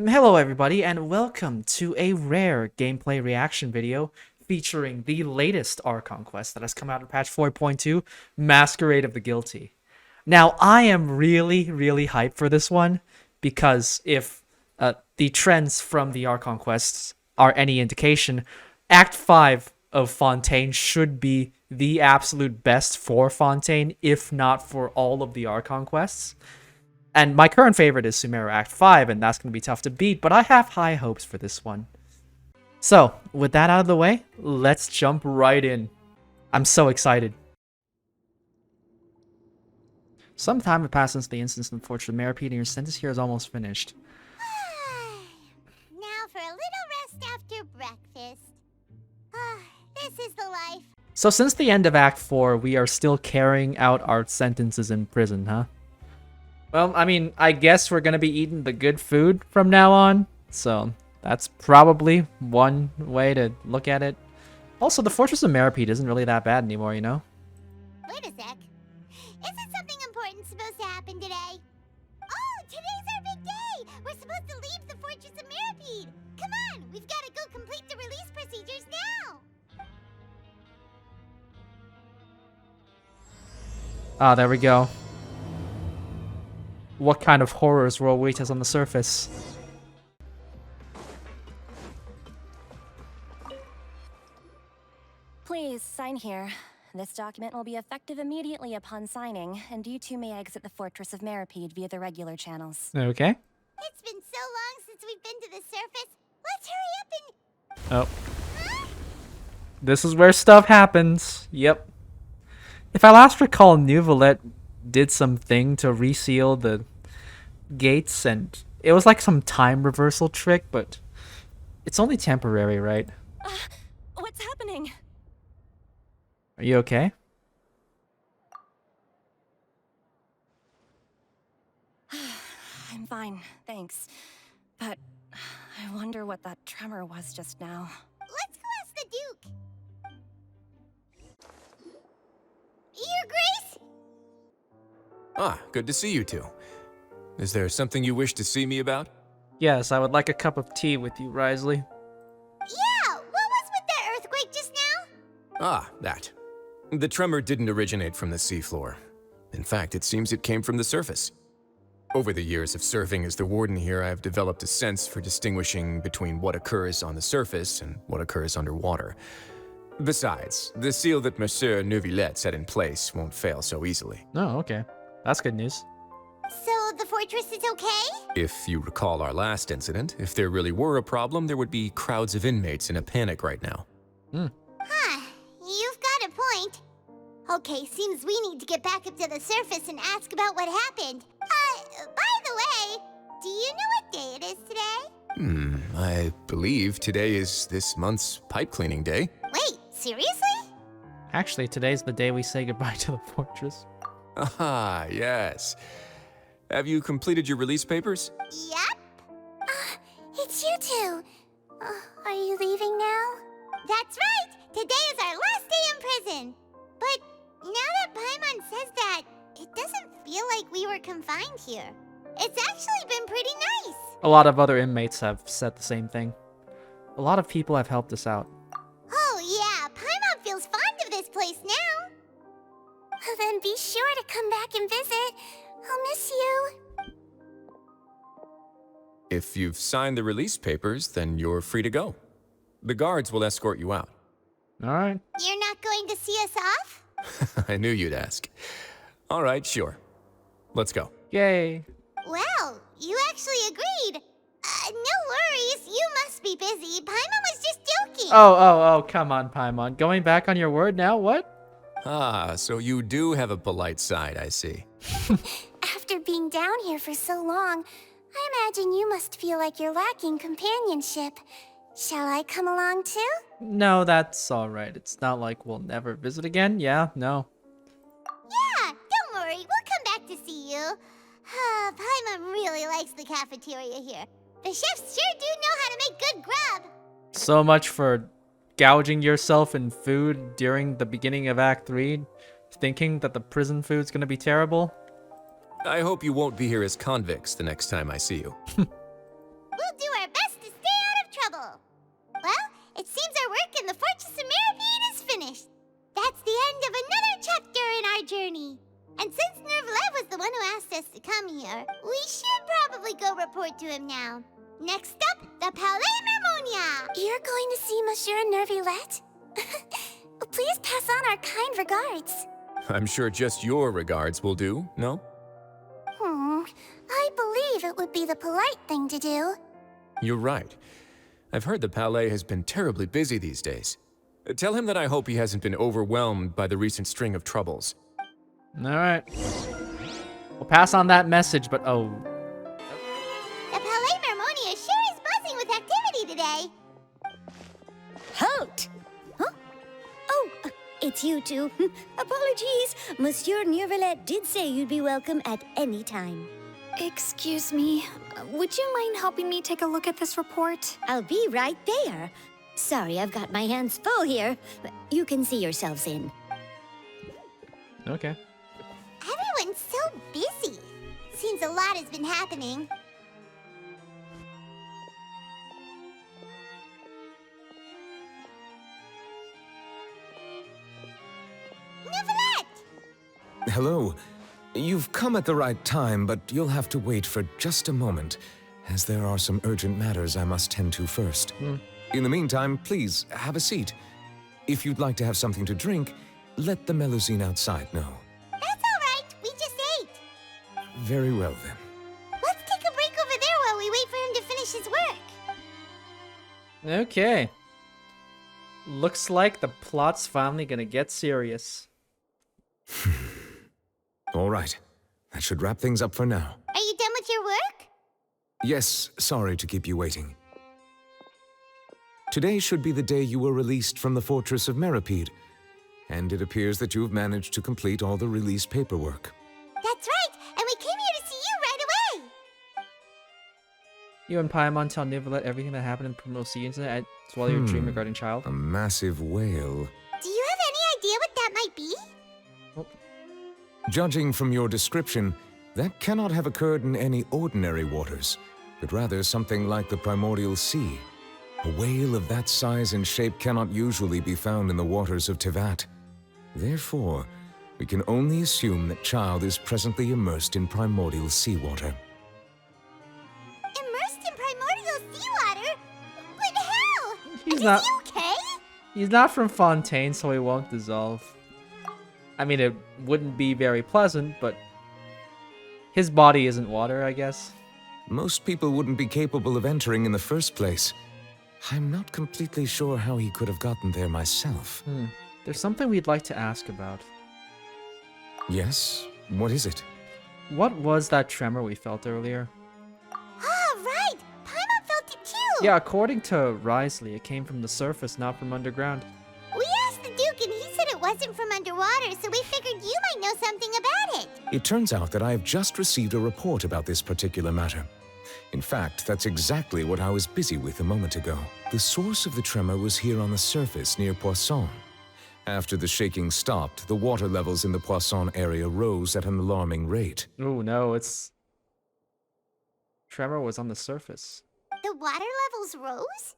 Hello everybody and welcome to a rare gameplay reaction video featuring the latest Archon quest that has come out in patch 4.2, Masquerade of the Guilty. Now I am really hyped for this one because if the trends from the Archon quests are any indication, Act 5 of Fontaine should be the absolute best for Fontaine, if not for all of the Archon quests. And my current favorite is Sumeru Act 5, and that's going to be tough to beat, but I have high hopes for this one. So, with that out of the way, let's jump right in. I'm so excited. Some time had passed since the instance in the Fortress of Meripede, and your sentence here is almost finished. Now for a little rest after breakfast. This is the life. So since the end of Act 4, we are still carrying out our sentences in prison, huh? Well, I mean, I guess we're gonna be eating the good food from now on, so that's probably one way to look at it. Also, the Fortress of Meripede isn't really that bad anymore, you know? Wait a sec. Isn't something important supposed to happen today? Oh, today's our big day! We're supposed to leave the Fortress of Meripede! Come on, we've got to go complete the release procedures now! Ah, there we go. What kind of horrors will await us on the surface? Please, sign here. This document will be effective immediately upon signing, and you two may exit the Fortress of Meripede via the regular channels. Okay. It's been so long since we've been to the surface. Let's hurry up and... Oh. Huh? This is where stuff happens. Yep. If I last recall, Neuvillette did something to reseal the gates, and it was like some time reversal trick, but it's only temporary, right? What's happening? Are you okay? I'm fine, thanks. But I wonder what that tremor was just now. Let's go ask the Duke. Your Grace? Ah, good to see you two. Is there something you wish to see me about? Yes, I would like a cup of tea with you, Risley. Yeah, what was with that earthquake just now? Ah, that. The tremor didn't originate from the seafloor. In fact, it seems it came from the surface. Over the years of serving as the warden here, I have developed a sense for distinguishing between what occurs on the surface and what occurs underwater. Besides, the seal that Monsieur Neuvillette set in place won't fail so easily. Oh, okay. That's good news. So the fortress is okay? If you recall our last incident, if there really were a problem, there would be crowds of inmates in a panic right now. Huh, you've got a point. Okay, seems we need to get back up to the surface and ask about what happened. By the way, do you know what day it is today? I believe today is this month's pipe cleaning day. Wait, seriously? Actually, today's the day we say goodbye to the fortress. Ah, yes. Have you completed your release papers? Yep. It's you two. Are you leaving now? That's right. Today is our last day in prison. But now that Paimon says that, it doesn't feel like we were confined here. It's actually been pretty nice. A lot of other inmates have said the same thing. A lot of people have helped us out. Oh yeah, Paimon feels fond of this place now. Then be sure to come back and visit. I'll miss you. If you've signed the release papers, then you're free to go. The guards will escort you out. All right. You're not going to see us off? I knew you'd ask. All right, sure. Let's go. Yay. Well, you actually agreed. No worries, you must be busy. Paimon was just joking. Oh, come on, Paimon. Going back on your word now? What? Ah, so you do have a polite side, I see. After being down here for so long, I imagine you must feel like you're lacking companionship. Shall I come along too? No, that's all right. It's not like we'll never visit again. Yeah, no. Yeah, don't worry, we'll come back to see you. Paimon really likes the cafeteria here. The chefs sure do know how to make good grub. So much for gouging yourself in food during the beginning of Act 3, thinking that the prison food's gonna be terrible. I hope you won't be here as convicts the next time I see you. We'll report to him now. Next up, the Palais Mermonia! You're going to see Monsieur Neuvillette? Please pass on our kind regards. I'm sure just your regards will do, no? I believe it would be the polite thing to do. You're right. I've heard the Palais has been terribly busy these days. Tell him that I hope he hasn't been overwhelmed by the recent string of troubles. All right. We'll pass on that message, but oh. The Palais Mermonia sure is buzzing with activity today. Halt! Huh? Oh, it's you two. Apologies. Monsieur Neuvillette did say you'd be welcome at any time. Excuse me, would you mind helping me take a look at this report? I'll be right there. Sorry, I've got my hands full here. You can see yourselves in. Okay. Everyone's so busy. Seems a lot has been happening. Neuvillette! Hello. You've come at the right time, but you'll have to wait for just a moment, as there are some urgent matters I must tend to first. In the meantime, please, have a seat. If you'd like to have something to drink, let the Melusine outside know. That's all right. We just ate. Very well, then. Let's take a break over there while we wait for him to finish his work. Okay. Looks like the plot's finally gonna get serious. All right. That should wrap things up for now. Are you done with your work? Yes, sorry to keep you waiting. Today should be the day you were released from the Fortress of Meripede, and it appears that you have managed to complete all the release paperwork. That's right, and we came here to see you right away. You and Paimon tell Neuvillette everything that happened in Primrose Sea incident as well as your dream regarding Child. A massive whale. Do you have any idea what that might be? Judging from your description, that cannot have occurred in any ordinary waters, but rather something like the primordial sea. A whale of that size and shape cannot usually be found in the waters of Teyvat. Therefore, we can only assume that Child is presently immersed in primordial seawater. Immersed in primordial seawater? But how? He's not. Is he okay? He's not from Fontaine, so he won't dissolve. I mean, it wouldn't be very pleasant, but his body isn't water, I guess. Most people wouldn't be capable of entering in the first place. I'm not completely sure how he could have gotten there myself. There's something we'd like to ask about. Yes? What is it? What was that tremor we felt earlier? Ah, right! Paimon felt it too! Yeah, according to Risley, it came from the surface, not from underground. We asked the Duke and he said it wasn't from underwater, so we figured you might know something about it. It turns out that I have just received a report about this particular matter. In fact, that's exactly what I was busy with a moment ago. The source of the tremor was here on the surface near Poisson. After the shaking stopped, the water levels in the Poisson area rose at an alarming rate. Oh no, it's... Tremor was on the surface. The water levels rose?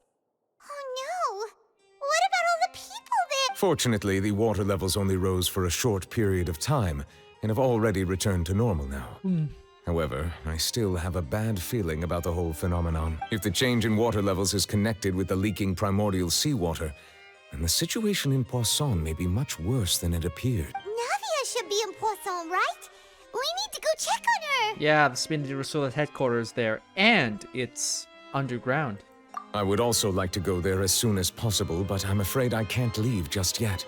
Oh no! What about all the people there? Fortunately, the water levels only rose for a short period of time and have already returned to normal now. However, I still have a bad feeling about the whole phenomenon. If the change in water levels is connected with the leaking primordial seawater, then the situation in Poisson may be much worse than it appeared. Navia should be in Poisson, right? We need to go check on her! Yeah, the Spindy Rasul headquarters there, and it's underground. I would also like to go there as soon as possible, but I'm afraid I can't leave just yet.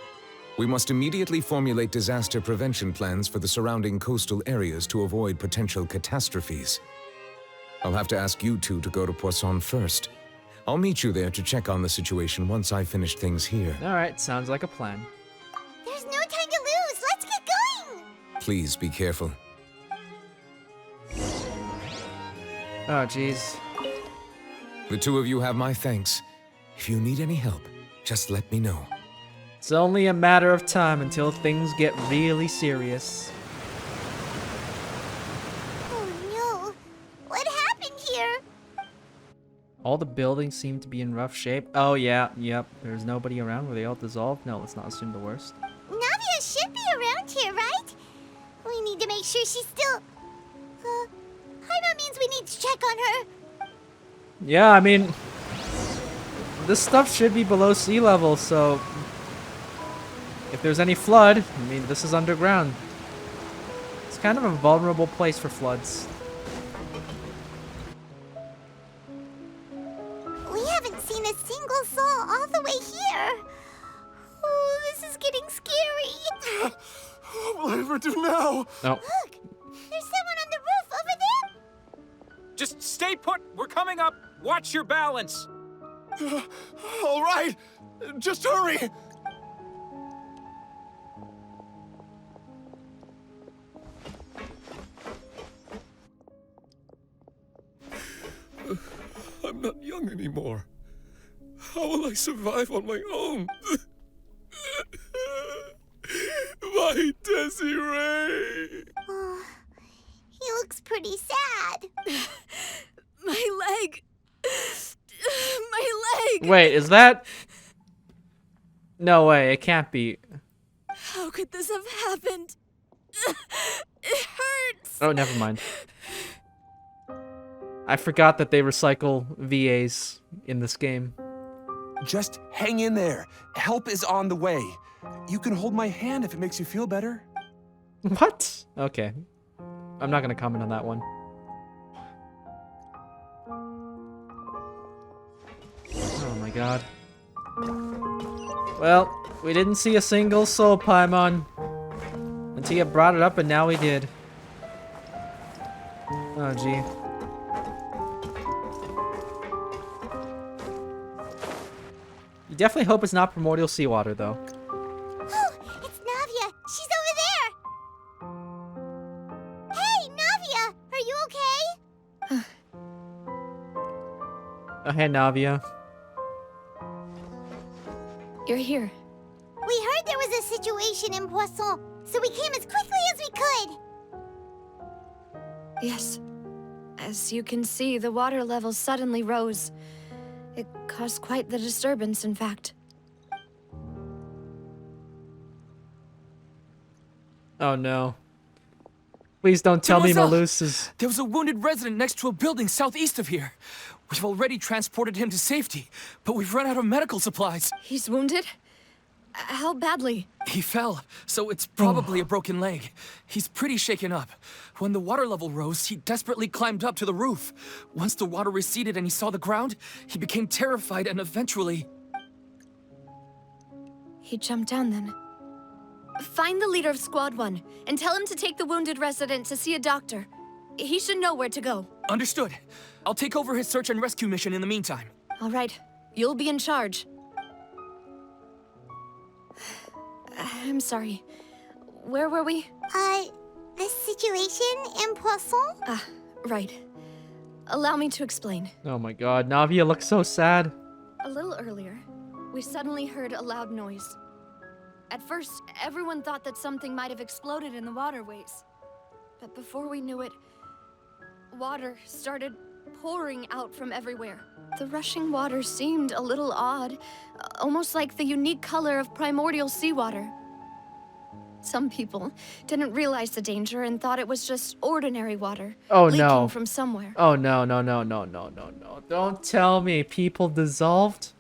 We must immediately formulate disaster prevention plans for the surrounding coastal areas to avoid potential catastrophes. I'll have to ask you two to go to Poisson first. I'll meet you there to check on the situation once I've finished things here. Alright, sounds like a plan. There's no time to lose! Let's get going! Please be careful. Oh, jeez. The two of you have my thanks. If you need any help, just let me know. It's only a matter of time until things get really serious. Oh no! What happened here? All the buildings seem to be in rough shape. Oh yeah, yep. There's nobody around. Were they all dissolved? No, let's not assume the worst. Navia should be around here, right? We need to make sure she's still... Paimon means we need to check on her. Yeah, I mean, this stuff should be below sea level, so if there's any flood, I mean, this is underground. It's kind of a vulnerable place for floods. We haven't seen a single soul all the way here. Oh, this is getting scary. What will I ever do now? No. Look, there's someone on the roof over there. Just stay put. We're coming up. Watch your balance. All right, just hurry. I'm not young anymore. How will I survive on my own? My Desiree! Oh, he looks pretty sad. My leg! My leg! Wait, is that? No way, it can't be. How could this have happened? It hurts! Oh, never mind. I forgot that they recycle VAs in this game. Just hang in there. Help is on the way. You can hold my hand if it makes you feel better. What? Okay. I'm not gonna comment on that one. Oh my god. Well, we didn't see a single soul, Paimon. Until you brought it up, and now we did. Oh, gee. You definitely hope it's not primordial seawater, though. Oh, it's Navia. She's over there. Hey, Navia, are you okay? Oh, hey, Navia. You're here. We heard there was a situation in Poisson, so we came as quickly as we could. Yes. As you can see, the water level suddenly rose. It caused quite the disturbance, in fact. Oh, no. Please don't tell me Mademoiselle, Malus is... There was a wounded resident next to a building southeast of here. We've already transported him to safety, but we've run out of medical supplies. He's wounded? How badly? He fell, so it's probably a broken leg. He's pretty shaken up. When the water level rose, he desperately climbed up to the roof. Once the water receded and he saw the ground, he became terrified and eventually... He jumped down then. Find the leader of Squad 1 and tell him to take the wounded resident to see a doctor. He should know where to go. Understood. I'll take over his search and rescue mission in the meantime. All right. You'll be in charge. I'm sorry. Where were we? The situation in Poisson? Ah, right. Allow me to explain. Oh my god, Navia looks so sad. A little earlier, we suddenly heard a loud noise. At first, everyone thought that something might have exploded in the waterways. But before we knew it, water started pouring out from everywhere. The rushing water seemed a little odd, almost like the unique color of primordial seawater. Some people didn't realize the danger and thought it was just ordinary water leaking from somewhere. Oh no, no, no, no, no, no, no. Don't tell me people dissolved?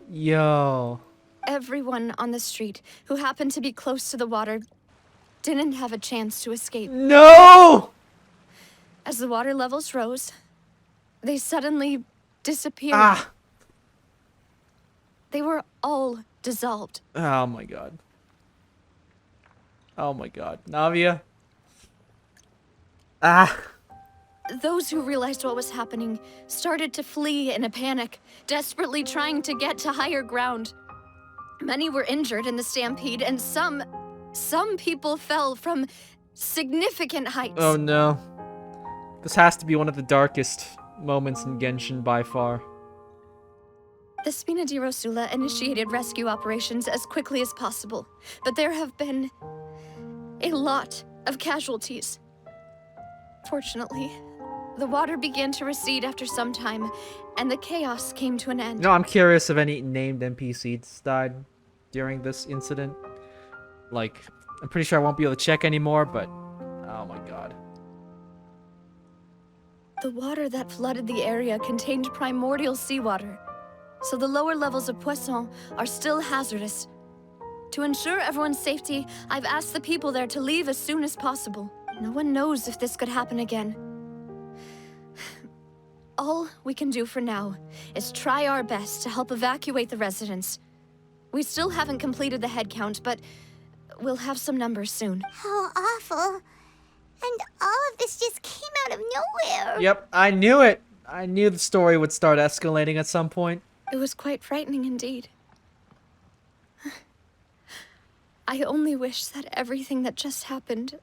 Yo. Everyone on the street who happened to be close to the water didn't have a chance to escape. No! As the water levels rose, they suddenly disappeared. Ah! They were all dissolved. Oh my god. Oh my god. Navia. Ah! Those who realized what was happening started to flee in a panic, desperately trying to get to higher ground. Many were injured in the stampede, and some people fell from significant heights. Oh no. This has to be one of the darkest moments in Genshin by far. The Spina di Rosula initiated rescue operations as quickly as possible, but there have been a lot of casualties. Fortunately, the water began to recede after some time, and the chaos came to an end. No, I'm curious if any named NPCs died during this incident. Like, I'm pretty sure I won't be able to check anymore, but oh my god. The water that flooded the area contained primordial seawater, so the lower levels of Poisson are still hazardous. To ensure everyone's safety, I've asked the people there to leave as soon as possible. No one knows if this could happen again. All we can do for now is try our best to help evacuate the residents. We still haven't completed the head count, but we'll have some numbers soon. How awful. And all of this just came out of nowhere. Yep, I knew it. I knew the story would start escalating at some point. It was quite frightening indeed. I only wish that everything that just happened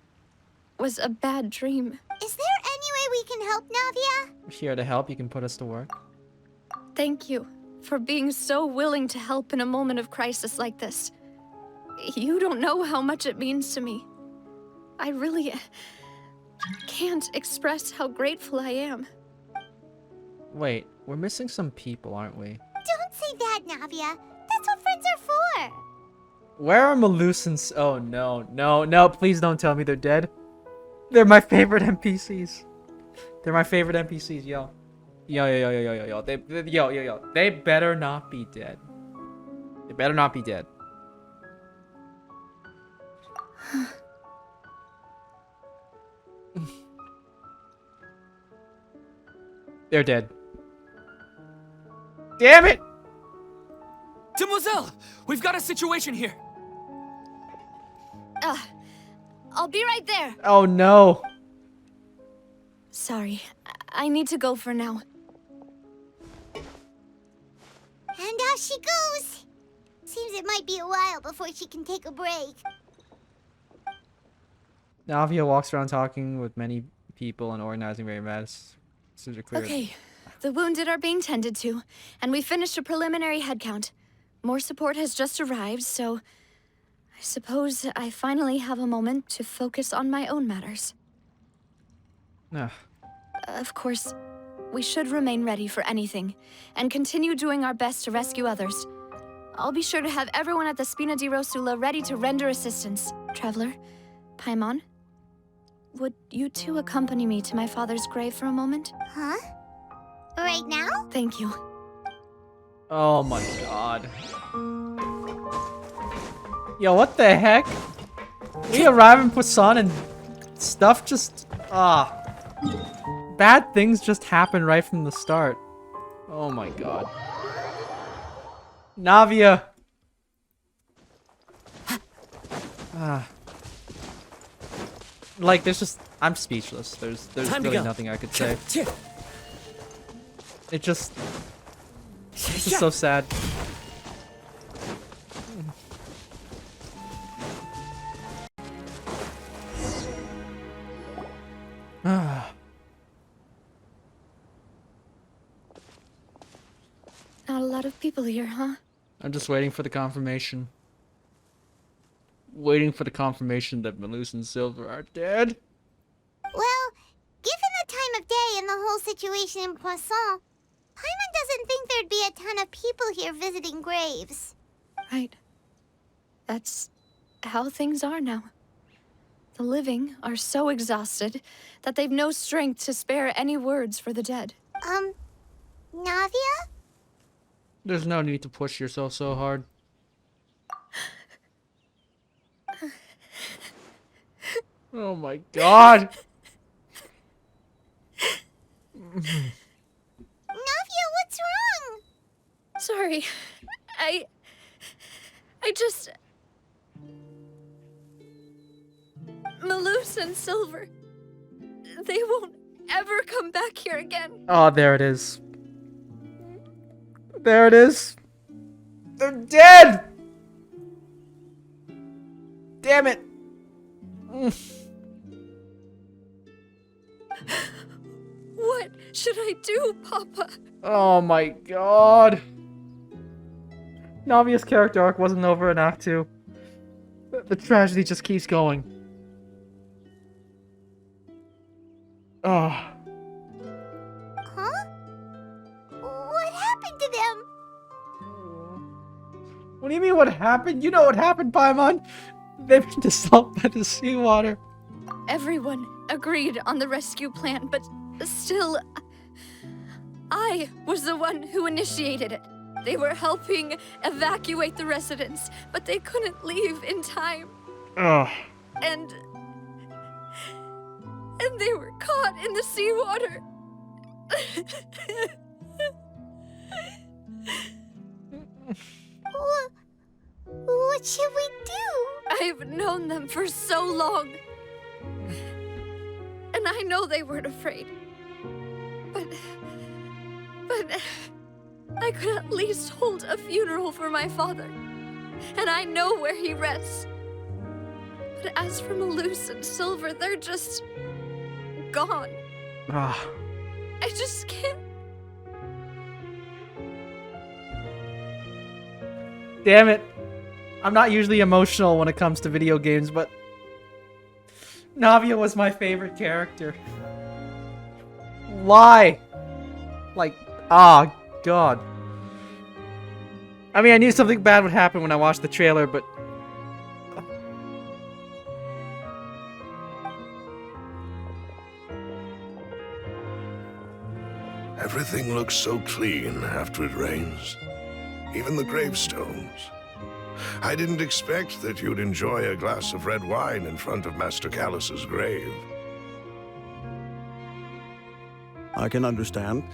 was a bad dream. Is there any way we can help, Navia? We're here to help. You can put us to work. Thank you for being so willing to help in a moment of crisis like this. You don't know how much it means to me. I really can't express how grateful I am. Wait, we're missing some people, aren't we? Don't say that, Navia. That's what friends are for. Where are Malusans? Oh no, no, no, please don't tell me they're dead. They're my favorite NPCs. They're my favorite NPCs, yo. Yo. They better not be dead. They better not be dead. They're dead. Damn it! Demoiselle, we've got a situation here. I'll be right there. Oh no. Sorry, I need to go for now. And off she goes. Seems it might be a while before she can take a break. Navia walks around talking with many people and organizing very matters. Okay, the wounded are being tended to, and we finished a preliminary head count. More support has just arrived, so I suppose I finally have a moment to focus on my own matters. Ugh. Of course, we should remain ready for anything, and continue doing our best to rescue others. I'll be sure to have everyone at the Spina di Rosula ready to render assistance. Traveler, Paimon, would you two accompany me to my father's grave for a moment? Huh? Right now? Thank you. Oh my god. Yo, what the heck? We arrive in Poisson and stuff just... bad things just happen right from the start. Oh my god. Navia! Like, there's just... I'm speechless. There's really nothing I could say. It just... It's just so sad. Not a lot of people here, huh? I'm just waiting for the confirmation. Waiting for the confirmation that Malus and Silver are dead. Well, given the time of day and the whole situation in Poisson, Paimon doesn't think there'd be a ton of people here visiting graves. Right. That's how things are now. The living are so exhausted that they've no strength to spare any words for the dead. Navia? There's no need to push yourself so hard. Oh my god! Navia, what's wrong? Sorry. I just... Malus and Silver, they won't ever come back here again. Oh, there it is. There it is. They're dead! Damn it! What should I do, Papa? Oh my god. Navia's character arc wasn't over in Act 2. The tragedy just keeps going. Oh. Huh? What happened to them? What do you mean what happened? You know what happened, Paimon. They've been dissolved by the seawater. Everyone agreed on the rescue plan, but Still, I was the one who initiated it. They were helping evacuate the residents, but they couldn't leave in time. Ugh. And they were caught in the seawater. What should we do? I've known them for so long. And I know they weren't afraid. But I could at least hold a funeral for my father. And I know where he rests. But as for Malus and Silver, they're just gone. Ah. I just can't. Damn it. I'm not usually emotional when it comes to video games, but Navia was my favorite character. Why? Like, ah, God. I mean, I knew something bad would happen when I watched the trailer, but... Everything looks so clean after it rains. Even the gravestones. I didn't expect that you'd enjoy a glass of red wine in front of Master Callus's grave. I can understand.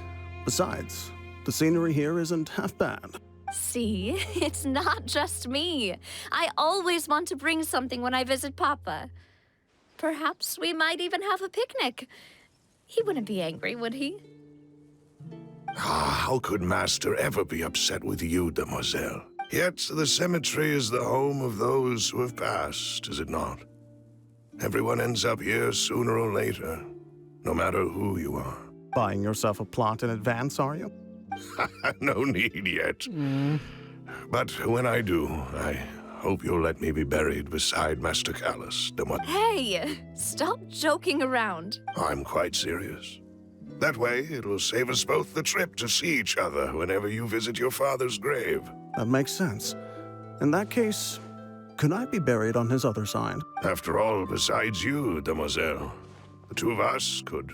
Besides, the scenery here isn't half bad. See, it's not just me. I always want to bring something when I visit Papa. Perhaps we might even have a picnic. He wouldn't be angry, would he? Ah, how could Master ever be upset with you, Demoiselle? Yet the cemetery is the home of those who have passed, is it not? Everyone ends up here sooner or later, no matter who you are. Buying yourself a plot in advance, are you? No need yet. But when I do, I hope you'll let me be buried beside Master Callus, Demoiselle. Hey, stop joking around. I'm quite serious. That way, it'll save us both the trip to see each other whenever you visit your father's grave. That makes sense. In that case, could I be buried on his other side? After all, besides you, Demoiselle, the two of us could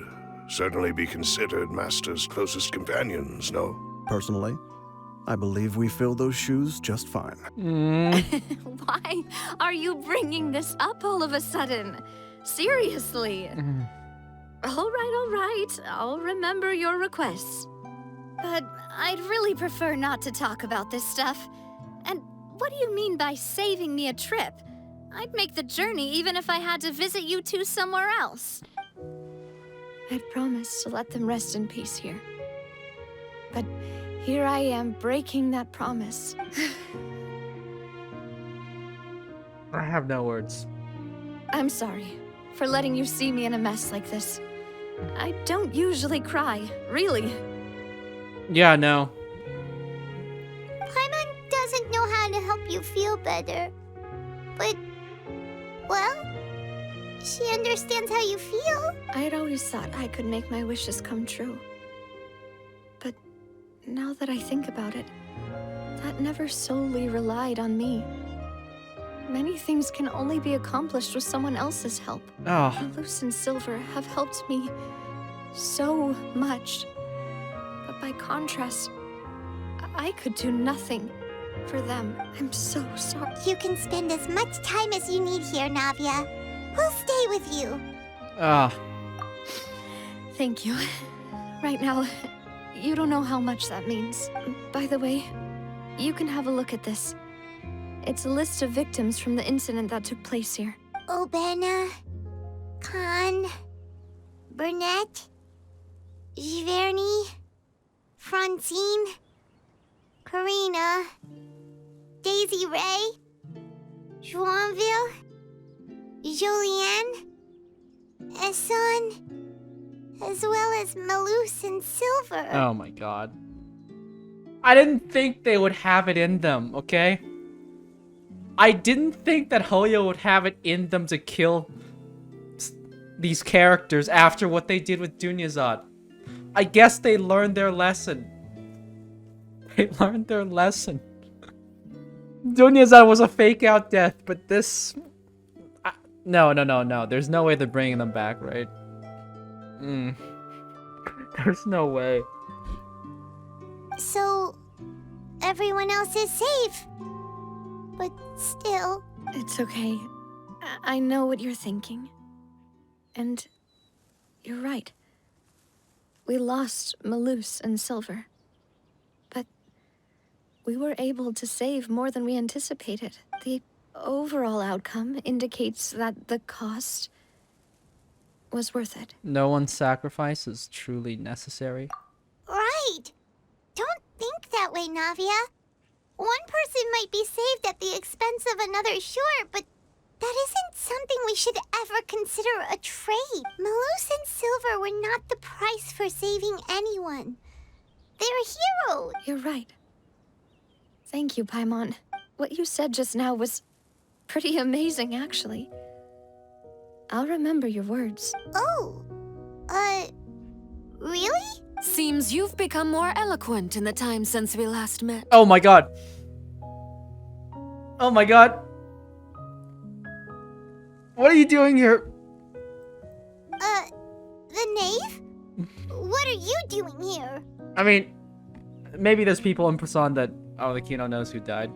certainly be considered Master's closest companions, no? Personally, I believe we fill those shoes just fine. Why are you bringing this up all of a sudden? Seriously. All right. I'll remember your requests. But I'd really prefer not to talk about this stuff. And what do you mean by saving me a trip? I'd make the journey even if I had to visit you two somewhere else. I'd promised to let them rest in peace here. But here I am breaking that promise. I have no words. I'm sorry for letting you see me in a mess like this. I don't usually cry, really. Yeah, no. Paimon doesn't know how to help you feel better. But, well, she understands how you feel. I had always thought I could make my wishes come true. But now that I think about it, that never solely relied on me. Many things can only be accomplished with someone else's help. Oh. Malus and Silver have helped me so much. But by contrast, I could do nothing for them. I'm so sorry. You can spend as much time as you need here, Navia. We'll stay with you. Ah. Thank you. Right now, you don't know how much that means. By the way, you can have a look at this. It's a list of victims from the incident that took place here. Obena, Khan, Burnett, Giverny, Francine, Karina, Daisy Ray, Joinville, Jolienne, Esson, as well as Malus and Silver. Oh my god. I didn't think they would have it in them, okay? I didn't think that Hoyo would have it in them to kill these characters after what they did with Dunyazad. I guess they learned their lesson. They learned their lesson. Dunyazad was a fake out death, but this... No. There's no way they're bringing them back, right? There's no way. So, everyone else is safe. But still... It's okay. I know what you're thinking. And you're right. We lost Malus and Silver. But we were able to save more than we anticipated. The overall outcome indicates that the cost was worth it. No one's sacrifice is truly necessary. Right. Don't think that way, Navia. One person might be saved at the expense of another, sure, but that isn't something we should ever consider a trade. Malus and Silver were not the price for saving anyone. They're heroes. You're right. Thank you, Paimon. What you said just now was pretty amazing, actually. I'll remember your words. Oh, really? Seems you've become more eloquent in the time since we last met. Oh my god. Oh my god. What are you doing here? The knave? What are you doing here? I mean, maybe there's people in Poisson that Arlecchino knows who died.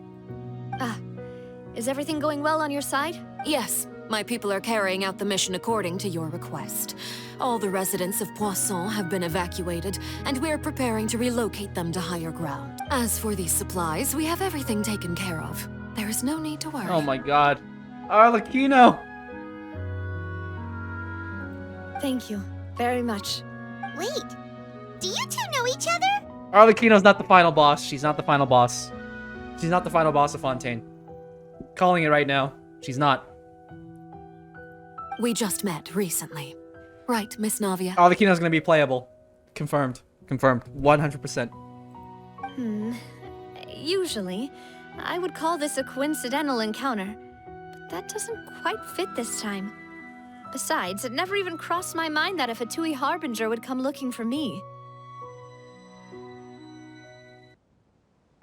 Is everything going well on your side? Yes, my people are carrying out the mission according to your request. All the residents of Poisson have been evacuated, and we're preparing to relocate them to higher ground. As for these supplies, we have everything taken care of. There is no need to worry. Oh my god. Arlecchino! Thank you very much. Wait, do you two know each other? Arlecchino's not the final boss. She's not the final boss. She's not the final boss of Fontaine. Calling it right now. She's not. We just met recently. Right, Miss Navia? Arlecchino's gonna be playable. Confirmed. Confirmed. 100%. Usually, I would call this a coincidental encounter, but that doesn't quite fit this time. Besides, it never even crossed my mind that a Fatui Harbinger would come looking for me.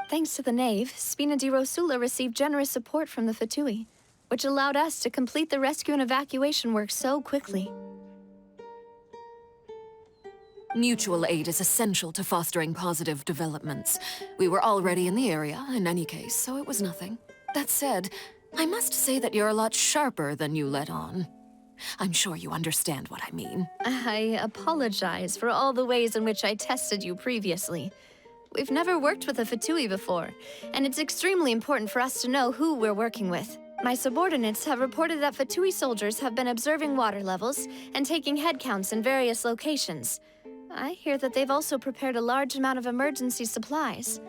Thanks to the Knave, Spina di Rosula received generous support from the Fatui, which allowed us to complete the rescue and evacuation work so quickly. Mutual aid is essential to fostering positive developments. We were already in the area, in any case, so it was nothing. That said, I must say that you're a lot sharper than you let on. I'm sure you understand what I mean. I apologize for all the ways in which I tested you previously. We've never worked with a Fatui before, and it's extremely important for us to know who we're working with. My subordinates have reported that Fatui soldiers have been observing water levels and taking head counts in various locations. I hear that they've also prepared a large amount of emergency supplies.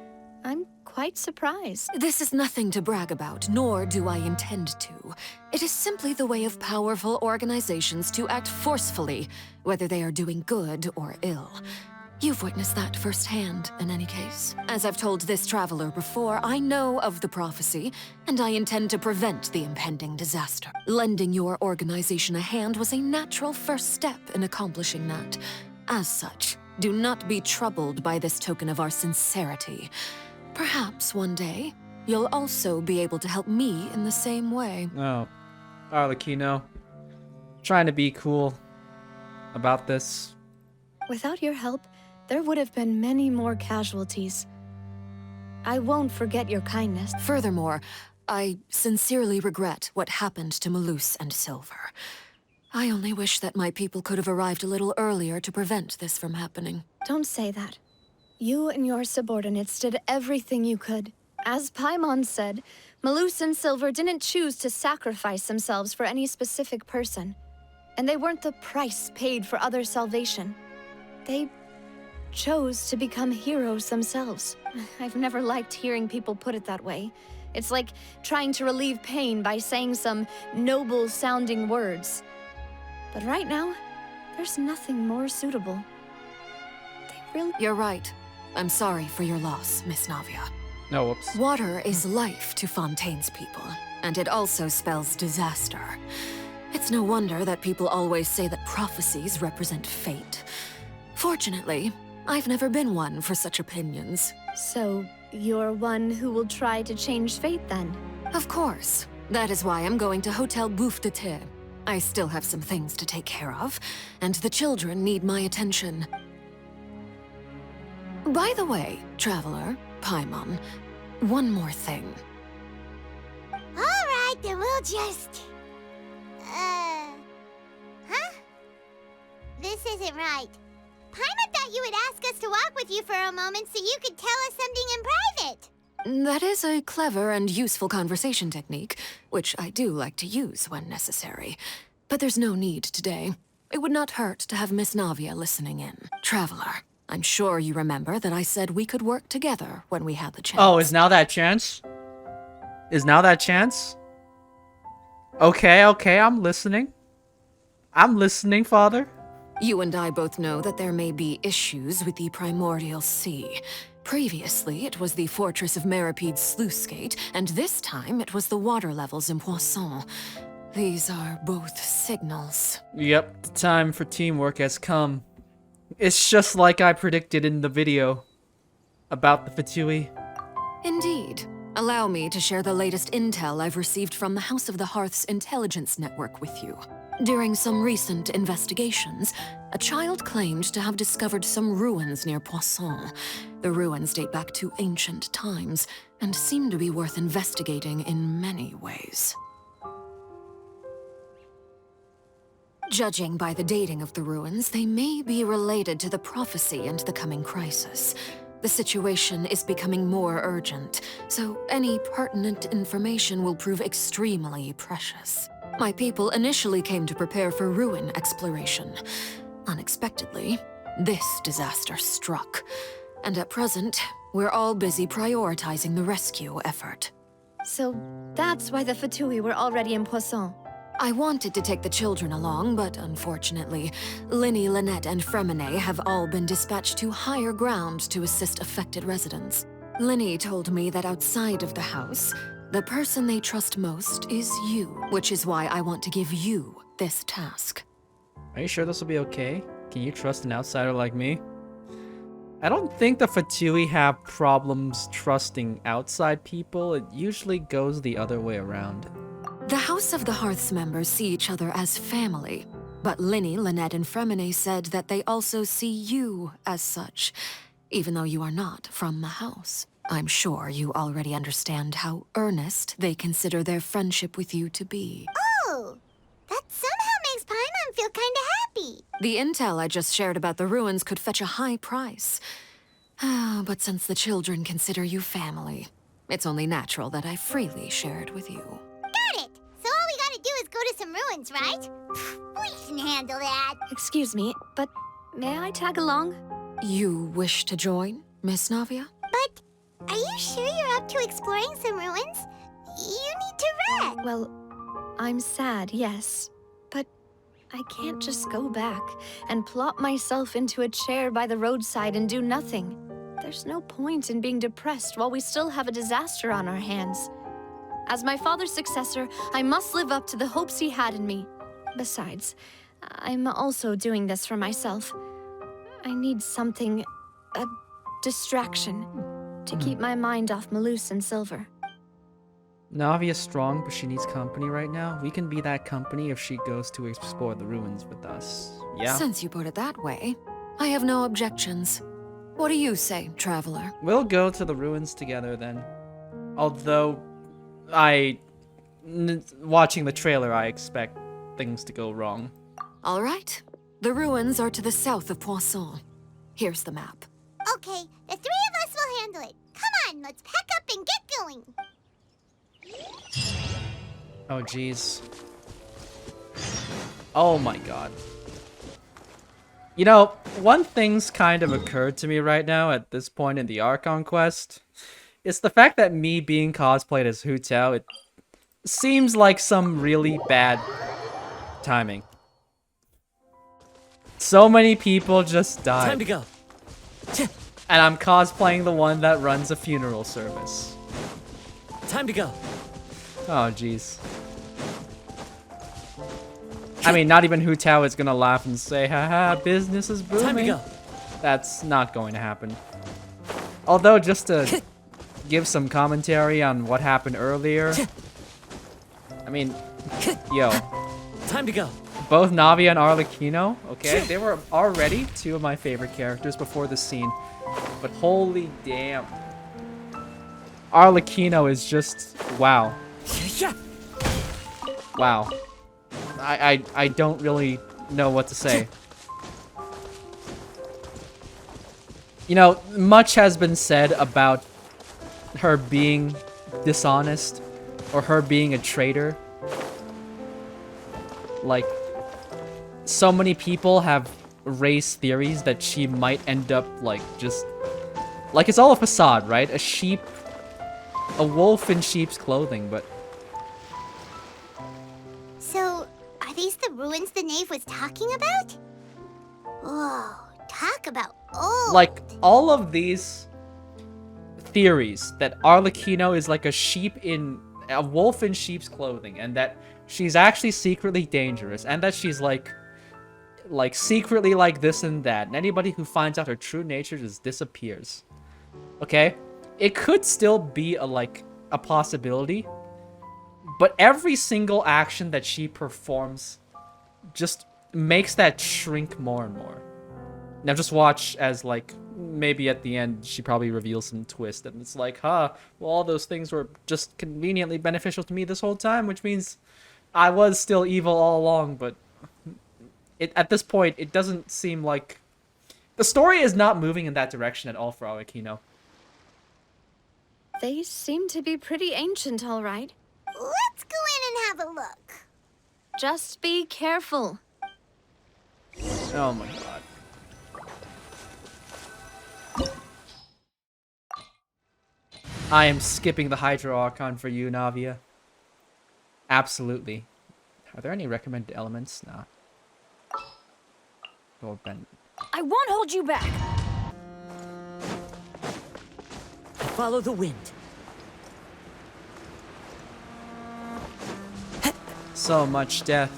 I'm quite surprised. This is nothing to brag about, nor do I intend to. It is simply the way of powerful organizations to act forcefully, whether they are doing good or ill. You've witnessed that firsthand, in any case. As I've told this traveler before, I know of the prophecy, and I intend to prevent the impending disaster. Lending your organization a hand was a natural first step in accomplishing that. As such, do not be troubled by this token of our sincerity. Perhaps one day, you'll also be able to help me in the same way. Oh. Arlecchino. Trying to be cool about this. Without your help, there would have been many more casualties. I won't forget your kindness. Furthermore, I sincerely regret what happened to Malus and Silver. I only wish that my people could have arrived a little earlier to prevent this from happening. Don't say that. You and your subordinates did everything you could. As Paimon said, Malus and Silver didn't choose to sacrifice themselves for any specific person. And they weren't the price paid for other salvation. They chose to become heroes themselves. I've never liked hearing people put it that way. It's like trying to relieve pain by saying some noble-sounding words. But right now, there's nothing more suitable. They really... You're right. I'm sorry for your loss, Miss Navia. No, whoops. Water is life to Fontaine's people, and it also spells disaster. It's no wonder that people always say that prophecies represent fate. Fortunately, I've never been one for such opinions. So, you're one who will try to change fate, then? Of course. That is why I'm going to Hotel Bouffe de Thé. I still have some things to take care of, and the children need my attention. By the way, Traveler, Paimon, one more thing. Alright, then we'll just... Huh? This isn't right. Paimon thought you would ask us to walk with you for a moment so you could tell us something in private. That is a clever and useful conversation technique, which I do like to use when necessary. But there's no need today. It would not hurt to have Miss Navia listening in. Traveler, I'm sure you remember that I said we could work together when we had the chance. Oh, is now that chance? Is now that chance? Okay, I'm listening. I'm listening, Father. You and I both know that there may be issues with the Primordial Sea. Previously, it was the Fortress of Meripede's sluice gate, and this time it was the water levels in Poisson. These are both signals. Yep, the time for teamwork has come. It's just like I predicted in the video about the Fatui. Indeed. Allow me to share the latest intel I've received from the House of the Hearth's intelligence network with you. During some recent investigations, a child claimed to have discovered some ruins near Poisson. The ruins date back to ancient times and seem to be worth investigating in many ways. Judging by the dating of the ruins, they may be related to the prophecy and the coming crisis. The situation is becoming more urgent, so any pertinent information will prove extremely precious. My people initially came to prepare for ruin exploration. Unexpectedly, this disaster struck. And at present, we're all busy prioritizing the rescue effort. So that's why the Fatui were already in Poisson. I wanted to take the children along, but unfortunately, Linny, Lynette, and Fremine have all been dispatched to higher ground to assist affected residents. Linny told me that outside of the house, the person they trust most is you, which is why I want to give you this task. Are you sure this will be okay? Can you trust an outsider like me? I don't think the Fatui have problems trusting outside people. It usually goes the other way around. The House of the Hearth's members see each other as family, but Linny, Lynette, and Fremine said that they also see you as such, even though you are not from the house. I'm sure you already understand how earnest they consider their friendship with you to be. Oh, that somehow makes Paimon feel kinda happy. The intel I just shared about the ruins could fetch a high price. But since the children consider you family, it's only natural that I freely share it with you. Got it! So all we gotta do is go to some ruins, right? We can handle that. Excuse me, but may I tag along? You wish to join, Miss Navia? But are you sure you're up to exploring some ruins? You need to rest. Well, I'm sad, yes. But I can't just go back and plop myself into a chair by the roadside and do nothing. There's no point in being depressed while we still have a disaster on our hands. As my father's successor, I must live up to the hopes he had in me. Besides, I'm also doing this for myself. I need something, a distraction, to keep my mind off Malus and Silver. Navia's strong, but she needs company right now. We can be that company if she goes to explore the ruins with us. Yeah? Since you put it that way, I have no objections. What do you say, Traveler? We'll go to the ruins together then. Although, watching the trailer, I expect things to go wrong. All right. The ruins are to the south of Poisson. Here's the map. Okay, the three of us will handle it. Come on, let's pack up and get going. Oh, jeez. Oh my god. You know, one thing's kind of occurred to me right now at this point in the Archon quest. It's the fact that me being cosplayed as Hu Tao, it seems like some really bad timing. So many people just died. Time to go. And I'm cosplaying the one that runs a funeral service. Time to go. Oh, jeez. I mean, not even Hu Tao is gonna laugh and say, haha, business is booming. Time to go. That's not going to happen. Although, just to give some commentary on what happened earlier. I mean, yo. Time to go. Both Navia and Arlecchino, okay? They were already two of my favorite characters before this scene. but holy damn. Arlecchino is just wow. Wow. I don't really know what to say. You know, much has been said about her being dishonest or her being a traitor. Like, so many people have raised theories that she might end up like just like it's all a facade, right? A wolf in sheep's clothing, but So, are these the ruins the knave was talking about? Whoa, talk about old. like all of these theories that Arlecchino is like a wolf in sheep's clothing, and that she's actually secretly dangerous, and that she's like secretly like this and that, and anybody who finds out her true nature just disappears. Okay? It could still be a possibility, but every single action that she performs just makes that shrink more and more. Now just watch as like maybe at the end she probably reveals some twist and it's like, well, all those things were just conveniently beneficial to me this whole time, which means I was still evil all along. But at this point, it doesn't seem like the story is not moving in that direction at all for Arlecchino. They seem to be pretty ancient, all right. Let's go in and have a look. Just be careful. Oh my god. I am skipping the Hydro Archon for you, Navia. Absolutely. Are there any recommended elements? Nah. Or Ben. I won't hold you back. Follow the wind. So much death.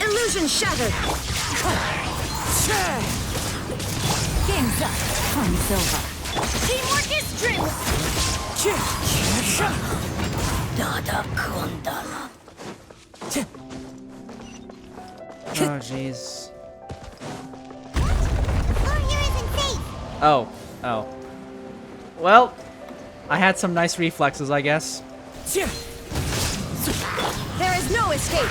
Illusion shattered. Game's up. Fun's over. Teamwork is dream. Oh, jeez. Floor here isn't safe. Oh. Well, I had some nice reflexes, I guess. There is no escape.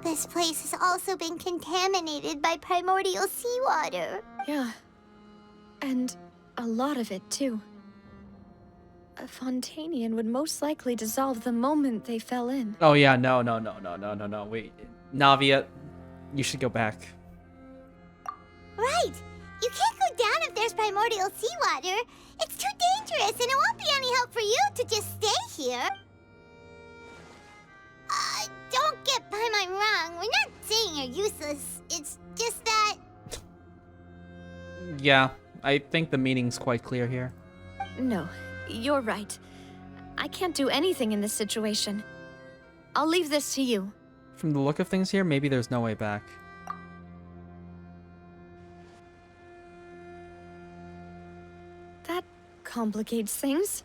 This place has also been contaminated by primordial seawater. Yeah. And a lot of it, too. A Fontainian would most likely dissolve the moment they fell in. Oh yeah, no. Wait. Navia, you should go back. Right! You can't go down if there's primordial seawater. It's too dangerous, and it won't be any help for you to just stay here. Don't get Paimon wrong. We're not saying you're useless. It's just that... Yeah, I think the meaning's quite clear here. No, you're right. I can't do anything in this situation. I'll leave this to you. From the look of things here, maybe there's no way back. That complicates things.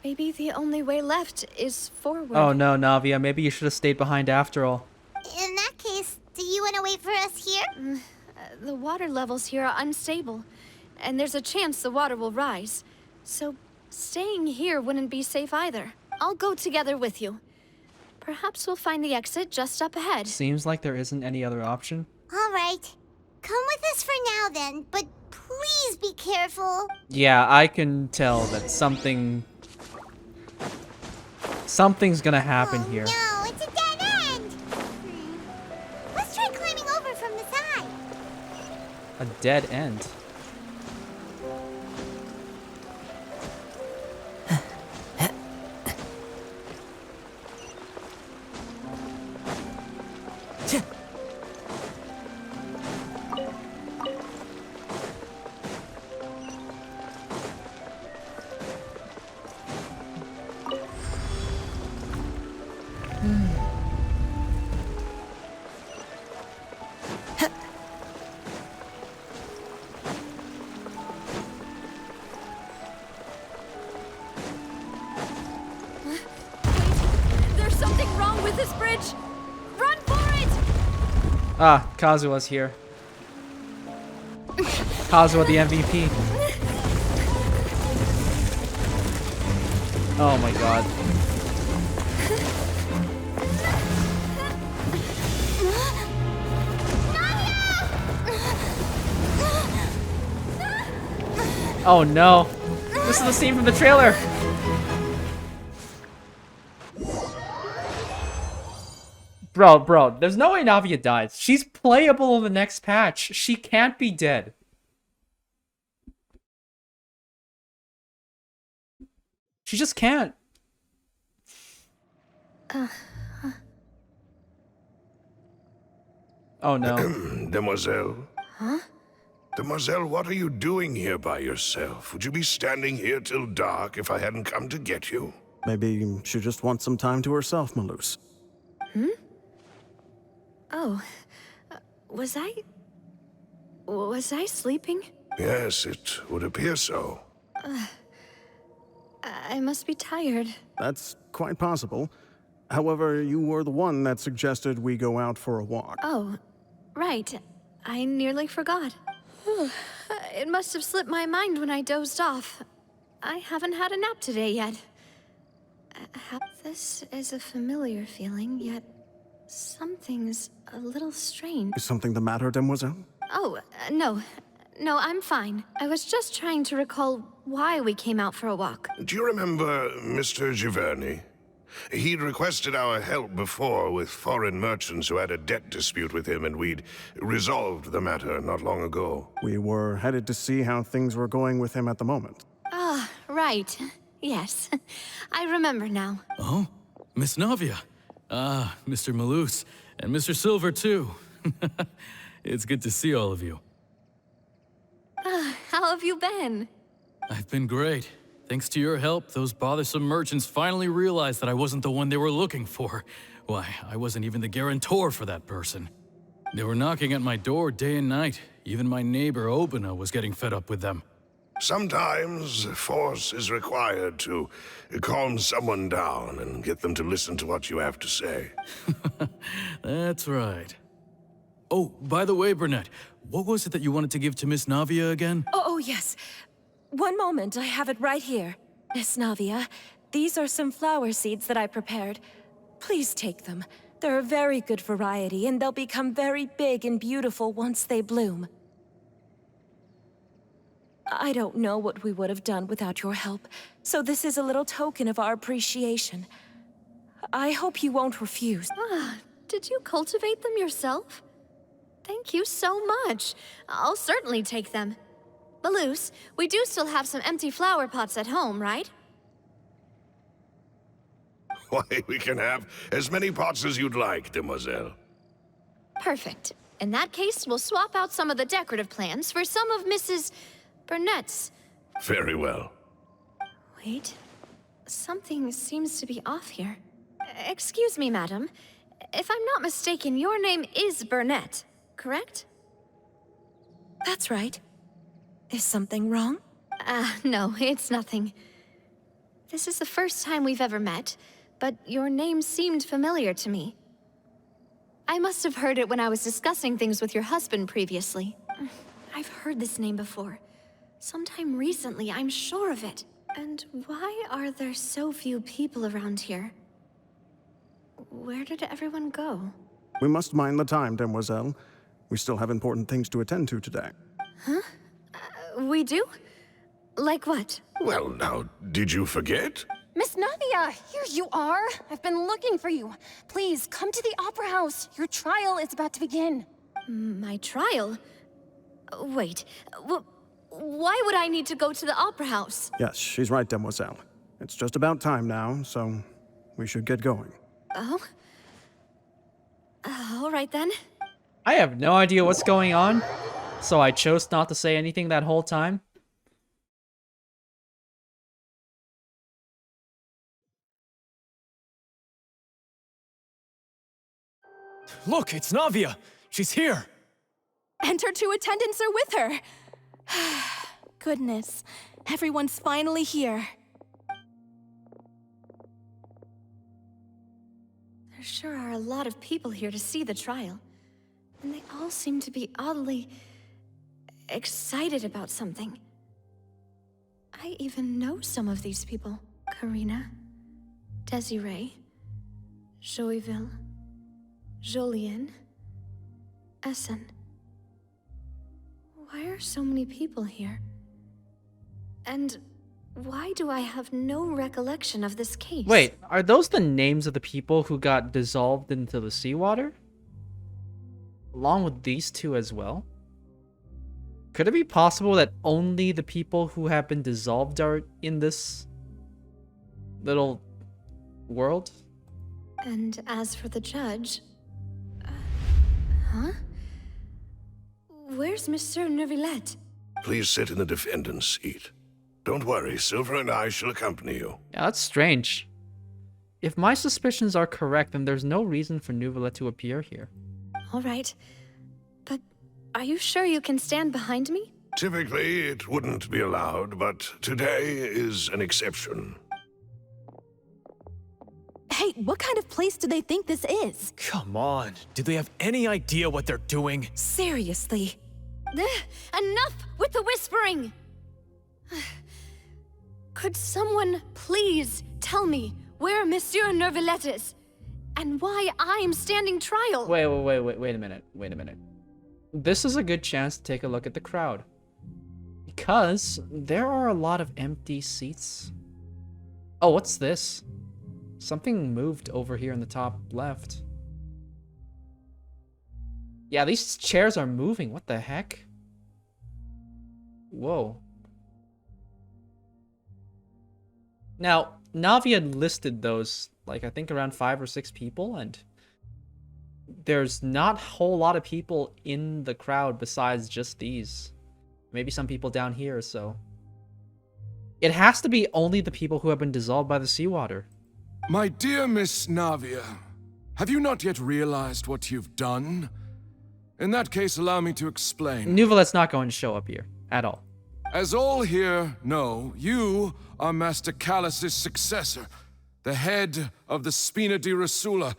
Maybe the only way left is forward. Oh no, Navia, maybe you should have stayed behind after all. In that case, do you want to wait for us here? The water levels here are unstable, and there's a chance the water will rise. So staying here wouldn't be safe either. I'll go together with you. Perhaps we'll find the exit just up ahead. Seems like there isn't any other option. All right. Come with us for now then, but please be careful. Yeah, I can tell that something's gonna happen here. No, it's a dead end. Let's try climbing over from the side. A dead end. this bridge! Run for it! Ah, Kazuha's here. Kazuha the MVP. Oh my god. Oh no. This is the scene from the trailer. Bro, there's no way Navia dies. She's playable in the next patch. She can't be dead. She just can't. Oh no. Demoiselle? Huh? Demoiselle, what are you doing here by yourself? Would you be standing here till dark if I hadn't come to get you? Maybe she just wants some time to herself, Malus. Hmm? Oh. Was I sleeping? Yes, it would appear so. I must be tired. That's quite possible. However, you were the one that suggested we go out for a walk. Oh, right. I nearly forgot. It must have slipped my mind when I dozed off. I haven't had a nap today yet. This is a familiar feeling, yet something's a little strange. Is something the matter, Demoiselle? Oh, no. No, I'm fine. I was just trying to recall why we came out for a walk. Do you remember Mr. Giverny? He'd requested our help before with foreign merchants who had a debt dispute with him, and we'd resolved the matter not long ago. We were headed to see how things were going with him at the moment. Ah, right. Yes. I remember now. Oh, Miss Navia. Ah, Mr. Malus. And Mr. Silver, too. It's good to see all of you. How have you been? I've been great. Thanks to your help, those bothersome merchants finally realized that I wasn't the one they were looking for. Why, I wasn't even the guarantor for that person. They were knocking at my door day and night. Even my neighbor, Obina, was getting fed up with them. Sometimes force is required to calm someone down and get them to listen to what you have to say. That's right. Oh, by the way, Burnett, what was it that you wanted to give to Miss Navia again? Oh, yes. One moment, I have it right here. Miss Navia, these are some flower seeds that I prepared. Please take them. They're a very good variety, and they'll become very big and beautiful once they bloom. I don't know what we would have done without your help, so this is a little token of our appreciation. I hope you won't refuse. Ah, did you cultivate them yourself? Thank you so much. I'll certainly take them. Malus, we do still have some empty flower pots at home, right? Why, we can have as many pots as you'd like, Demoiselle. Perfect. In that case, we'll swap out some of the decorative plants for some of Mrs. Burnett's. Very well. Wait. Something seems to be off here. Excuse me, madam. If I'm not mistaken, your name is Burnett, correct? That's right. Is something wrong? No, it's nothing. This is the first time we've ever met, but your name seemed familiar to me. I must have heard it when I was discussing things with your husband previously. I've heard this name before. Sometime recently, I'm sure of it. And why are there so few people around here? Where did everyone go? We must mind the time, Demoiselle. We still have important things to attend to today. Huh? We do? Like what? Well, now, did you forget? Miss Navia, here you are. I've been looking for you. Please, come to the Opera House. Your trial is about to begin. My trial? Wait, why would I need to go to the Opera House? Yes, she's right, Demoiselle. It's just about time now, so we should get going. Oh? All right then. I have no idea what's going on, so I chose not to say anything that whole time. Look, it's Navia! She's here! And her two attendants are with her. Goodness, everyone's finally here. There's sure are a lot of people here to see the trial. And they all seem to be oddly excited about something. I even know some of these people. Karina, Desiree, Joyville, Jolien, Essen. Why are so many people here? And why do I have no recollection of this case? Wait, are those the names of the people who got dissolved into the seawater? Along with these two as well? Could it be possible that only the people who have been dissolved are in this little world? And as for the judge... huh? Where's Monsieur Neuvillette? Please sit in the defendant's seat. Don't worry, Silver and I shall accompany you. Yeah, that's strange. If my suspicions are correct, then there's no reason for Neuvillette to appear here. All right. But are you sure you can stand behind me? Typically, it wouldn't be allowed, but today is an exception. Hey, what kind of place do they think this is? Come on. Do they have any idea what they're doing? Seriously. Enough with the whispering! Could someone please tell me where Monsieur Neuvillette is? And why I'm standing trial? Wait a minute. This is a good chance to take a look at the crowd. Because there are a lot of empty seats. Oh, what's this? Something moved over here in the top left. Yeah, these chairs are moving. What the heck? Whoa. Now, Navia listed those, like, I think around 5 or 6 people, and there's not a whole lot of people in the crowd besides just these. Maybe some people down here, so... It has to be only the people who have been dissolved by the seawater. My dear Miss Navia, have you not yet realized what you've done? In that case, allow me to explain. Neuvillette's not going to show up here, at all. As all here know, you are Master Callus's successor, the head of the Spina di Rosula,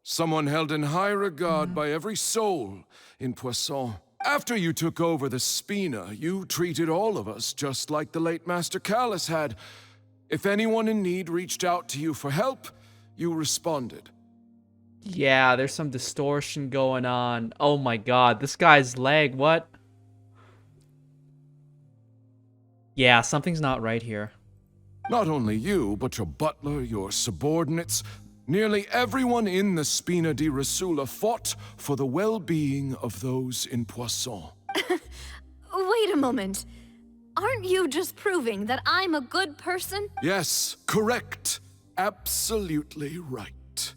someone held in high regard by every soul in Poisson. After you took over the Spina, you treated all of us just like the late Master Callus had. If anyone in need reached out to you for help, you responded. Yeah, there's some distortion going on. Oh my god, this guy's leg, what? Yeah, something's not right here. Not only you, but your butler, your subordinates, nearly everyone in the Spina di Rosula fought for the well-being of those in Poisson. Wait a moment. Aren't you just proving that I'm a good person? Yes, correct. Absolutely right.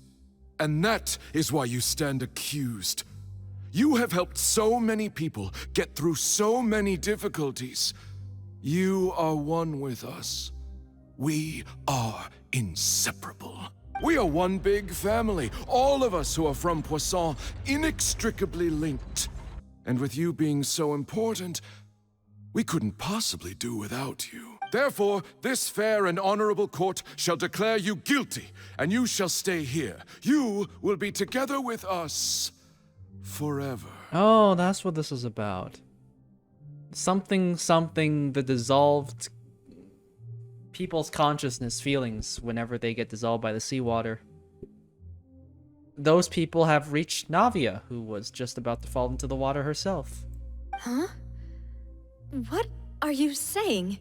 And that is why you stand accused. You have helped so many people get through so many difficulties. You are one with us. We are inseparable. We are one big family, all of us who are from Poisson, inextricably linked. And with you being so important, we couldn't possibly do without you. Therefore, this fair and honorable court shall declare you guilty, and you shall stay here. You will be together with us forever. Oh, that's what this is about. Something, the dissolved people's consciousness, feelings, whenever they get dissolved by the seawater. Those people have reached Navia, who was just about to fall into the water herself. Huh? What are you saying?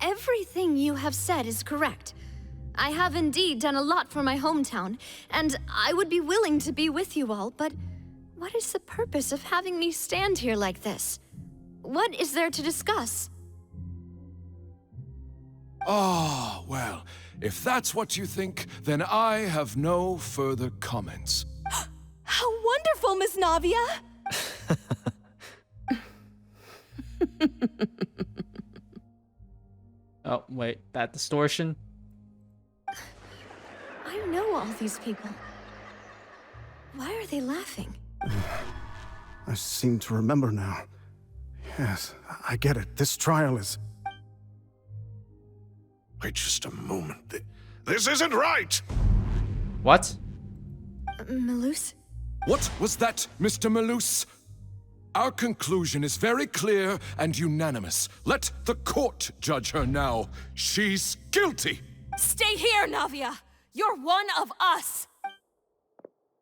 Everything you have said is correct. I have indeed done a lot for my hometown, and I would be willing to be with you all, but what is the purpose of having me stand here like this? What is there to discuss? Ah, well, if that's what you think, then I have no further comments. How wonderful, Miss Navia! Oh, wait, that distortion? I know all these people. Why are they laughing? I seem to remember now. Yes, I get it. This trial is... Wait just a moment. This isn't right! What? Malus? What was that, Mr. Malus? Our conclusion is very clear and unanimous. Let the court judge her now. She's guilty! Stay here, Navia! You're one of us!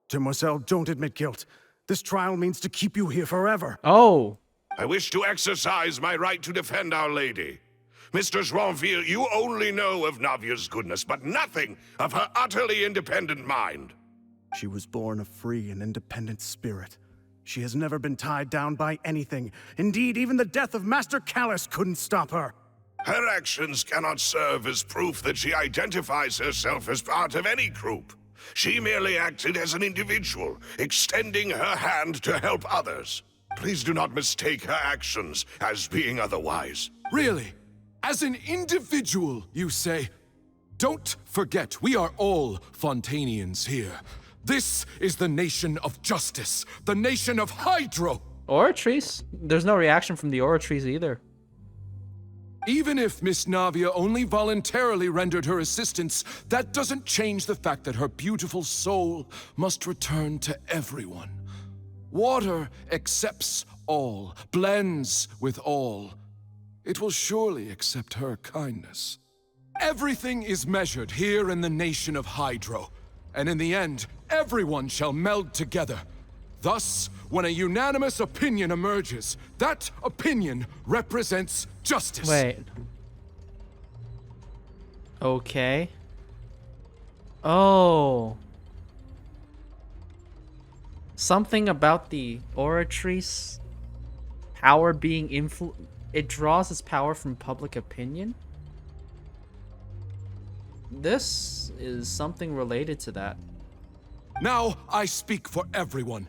Demoiselle, don't admit guilt. This trial means to keep you here forever. Oh. I wish to exercise my right to defend Our Lady. Mr. Joinville, you only know of Navia's goodness, but nothing of her utterly independent mind. She was born a free and independent spirit. She has never been tied down by anything. Indeed, even the death of Master Callus couldn't stop her. Her actions cannot serve as proof that she identifies herself as part of any group. She merely acted as an individual, extending her hand to help others. Please do not mistake her actions as being otherwise. Really? As an individual, you say? Don't forget, we are all Fontainians here. This is the nation of justice, the nation of Hydro! Oratrice? There's no reaction from the Oratrice either. Even if Miss Navia only voluntarily rendered her assistance, that doesn't change the fact that her beautiful soul must return to everyone. Water accepts all, blends with all. It will surely accept her kindness. Everything is measured here in the nation of Hydro, and in the end, everyone shall meld together. Thus, when a unanimous opinion emerges, that opinion represents justice. Wait. Okay. Oh. Something about the Oratrice power being it draws its power from public opinion? This is something related to that. Now I speak for everyone.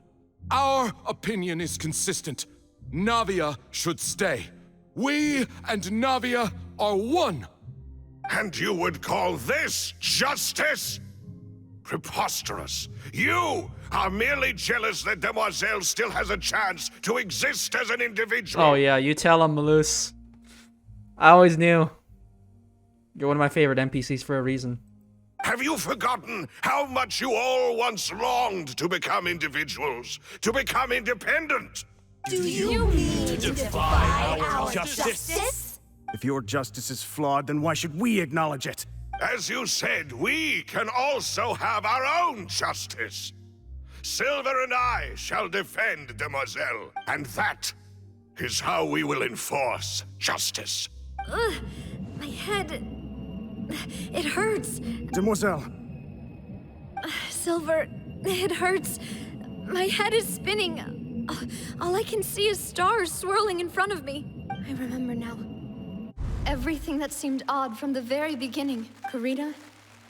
Our opinion is consistent. Navia should stay. We and Navia are one. And you would call this justice? Preposterous. You are merely jealous that Demoiselle still has a chance to exist as an individual. Oh yeah, you tell him, Malus. I always knew. You're one of my favorite NPCs for a reason. Have you forgotten how much you all once longed to become individuals, to become independent? Do you mean to defy our justice? If your justice is flawed, then why should we acknowledge it? As you said, we can also have our own justice. Silver and I shall defend Demoiselle, and that is how we will enforce justice. My head... It hurts. Demoiselle. Silver, it hurts. My head is spinning. All I can see is stars swirling in front of me. I remember now. Everything that seemed odd from the very beginning. Karina,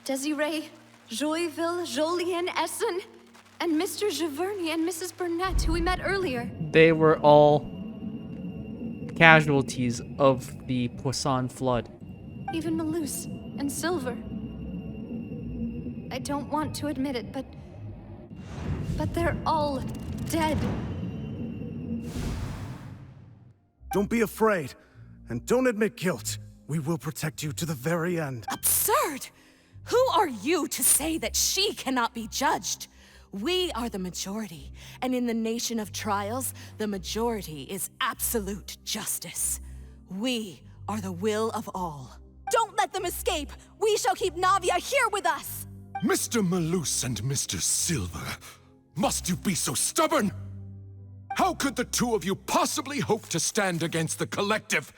Desiree, Joyville, Jolien, Essen, and Mr. Giverny and Mrs. Burnett, who we met earlier. They were all casualties of the Poisson flood. Even Malus and Silver. I don't want to admit it, but they're all dead. Don't be afraid, and don't admit guilt. We will protect you to the very end. Absurd! Who are you to say that she cannot be judged? We are the majority, and in the nation of trials, the majority is absolute justice. We are the will of all. Don't let them escape! We shall keep Navia here with us! Mr. Malus and Mr. Silver, must you be so stubborn? How could the two of you possibly hope to stand against the collective?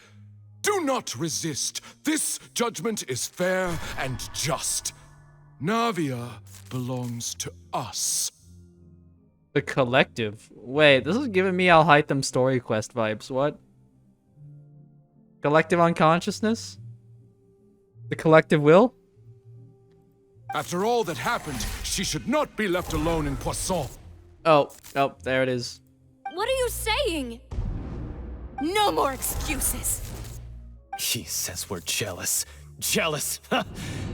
Do not resist. This judgment is fair and just. Navia belongs to us. The collective? Wait, this is giving me Alhaitham story quest vibes. What? Collective unconsciousness? The collective will? After all that happened, she should not be left alone in Poisson. Oh, there it is. What are you saying? No more excuses! He says we're jealous. Jealous?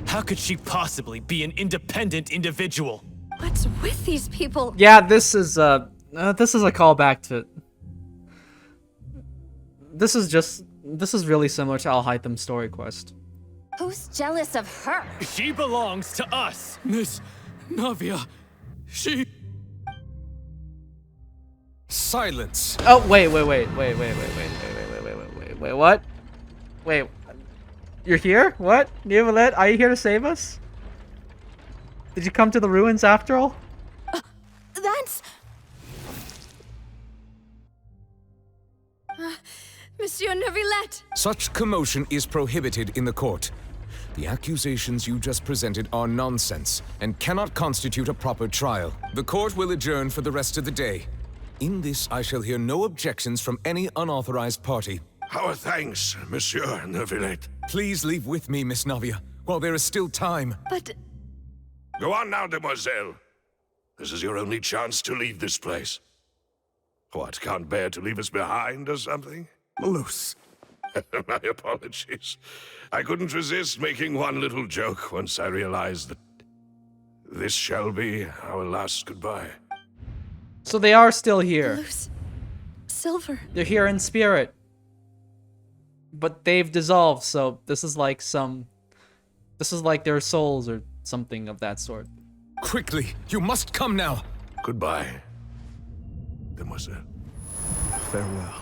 How could she possibly be an independent individual? What's with these people? Yeah, this is a callback to... This is really similar to Alhaitham's story quest. Who's jealous of her? She belongs to us. Miss Navia, She... Silence. Oh, wait, what? Wait, you're here? What? Neuvillette, are you here to save us? Did you come to the ruins after all? That's... Monsieur Neuvillette! Such commotion is prohibited in the court. The accusations you just presented are nonsense and cannot constitute a proper trial. The court will adjourn for the rest of the day. In this, I shall hear no objections from any unauthorized party. Our thanks, Monsieur Neuvillette. Please leave with me, Miss Navia, while there is still time. But... Go on now, demoiselle. This is your only chance to leave this place. What, can't bear to leave us behind or something? Malus. My apologies. I couldn't resist making one little joke once I realized that this shall be our last goodbye. So they are still here. Malus. Silver. They're here in spirit. But they've dissolved, so this is like their souls or something of that sort. Quickly, you must come now. Goodbye, demoiselle. Farewell.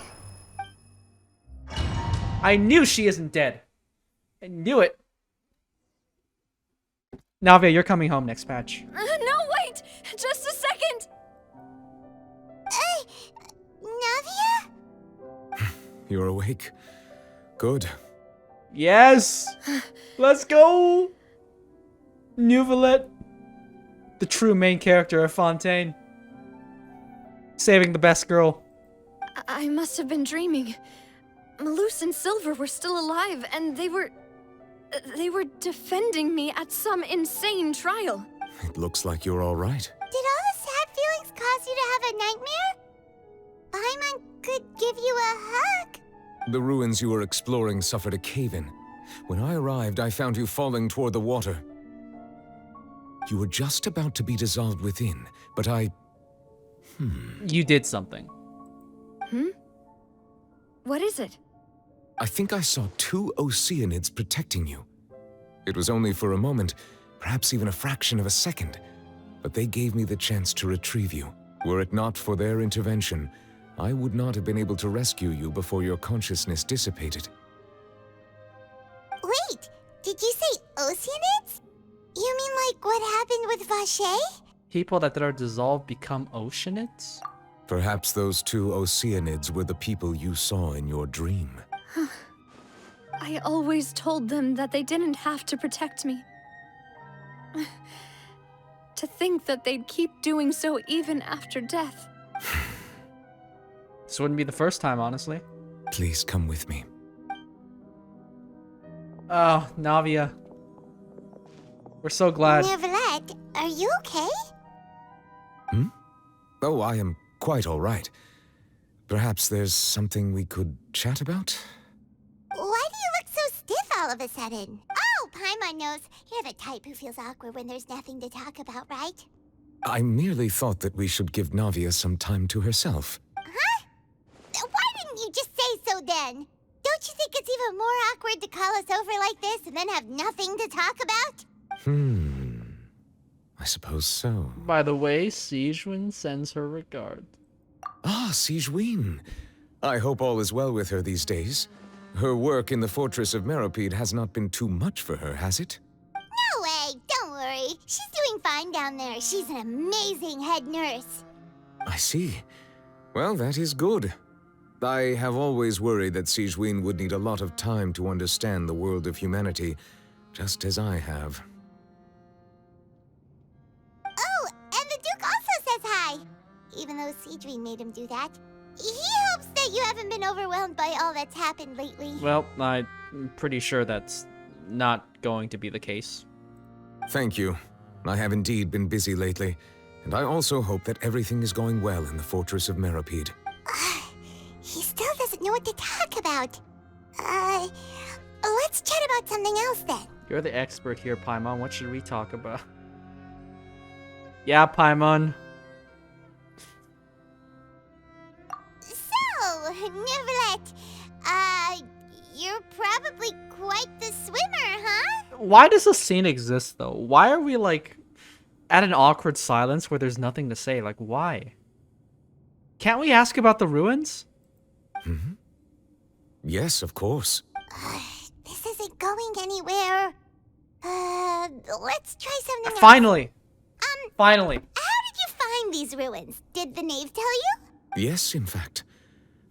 I knew she isn't dead. I knew it. Navia, you're coming home next patch. No, wait! Just a second! Navia? You're awake. Good. Yes! Let's go! Neuvillette, the true main character of Fontaine. Saving the best girl. I must have been dreaming. Malus and Silver were still alive, and they were defending me at some insane trial. It looks like you're all right. Did all the sad feelings cause you to have a nightmare? Paimon could give you a hug. The ruins you were exploring suffered a cave-in. When I arrived, I found you falling toward the water. You were just about to be dissolved within, but You did something. What is it? I think I saw 2 Oceanids protecting you. It was only for a moment, perhaps even a fraction of a second, but they gave me the chance to retrieve you. Were it not for their intervention, I would not have been able to rescue you before your consciousness dissipated. Wait, did you say Oceanids? You mean like what happened with Vache? People that are dissolved become Oceanids? Perhaps those 2 Oceanids were the people you saw in your dream. I always told them that they didn't have to protect me. To think that they'd keep doing so even after death. This wouldn't be the first time, honestly. Please come with me. Oh, Navia. We're so glad. Neuvillette, are you okay? Oh, I am quite all right. Perhaps there's something we could chat about? Why do you look so stiff all of a sudden? Oh, Paimon knows. You're the type who feels awkward when there's nothing to talk about, right? I merely thought that we should give Navia some time to herself. Huh? Why didn't you just say so then? Don't you think it's even more awkward to call us over like this and then have nothing to talk about? I suppose so. By the way, Sigewin sends her regard. Ah, Sigewin. I hope all is well with her these days. Her work in the Fortress of Meropide has not been too much for her, has it? No way, don't worry. She's doing fine down there. She's an amazing head nurse. I see. Well, that is good. I have always worried that Sigewin would need a lot of time to understand the world of humanity, just as I have. Oh, and the Duke also says hi. Even though Sigewin made him do that. He hopes that you haven't been overwhelmed by all that's happened lately. Well, I'm pretty sure that's not going to be the case. Thank you. I have indeed been busy lately, and I also hope that everything is going well in the Fortress of Meropide. He still doesn't know what to talk about. Let's chat about something else then. You're the expert here, Paimon. What should we talk about? Yeah, Paimon. So, Neuvillette, you're probably quite the swimmer, huh? Why does this scene exist, though? Why are we, like, at an awkward silence where there's nothing to say. Like, why? Can't we ask about the ruins? Mm-hmm. Yes, of course. This isn't going anywhere. Let's try something else. Finally! Finally. How did you find these ruins? Did the knave tell you? Yes, in fact.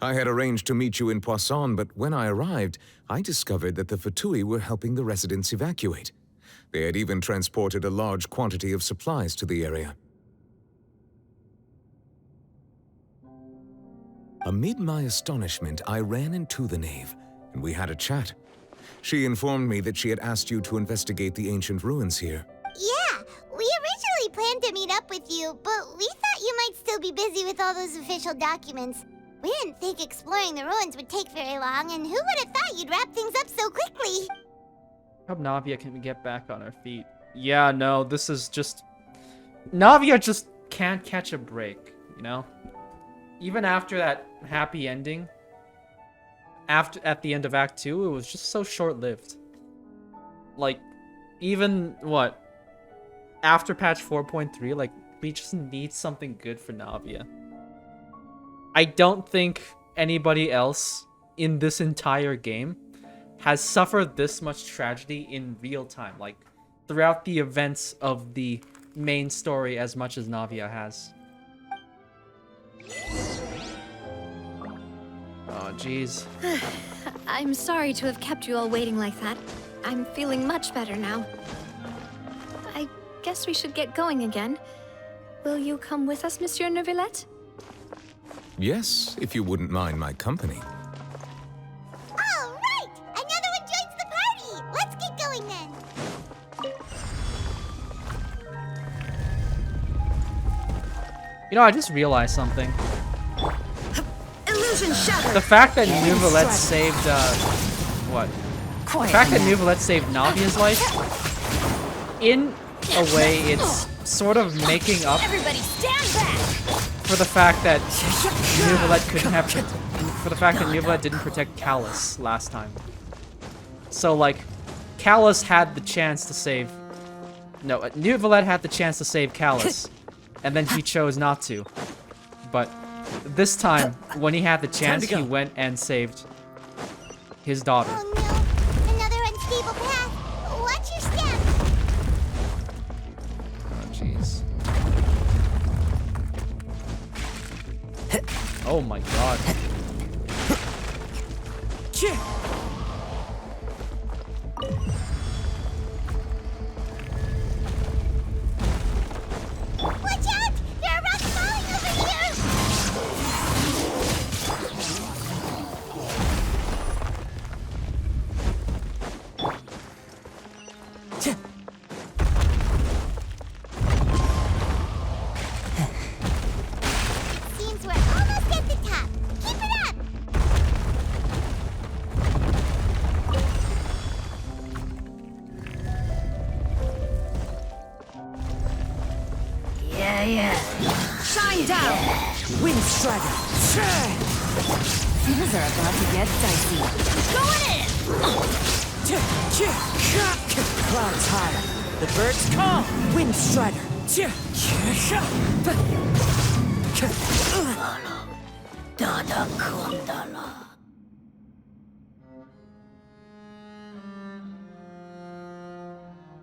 I had arranged to meet you in Poisson, but when I arrived, I discovered that the Fatui were helping the residents evacuate. They had even transported a large quantity of supplies to the area. Amid my astonishment, I ran into the knave, and we had a chat. She informed me that she had asked you to investigate the ancient ruins here. Yeah, we originally planned to meet up with you, but we thought you might still be busy with all those official documents. We didn't think exploring the ruins would take very long, and who would have thought you'd wrap things up so quickly? Hope Navia can get back on her feet. Yeah, no, this is just... Navia just can't catch a break, you know? Even after that happy ending, at the end of Act 2, it was just so short-lived. Like, even, what? After patch 4.3, like, we just need something good for Navia. I don't think anybody else in this entire game has suffered this much tragedy in real time, like throughout the events of the main story as much as Navia has. Oh, jeez. I'm sorry to have kept you all waiting like that. I'm feeling much better now. I guess we should get going again. Will you come with us, Monsieur Neuvillette? Yes, if you wouldn't mind my company. All right! Another one joins the party! Let's get going then! You know, I just realized something. Illusion shattered. The fact that Neuvillette saved, what? The fact that Neuvillette saved Navia's life, in a way, it's sort of making up Everybody stand back! for the fact that Neuvillette couldn't have, for the fact that Neuvillette didn't protect Callus last time. So, like, Callus had the chance to save, no, Neuvillette had the chance to save Callus, and then he chose not to. But this time, when he had the chance, he went and saved his daughter. Oh no, another unstable path. Watch your step. Oh, jeez. Oh my god. Watch out! There are rocks falling over here! Seems we're almost at the top. Keep it up! Yeah. Shine down! Wind strider! Things are about to get dicey. Going in! Clouds high. The birds call! Wind strider!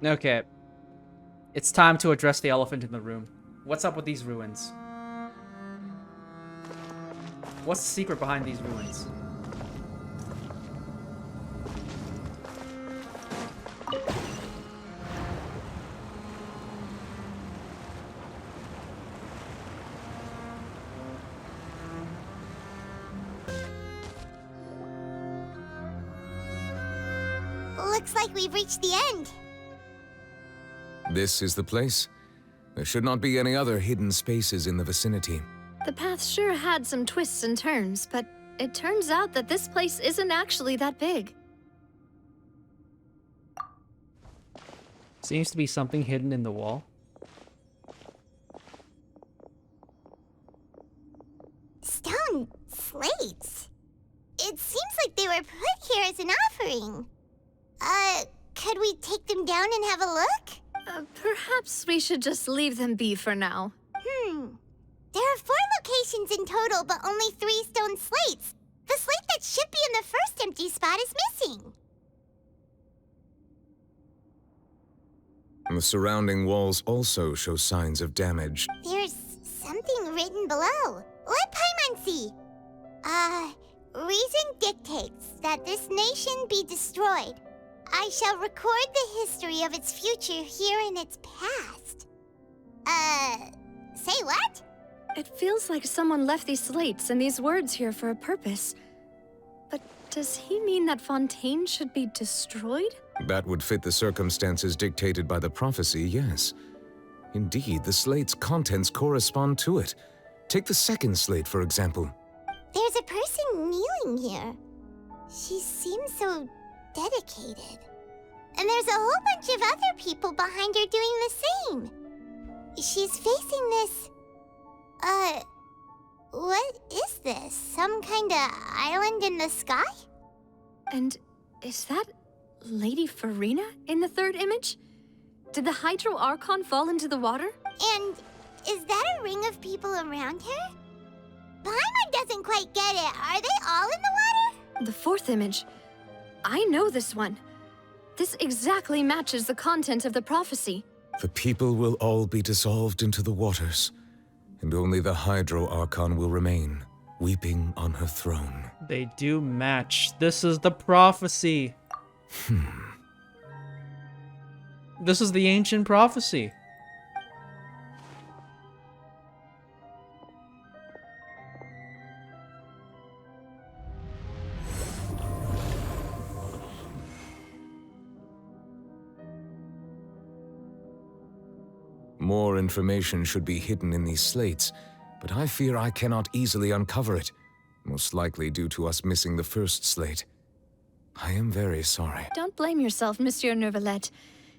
Okay. It's time to address the elephant in the room. What's up with these ruins? What's the secret behind these ruins? Looks like we've reached the end. This is the place. There should not be any other hidden spaces in the vicinity. The path sure had some twists and turns, but it turns out that this place isn't actually that big. Seems to be something hidden in the wall. Stone slates. It seems like they were put here as an offering. Could we take them down and have a look? Perhaps we should just leave them be for now. There are 4 locations in total, but only 3 stone slates. The slate that should be in the first empty spot is missing. The surrounding walls also show signs of damage. There's something written below. Let Paimon see. Reason dictates that this nation be destroyed. I shall record the history of its future here in its past. Say what? It feels like someone left these slates and these words here for a purpose. But does he mean that Fontaine should be destroyed? That would fit the circumstances dictated by the prophecy, yes. Indeed, the slate's contents correspond to it. Take the second slate, for example. There's a person kneeling here. She seems so dedicated. And there's a whole bunch of other people behind her doing the same. She's facing this... what is this? Some kind of island in the sky? And is that Lady Furina in the third image? Did the Hydro Archon fall into the water? And is that a ring of people around her? Paimon doesn't quite get it. Are they all in the water? The fourth image. I know this one. This exactly matches the content of the prophecy. The people will all be dissolved into the waters, and only the Hydro Archon will remain, weeping on her throne. They do match. This is the prophecy. This is the ancient prophecy. More information should be hidden in these slates, but I fear I cannot easily uncover it, most likely due to us missing the first slate. I am very sorry. Don't blame yourself, Monsieur Neuvillette.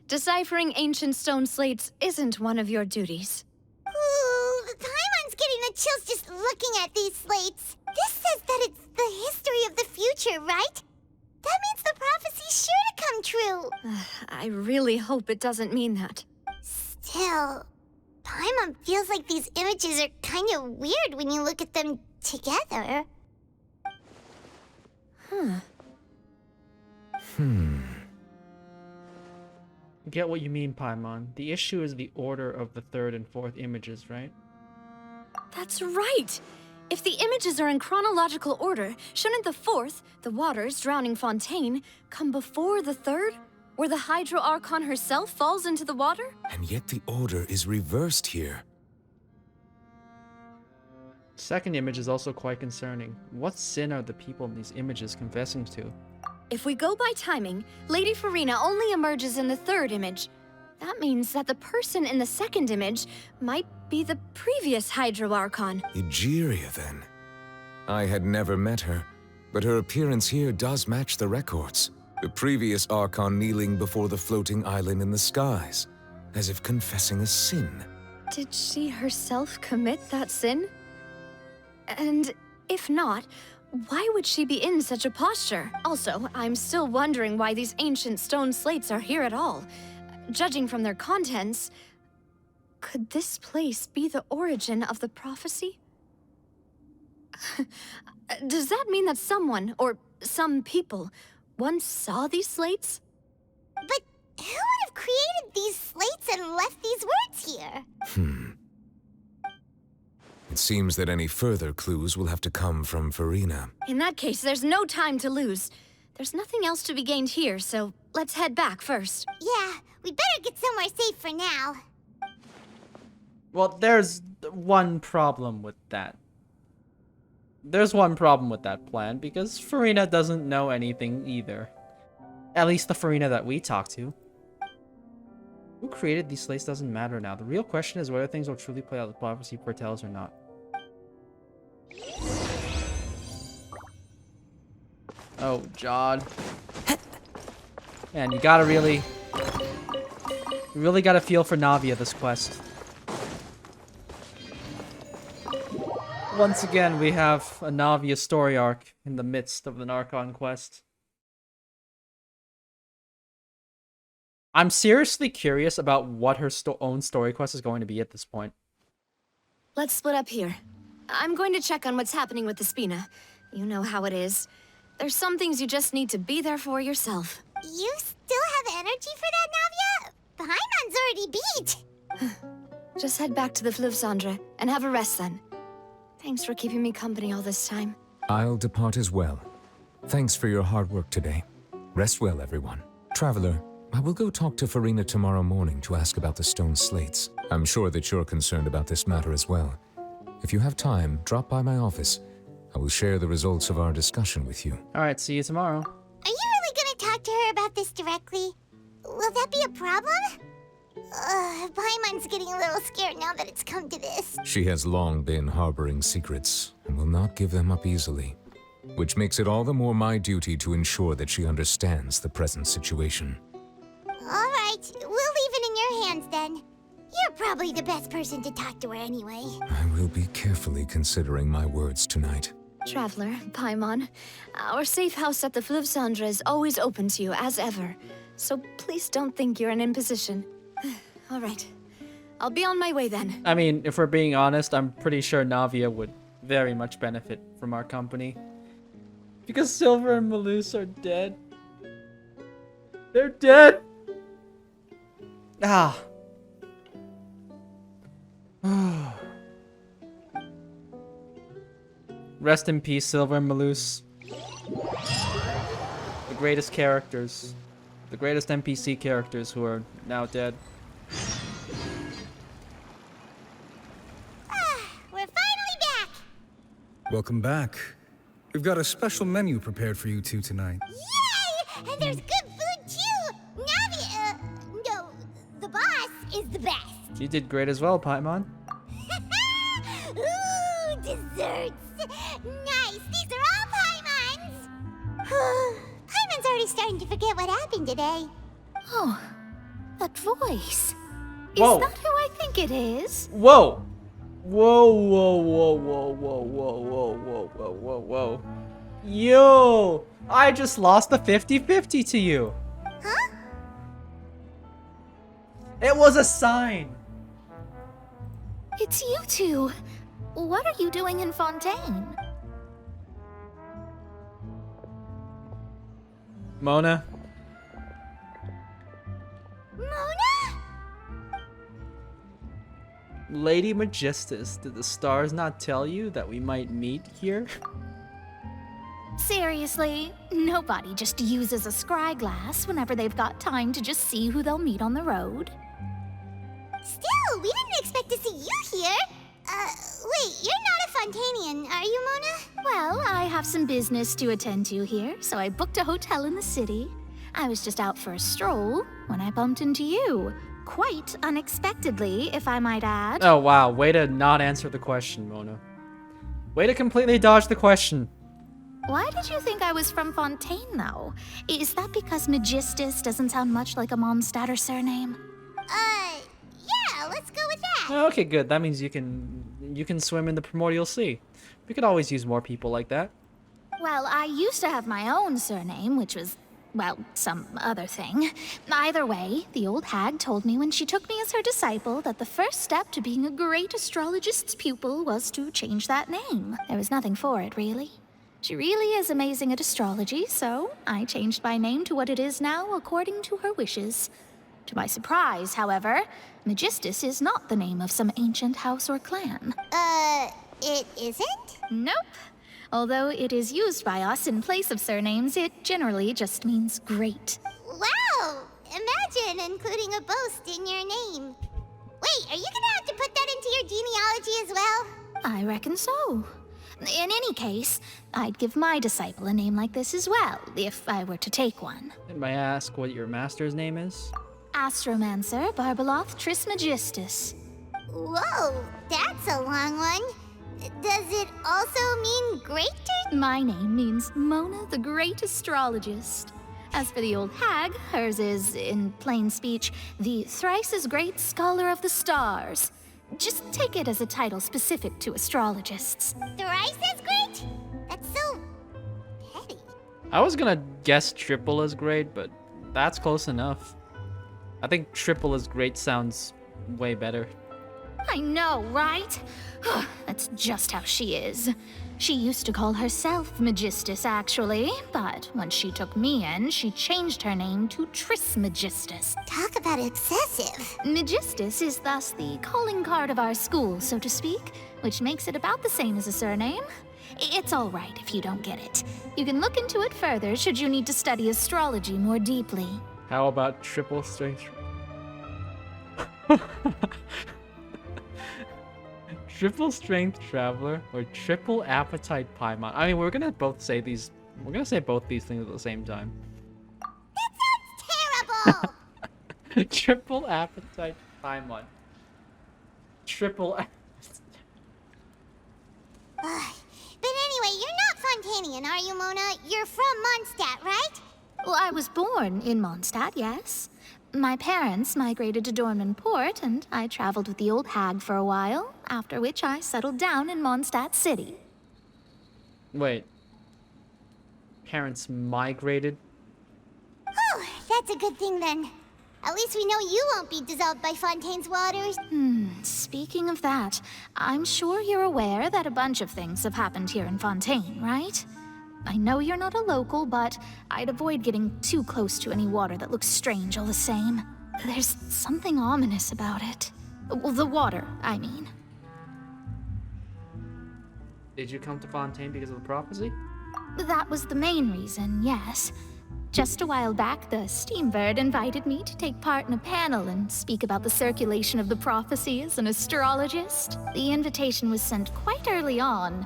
Deciphering ancient stone slates isn't one of your duties. Ooh, Paimon's getting the chills just looking at these slates. This says that it's the history of the future, right? That means the prophecy's sure to come true. I really hope it doesn't mean that. Still, Paimon feels like these images are kind of weird when you look at them together. Get what you mean, Paimon. The issue is the order of the third and fourth images, right? That's right! If the images are in chronological order, shouldn't the fourth, the waters drowning Fontaine, come before the third? Where the Hydro Archon herself falls into the water? And yet the order is reversed here. Second image is also quite concerning. What sin are the people in these images confessing to? If we go by timing, Lady Furina only emerges in the third image. That means that the person in the second image might be the previous Hydro Archon. Egeria, then. I had never met her, but her appearance here does match the records. The previous Archon kneeling before the floating island in the skies, as if confessing a sin. Did she herself commit that sin? And if not, why would she be in such a posture? Also, I'm still wondering why these ancient stone slates are here at all. Judging from their contents, could this place be the origin of the prophecy? Does that mean that someone, or some people, once saw these slates? But who would have created these slates and left these words here? It seems that any further clues will have to come from Furina. In that case, there's no time to lose. There's nothing else to be gained here, so let's head back first. Yeah, we better get somewhere safe for now. Well, there's one problem with that. There's one problem with that plan, because Furina doesn't know anything either. At least the Furina that we talked to. Who created these slates doesn't matter now. The real question is whether things will truly play out the prophecy foretells or not. Oh, John. Man, you really gotta feel for Navia this quest. Once again, we have a Navia story arc in the midst of an Archon quest. I'm seriously curious about what her own story quest is going to be at this point. Let's split up here. I'm going to check on what's happening with the Spina. You know how it is. There's some things you just need to be there for yourself. You still have energy for that, Navia? Paimon's already beat. Just head back to the Fleuve Cendre and have a rest then. Thanks for keeping me company all this time. I'll depart as well. Thanks for your hard work today. Rest well, everyone. Traveler, I will go talk to Furina tomorrow morning to ask about the stone slates. I'm sure that you're concerned about this matter as well. If you have time, drop by my office. I will share the results of our discussion with you. Alright, see you tomorrow. Are you really gonna talk to her about this directly? Will that be a problem? Paimon's getting a little scared now that it's come to this. She has long been harboring secrets and will not give them up easily, which makes it all the more my duty to ensure that she understands the present situation. Alright, we'll leave it in your hands then. You're probably the best person to talk to her anyway. I will be carefully considering my words tonight. Traveler, Paimon, our safe house at the Fleuve Cendre is always open to you as ever. So please don't think you're an imposition. All right. I'll be on my way then. I mean, if we're being honest, I'm pretty sure Navia would very much benefit from our company. Because Silver and Malus are dead. They're dead! Ah. Rest in peace, Silver and Malus. The greatest characters. The greatest NPC characters who are now dead. We're finally back! Welcome back. We've got a special menu prepared for you two tonight. Yay! And there's good food too! Navia, no, the boss is the best. You did great as well, Paimon. Ooh, desserts! Nice, these are all Paimon's! Paimon's already starting to forget what happened today. Oh, that voice. Whoa. Is that who I think it is? Whoa! Whoa, whoa, whoa, whoa, whoa, whoa, whoa, whoa, whoa, whoa, whoa. Yo! I just lost the 50-50 to you. Huh? It was a sign. It's you two. What are you doing in Fontaine? Mona? Mona? Lady Magistus, did the stars not tell you that we might meet here? Seriously, nobody just uses a scry glass whenever they've got time to just see who they'll meet on the road. Still, we didn't expect to see you here. Wait, you're not a Fontanian, are you, Mona? Well, I have some business to attend to here, so I booked a hotel in the city. I was just out for a stroll when I bumped into you. Quite unexpectedly, if I might add. Oh, wow. Way to not answer the question, Mona. Way to completely dodge the question. Why did you think I was from Fontaine, though? Is that because Magistus doesn't sound much like a Mondstadt surname? Yeah, let's go with that. Okay, good. That means you can swim in the Primordial Sea. We could always use more people like that. Well, I used to have my own surname, which was, well, some other thing. Either way, the old hag told me when she took me as her disciple that the first step to being a great astrologist's pupil was to change that name. There was nothing for it, really. She really is amazing at astrology, so I changed my name to what it is now according to her wishes. To my surprise, however, Magistus is not the name of some ancient house or clan. It isn't? Nope. Although it is used by us in place of surnames, it generally just means great. Wow! Imagine including a boast in your name. Wait, are you gonna have to put that into your genealogy as well? I reckon so. In any case, I'd give my disciple a name like this as well, if I were to take one. May I ask what your master's name is? Astromancer Barbeloth Trismegistus. Whoa, that's a long one. Does it also mean greater? My name means Mona the Great Astrologist. As for the old hag, hers is, in plain speech, the thrice as great scholar of the stars. Just take it as a title specific to astrologists. Thrice as great? That's so petty. I was gonna guess triple as great, but that's close enough. I think triple is great sounds way better. I know, right? That's just how she is. She used to call herself Magistus, actually, but when she took me in, she changed her name to Trismegistus. Talk about excessive. Magistus is thus the calling card of our school, so to speak, which makes it about the same as a surname. It's all right if you don't get it. You can look into it further should you need to study astrology more deeply. How about triple strength? Triple strength traveler or triple appetite paimon? I mean, we're gonna say both these things at the same time. That sounds terrible! Triple appetite paimon. Triple. But anyway, you're not Fontainian, are you, Mona? You're from Mondstadt, right? Well, I was born in Mondstadt, yes. My parents migrated to Dornman Port, and I traveled with the old hag for a while, after which I settled down in Mondstadt City. Wait. Parents migrated? Oh, that's a good thing then. At least we know you won't be dissolved by Fontaine's waters. Speaking of that, I'm sure you're aware that a bunch of things have happened here in Fontaine, right? I know you're not a local, but I'd avoid getting too close to any water that looks strange all the same. There's something ominous about it. Well, the water, I mean. Did you come to Fontaine because of the prophecy? That was the main reason, yes. Just a while back, the Steambird invited me to take part in a panel and speak about the circulation of the prophecy as an astrologist. The invitation was sent quite early on.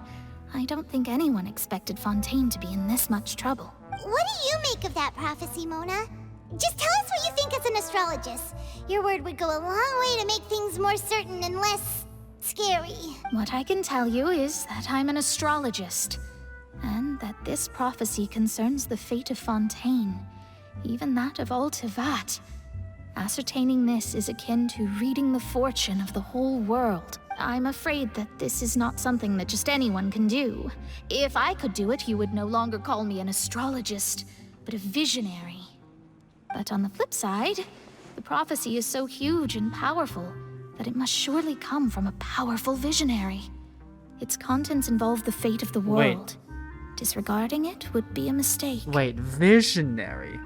I don't think anyone expected Fontaine to be in this much trouble. What do you make of that prophecy, Mona? Just tell us what you think as an astrologist. Your word would go a long way to make things more certain and less scary. What I can tell you is that I'm an astrologist, and that this prophecy concerns the fate of Fontaine, even that of all Tevat. Ascertaining this is akin to reading the fortune of the whole world. I'm afraid that this is not something that just anyone can do. If I could do it, you would no longer call me an astrologist, but a visionary. But on the flip side, the prophecy is so huge and powerful that it must surely come from a powerful visionary. Its contents involve the fate of the world. Disregarding it would be a mistake. Wait, visionary.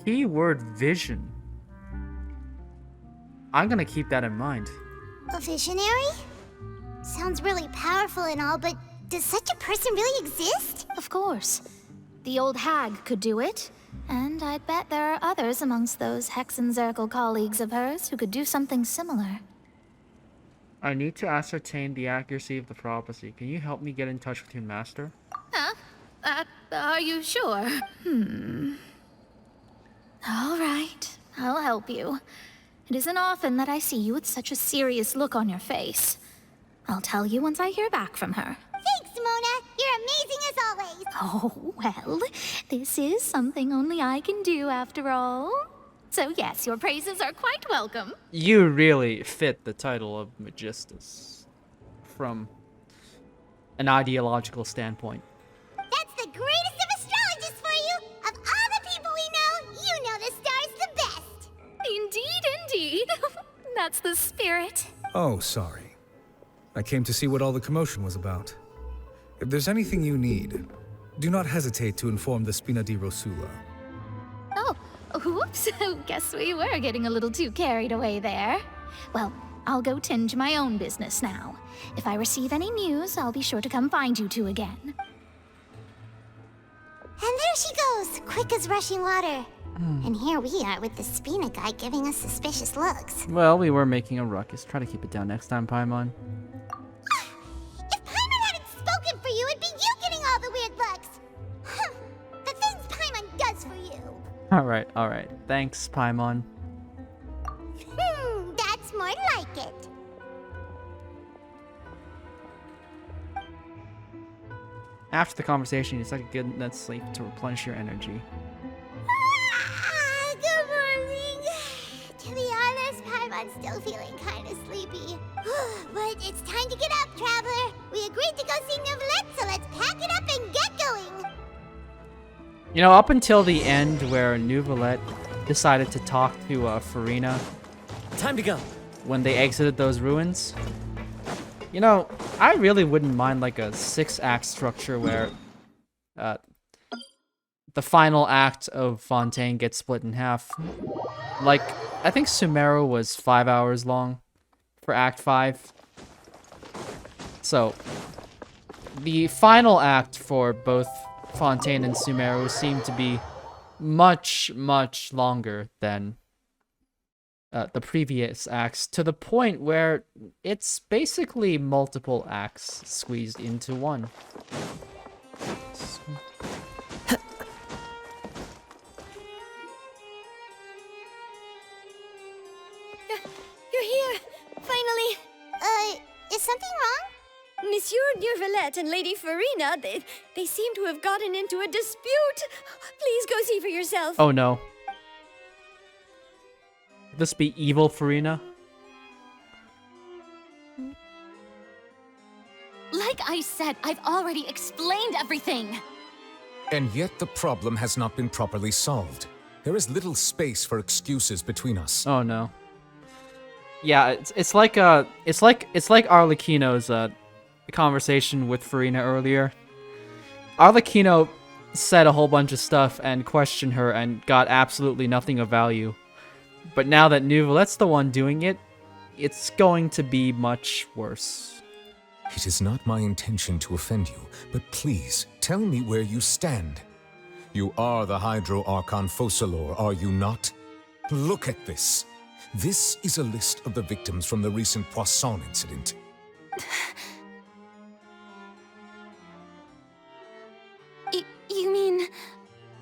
Keyword vision. I'm gonna keep that in mind. A visionary? Sounds really powerful and all, but does such a person really exist? Of course. The old hag could do it, and I'd bet there are others amongst those Hexenzirkel colleagues of hers who could do something similar. I need to ascertain the accuracy of the prophecy. Can you help me get in touch with your master? Huh? Are you sure? All right, I'll help you. It isn't often that I see you with such a serious look on your face. I'll tell you once I hear back from her. Thanks, Mona. You're amazing as always. Oh, well, this is something only I can do after all. So yes, your praises are quite welcome. You really fit the title of Magistus from an ideological standpoint. That's the greatest of astrologists for you. Of all the people we know, you know the star's the best. Indeed. That's the spirit. Oh, sorry. I came to see what all the commotion was about. If there's anything you need, do not hesitate to inform the Spina di Rosula. Oh, whoops. Guess we were getting a little too carried away there. Well, I'll go tend to my own business now. If I receive any news, I'll be sure to come find you two again. And there she goes, quick as rushing water. And here we are with the Spina guy giving us suspicious looks. Well, we were making a ruckus. Try to keep it down next time, Paimon. If Paimon hadn't spoken for you, it'd be you getting all the weird looks. The things Paimon does for you. Alright. Thanks, Paimon. That's more like it. After the conversation, you just like a good night's sleep to replenish your energy. Good morning. To be honest, Paimon's still feeling kind of sleepy. But it's time to get up, traveler. We agreed to go see Neuvillette, so let's pack it up and get going. You know, up until the end where Neuvillette decided to talk to Furina. Time to go. When they exited those ruins. You know, I really wouldn't mind like a 6-act structure where the final act of Fontaine gets split in half. Like, I think Sumeru was 5 hours long for Act 5. So, the final act for both Fontaine and Sumeru seemed to be much, much longer than the previous acts, to the point where it's basically multiple acts squeezed into one. You're here! Finally! Is something wrong? Monsieur Neuvillette and Lady Furina, they seem to have gotten into a dispute. Please go see for yourself. Oh no. Could this be evil Furina? Like I said, I've already explained everything. And yet the problem has not been properly solved. There is little space for excuses between us. Oh no. Yeah, it's like Arlecchino's conversation with Furina earlier. Arlecchino said a whole bunch of stuff and questioned her and got absolutely nothing of value. But now that Neuvillette's the one doing it, it's going to be much worse. It is not my intention to offend you, but please, tell me where you stand. You are the Hydro Archon Focalor, are you not? Look at this. This is a list of the victims from the recent Poisson incident. You mean...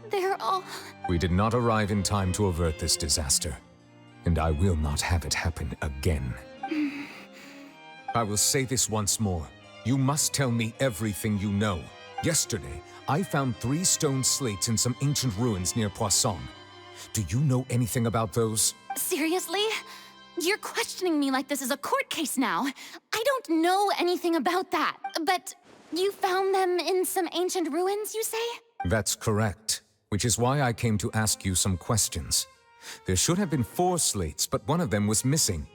they're all... We did not arrive in time to avert this disaster, and I will not have it happen again. I will say this once more. You must tell me everything you know. Yesterday, I found 3 stone slates in some ancient ruins near Poisson. Do you know anything about those? Seriously? You're questioning me like this is a court case now. I don't know anything about that. But you found them in some ancient ruins, you say? That's correct, which is why I came to ask you some questions. There should have been 4 slates, but one of them was missing.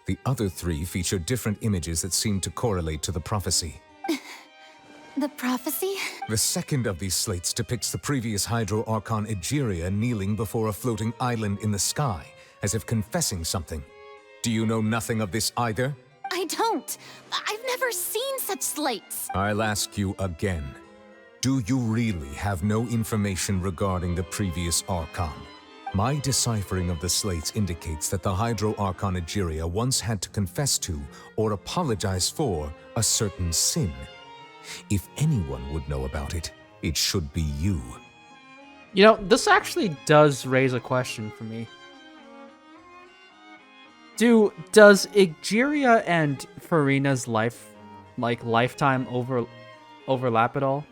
The other 3 feature different images that seem to correlate to the prophecy. The prophecy? The second of these slates depicts the previous Hydro Archon Egeria kneeling before a floating island in the sky, as if confessing something. Do you know nothing of this either? I don't. I've never seen such slates. I'll ask you again. Do you really have no information regarding the previous Archon? My deciphering of the slates indicates that the Hydro Archon Egeria once had to confess to, or apologize for, a certain sin. If anyone would know about it, it should be you. You know, this actually does raise a question for me. Does Egeria and Furina's lifetime overlap at all?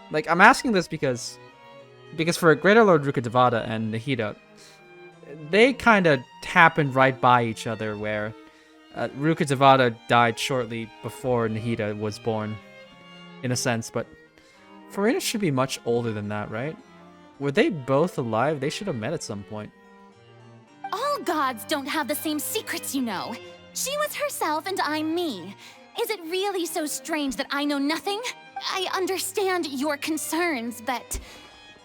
Like, I'm asking this because for Greater Lord Rukkhadevata and Nahida, they kind of happened right by each other, where Rukkhadevata died shortly before Nahida was born, in a sense, but Furina should be much older than that, right? Were they both alive? They should have met at some point. All gods don't have the same secrets, you know. She was herself and I'm me. Is it really so strange that I know nothing? I understand your concerns, but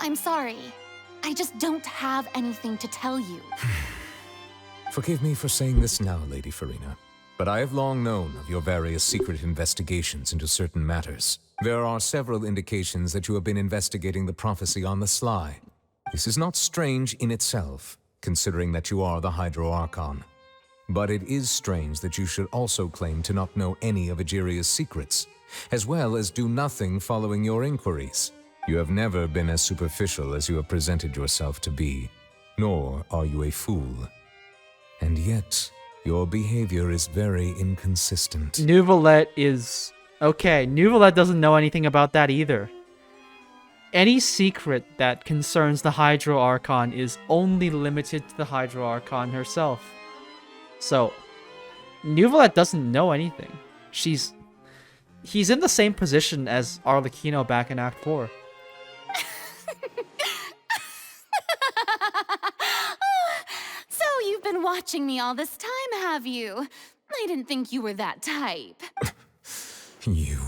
I'm sorry. I just don't have anything to tell you. Forgive me for saying this now, Lady Furina, but I have long known of your various secret investigations into certain matters. There are several indications that you have been investigating the prophecy on the sly. This is not strange in itself, considering that you are the Hydro Archon. But it is strange that you should also claim to not know any of Egeria's secrets, as well as do nothing following your inquiries. You have never been as superficial as you have presented yourself to be, nor are you a fool. And yet, your behavior is very inconsistent. Neuvillette is... Okay, Neuvillette doesn't know anything about that either. Any secret that concerns the Hydro Archon is only limited to the Hydro Archon herself. So, Neuvillette doesn't know anything. He's in the same position as Arlecchino back in Act 4. been watching me all this time, have you? I didn't think you were that type. You...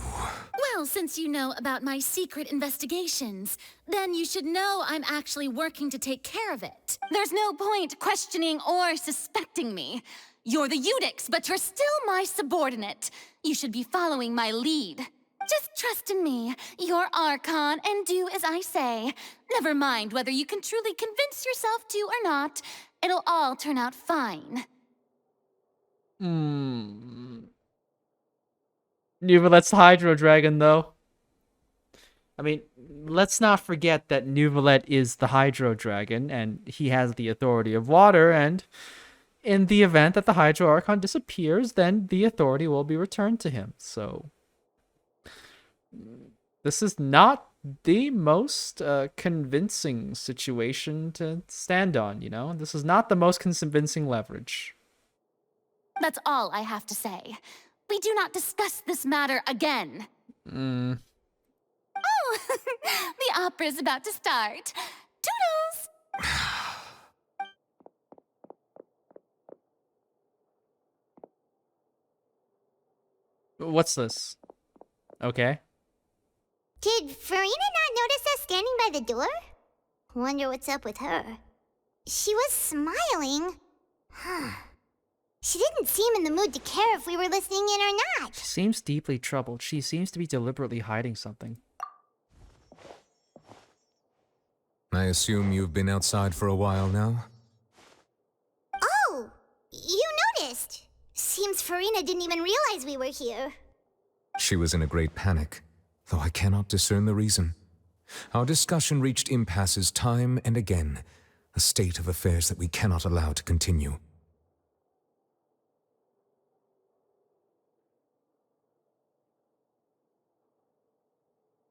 Well, since you know about my secret investigations, then you should know I'm actually working to take care of it. There's no point questioning or suspecting me. You're the Eudix, but you're still my subordinate. You should be following my lead. Just trust in me. You're Archon, and do as I say. Never mind whether you can truly convince yourself to or not. It'll all turn out fine. Neuvillette's the Hydro Dragon, though. I mean, let's not forget that Neuvillette is the Hydro Dragon, and he has the authority of water, and in the event that the Hydro Archon disappears, then the authority will be returned to him. So, this is not the most convincing situation to stand on, you know? This is not the most convincing leverage. That's all I have to say. We do not discuss this matter again. Oh, the opera's about to start. Toodles! What's this? Okay. Did Furina not notice us standing by the door? Wonder what's up with her. She was smiling. She didn't seem in the mood to care if we were listening in or not. She seems deeply troubled. She seems to be deliberately hiding something. I assume you've been outside for a while now? Oh, you noticed. Seems Furina didn't even realize we were here. She was in a great panic, though I cannot discern the reason. Our discussion reached impasses time and again, a state of affairs that we cannot allow to continue.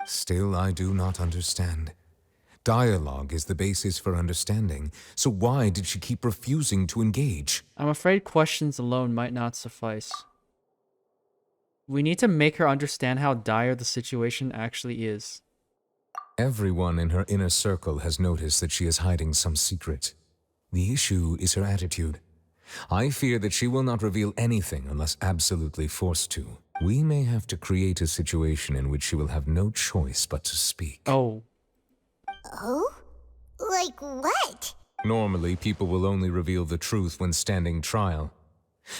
Still, I do not understand. Dialogue is the basis for understanding, so why did she keep refusing to engage? I'm afraid questions alone might not suffice. We need to make her understand how dire the situation actually is. Everyone in her inner circle has noticed that she is hiding some secret. The issue is her attitude. I fear that she will not reveal anything unless absolutely forced to. We may have to create a situation in which she will have no choice but to speak. Oh. Oh? Like what? Normally, people will only reveal the truth when standing trial.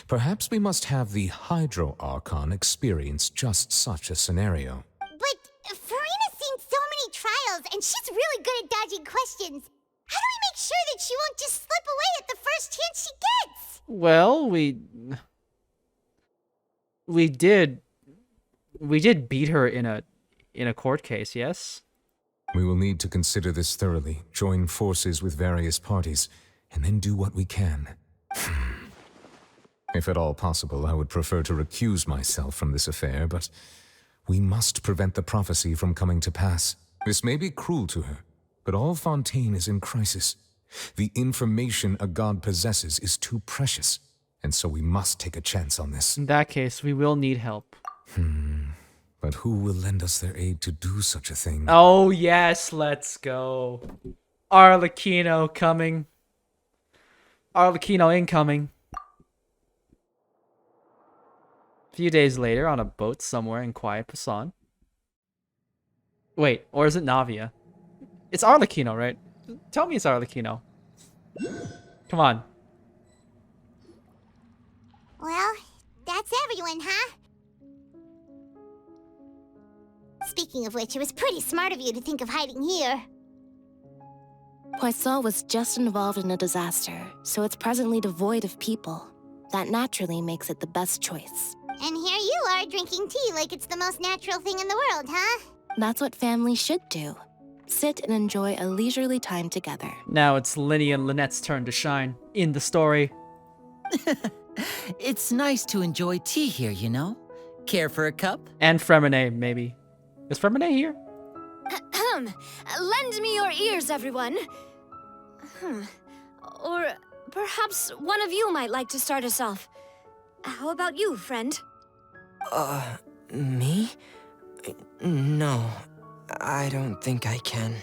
Perhaps we must have the Hydro Archon experience just such a scenario. But Furina's seen so many trials, and she's really good at dodging questions. How do we make sure that she won't just slip away at the first chance she gets? Well, we did beat her in a court case, yes? We will need to consider this thoroughly, join forces with various parties, and then do what we can. If at all possible, I would prefer to recuse myself from this affair, but we must prevent the prophecy from coming to pass. This may be cruel to her, but all Fontaine is in crisis. The information a god possesses is too precious, and so we must take a chance on this. In that case, we will need help. But who will lend us their aid to do such a thing? Oh, yes, let's go. Arlecchino coming. Arlecchino incoming. A few days later, on a boat somewhere in quiet Poisson. Wait, or is it Navia? It's Arlecchino, right? Tell me it's Arlecchino. Come on. Well, that's everyone, huh? Speaking of which, it was pretty smart of you to think of hiding here. Poisson was just involved in a disaster, so it's presently devoid of people. That naturally makes it the best choice. And here you are drinking tea like it's the most natural thing in the world, huh? That's what families should do. Sit and enjoy a leisurely time together. Now it's Linny and Lynette's turn to shine in the story. It's nice to enjoy tea here, you know? Care for a cup? And Fremine, maybe. Is Fremine here? Lend me your ears, everyone. Or perhaps one of you might like to start us off. How about you, friend? Me? No, I don't think I can.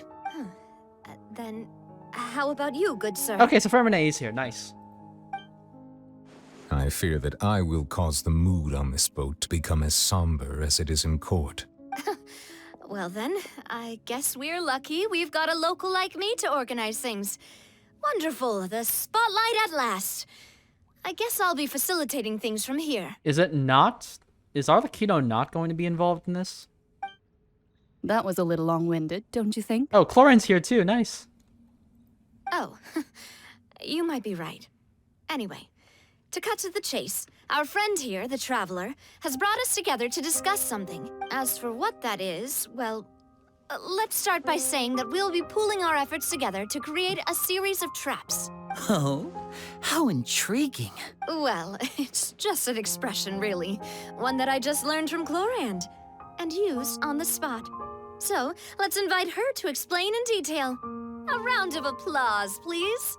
Then how about you, good sir? Okay, so Fremine is here. Nice. I fear that I will cause the mood on this boat to become as somber as it is in court. Well then, I guess we're lucky we've got a local like me to organize things. Wonderful, the spotlight at last. I guess I'll be facilitating things from here. Is Arlecchino not going to be involved in this? That was a little long-winded, don't you think? Oh, Chlorine's here too, nice. Oh, you might be right. Anyway, to cut to the chase, our friend here, the Traveler, has brought us together to discuss something. As for what that is, well, let's start by saying that we'll be pooling our efforts together to create a series of traps. Oh, how intriguing. Well, it's just an expression, really. One that I just learned from Chlorand, and used on the spot. So, let's invite her to explain in detail. A round of applause, please.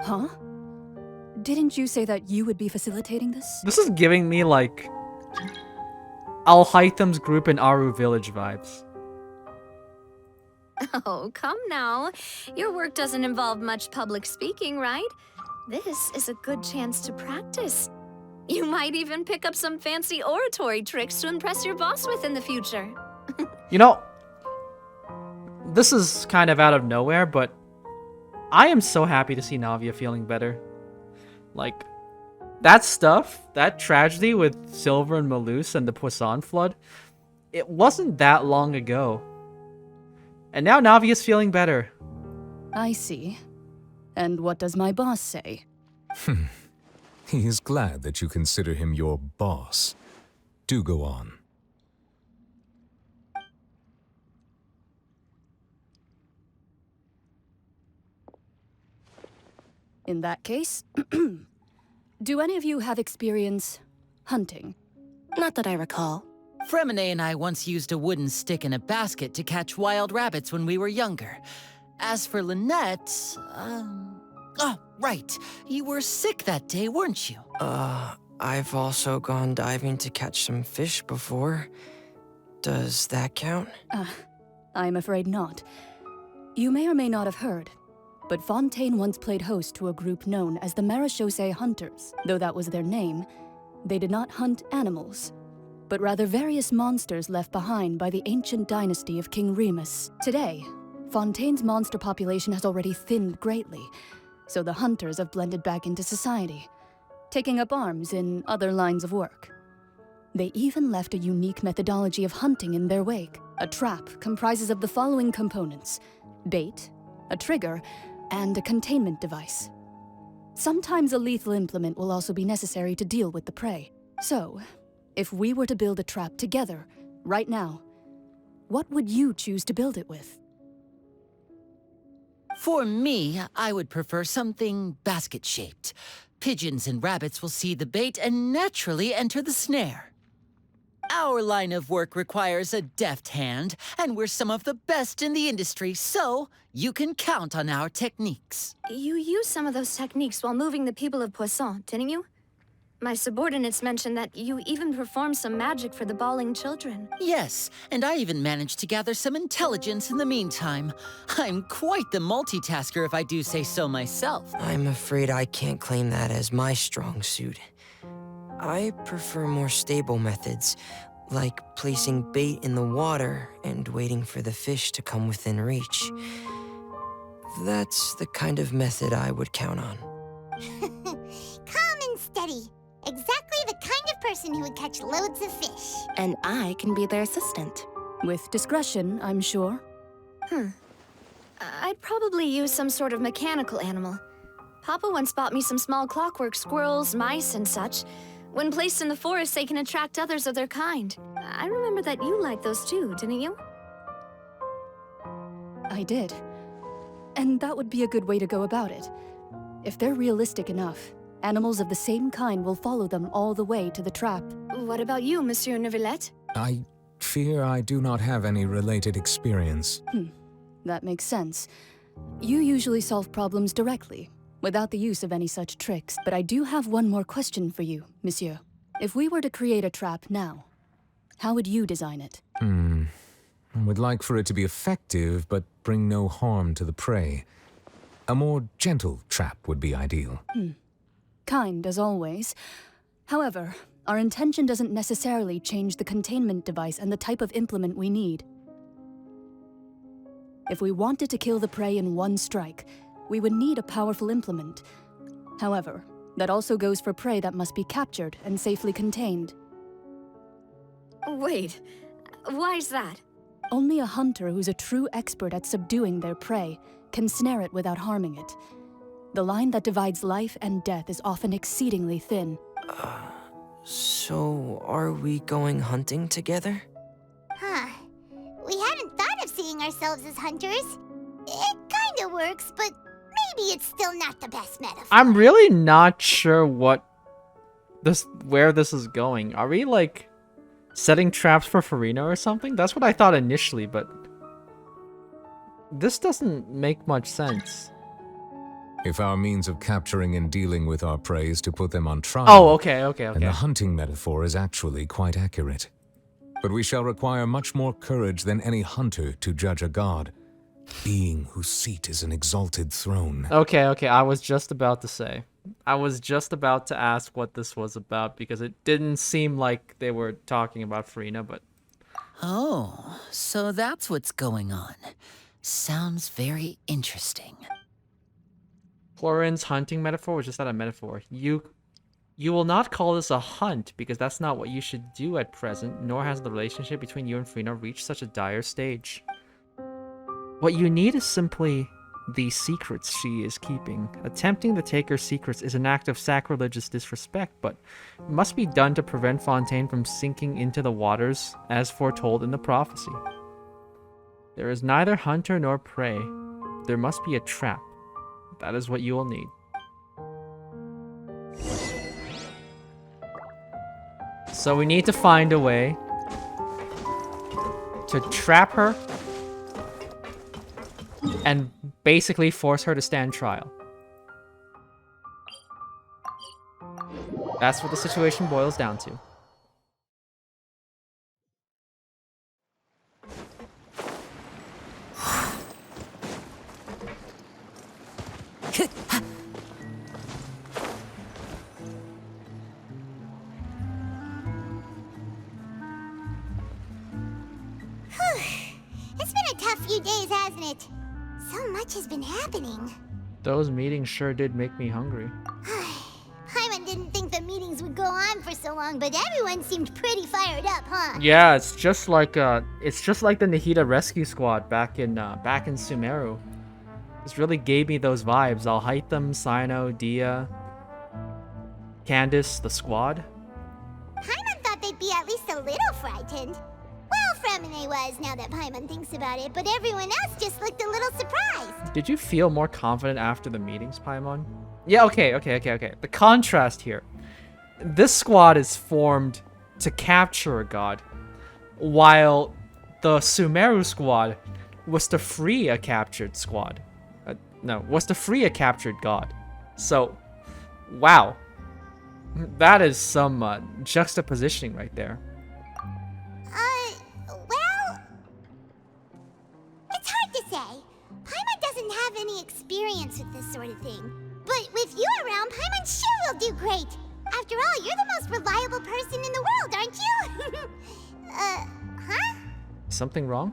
Huh? Didn't you say that you would be facilitating this? This is giving me, like, Al-Haytham's group in Aru Village vibes. Oh, come now. Your work doesn't involve much public speaking, right? This is a good chance to practice. You might even pick up some fancy oratory tricks to impress your boss with in the future. You know, this is kind of out of nowhere, but I am so happy to see Navia feeling better. Like, that stuff, that tragedy with Silver and Malus and the Poisson flood, it wasn't that long ago. And now Navia's feeling better. I see. And what does my boss say? He is glad that you consider him your boss. Do go on. In that case, do any of you have experience hunting? Not that I recall. Fremine and I once used a wooden stick in a basket to catch wild rabbits when we were younger. As for Lynette, oh, right. You were sick that day, weren't you? I've also gone diving to catch some fish before. Does that count? I'm afraid not. You may or may not have heard, but Fontaine once played host to a group known as the Marechaussee Hunters. Though that was their name, they did not hunt animals, but rather various monsters left behind by the ancient dynasty of King Remus. Today, Fontaine's monster population has already thinned greatly, so the hunters have blended back into society, taking up arms in other lines of work. They even left a unique methodology of hunting in their wake. A trap comprises of the following components: bait, a trigger, and a containment device. Sometimes a lethal implement will also be necessary to deal with the prey. So, if we were to build a trap together, right now, what would you choose to build it with? For me, I would prefer something basket-shaped. Pigeons and rabbits will see the bait and naturally enter the snare. Our line of work requires a deft hand, and we're some of the best in the industry, so you can count on our techniques. You used some of those techniques while moving the people of Poisson, didn't you? My subordinates mentioned that you even performed some magic for the bawling children. Yes, and I even managed to gather some intelligence in the meantime. I'm quite the multitasker if I do say so myself. I'm afraid I can't claim that as my strong suit. I prefer more stable methods, like placing bait in the water and waiting for the fish to come within reach. That's the kind of method I would count on. Calm and steady. Exactly the kind of person who would catch loads of fish. And I can be their assistant. With discretion, I'm sure. I'd probably use some sort of mechanical animal. Papa once bought me some small clockwork squirrels, mice, and such. When placed in the forest, they can attract others of their kind. I remember that you liked those too, didn't you? I did. And that would be a good way to go about it. If they're realistic enough, animals of the same kind will follow them all the way to the trap. What about you, Monsieur Neuvillette? I fear I do not have any related experience. That makes sense. You usually solve problems directly, without the use of any such tricks. But I do have one more question for you, Monsieur. If we were to create a trap now, how would you design it? I would like for it to be effective, but bring no harm to the prey. A more gentle trap would be ideal. Kind, as always. However, our intention doesn't necessarily change the containment device and the type of implement we need. If we wanted to kill the prey in one strike, we would need a powerful implement. However, that also goes for prey that must be captured and safely contained. Wait, why's that? Only a hunter who's a true expert at subduing their prey can snare it without harming it. The line that divides life and death is often exceedingly thin. So are we going hunting together? Huh. We hadn't thought of seeing ourselves as hunters. It kinda works, but maybe it's still not the best metaphor. I'm really not sure where this is going. Are we like setting traps for Furina or something? That's what I thought initially, but this doesn't make much sense. If our means of capturing and dealing with our prey is to put them on trial... Oh, okay. And the hunting metaphor is actually quite accurate. But we shall require much more courage than any hunter to judge a god, being whose seat is an exalted throne. Okay, I was just about to say. I was just about to ask what this was about, because it didn't seem like they were talking about Furina, but... Oh, so that's what's going on. Sounds very interesting. Florin's hunting metaphor was just not a metaphor. You will not call this a hunt, because that's not what you should do at present, nor has the relationship between you and Furina reached such a dire stage. What you need is simply the secrets she is keeping. Attempting to take her secrets is an act of sacrilegious disrespect, but must be done to prevent Fontaine from sinking into the waters, as foretold in the prophecy. There is neither hunter nor prey. There must be a trap. That is what you will need. So we need to find a way to trap her and basically force her to stand trial. That's what the situation boils down to. It's been a tough few days, hasn't it? So much has been happening. Those meetings sure did make me hungry. Paimon didn't think the meetings would go on for so long, but everyone seemed pretty fired up, huh? Yeah, it's just like the Nahida rescue squad back in Sumeru. This really gave me those vibes. Alhaitham, Cyno, Dia, Candace, the squad. Paimon thought they'd be at least a little frightened. Well, Fremine was, now that Paimon thinks about it, but everyone else just looked a little surprised. Did you feel more confident after the meetings, Paimon? Yeah, okay. The contrast here. This squad is formed to capture a god, while the Sumeru squad was to free a captured squad. Was to free a captured god. So, wow. That is some juxtapositioning right there. Well, it's hard to say. Paimon doesn't have any experience with this sort of thing. But with you around, Paimon sure will do great. After all, you're the most reliable person in the world, aren't you? Huh? Something wrong?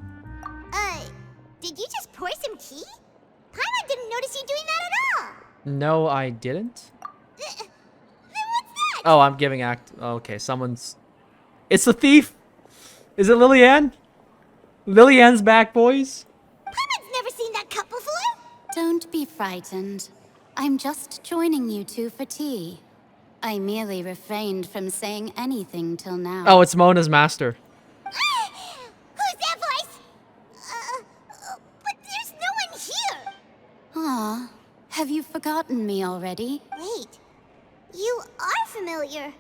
Did you just pour some tea? Paimon didn't notice you doing that at all. No, I didn't. Then what's that? Oh, I'm giving okay, someone's... It's the thief! Is it Lillian? Lillian's back, boys. Paimon's never seen that cup before. Don't be frightened. I'm just joining you two for tea. I merely refrained from saying anything till now. Oh, it's Mona's master. Who's that voice? But there's no one here. Aw, have you forgotten me already? Wait, you are familiar.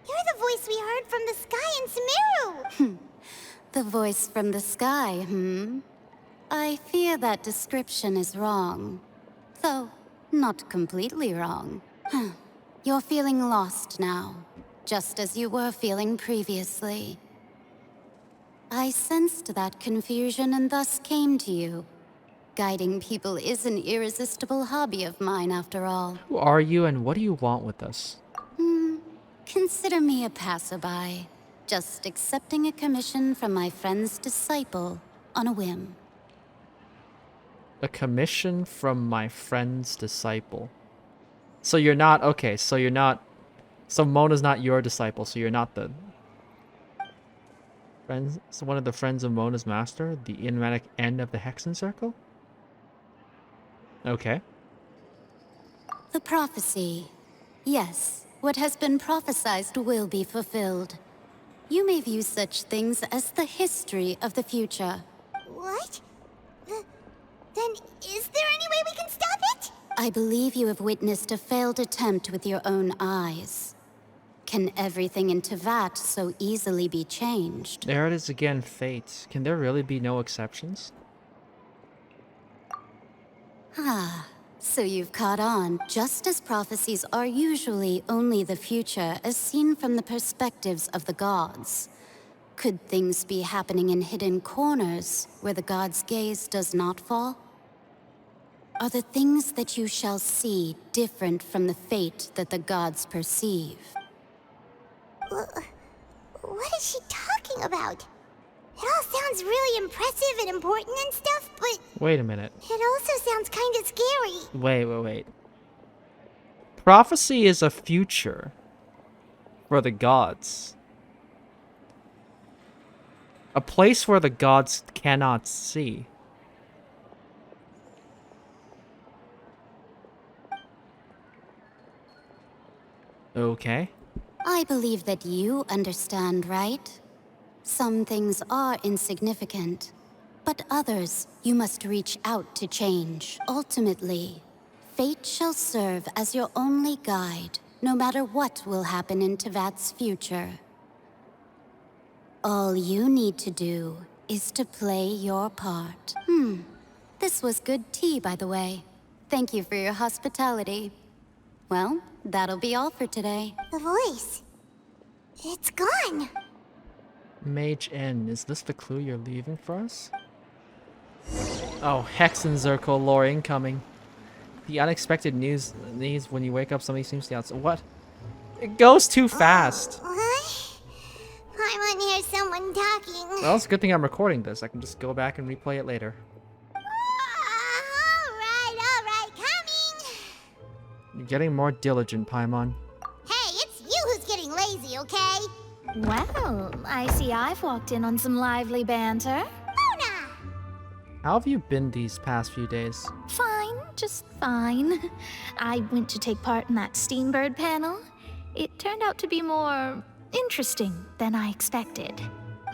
You're the voice we heard from the sky in Sumeru. The voice from the sky, I fear that description is wrong. Though, not completely wrong. You're feeling lost now, just as you were feeling previously. I sensed that confusion and thus came to you. Guiding people is an irresistible hobby of mine, after all. Who are you and what do you want with us? Consider me a passerby, just accepting a commission from my friend's disciple on a whim. A commission from my friend's disciple. So you're not, okay, so you're not, so Mona's not your disciple, so you're not the friends, so one of the friends of Mona's master, the enigmatic end of the Hexen Circle? Okay. The prophecy. Yes. What has been prophesied will be fulfilled. You may view such things as the history of the future. What? Then is there any way we can stop it? I believe you have witnessed a failed attempt with your own eyes. Can everything in Tevat so easily be changed? There it is again, fate. Can there really be no exceptions? Ah, so you've caught on. Just as prophecies are usually only the future as seen from the perspectives of the gods. Could things be happening in hidden corners where the gods' gaze does not fall? Are the things that you shall see different from the fate that the gods perceive? What is she talking about? It all sounds really impressive and important and stuff, but... Wait a minute. It also sounds kind of scary. Wait. Prophecy is a future for the gods. A place where the gods cannot see. Okay. I believe that you understand, right? Some things are insignificant, but others you must reach out to change. Ultimately, fate shall serve as your only guide, no matter what will happen in Tevat's future. All you need to do is to play your part. This was good tea, by the way. Thank you for your hospitality. Well, that'll be all for today. The voice. It's gone. Mage N, is this the clue you're leaving for us? Oh, Hexen Circle lore incoming. The unexpected news when you wake up, somebody seems to be outside. What? It goes too fast. What? I want to hear someone talking. Well, it's a good thing I'm recording this. I can just go back and replay it later. Alright, coming! You're getting more diligent, Paimon. Hey, it's you who's getting lazy, okay? Well, I see I've walked in on some lively banter. Mona! How have you been these past few days? Fine, just fine. I went to take part in that Steambird panel. It turned out to be more interesting than I expected.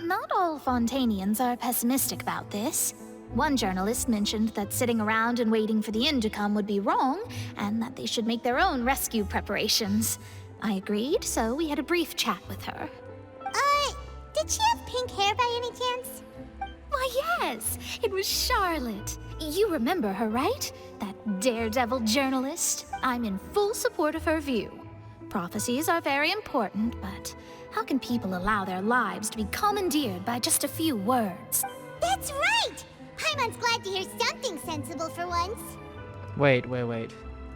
Not all Fontainians are pessimistic about this. One journalist mentioned that sitting around and waiting for the end to come would be wrong, and that they should make their own rescue preparations. I agreed, so we had a brief chat with her. Did she have pink hair by any chance? Why, yes! It was Charlotte. You remember her, right? That daredevil journalist. I'm in full support of her view. Prophecies are very important, but how can people allow their lives to be commandeered by just a few words? That's right! Paimon's glad to hear something sensible for once. Wait.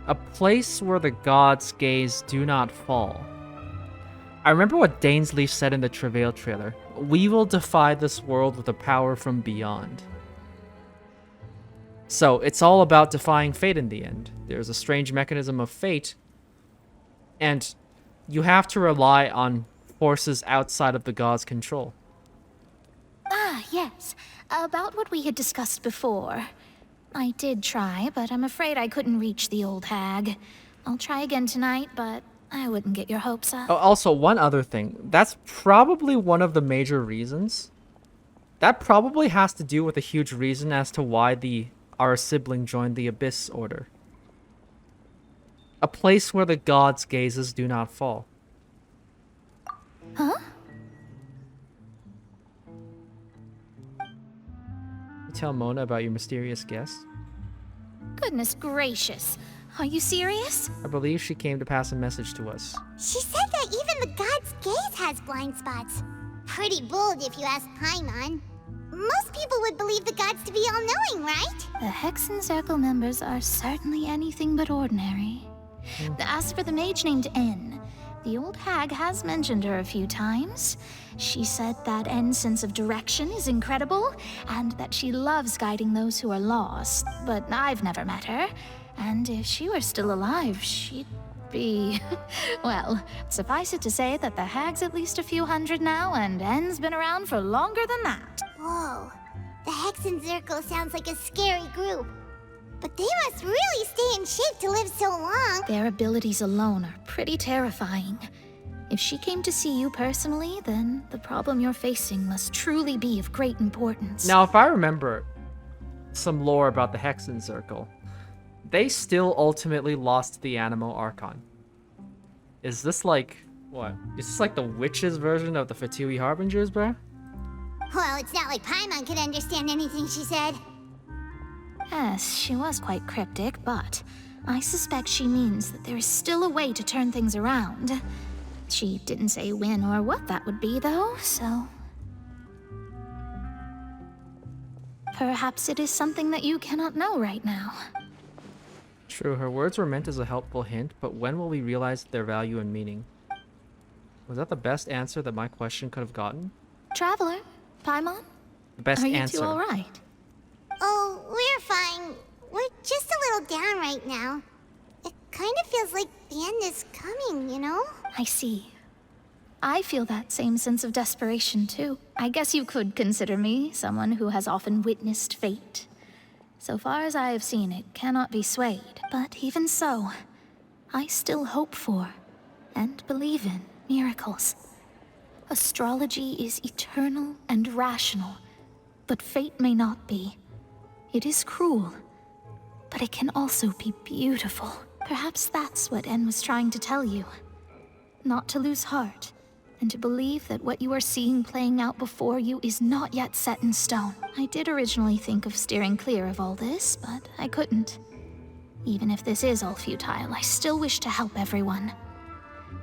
A place where the gods' gaze do not fall. I remember what Dainsley said in the Travail trailer. We will defy this world with a power from beyond. So, it's all about defying fate in the end. There's a strange mechanism of fate, and you have to rely on forces outside of the gods' control. Ah, yes. About what we had discussed before. I did try, but I'm afraid I couldn't reach the old hag. I'll try again tonight, but I wouldn't get your hopes up. Oh, also, one other thing. That's probably one of the major reasons. That probably has to do with a huge reason as to why our sibling joined the Abyss Order. A place where the gods' gazes do not fall. Huh? You tell Mona about your mysterious guest? Goodness gracious. Are you serious? I believe she came to pass a message to us. She said that even the god's gaze has blind spots. Pretty bold if you ask Paimon. Most people would believe the gods to be all-knowing, right? The Hexen Circle members are certainly anything but ordinary. As for the mage named N, the old hag has mentioned her a few times. She said that N's sense of direction is incredible, and that she loves guiding those who are lost. But I've never met her, and if she were still alive, she'd be... Well, suffice it to say that the hag's at least a few hundred now, and N's been around for longer than that. Whoa. The Hexen Circle sounds like a scary group. But they must really stay in shape to live so long. Their abilities alone are pretty terrifying. If she came to see you personally, then the problem you're facing must truly be of great importance. Now, if I remember some lore about the Hexen Circle, they still ultimately lost the Animo Archon. Is this like, what? Is this like the witches' version of the Fatui Harbingers, bruh? Well, it's not like Paimon could understand anything she said. Yes, she was quite cryptic, but I suspect she means that there is still a way to turn things around. She didn't say when or what that would be, though, so... Perhaps it is something that you cannot know right now. True, her words were meant as a helpful hint, but when will we realize their value and meaning? Was that the best answer that my question could have gotten? Traveler, Paimon? The best Are you answer. two all right? Oh, we're fine. We're just a little down right now. It kind of feels like the end is coming, you know? I see. I feel that same sense of desperation, too. I guess you could consider me someone who has often witnessed fate. So far as I have seen, it cannot be swayed. But even so, I still hope for, and believe in, miracles. Astrology is eternal and rational, but fate may not be. It is cruel, but it can also be beautiful. Perhaps that's what En was trying to tell you. Not to lose heart, and to believe that what you are seeing playing out before you is not yet set in stone. I did originally think of steering clear of all this, but I couldn't. Even if this is all futile, I still wish to help everyone.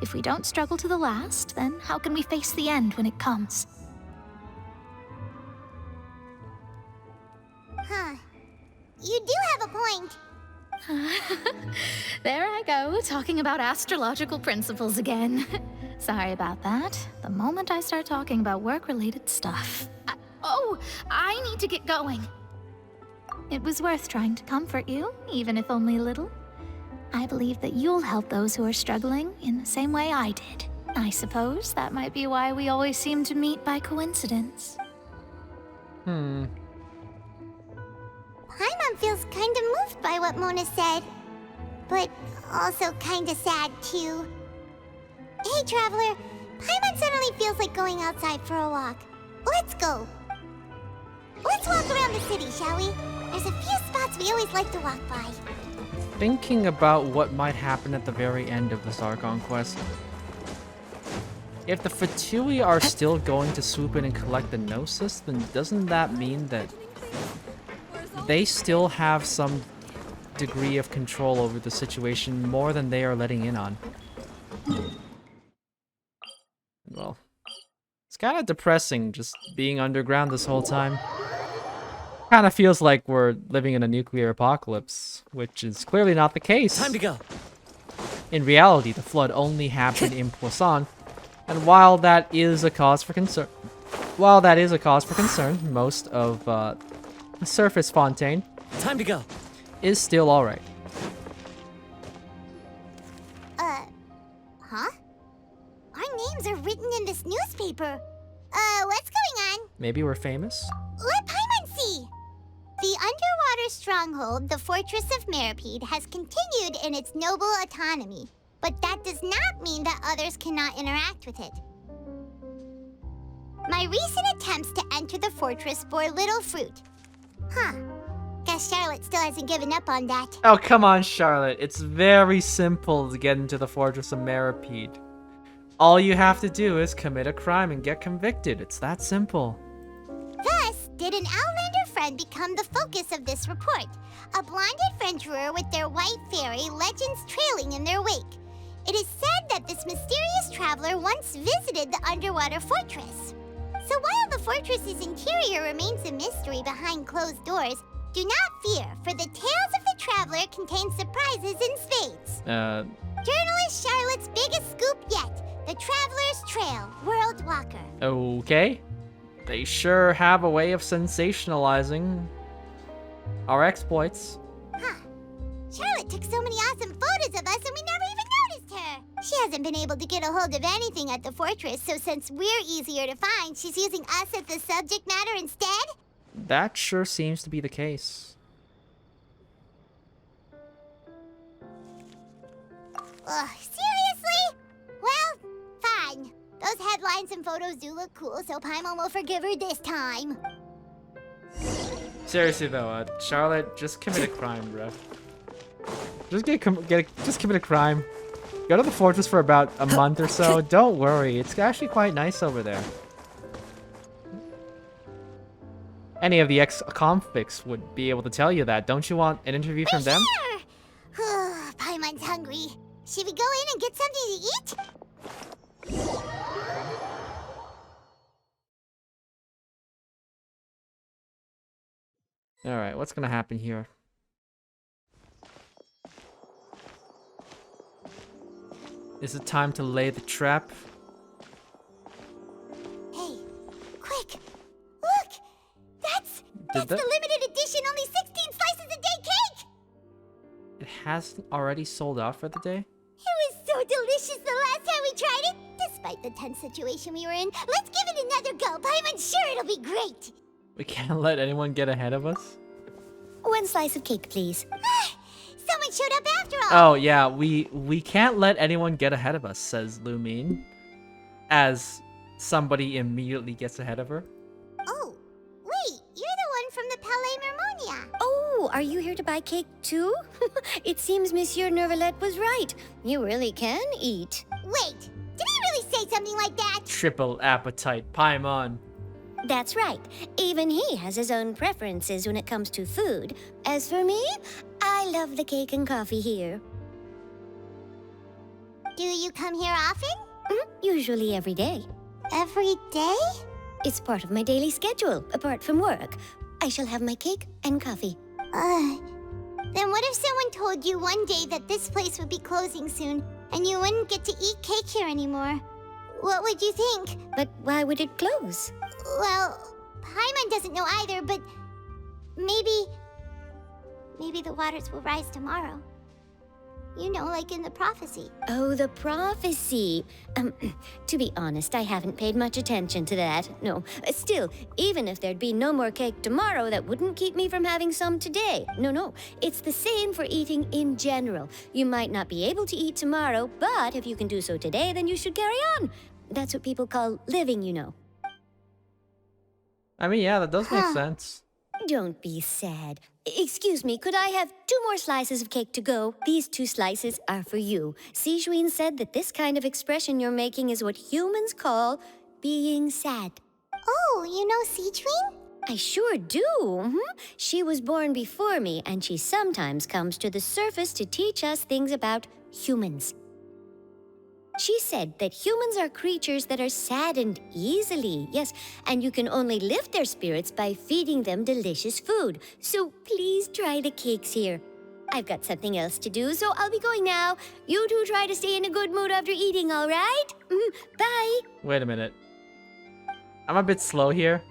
If we don't struggle to the last, then how can we face the end when it comes? Huh. You do have a point. There I go, talking about astrological principles again. Sorry about that. The moment I start talking about work-related stuff. I need to get going. It was worth trying to comfort you, even if only a little. I believe that you'll help those who are struggling in the same way I did. I suppose that might be why we always seem to meet by coincidence. Paimon feels kind of moved by what Mona said, but also kind of sad too. Hey, Traveler, Paimon suddenly feels like going outside for a walk. Let's go. Let's walk around the city, shall we? There's a few spots we always like to walk by. Thinking about what might happen at the very end of this Archon quest. If the Fatui are still going to swoop in and collect the Gnosis, then doesn't that mean that they still have some degree of control over the situation more than they are letting in on? Well, it's kind of depressing just being underground this whole time. Kind of feels like we're living in a nuclear apocalypse, which is clearly not the case. Time to go. In reality, the flood only happened in Poisson, and while that is a cause for concern, most of the surface Fontaine, time to go, is still all right. Huh? Our names are written in this newspaper. What's going on? Maybe we're famous. Let Paimon see. The underwater stronghold, the Fortress of Meripede, has continued in its noble autonomy, but that does not mean that others cannot interact with it. My recent attempts to enter the fortress bore little fruit. Huh. Guess Charlotte still hasn't given up on that. Oh, come on, Charlotte. It's very simple to get into the Fortress of Meripede. All you have to do is commit a crime and get convicted. It's that simple. Thus, did an Outlander friend become the focus of this report? A blonde adventurer with their white fairy, legends trailing in their wake. It is said that this mysterious traveler once visited the underwater fortress. So while the fortress's interior remains a mystery behind closed doors, do not fear, for the Tales of the Traveler contains surprises in spades. Journalist Charlotte's biggest scoop yet, The Traveler's Trail, World Walker. Okay. They sure have a way of sensationalizing our exploits. Huh. Charlotte took so many awesome photos of us and we never even noticed her. She hasn't been able to get a hold of anything at the fortress, so since we're easier to find, she's using us as the subject matter instead? That sure seems to be the case. Ugh, seriously? Well, fine. Those headlines and photos do look cool, so Paimon will forgive her this time. Seriously though, Charlotte, just commit a crime, bro. Just commit a crime. Go to the fortress for about a month or so. Don't worry, it's actually quite nice over there. Any of the ex-convicts would be able to tell you that. Don't you want an interview from them? Paimon's hungry. Should we go in and get something to eat? Alright, what's gonna happen here? Is it time to lay the trap? Hey, quick! Look! That's the limited edition, only 16 slices a day cake! It hasn't already sold out for the day? It was so delicious the last time we tried it! Despite the tense situation we were in, let's give it another go. Paimon's sure it'll be great! We can't let anyone get ahead of us? One slice of cake, please. Someone showed up after all! Oh, yeah, we can't let anyone get ahead of us, says Lumine. As somebody immediately gets ahead of her. Oh, wait, you're the one from the Palais Mermonia. Oh, are you here to buy cake too? It seems Monsieur Neuvillette was right. You really can eat. Wait, did he really say something like that? Triple appetite, Paimon. That's right. Even he has his own preferences when it comes to food. As for me, I love the cake and coffee here. Do you come here often? Usually every day. Every day? It's part of my daily schedule, apart from work. I shall have my cake and coffee. Then what if someone told you one day that this place would be closing soon, and you wouldn't get to eat cake here anymore? What would you think? But why would it close? Well, Paimon doesn't know either, but maybe the waters will rise tomorrow. You know, like in the prophecy. Oh, the prophecy. To be honest, I haven't paid much attention to that. No, still, even if there'd be no more cake tomorrow, that wouldn't keep me from having some today. No, it's the same for eating in general. You might not be able to eat tomorrow, but if you can do so today, then you should carry on. That's what people call living, you know. I mean, yeah, that does make sense. Don't be sad. Excuse me, could I have 2 more slices of cake to go? These 2 slices are for you. Sijuin said that this kind of expression you're making is what humans call being sad. Oh, you know Sijuin? I sure do. She was born before me, and she sometimes comes to the surface to teach us things about humans. She said that humans are creatures that are saddened easily, yes, and you can only lift their spirits by feeding them delicious food. So please try the cakes here. I've got something else to do, so I'll be going now. You two try to stay in a good mood after eating, all right? Bye. Wait a minute. I'm a bit slow here.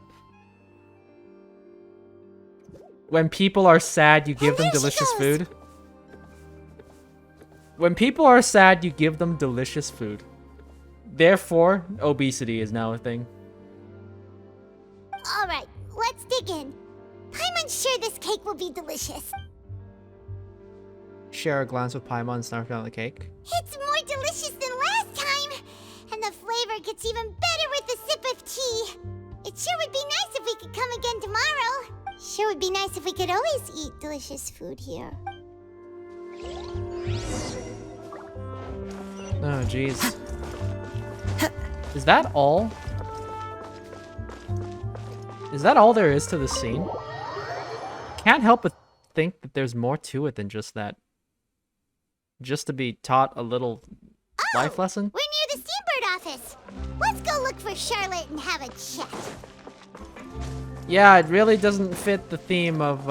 When people are sad, you give them delicious food. When people are sad, you give them delicious food. Therefore, obesity is now a thing. Alright, let's dig in. Paimon's sure this cake will be delicious. Share a glance with Paimon and snarf down the cake. It's more delicious than last time! And the flavor gets even better with a sip of tea. It sure would be nice if we could come again tomorrow. Sure would be nice if we could always eat delicious food here. Oh, jeez. Is that all? Is that all there is to the scene? Can't help but think that there's more to it than just that. Just to be taught a little life lesson? We're near the steamboat office. Let's go look for Charlotte and have a chat. Yeah, it really doesn't fit the theme of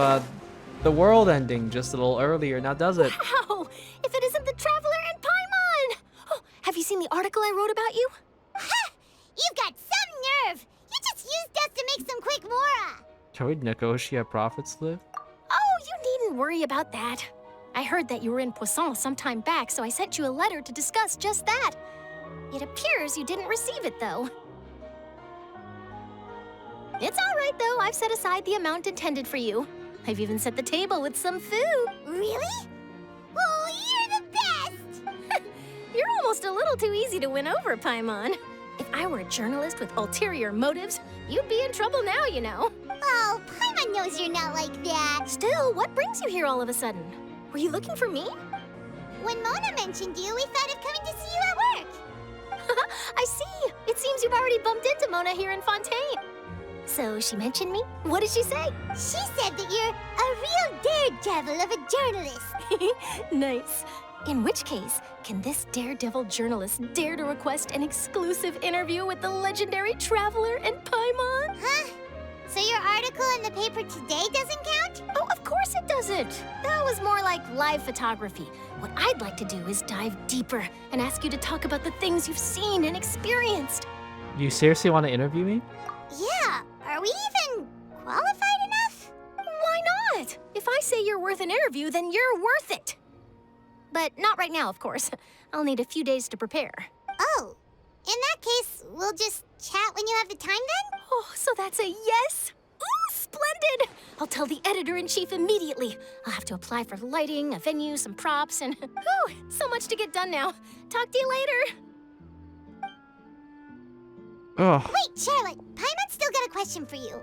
the world ending just a little earlier, now does it? Wow! If it isn't the Traveler and Paimon! Oh, have you seen the article I wrote about you? Ha! You've got some nerve! You just used us to make some quick mora! Can we negotiate profits, Liv? Oh, you needn't worry about that. I heard that you were in Poisson some time back, so I sent you a letter to discuss just that. It appears you didn't receive it, though. It's all right, though. I've set aside the amount intended for you. I've even set the table with some food. Really? Oh, you're the best! You're almost a little too easy to win over, Paimon. If I were a journalist with ulterior motives, you'd be in trouble now, you know. Oh, Paimon knows you're not like that. Still, what brings you here all of a sudden? Were you looking for me? When Mona mentioned you, we thought of coming to see you at work. I see. It seems you've already bumped into Mona here in Fontaine. So she mentioned me? What did she say? She said that you're a real daredevil of a journalist. Nice. In which case, can this daredevil journalist dare to request an exclusive interview with the legendary Traveler and Paimon? Huh? So your article in the paper today doesn't count? Oh, of course it doesn't. That was more like live photography. What I'd like to do is dive deeper and ask you to talk about the things you've seen and experienced. You seriously want to interview me? Yeah. Are we even qualified enough? Why not? If I say you're worth an interview, then you're worth it. But not right now, of course. I'll need a few days to prepare. Oh, in that case, we'll just chat when you have the time then? Oh, so that's a yes? Ooh, splendid! I'll tell the editor-in-chief immediately. I'll have to apply for lighting, a venue, some props, and whew, so much to get done now. Talk to you later. Oh. Wait, Charlotte, Paimon's still got a question for you.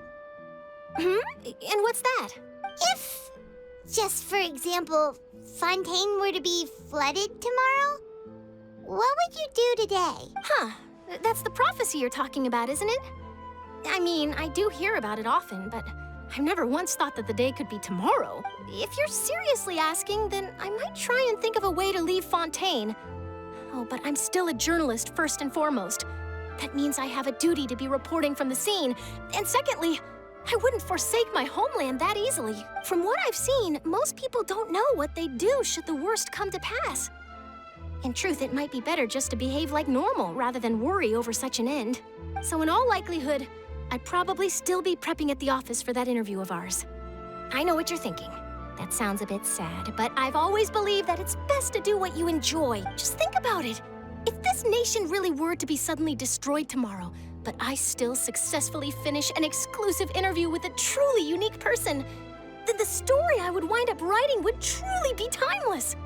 And what's that? If, just for example, Fontaine were to be flooded tomorrow, what would you do today? Huh, that's the prophecy you're talking about, isn't it? I mean, I do hear about it often, but I've never once thought that the day could be tomorrow. If you're seriously asking, then I might try and think of a way to leave Fontaine. Oh, but I'm still a journalist first and foremost. That means I have a duty to be reporting from the scene. And secondly, I wouldn't forsake my homeland that easily. From what I've seen, most people don't know what they'd do should the worst come to pass. In truth, it might be better just to behave like normal rather than worry over such an end. So in all likelihood, I'd probably still be prepping at the office for that interview of ours. I know what you're thinking. That sounds a bit sad, but I've always believed that it's best to do what you enjoy. Just think about it. If this nation really were to be suddenly destroyed tomorrow, but I still successfully finish an exclusive interview with a truly unique person, then the story I would wind up writing would truly be timeless.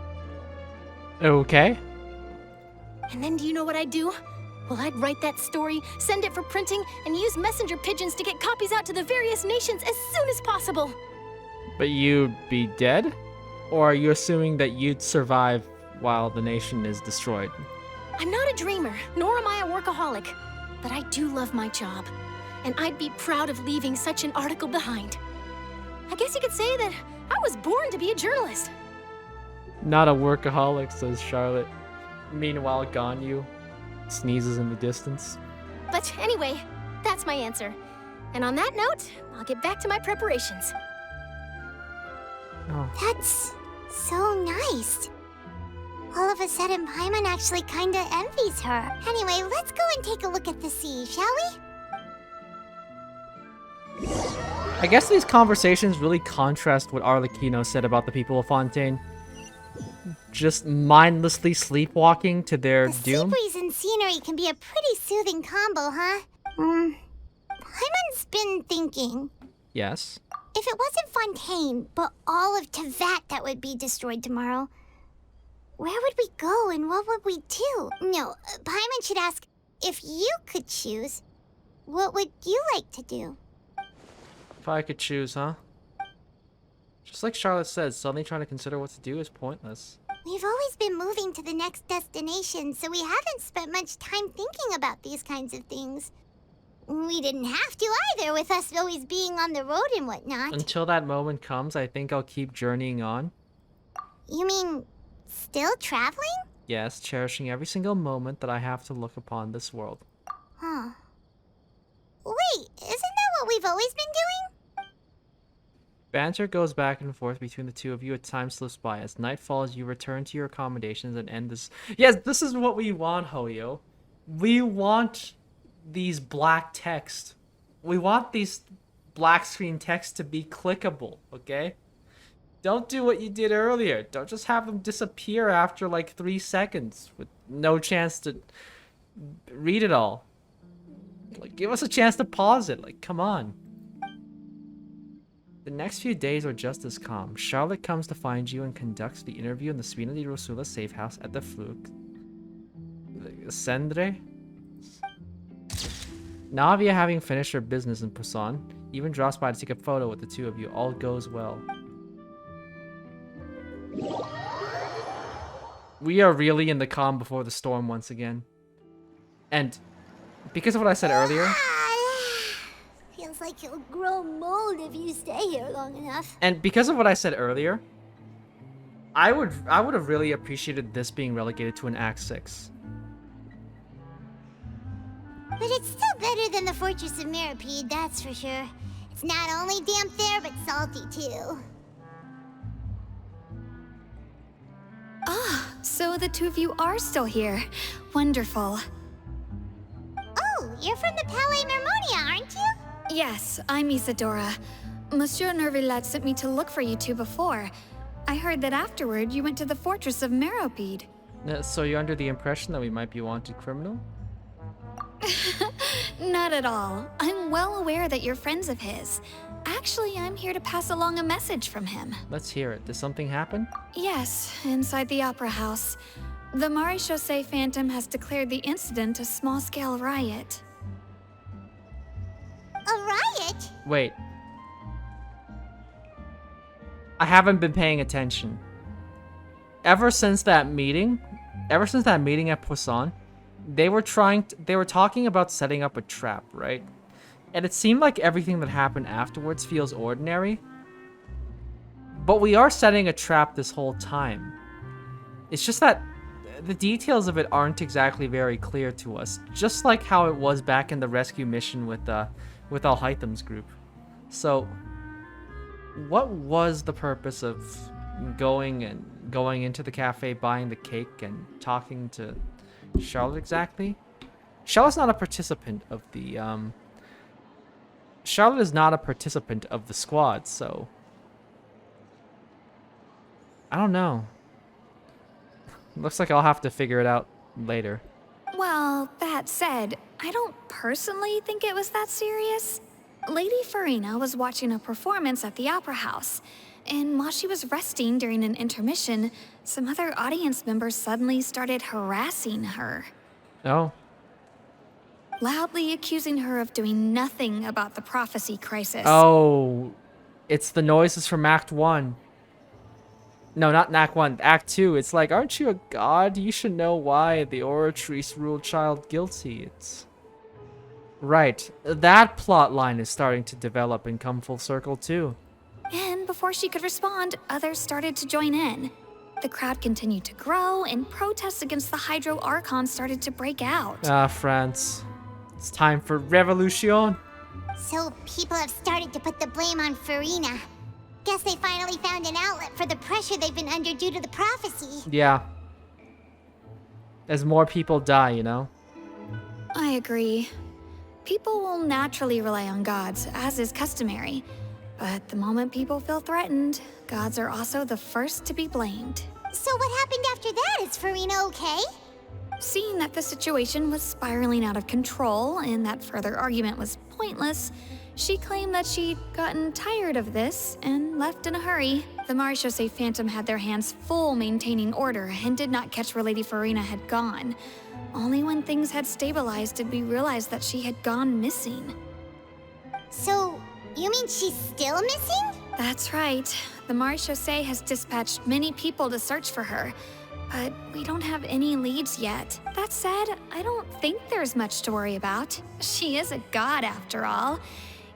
Okay. And then do you know what I'd do? Well, I'd write that story, send it for printing, and use messenger pigeons to get copies out to the various nations as soon as possible. But you'd be dead? Or are you assuming that you'd survive while the nation is destroyed? I'm not a dreamer, nor am I a workaholic. But I do love my job, and I'd be proud of leaving such an article behind. I guess you could say that I was born to be a journalist. Not a workaholic, says Charlotte. Meanwhile, Ganyu sneezes in the distance. But anyway, that's my answer. And on that note, I'll get back to my preparations. Oh. That's so nice. All of a sudden, Paimon actually kinda envies her. Anyway, let's go and take a look at the sea, shall we? I guess these conversations really contrast what Arlecchino said about the people of Fontaine. Just mindlessly sleepwalking to their doom. Sea breeze and scenery can be a pretty soothing combo, huh? Paimon's been thinking. Yes. If it wasn't Fontaine, but all of Tevat that would be destroyed tomorrow, where would we go and what would we do? No, Paimon should ask, if you could choose, what would you like to do? If I could choose, huh? Just like Charlotte said, suddenly trying to consider what to do is pointless. We've always been moving to the next destination, so we haven't spent much time thinking about these kinds of things. We didn't have to either, with us always being on the road and whatnot. Until that moment comes, I think I'll keep journeying on. You mean, still traveling? Yes, cherishing every single moment that I have to look upon this world. Huh. Wait, isn't that what we've always been doing? Banter goes back and forth between the two of you. At time slips by. As night falls, you return to your accommodations and end this. Yes, this is what we want, Hoyo. We want these black text. We want these black screen text to be clickable, okay? Don't do what you did earlier. Don't just have them disappear after like 3 seconds with no chance to read it all. Like, give us a chance to pause it. Like, come on. The next few days are just as calm. Charlotte comes to find you and conducts the interview in the Spina di Rosula safe house at the Fluke. Cendre? Navia, having finished her business in Poisson, even drops by to take a photo with the two of you. All goes well. We are really in the calm before the storm once again. And because of what I said earlier... Feels like you'll grow mold if you stay here long enough. And because of what I said earlier, I would have really appreciated this being relegated to an Act 6. But it's still better than the Fortress of Meropide, that's for sure. It's not only damp there, but salty too. Ah, so the two of you are still here. Wonderful. Oh, you're from the Palais Mermonia, aren't you? Yes, I'm Isadora. Monsieur Neuvillette sent me to look for you two before. I heard that afterward you went to the Fortress of Meropide. So you're under the impression that we might be a wanted criminal? Not at all. I'm well aware that you're friends of his. Actually, I'm here to pass along a message from him. Let's hear it. Did something happen? Yes, inside the Opera House. The Maréchaussée Phantom has declared the incident a small-scale riot. A riot? Wait. I haven't been paying attention. Ever since that meeting at Poisson, they were talking about setting up a trap, right? And it seemed like everything that happened afterwards feels ordinary. But we are setting a trap this whole time. It's just that the details of it aren't exactly very clear to us. Just like how it was back in the rescue mission with Al-Haytham's group. So, what was the purpose of going into the cafe, buying the cake, and talking to Charlotte exactly? Charlotte's not a participant of the Charlotte is not a participant of the squad, so I don't know. Looks like I'll have to figure it out later. Well, that said, I don't personally think it was that serious. Lady Furina was watching a performance at the Opera House, and while she was resting during an intermission, some other audience members suddenly started harassing her. Oh. Loudly accusing her of doing nothing about the prophecy crisis. Oh, it's the noises from Act 1. No, not Act 1, Act 2. It's like, aren't you a god? You should know why the Oratrice ruled child guilty. It's... Right. That plot line is starting to develop and come full circle, too. And before she could respond, others started to join in. The crowd continued to grow, and protests against the Hydro Archon started to break out. Ah, France. It's time for revolution. So people have started to put the blame on Furina. Guess they finally found an outlet for the pressure they've been under due to the prophecy. Yeah. As more people die, you know? I agree. People will naturally rely on gods, as is customary. But the moment people feel threatened, gods are also the first to be blamed. So what happened after that? Is Furina okay? Seeing that the situation was spiraling out of control and that further argument was pointless, she claimed that she'd gotten tired of this and left in a hurry. The Maréchaussée Phantom had their hands full maintaining order and did not catch where Lady Furina had gone. Only when things had stabilized did we realize that she had gone missing. So, you mean she's still missing? That's right. The Maréchaussée has dispatched many people to search for her, but we don't have any leads yet. That said, I don't think there's much to worry about. She is a god after all.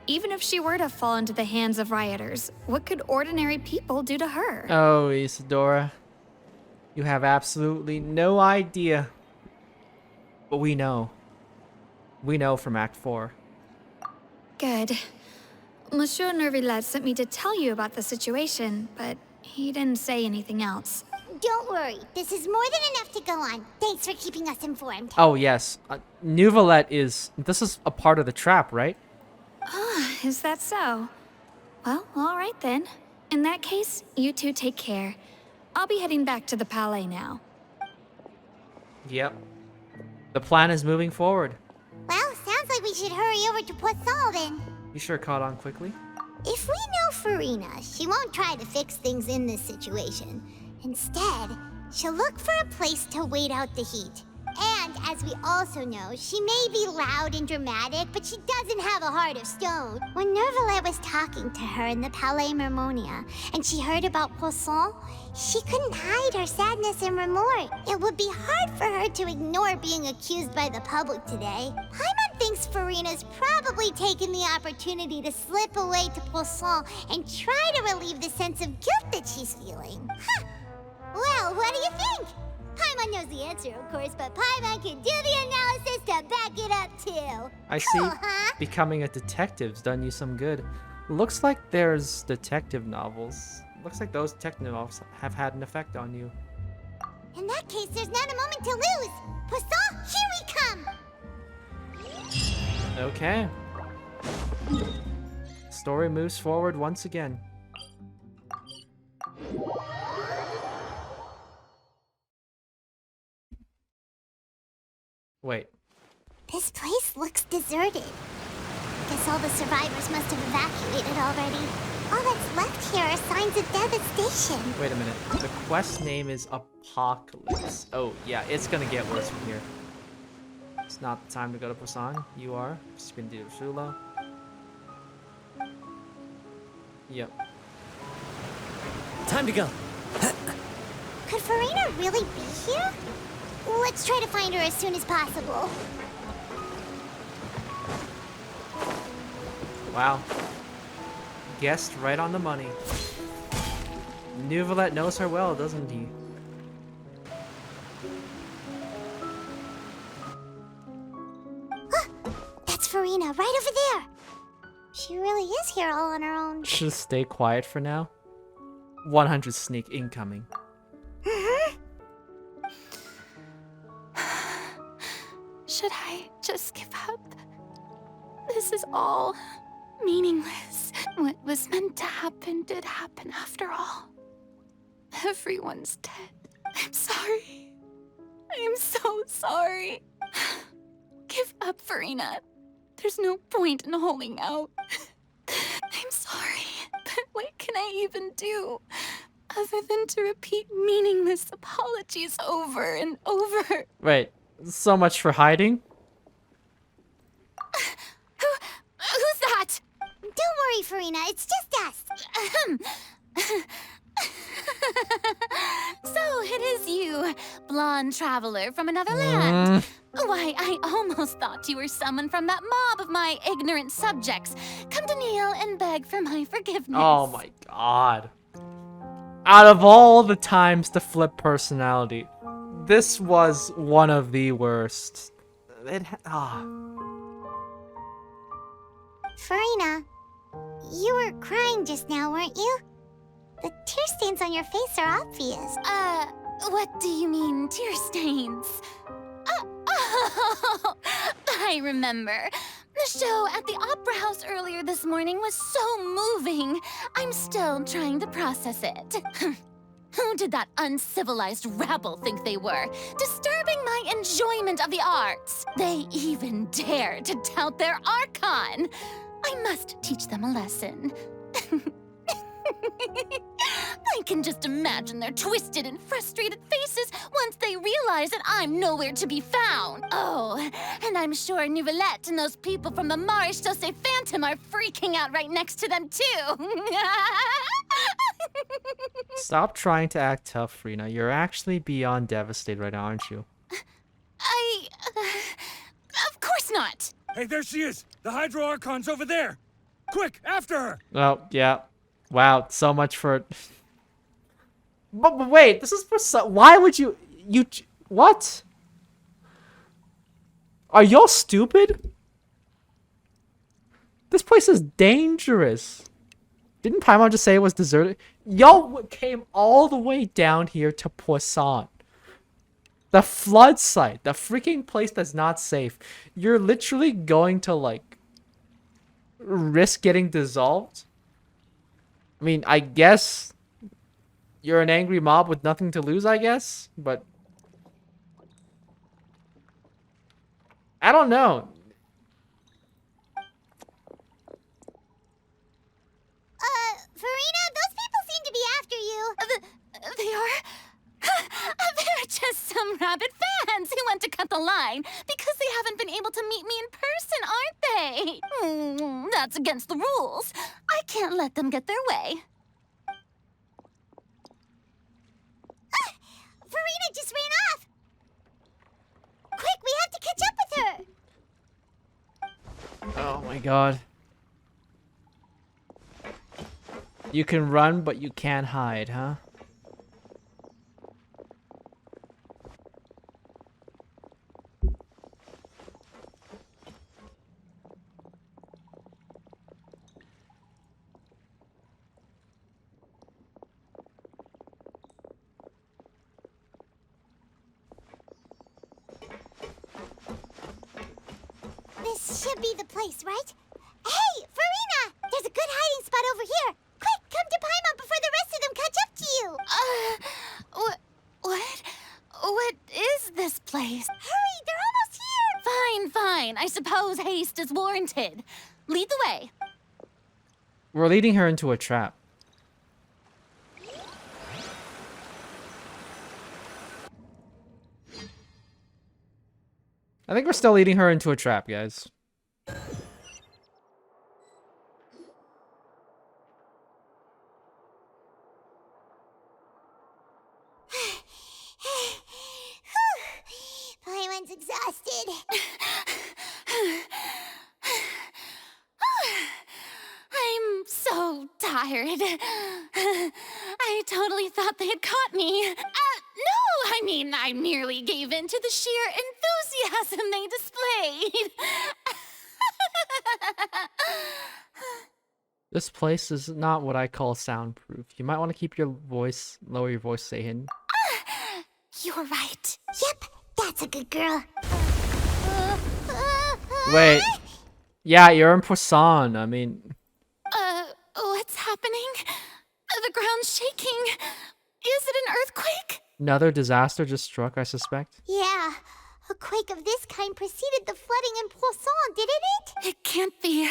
Even if she were to fall into the hands of rioters, what could ordinary people do to her? Oh, Isadora. You have absolutely no idea. But we know. We know from Act 4. Good. Monsieur Neuvillette sent me to tell you about the situation, but he didn't say anything else. Don't worry, this is more than enough to go on. Thanks for keeping us informed. Oh, yes. Neuvillette is... This is a part of the trap, right? Ah, is that so? Well, all right then. In that case, you two take care. I'll be heading back to the Palais now. Yep. The plan is moving forward. Well, sounds like we should hurry over to Poisson then. You sure caught on quickly? If we know Furina, she won't try to fix things in this situation. Instead, she'll look for a place to wait out the heat. And as we also know, she may be loud and dramatic, but she doesn't have a heart of stone. When Neuvillette was talking to her in the Palais Mermonia, and she heard about Poisson, she couldn't hide her sadness and remorse. It would be hard for her to ignore being accused by the public today. Paimon thinks Furina's probably taken the opportunity to slip away to Poisson and try to relieve the sense of guilt that she's feeling. Huh. Well, what do you think? Paimon knows the answer, of course, but Paimon can do the analysis to back it up, too. I see. Cool, huh? Becoming a detective's done you some good. Looks like there's detective novels. Looks like those detective novels have had an effect on you. In that case, there's not a moment to lose. Poisson, here we come! Okay. Story moves forward once again. Wait. This place looks deserted. Guess all the survivors must have evacuated already. All that's left here are signs of devastation. Wait a minute. The quest name is Apocalypse. Oh, yeah, it's gonna get worse from here. It's not the time to go to Poisson. You are. Spindir Shula. Yep. Time to go. Could Furina really be here? Let's try to find her as soon as possible. Wow. Guessed right on the money. Neuvillette knows her well, doesn't he? That's Furina, right over there. She really is here all on her own. Just stay quiet for now. 100 sneak incoming. Should I just give up? This is all meaningless. What was meant to happen did happen after all. Everyone's dead. I'm sorry. I am so sorry. Give up, Furina. There's no point in holding out. I'm sorry, but what can I even do other than to repeat meaningless apologies over and over? Wait, so much for hiding? Who's that? Don't worry, Furina, it's just us. So it is you, blonde traveler from another land. Why, I almost thought you were someone from that mob of my ignorant subjects. Come to kneel and beg for my forgiveness. Oh my god. Out of all the times to flip personality, this was one of the worst. Furina, you were crying just now, weren't you? The tear stains on your face are obvious. What do you mean, tear stains? Oh, I remember. The show at the Opera House earlier this morning was so moving. I'm still trying to process it. Who did that uncivilized rabble think they were? Disturbing my enjoyment of the arts. They even dared to tout their Archon. I must teach them a lesson. I can just imagine their twisted and frustrated faces once they realize that I'm nowhere to be found. Oh, and I'm sure Neuvillette and those people from the Maréchal say Phantom are freaking out right next to them too. Stop trying to act tough, Furina. You're actually beyond devastated right now, aren't you? Of course not. Hey, there she is! The Hydro Archon's over there! Quick, after her! Oh, yeah. Wow, so much for... But wait, this is for why would you what? Are y'all stupid? This place is dangerous. Didn't Paimon just say it was deserted? Y'all came all the way down here to Poisson. The flood site. The freaking place that's not safe. You're literally going to, like, risk getting dissolved? I mean, I guess you're an angry mob with nothing to lose, I guess? But I don't know. Furina, those people seem to be after you. They are? They're just some rabid fans who want to cut the line because they haven't been able to meet me in person, aren't they? That's against the rules. I can't let them get their way. Furina just ran off. Quick, we have to catch up with her. Oh my god. You can run, but you can't hide, huh? This should be the place, right? Hey, Furina! There's a good hiding spot over here. Quick, come to Paimon before the rest of them catch up to you. What is this place? Hurry, they're almost here. Fine. I suppose haste is warranted. Lead the way. We're leading her into a trap. I think we're still leading her into a trap, guys. Paimon's exhausted. I'm so tired. I totally thought they had caught me. No, I mean, I merely gave in to the sheer enthusiasm they displayed. This place is not what I call soundproof. You might want to keep your voice, lower your voice, stay hidden. You're right. Yep, that's a good girl. Wait. Yeah, you're in Poisson. I mean... What's happening? The ground's shaking. Is it an earthquake? Another disaster just struck, I suspect. Yeah, a quake of this kind preceded the flooding in Poisson, didn't it? It can't be.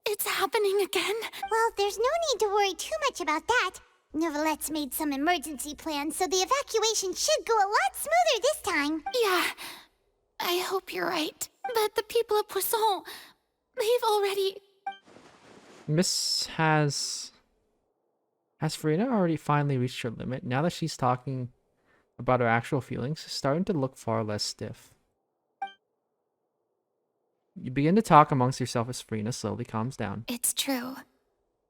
It's happening again. Well, there's no need to worry too much about that. Neuvillette's made some emergency plans, so the evacuation should go a lot smoother this time. Yeah, I hope you're right. But the people of Poisson, they've already... Has Furina already finally reached her limit? Now that she's talking about her actual feelings, she's starting to look far less stiff. You begin to talk amongst yourself as Furina slowly calms down. It's true.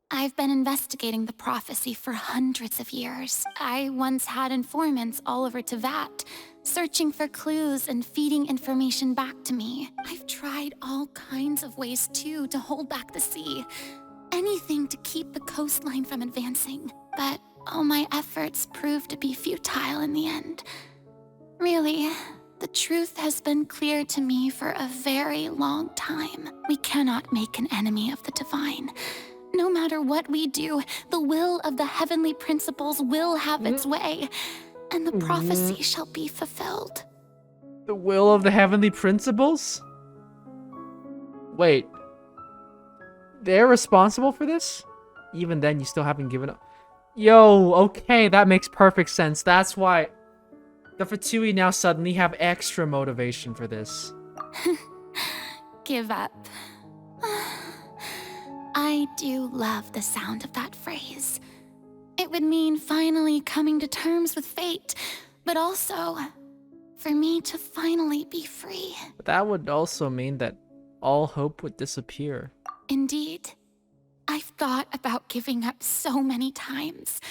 I've been investigating the prophecy for hundreds of years. I once had informants all over Tevat, searching for clues and feeding information back to me. I've tried all kinds of ways, too, to hold back the sea. Anything to keep the coastline from advancing. But all my efforts proved to be futile in the end. Really, the truth has been clear to me for a very long time. We cannot make an enemy of the divine. No matter what we do, the will of the heavenly principles will have its way, and the prophecy shall be fulfilled. The will of the heavenly principles? Wait. They're responsible for this? Even then, you still haven't given up. Yo, okay, that makes perfect sense. That's why the Fatui now suddenly have extra motivation for this. Give up. I do love the sound of that phrase. It would mean finally coming to terms with fate, but also for me to finally be free. But that would also mean that all hope would disappear. Indeed. I've thought about giving up so many times.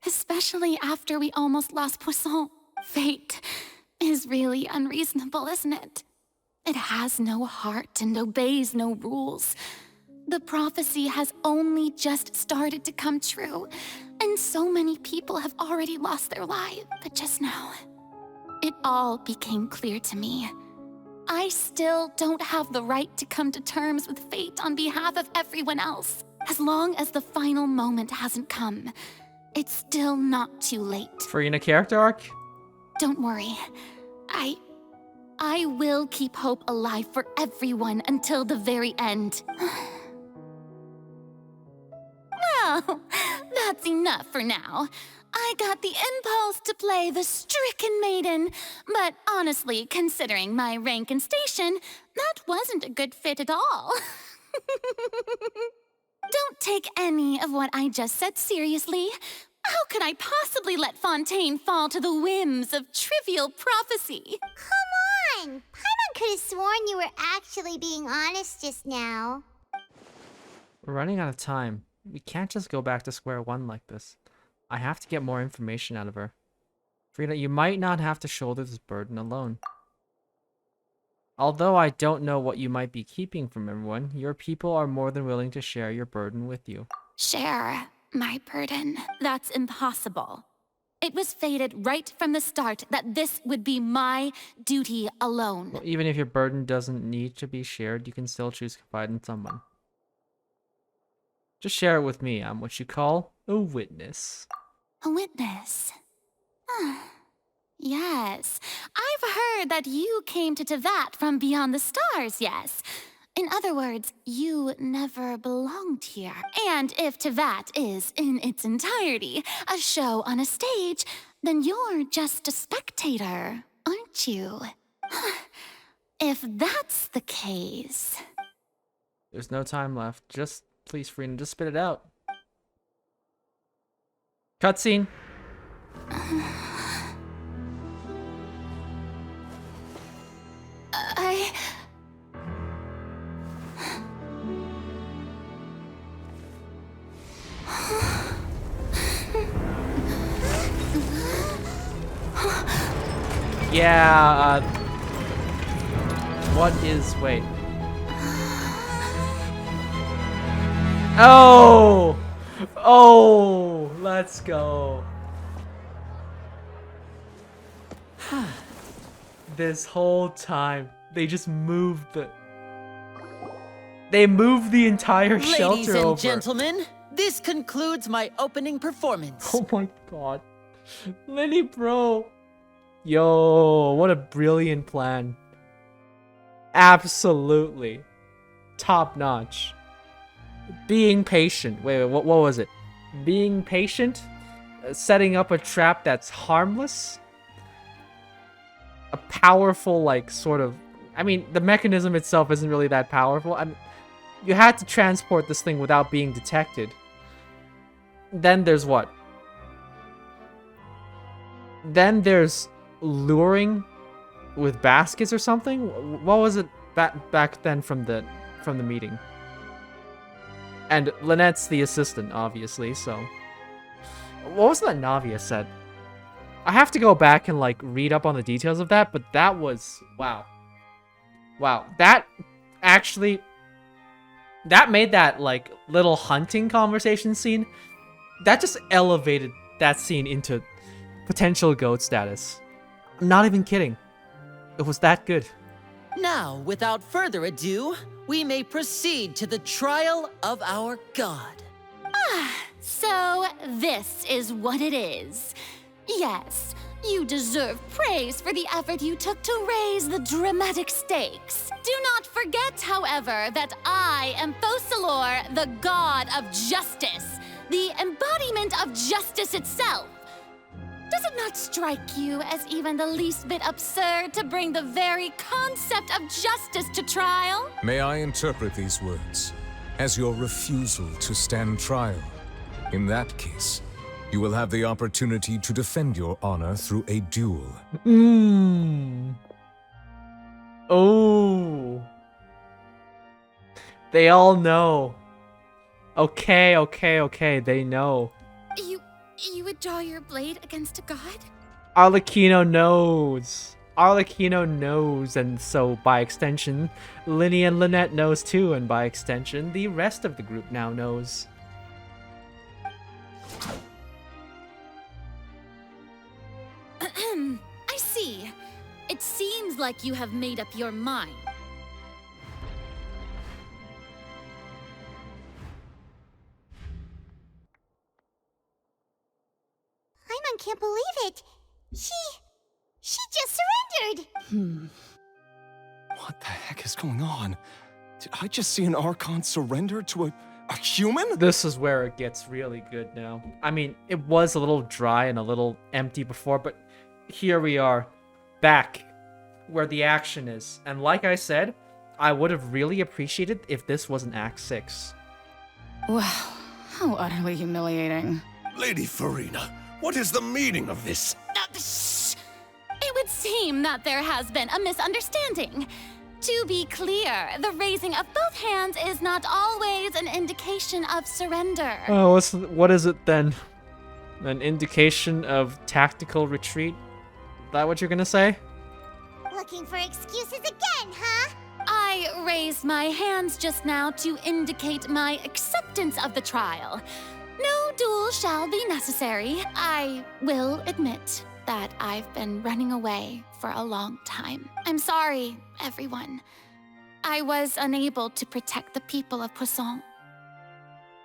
Especially after we almost lost Poisson. Fate is really unreasonable, isn't it? It has no heart and obeys no rules. The prophecy has only just started to come true, and so many people have already lost their lives. But just now, it all became clear to me. I still don't have the right to come to terms with fate on behalf of everyone else. As long as the final moment hasn't come, it's still not too late. Furina character arc? Don't worry. I will keep hope alive for everyone until the very end. Well, that's enough for now. I got the impulse to play the stricken maiden, but honestly, considering my rank and station, that wasn't a good fit at all. Don't take any of what I just said seriously. How could I possibly let Fontaine fall to the whims of trivial prophecy? Come on! Paimon could have sworn you were actually being honest just now. We're running out of time. We can't just go back to square one like this. I have to get more information out of her. Furina, you might not have to shoulder this burden alone. Although I don't know what you might be keeping from everyone, your people are more than willing to share your burden with you. Share my burden? That's impossible. It was fated right from the start that this would be my duty alone. Well, even if your burden doesn't need to be shared, you can still choose to confide in someone. Just share it with me. I'm what you call a witness. A witness? Yes. I've heard that you came to Teyvat from beyond the stars, yes. In other words, you never belonged here. And if Teyvat is, in its entirety, a show on a stage, then you're just a spectator, aren't you? If that's the case... There's no time left. Just, please, Furina, just spit it out. Cutscene. Yeah, what is... wait. Oh! Oh! Let's go. This whole time, they just moved the... They moved the entire shelter Ladies and over. gentlemen, this concludes my opening performance. Oh my god. Lenny, bro. Yo, what a brilliant plan. Absolutely. Top notch. Being patient. Wait, what was it? Being patient? Setting up a trap that's harmless? A powerful, like, sort of... I mean, the mechanism itself isn't really that powerful. I mean, you had to transport this thing without being detected. Then there's what? Then there's luring with baskets or something? What was it back then from the meeting? And Lynette's the assistant, obviously, so... What was that Navia said? I have to go back and, like, read up on the details of that, but that was... Wow. Wow. That actually... That made that, like, little hunting conversation scene... That just elevated that scene into potential GOAT status. I'm not even kidding. It was that good. Now, without further ado, we may proceed to the trial of our god. So this is what it is. Yes, you deserve praise for the effort you took to raise the dramatic stakes. Do not forget, however, that I am Focalor, the god of justice, the embodiment of justice itself. Does it not strike you as even the least bit absurd to bring the very concept of justice to trial? May I interpret these words as your refusal to stand trial? In that case, you will have the opportunity to defend your honor through a duel. Oh. They all know. Okay, they know. You would draw your blade against a god? Arlecchino knows. Arlecchino knows, and so by extension, Linny and Lynette knows too, and by extension, the rest of the group now knows. I see. It seems like you have made up your mind. Paimon can't believe it. She just surrendered. What the heck is going on? Did I just see an Archon surrender to a human? This is where it gets really good now. I mean, it was a little dry and a little empty before, but here we are, back where the action is. And like I said, I would have really appreciated if this was an Act 6. Wow, how utterly humiliating. Lady Furina, what is the meaning of this? It would seem that there has been a misunderstanding. To be clear, the raising of both hands is not always an indication of surrender. Oh, what is it then? An indication of tactical retreat? Is that what you're gonna say? Looking for excuses again, huh? I raised my hands just now to indicate my acceptance of the trial. No duel shall be necessary. I will admit that I've been running away for a long time. I'm sorry, everyone. I was unable to protect the people of Poisson.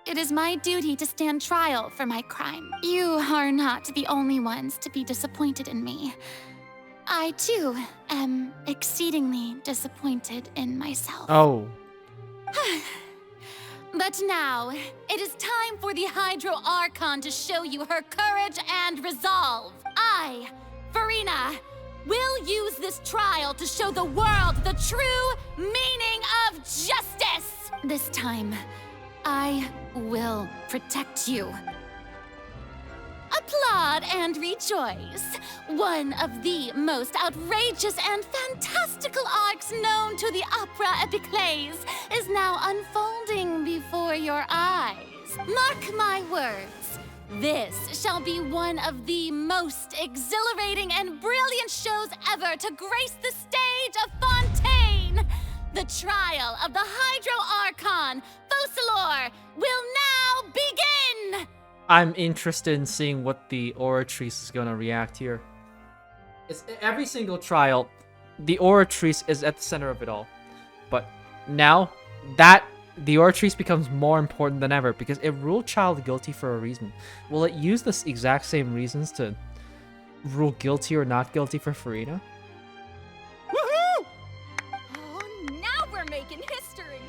It is my duty to stand trial for my crime. You are not the only ones to be disappointed in me. I, too, am exceedingly disappointed in myself. Oh. But now, it is time for the Hydro Archon to show you her courage and resolve. I, Furina, will use this trial to show the world the true meaning of justice. This time, I will protect you. Applaud and rejoice. One of the most outrageous and fantastical arcs known to the opera epiclese is now unfolding before your eyes. Mark my words. This shall be one of the most exhilarating and brilliant shows ever to grace the stage of Fontaine. The trial of the Hydro Archon, Focalor, will now begin! I'm interested in seeing what the Oratrice is going to react here. It's every single trial, the Oratrice is at the center of it all. But now, the Oratrice becomes more important than ever because it ruled Child guilty for a reason. Will it use the exact same reasons to rule guilty or not guilty for Furina? Woohoo! Oh, now we're making history!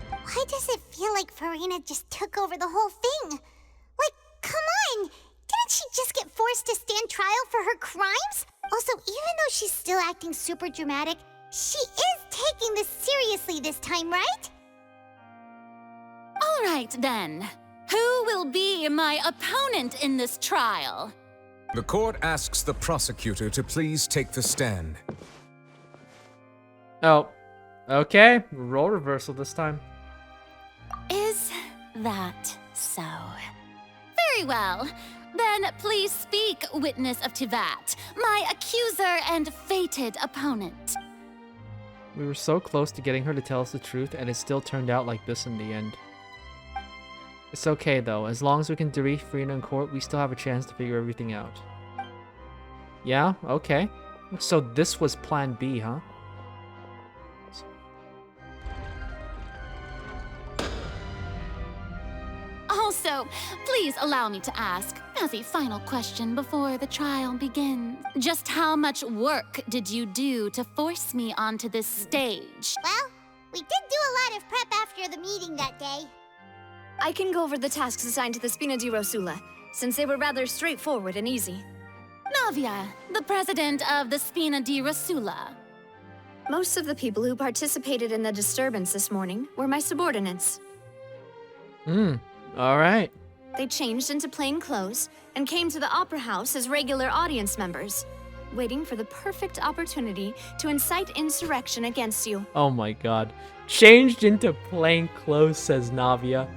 Why does it feel like Furina just took over the whole thing? Like, come on! Didn't she just get forced to stand trial for her crimes? Also, even though she's still acting super dramatic, she is taking this seriously this time, right? All right, then. Who will be my opponent in this trial? The court asks the prosecutor to please take the stand. Oh, okay. Role reversal this time. Is that so? Very well. Then please speak, witness of Tivat, my accuser and fated opponent. We were so close to getting her to tell us the truth, and it still turned out like this in the end. It's okay, though. As long as we can defeat Furina in court, we still have a chance to figure everything out. Yeah? Okay. So this was Plan B, huh? Also, please allow me to ask, as a final question before the trial begins, just how much work did you do to force me onto this stage? Well, we did do a lot of prep after the meeting that day. I can go over the tasks assigned to the Spina di Rosula, since they were rather straightforward and easy. Navia, the president of the Spina di Rosula. Most of the people who participated in the disturbance this morning were my subordinates. Alright. They changed into plain clothes and came to the Opera House as regular audience members, waiting for the perfect opportunity to incite insurrection against you. Oh my god. Changed into plain clothes, says Navia.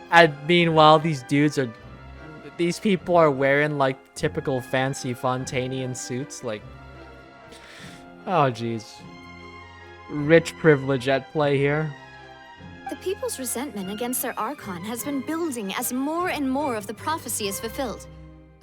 And meanwhile, these dudes are these people are wearing like typical fancy Fontainian suits. Like, oh jeez, rich privilege at play here. The people's resentment against their Archon has been building as more and more of the prophecy is fulfilled.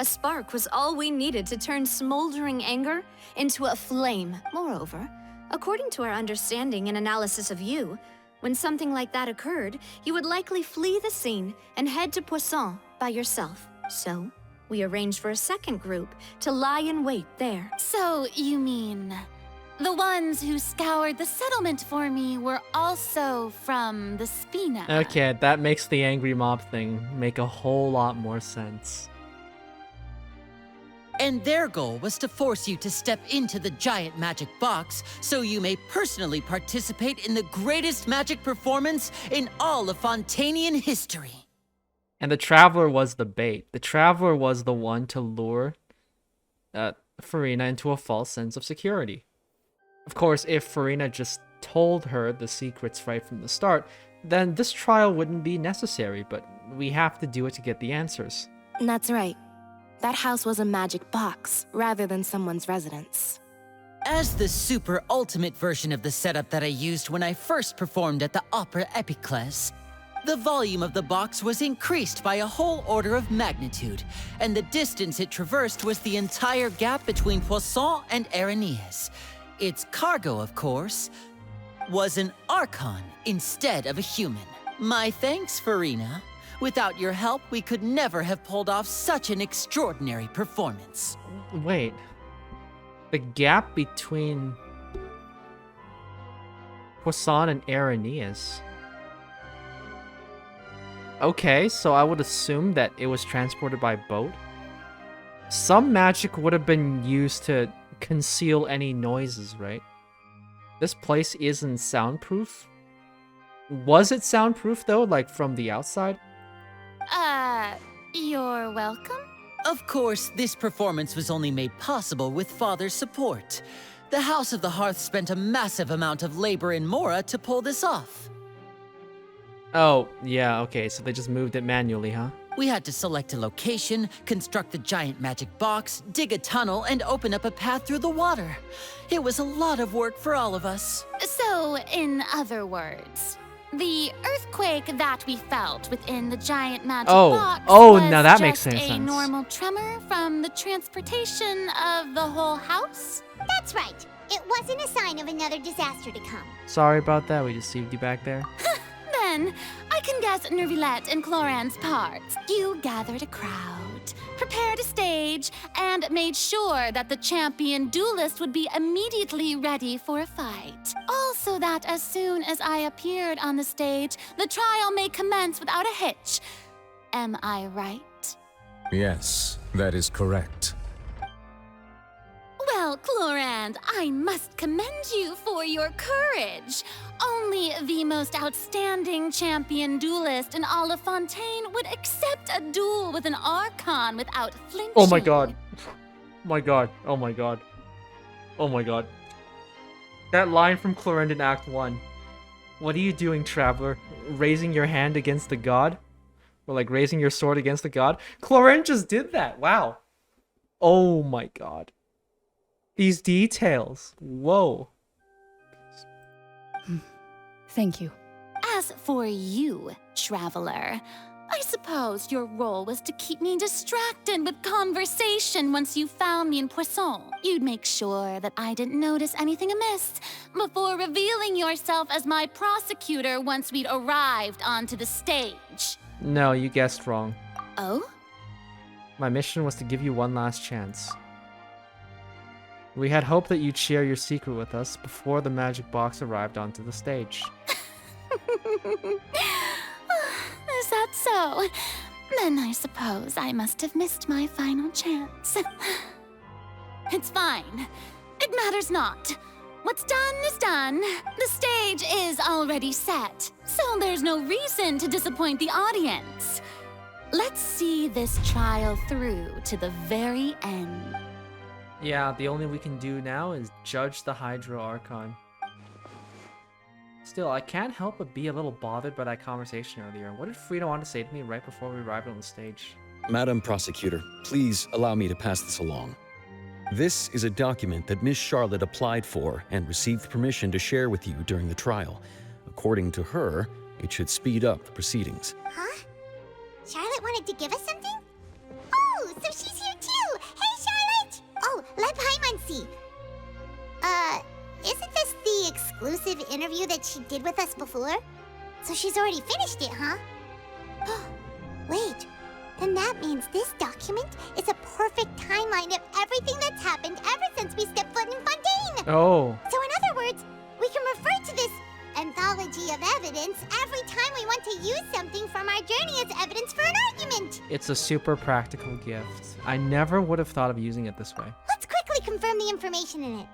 A spark was all we needed to turn smoldering anger into a flame. Moreover, according to our understanding and analysis of you, when something like that occurred, you would likely flee the scene and head to Poisson by yourself. So, we arranged for a second group to lie in wait there. So, you mean the ones who scoured the settlement for me were also from the Spina? Okay, that makes the angry mob thing make a whole lot more sense. And their goal was to force you to step into the giant magic box so you may personally participate in the greatest magic performance in all of Fontainian history. And the Traveler was the bait. The Traveler was the one to lure Furina into a false sense of security. Of course, if Furina just told her the secrets right from the start, then this trial wouldn't be necessary, but we have to do it to get the answers. That's right. That house was a magic box, rather than someone's residence. As the super ultimate version of the setup that I used when I first performed at the Opera Epiclese, the volume of the box was increased by a whole order of magnitude, and the distance it traversed was the entire gap between Poisson and Areneas. Its cargo, of course, was an Archon instead of a human. My thanks, Furina. Without your help, we could never have pulled off such an extraordinary performance. Wait. The gap between Poisson and Areneas. Okay, so I would assume that it was transported by boat. Some magic would have been used to conceal any noises, right? This place isn't soundproof. Was it soundproof though, like from the outside? You're welcome? Of course, this performance was only made possible with Father's support. The House of the Hearth spent a massive amount of labor in Mora to pull this off. Oh, yeah, okay, so they just moved it manually, huh? We had to select a location, construct the giant magic box, dig a tunnel, and open up a path through the water. It was a lot of work for all of us. So, in other words, the earthquake that we felt within the giant magic box was now that makes just sense. a normal tremor from the transportation of the whole house? That's right. It wasn't a sign of another disaster to come. Sorry about that, we just saved you back there. Then, I can guess Neuvillette and Cloran's parts. You gathered a crowd, prepared a stage, and made sure that the champion duelist would be immediately ready for a fight. Also that as soon as I appeared on the stage, the trial may commence without a hitch. Am I right? Yes, that is correct. Well, Clorand, I must commend you for your courage. Only the most outstanding champion duelist in all of Fontaine would accept a duel with an Archon without flinching. Oh my god. My god. Oh my god. Oh my god. That line from Clorand in Act 1. What are you doing, Traveler? Raising your hand against the god? Or like raising your sword against the god? Clorand just did that. Wow. Oh my god. These details. Whoa. Thank you. As for you, Traveler, I suppose your role was to keep me distracted with conversation once you found me in Poisson. You'd make sure that I didn't notice anything amiss before revealing yourself as my prosecutor once we'd arrived onto the stage. No, you guessed wrong. Oh? My mission was to give you one last chance. We had hoped that you'd share your secret with us before the magic box arrived onto the stage. Is that so? Then I suppose I must have missed my final chance. It's fine. It matters not. What's done is done. The stage is already set, so there's no reason to disappoint the audience. Let's see this trial through to the very end. Yeah, the only we can do now is judge the Hydro Archon. Still, I can't help but be a little bothered by that conversation earlier. What did Furina want to say to me right before we arrived on the stage? Madam Prosecutor, please allow me to pass this along. This is a document that Miss Charlotte applied for and received permission to share with you during the trial. According to her, it should speed up the proceedings. Huh? Charlotte wanted to give us something? Oh, so she's here too! Hey, Charlotte! Oh, let Paimon see. Isn't this the exclusive interview that she did with us before? So she's already finished it, huh? Wait, then that means this document is a perfect timeline of everything that's happened ever since we stepped foot in Fontaine! Oh. So in other words, we can refer to this anthology of evidence every time we want to use something from our journey as evidence for an argument! It's a super practical gift. I never would have thought of using it this way. Let's quickly confirm the information in it.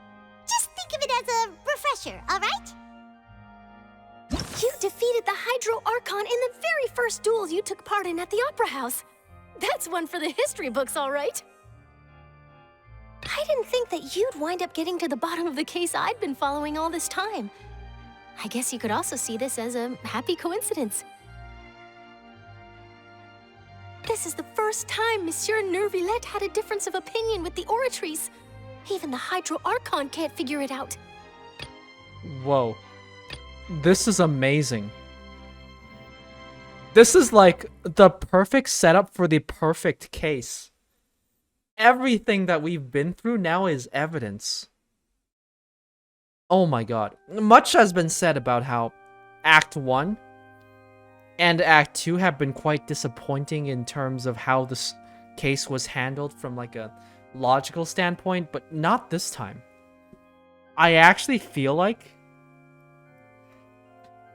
Just think of it as a refresher, alright? You defeated the Hydro Archon in the very first duels you took part in at the Opera House. That's one for the history books, all right. I didn't think that you'd wind up getting to the bottom of the case I'd been following all this time. I guess you could also see this as a happy coincidence. This is the first time Monsieur Neuvillette had a difference of opinion with the Oratrice. Even the Hydro Archon can't figure it out. Whoa. This is amazing. This is like the perfect setup for the perfect case. Everything that we've been through now is evidence. Oh my god. Much has been said about how Act 1 and Act 2 have been quite disappointing in terms of how this case was handled from like a logical standpoint, but not this time. I actually feel like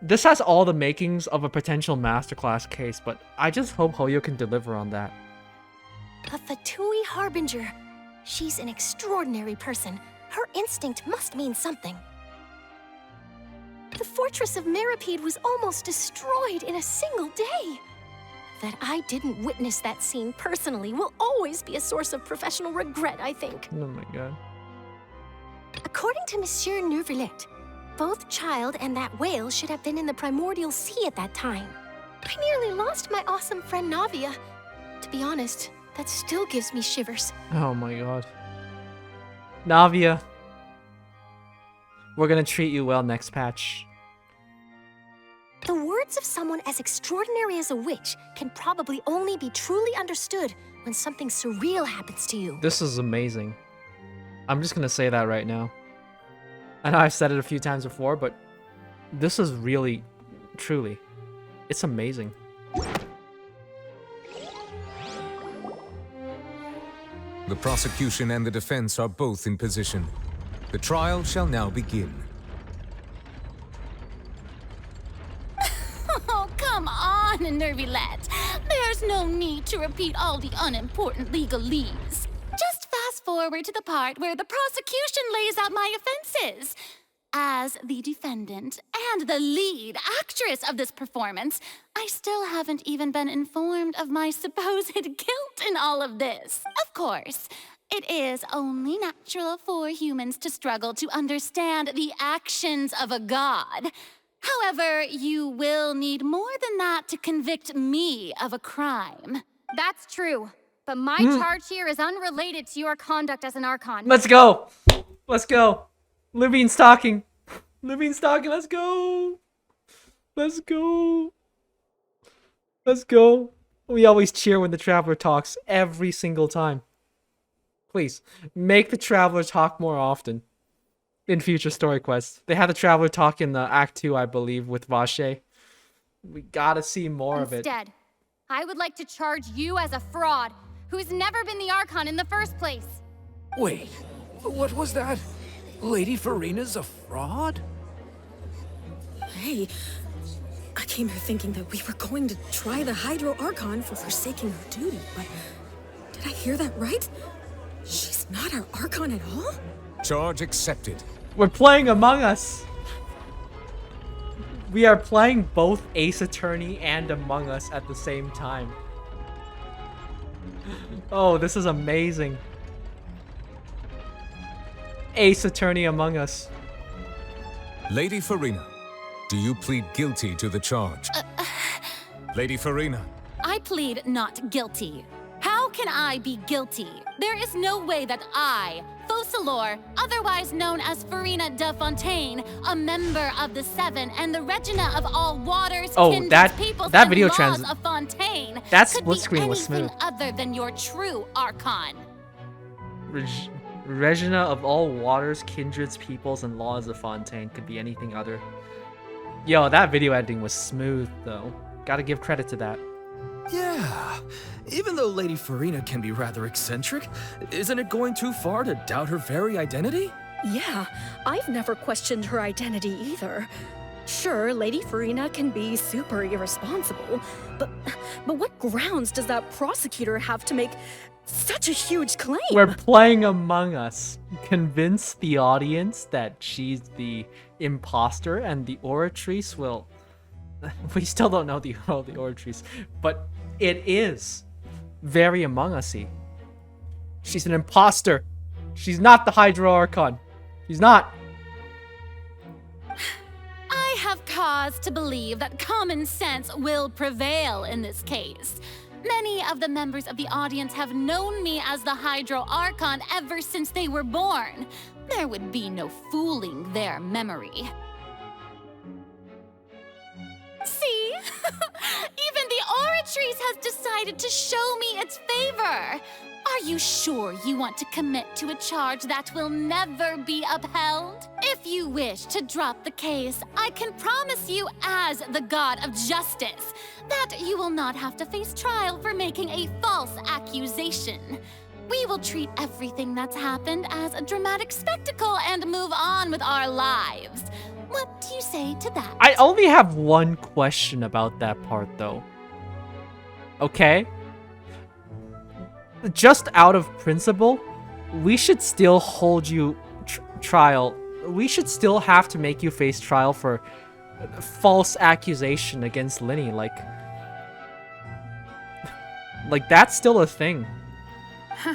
this has all the makings of a potential masterclass case, but I just hope Hoyo can deliver on that. A Fatui Harbinger. She's an extraordinary person. Her instinct must mean something. The fortress of Meripede was almost destroyed in a single day. That I didn't witness that scene personally will always be a source of professional regret, I think. Oh my god. According to Monsieur Neuvillette, both Child and that whale should have been in the primordial sea at that time. I nearly lost my awesome friend Navia. To be honest, that still gives me shivers. Oh my god. Navia. We're gonna treat you well next patch. The words of someone as extraordinary as a witch can probably only be truly understood when something surreal happens to you. This is amazing. I'm just gonna say that right now. I know I've said it a few times before, but this is really, truly, it's amazing. The prosecution and the defense are both in position. The trial shall now begin. Oh, come on, Neuvillette. There's no need to repeat all the unimportant legalese. Just fast forward to the part where the prosecution lays out my offenses. As the defendant and the lead actress of this performance, I still haven't even been informed of my supposed guilt in all of this. Of course, it is only natural for humans to struggle to understand the actions of a god. However, you will need more than that to convict me of a crime. That's true, but my charge here is unrelated to your conduct as an Archon. Let's go! Let's go! Livine's talking! Livine's talking, let's go! Let's go! Let's go! We always cheer when the Traveler talks, every single time. Please, make the Traveler talk more often. In future story quests. They had the Traveler talk in the Act 2, I believe, with Vache. We gotta see more of it. Instead, I would like to charge you as a fraud who's never been the Archon in the first place. Wait, what was that? Lady Furina's a fraud? Hey, I came here thinking that we were going to try the Hydro Archon for forsaking her duty, but did I hear that right? She's not our Archon at all? Charge accepted. We're playing Among Us. We are playing both Ace Attorney and Among Us at the same time. Oh, this is amazing. Ace Attorney Among Us. Lady Furina, do you plead guilty to the charge? Lady Furina. I plead not guilty. can I be guilty? There is no way that I, Focalor, otherwise known as Furina de Fontaine, a member of the Seven and the Regina of all waters, kindreds, peoples, that and video laws of Fontaine, that could split be screen was anything smooth. other than your true Archon. Regina of all waters, kindreds, peoples, and laws of Fontaine could be anything other. Yo, that video editing was smooth, though. Gotta give credit to that. Yeah, even though Lady Furina can be rather eccentric, isn't it going too far to doubt her very identity? Yeah, I've never questioned her identity either. Sure, Lady Furina can be super irresponsible, but what grounds does that prosecutor have to make such a huge claim? We're playing Among Us. Convince the audience that she's the impostor, and the Oratrice will... We still don't know the Oratrice, but it is very Among Us-y. She's an imposter. She's not the Hydro Archon. She's not. I have cause to believe that common sense will prevail in this case. Many of the members of the audience have known me as the Hydro Archon ever since they were born. There would be no fooling their memory. See? Even the Oratrice has decided to show me its favor. Are you sure you want to commit to a charge that will never be upheld? If you wish to drop the case, I can promise you as the god of justice that you will not have to face trial for making a false accusation. We will treat everything that's happened as a dramatic spectacle and move on with our lives. What do you say to that? I only have one question about that part, though. Okay? Just out of principle, we should still hold you trial. We should still have to make you face trial for false accusation against Linny. Like that's still a thing. Huh.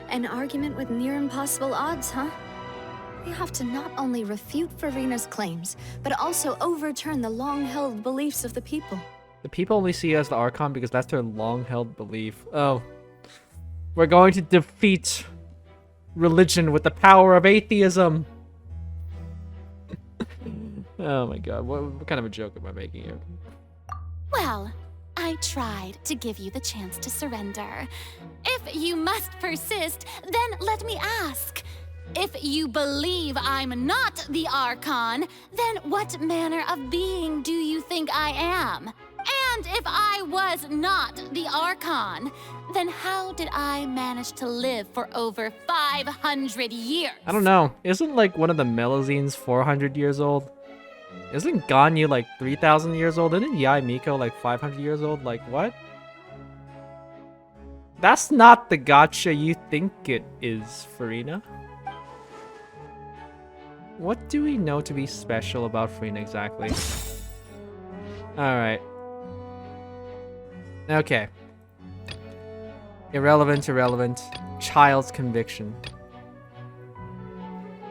An argument with near impossible odds, huh? We have to not only refute Furina's claims, but also overturn the long-held beliefs of the people. The people only see you as the Archon because that's their long-held belief. Oh. We're going to defeat religion with the power of atheism. Oh my god, what kind of a joke am I making here? Well, I tried to give you the chance to surrender. If you must persist, then let me ask. If you believe I'm not the Archon, then what manner of being do you think I am? And if I was not the Archon, then how did I manage to live for over 500 years? I don't know. Isn't like one of the Melazines 400 years old? Isn't Ganyu like 3,000 years old? Isn't Yai Miko like 500 years old? Like what? That's not the gacha you think it is, Furina. What do we know to be special about Furina exactly? Alright. Okay. Irrelevant. Child's conviction.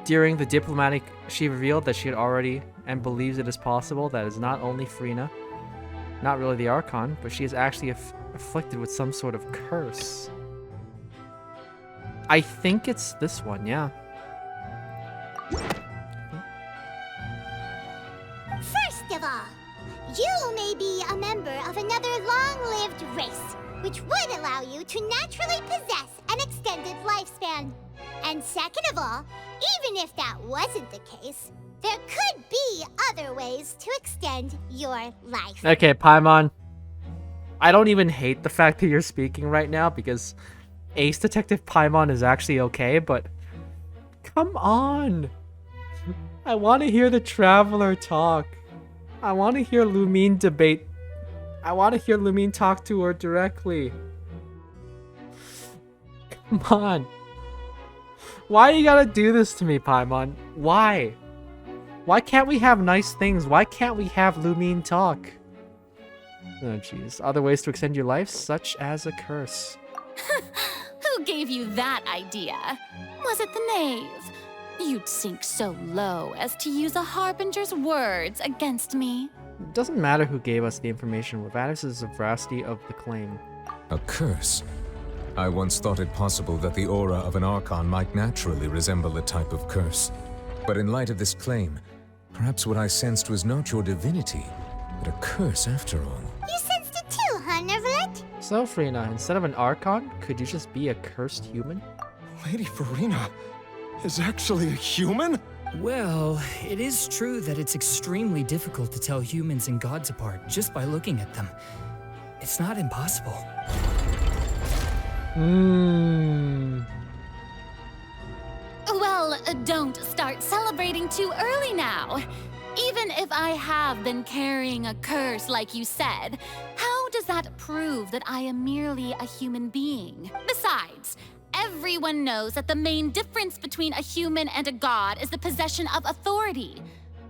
During the diplomatic, she revealed that she had already and believes it is possible that it's not only Furina, not really the Archon, but she is actually afflicted with some sort of curse. I think it's this one, yeah. First of all, you may be a member of another long-lived race, which would allow you to naturally possess an extended lifespan. And second of all, even if that wasn't the case, there could be other ways to extend your life. Okay, Paimon. I don't even hate the fact that you're speaking right now because Ace Detective Paimon is actually okay, but come on. I want to hear the Traveler talk. I want to hear Lumine debate. I want to hear Lumine talk to her directly. Come on. Why you gotta do this to me, Paimon? Why? Why can't we have nice things? Why can't we have Lumine talk? Oh jeez. Other ways to extend your life, such as a curse. Who gave you that idea? Was it the knave? You'd sink so low as to use a harbinger's words against me. It doesn't matter who gave us the information. What matters is the veracity of the claim. A curse? I once thought it possible that the aura of an Archon might naturally resemble a type of curse. But in light of this claim, perhaps what I sensed was not your divinity, but a curse after all. You sensed it too, huh, Neuvillette? So, Furina, instead of an Archon, could you just be a cursed human? Lady Furina is actually a human? Well, it is true that it's extremely difficult to tell humans and gods apart just by looking at them. It's not impossible. Well, don't start celebrating too early now. Even if I have been carrying a curse like you said, how does that prove that I am merely a human being? Besides, everyone knows that the main difference between a human and a god is the possession of authority.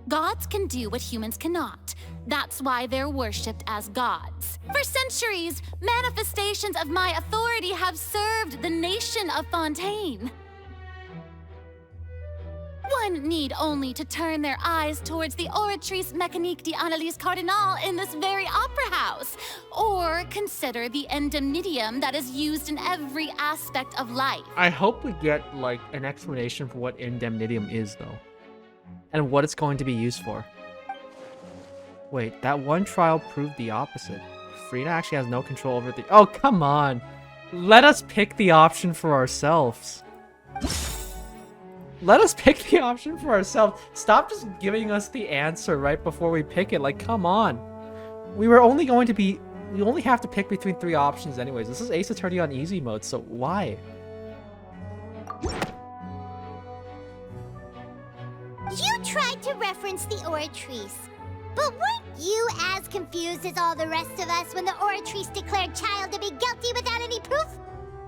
Gods can do what humans cannot. That's why they're worshipped as gods. For centuries, manifestations of my authority have served the nation of Fontaine. One need only to turn their eyes towards the Oratrice Mécanique d'Analyse Cardinal in this very opera house, or consider the indemnitium that is used in every aspect of life. I hope we get, like, an explanation for what indemnitium is, though. And what it's going to be used for. Wait, that one trial proved the opposite. Furina actually has no control over the— Oh, come on! Let us pick the option for ourselves. Let us pick the option for ourselves. Stop just giving us the answer right before we pick it. Like, come on. We only have to pick between 3 options anyways. This is Ace Attorney on easy mode, so why? You tried to reference the Oratrice, but weren't you as confused as all the rest of us when the Oratrice declared Child to be guilty without any proof?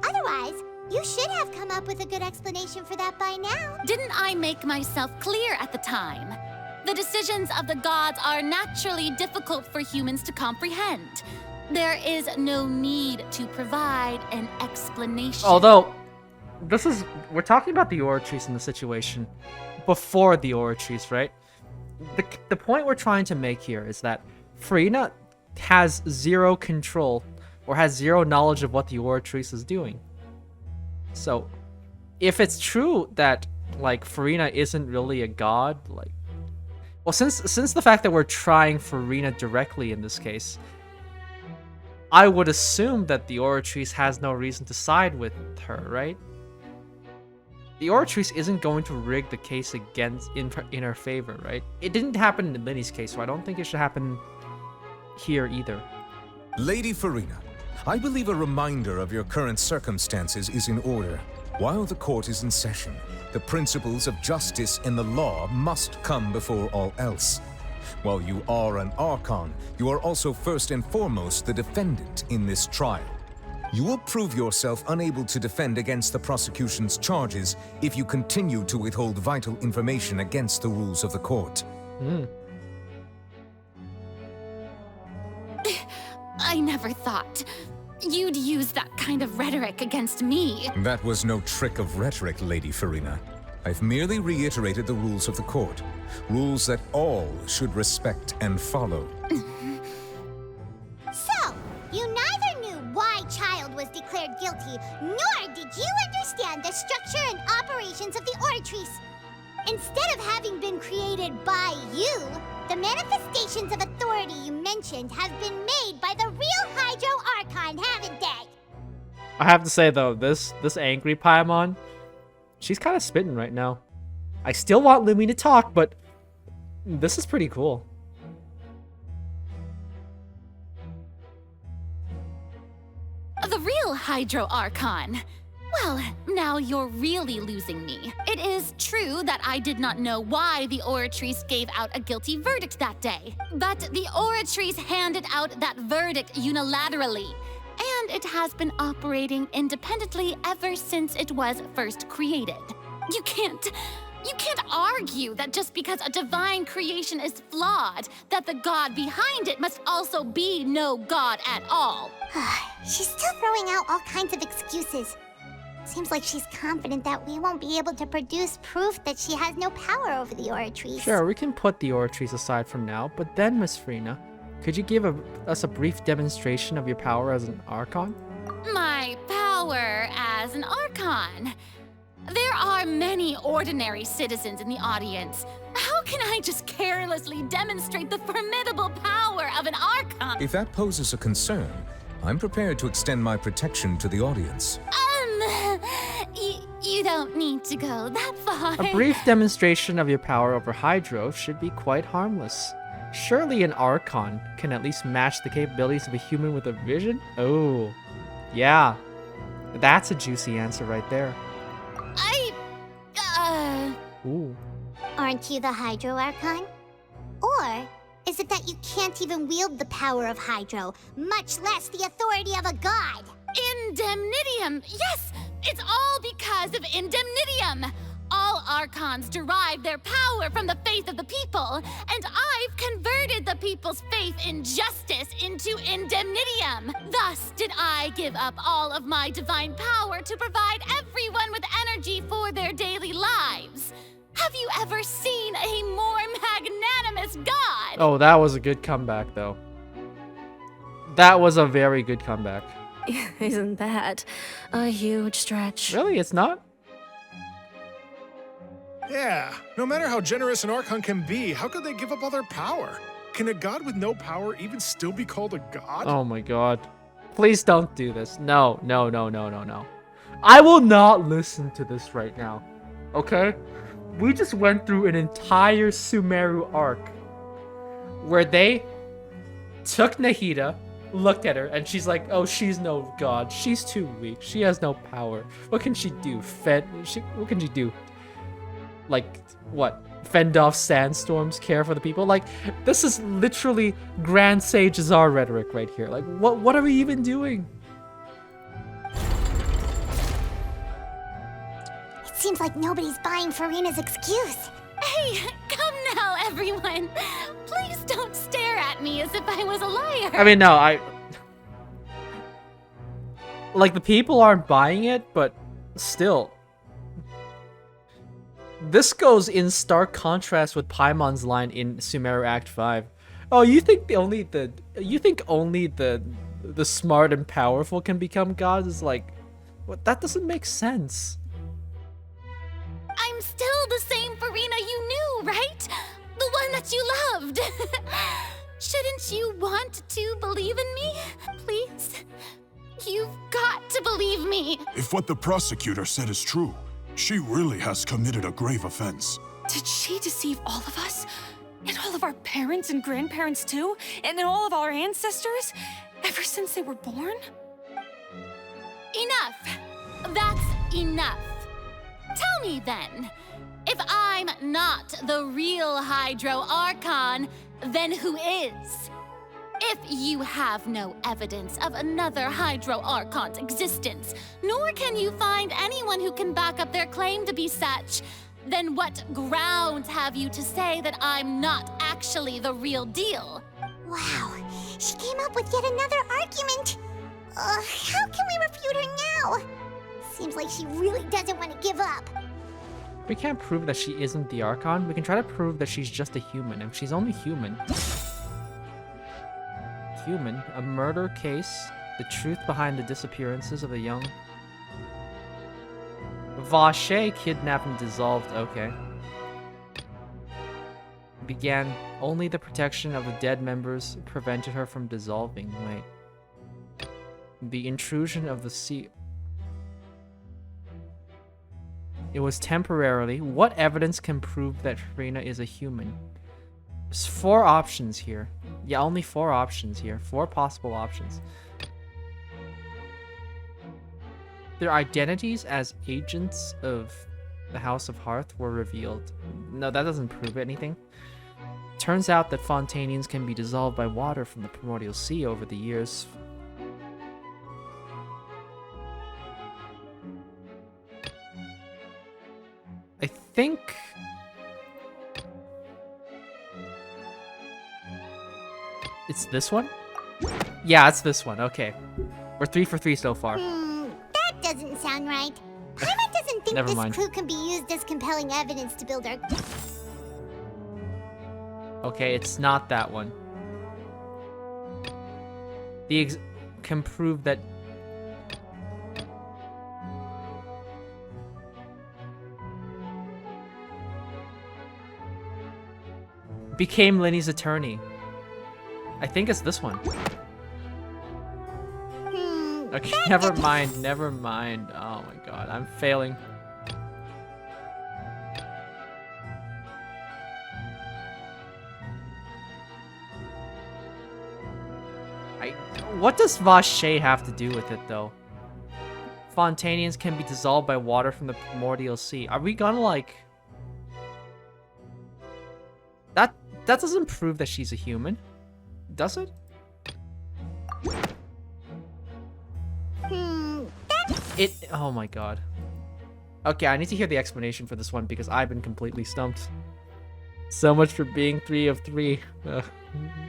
Otherwise, you should have come up with a good explanation for that by now. Didn't I make myself clear at the time? The decisions of the gods are naturally difficult for humans to comprehend. There is no need to provide an explanation. Although, we're talking about the Oratrice in the situation before the Oratrice, right? The point we're trying to make here is that Furina has zero control or has zero knowledge of what the Oratrice is doing. So, if it's true that, like, Furina isn't really a god, like... Well, since the fact that we're trying Furina directly in this case, I would assume that the Oratrice has no reason to side with her, right? The Oratrice isn't going to rig the case in her favor, right? It didn't happen in Linny's case, so I don't think it should happen here either. Lady Furina, I believe a reminder of your current circumstances is in order. While the court is in session, the principles of justice and the law must come before all else. While you are an Archon, you are also first and foremost the defendant in this trial. You will prove yourself unable to defend against the prosecution's charges if you continue to withhold vital information against the rules of the court. I never thought you'd use that kind of rhetoric against me. That was no trick of rhetoric, Lady Furina. I've merely reiterated the rules of the court. Rules that all should respect and follow. So, you neither knew why Child was declared guilty, nor did you understand the structure and operations of the Oratrice. Instead of having been created by you, the manifestations of authority you mentioned have been made by the real Hydro Archon, haven't they? I have to say, though, this angry Paimon, she's kind of spitting right now. I still want Lumi to talk, but this is pretty cool. The real Hydro Archon. Well, now you're really losing me. It is true that I did not know why the Oratrice gave out a guilty verdict that day. But the Oratrice handed out that verdict unilaterally. And it has been operating independently ever since it was first created. You can't argue that just because a divine creation is flawed, that the god behind it must also be no god at all. She's still throwing out all kinds of excuses. Seems like she's confident that we won't be able to produce proof that she has no power over the Oratrice. Sure, we can put the Oratrice aside for now, but then, Miss Furina, could you give us a brief demonstration of your power as an Archon? My power power as an Archon. There are many ordinary citizens in the audience. How can I just carelessly demonstrate the formidable power of an Archon? If that poses a concern, I'm prepared to extend my protection to the audience. You don't need to go that far. A brief demonstration of your power over Hydro should be quite harmless. Surely an Archon can at least match the capabilities of a human with a vision? Oh, yeah. That's a juicy answer right there. Ooh. Aren't you the Hydro Archon? Or is it that you can't even wield the power of Hydro, much less the authority of a god? Indemnitium! Yes! It's all because of Indemnitium! All Archons derive their power from the faith of the people, and I've converted the people's faith in justice into Indemnitium. Thus did I give up all of my divine power to provide everyone with energy for their daily lives. Have you ever seen a more magnanimous god? Oh, that was a good comeback, though. That was a very good comeback. Isn't that a huge stretch? Really? It's not? Yeah, no matter how generous an Archon can be, how could they give up all their power? Can a god with no power even still be called a god? Oh my god. Please don't do this. No, no, no, no, no, no. I will not listen to this right now. Okay? We just went through an entire Sumeru arc where they took Nahida, looked at her, and she's like, oh, she's no god. She's too weak. She has no power. What can she do? What can she do? Like, what? Fend off sandstorms, care for the people? Like, this is literally Grand Sage Azar rhetoric right here. Like, what are we even doing? It seems like nobody's buying Furina's excuse. Hey, come now, everyone. Please don't stare at me as if I was a liar. I mean, no, like, the people aren't buying it, but still. This goes in stark contrast with Paimon's line in Sumeru Act 5. Oh, you think only the smart and powerful can become gods? Is like, what? That doesn't make sense. I'm still the same Furina you knew, right? The one that you loved. Shouldn't you want to believe in me? Please? You've got to believe me. If what the prosecutor said is true, she really has committed a grave offense. Did she deceive all of us? And all of our parents and grandparents too? And then all of our ancestors? Ever since they were born? Enough. That's enough. Tell me then, if I'm not the real Hydro Archon, then who is? If you have no evidence of another Hydro Archon's existence, nor can you find anyone who can back up their claim to be such, then what grounds have you to say that I'm not actually the real deal? Wow, she came up with yet another argument. How can we refute her now? Seems like she really doesn't want to give up. We can't prove that she isn't the Archon. We can try to prove that she's just a human, and she's only human. Human, a murder case, the truth behind the disappearances of the young. Vache kidnapped and dissolved, okay. Began only the protection of the dead members prevented her from dissolving, wait. The intrusion of the sea. It was temporarily. What evidence can prove that Furina is a human? There's 4 options here. Yeah, only 4 options here. 4 possible options. Their identities as agents of the House of Hearth were revealed. No, that doesn't prove anything. Turns out that Fontainians can be dissolved by water from the primordial sea over the years. I think... it's this one? Yeah, it's this one. Okay. We're 3 for 3 so far. That doesn't sound right. Paimon doesn't think Never this mind. clue can be used as compelling evidence to build our... Okay, it's not that one. Can prove that... became Linny's attorney. I think it's this one. Okay, never mind, never mind. Oh my god, I'm failing. What does Vache have to do with it, though? Fontainians can be dissolved by water from the primordial sea. Are we gonna, like... That doesn't prove that she's a human. Does it? Oh my god. Okay, I need to hear the explanation for this one because I've been completely stumped. So much for being 3 of 3.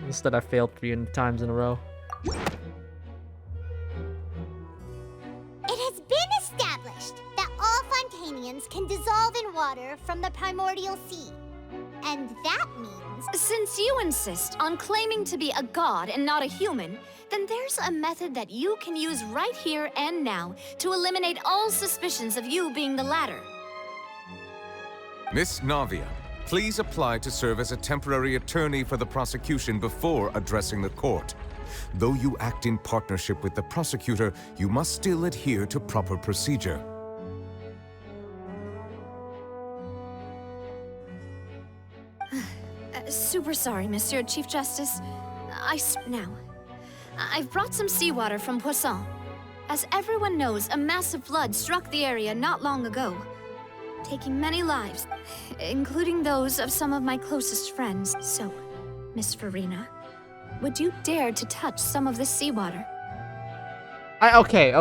Instead I failed 3 times in a row. It has been established that all Fontainians can dissolve in water from the primordial sea. And that means... Since you insist on claiming to be a god and not a human, then there's a method that you can use right here and now to eliminate all suspicions of you being the latter. Miss Navia, please apply to serve as a temporary attorney for the prosecution before addressing the court. Though you act in partnership with the prosecutor, you must still adhere to proper procedure. Super sorry, Monsieur Chief Justice. Now, I've brought some seawater from Poisson. As everyone knows, a massive flood struck the area not long ago, taking many lives, including those of some of my closest friends. So, Miss Furina, would you dare to touch some of this seawater? Okay.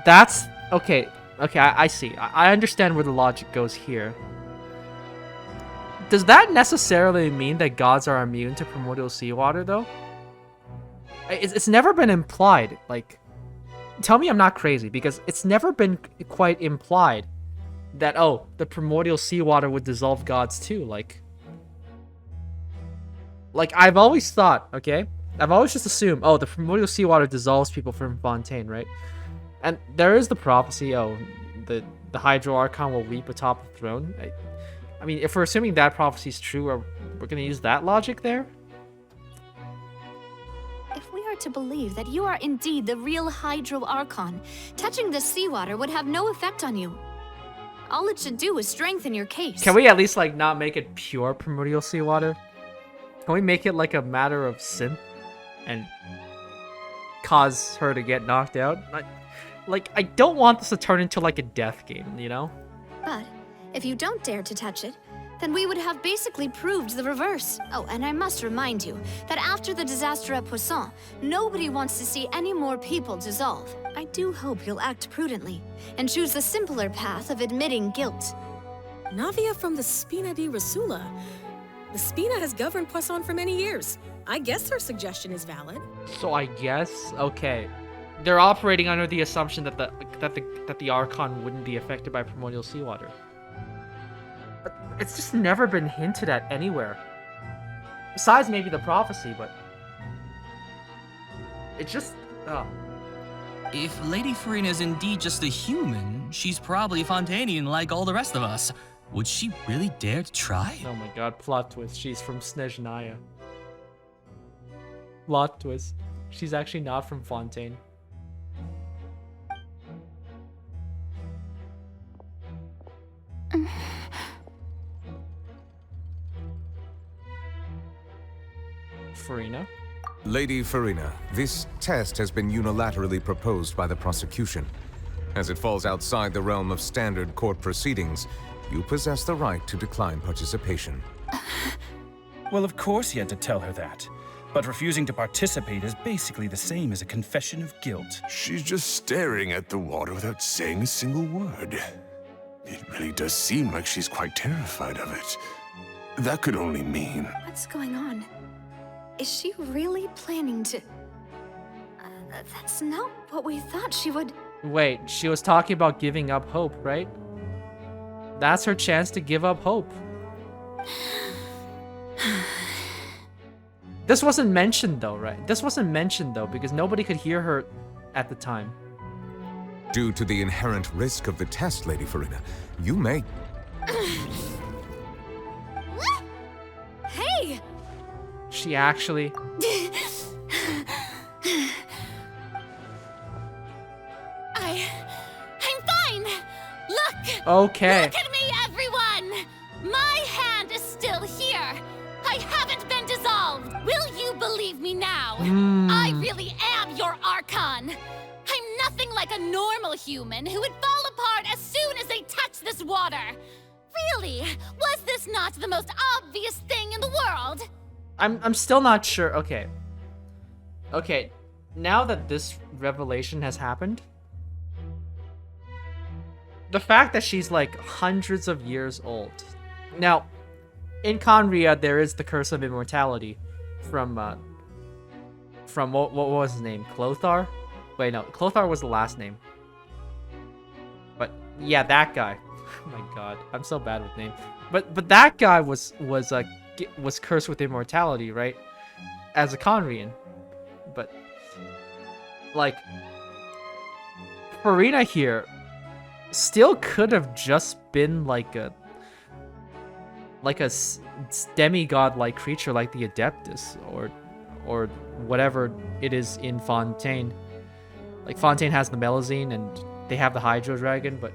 That's... Okay, I see. I understand where the logic goes here. Does that necessarily mean that gods are immune to primordial seawater, though? It's never been implied. Like, tell me I'm not crazy, because it's never been quite implied that, oh, the primordial seawater would dissolve gods too. Like I've always thought, okay? I've always just assumed, oh, the primordial seawater dissolves people from Fontaine, right? And there is the prophecy, oh, the Hydro Archon will weep atop the throne. I mean, if we're assuming that prophecy is true, we're gonna use that logic there? If we are to believe that you are indeed the real Hydro Archon, touching the seawater would have no effect on you. All it should do is strengthen your case. Can we at least, like, not make it pure primordial seawater? Can we make it, like, a matter of sin? And cause her to get knocked out? Like, I don't want this to turn into, like, a death game, you know? But if you don't dare to touch it, then we would have basically proved the reverse. Oh, and I must remind you that after the disaster at Poisson, nobody wants to see any more people dissolve. I do hope you'll act prudently and choose the simpler path of admitting guilt. Navia from the Spina di Rasula. The Spina has governed Poisson for many years. I guess her suggestion is valid. So I guess, okay. They're operating under the assumption that the Archon wouldn't be affected by primordial seawater. But it's just never been hinted at anywhere. Besides maybe the prophecy, but it's just If Lady Furina is indeed just a human, she's probably Fontainian like all the rest of us. Would she really dare to try? Oh my god, plot twist. She's from Snezhnaya. Plot twist. She's actually not from Fontaine. Furina? Lady Furina, this test has been unilaterally proposed by the prosecution. As it falls outside the realm of standard court proceedings, you possess the right to decline participation. Well, of course he had to tell her that. But refusing to participate is basically the same as a confession of guilt. She's just staring at the water without saying a single word. It really does seem like she's quite terrified of it. That could only mean... What's going on? Is she really planning to... that's not what we thought she would... Wait, she was talking about giving up hope, right? That's her chance to give up hope. This wasn't mentioned though, right? This wasn't mentioned though, because nobody could hear her at the time. Due to the inherent risk of the test, Lady Furina, you may... Hey! She actually... I'm fine! Look! Okay. Look at me, everyone! My hand is still here! I haven't been dissolved! Will you believe me now? I really am your Archon! I'm nothing like a normal human who would fall apart as soon as they touch this water! Really? Was this not the most obvious thing in the world? I'm still not sure. Okay. Okay. Now that this revelation has happened, the fact that she's like hundreds of years old. Now, in Conria, there is the curse of immortality from what was his name? Clothar? Wait, no, Clothar was the last name. But yeah, that guy. Oh my god, I'm so bad with names. But that guy was cursed with immortality, right? As a Conrian. But like Furina here still could have just been like a demigod-like creature like the Adeptus or whatever it is in Fontaine. Like Fontaine has the Melazine and they have the Hydro Dragon, but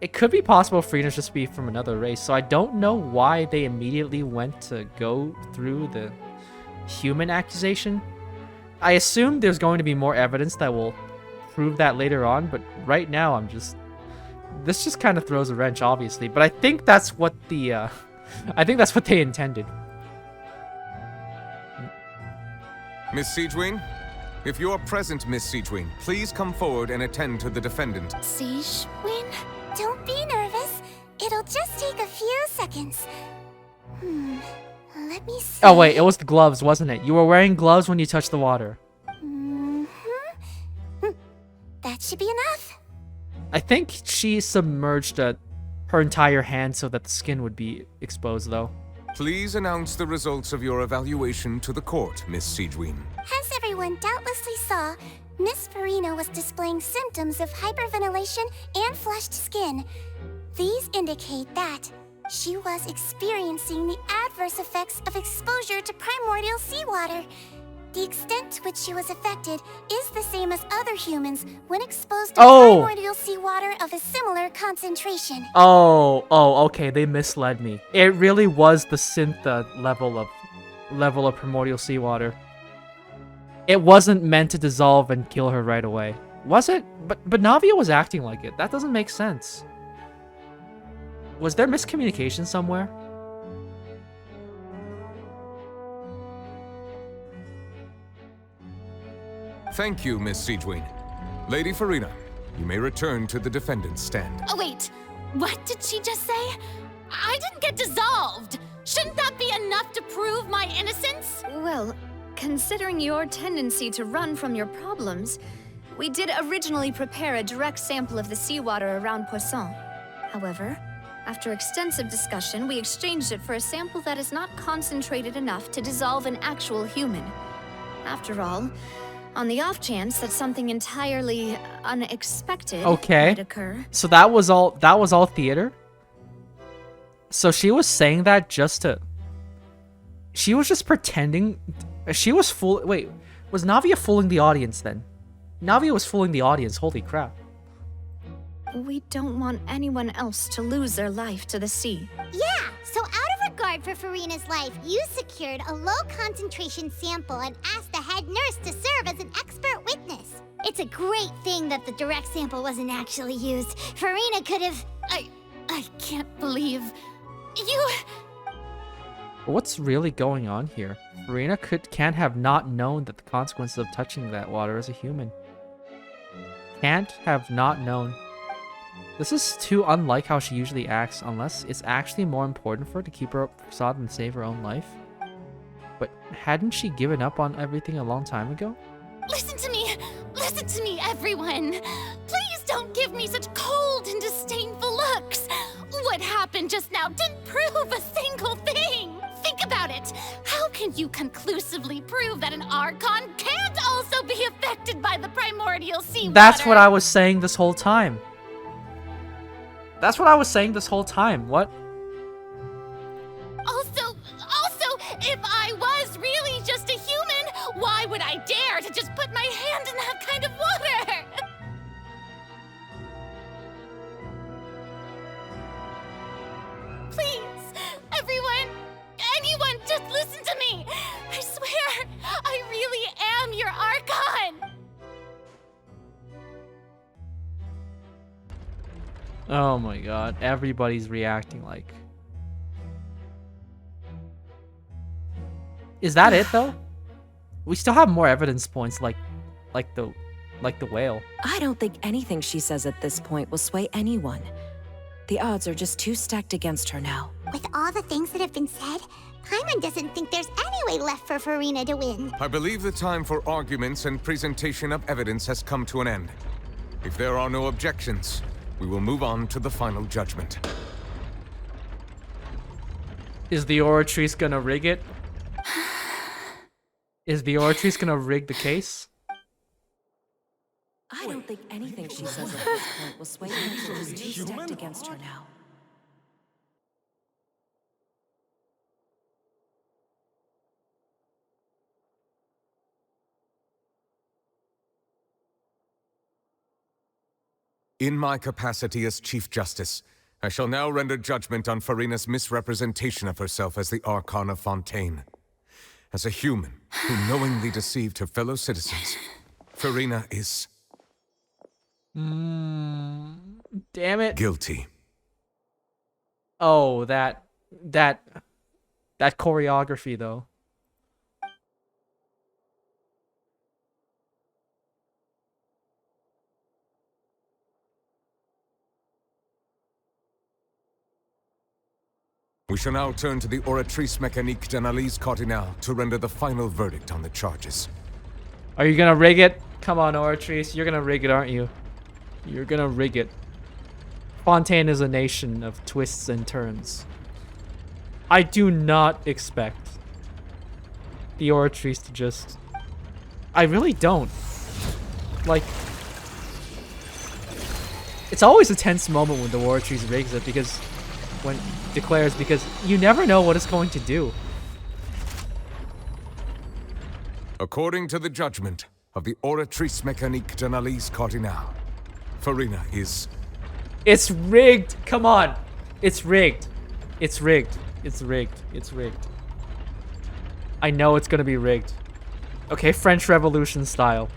it could be possible Furina's just be from another race. So I don't know why they immediately went to go through the human accusation. I assume there's going to be more evidence that will prove that later on, but right now this just kind of throws a wrench, obviously. But I think that's what the I think that's what they intended. Miss Siegewing? If you are present, Miss Siegewing, please come forward and attend to the defendant. Siegewing? Don't be nervous. It'll just take a few seconds. Let me see. Oh wait, it was the gloves, wasn't it? You were wearing gloves when you touched the water. That should be enough. I think she submerged her entire hand so that the skin would be exposed, though. Please announce the results of your evaluation to the court, Miss Siegewing. As everyone doubtlessly saw, Miss Furina was displaying symptoms of hyperventilation and flushed skin. These indicate that she was experiencing the adverse effects of exposure to primordial seawater. The extent to which she was affected is the same as other humans when exposed to primordial seawater of a similar concentration. Oh, okay, they misled me. It really was the synth level of primordial seawater. It wasn't meant to dissolve and kill her right away. Was it? But Navia was acting like it. That doesn't make sense. Was there miscommunication somewhere? Thank you, Miss Siegewing. Lady Furina, you may return to the defendant's stand. Oh wait, what did she just say? I didn't get dissolved! Shouldn't that be enough to prove my innocence? Well, considering your tendency to run from your problems, we did originally prepare a direct sample of the seawater around Poisson. However, after extensive discussion, we exchanged it for a sample that is not concentrated enough to dissolve an actual human. After all, on the off chance that something entirely unexpected might occur. So that was all theater? So she was saying that just to... She was just pretending... She was Wait, was Navia fooling the audience then? Navia was fooling the audience, holy crap. We don't want anyone else to lose their life to the sea. Yeah, so out of regard for Furina's life, you secured a low-concentration sample and asked the head nurse to serve as an expert witness. It's a great thing that the direct sample wasn't actually used. Furina could have... I can't believe... You... What's really going on here? Furina can't have not known that the consequences of touching that water as a human. Can't have not known. This is too unlike how she usually acts, unless it's actually more important for her to keep her facade and save her own life. But hadn't she given up on everything a long time ago? Listen to me, everyone! Please don't give me such cold and disdainful looks! What happened just now didn't prove a single thing! Think about it! How can you conclusively prove that an Archon can't also be affected by the primordial seawater? That's what I was saying this whole time. That's what I was saying this whole time. What? Also, if I was really Oh my god, everybody's reacting like... Is that it though? We still have more evidence points like the whale. I don't think anything she says at this point will sway anyone. The odds are just too stacked against her now. With all the things that have been said, Paimon doesn't think there's any way left for Furina to win. I believe the time for arguments and presentation of evidence has come to an end. If there are no objections, we will move on to the final judgment. Is the Oratrice gonna rig it? Is the Oratrice gonna rig the case? I don't think anything she says at this point will sway anyone. She's too stacked against her now. In my capacity as Chief Justice, I shall now render judgment on Furina's misrepresentation of herself as the Archon of Fontaine. As a human who knowingly deceived her fellow citizens, Furina is... Damn it. guilty. Oh, that choreography though. We shall now turn to the Oratrice Mécanique d'Analyse Cardinale to render the final verdict on the charges. Are you gonna rig it? Come on, Oratrice. You're gonna rig it, aren't you? You're gonna rig it. Fontaine is a nation of twists and turns. I do not expect the Oratrice to just... I really don't. Like... It's always a tense moment when the Oratrice rigs it because... when declares, because you never know what it's going to do. According to the judgment of the Oratrice Mécanique d'Analyse Cardinale, Furina is... It's rigged! Come on! It's rigged. It's rigged. It's rigged. It's rigged. I know it's gonna be rigged. Okay, French Revolution style.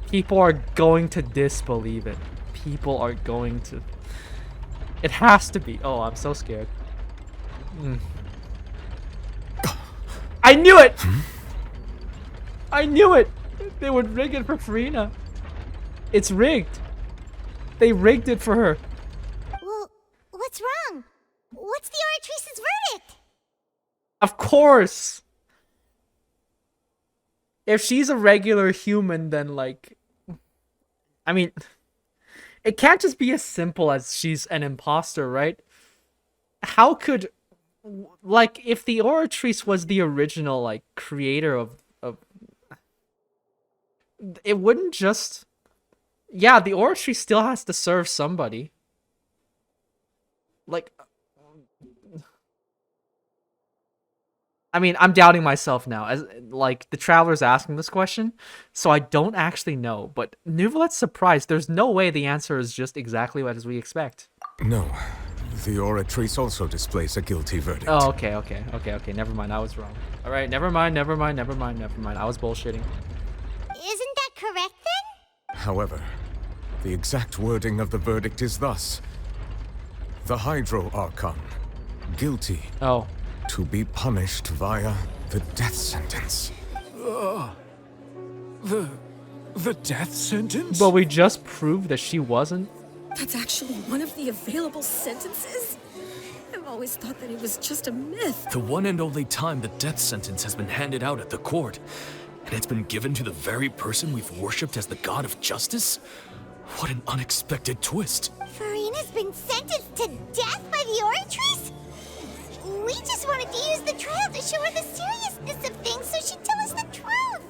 People are going to disbelieve it. People are going to... It has to be. Oh, I'm so scared. I knew it! I knew it! They would rig it for Furina. It's rigged. They rigged it for her. Well, what's wrong? What's the Oratrice's verdict? Of course! If she's a regular human, then like... I mean... It can't just be as simple as she's an impostor, right? How could... Like, if the Oratrice was the original, like, creator of... It wouldn't just... Yeah, the Oratrice still has to serve somebody. Like... I mean, I'm doubting myself now, as like the Traveler's asking this question, so I don't actually know. But Neuvillette's surprised. There's no way the answer is just exactly what as we expect. No, the Oratrice also displays a guilty verdict. Oh, okay. Never mind, I was wrong. All right, never mind. I was bullshitting. Isn't that correct then? However, the exact wording of the verdict is thus: the Hydro Archon, guilty. Oh. To be punished via the death sentence. The death sentence? But we just proved that she wasn't. That's actually one of the available sentences? I've always thought that it was just a myth. The one and only time the death sentence has been handed out at the court. And it's been given to the very person we've worshipped as the god of justice? What an unexpected twist. Furina's been sentenced to death by the Oratrice? We just wanted to use the trial to show her the seriousness of things so she'd tell us the truth.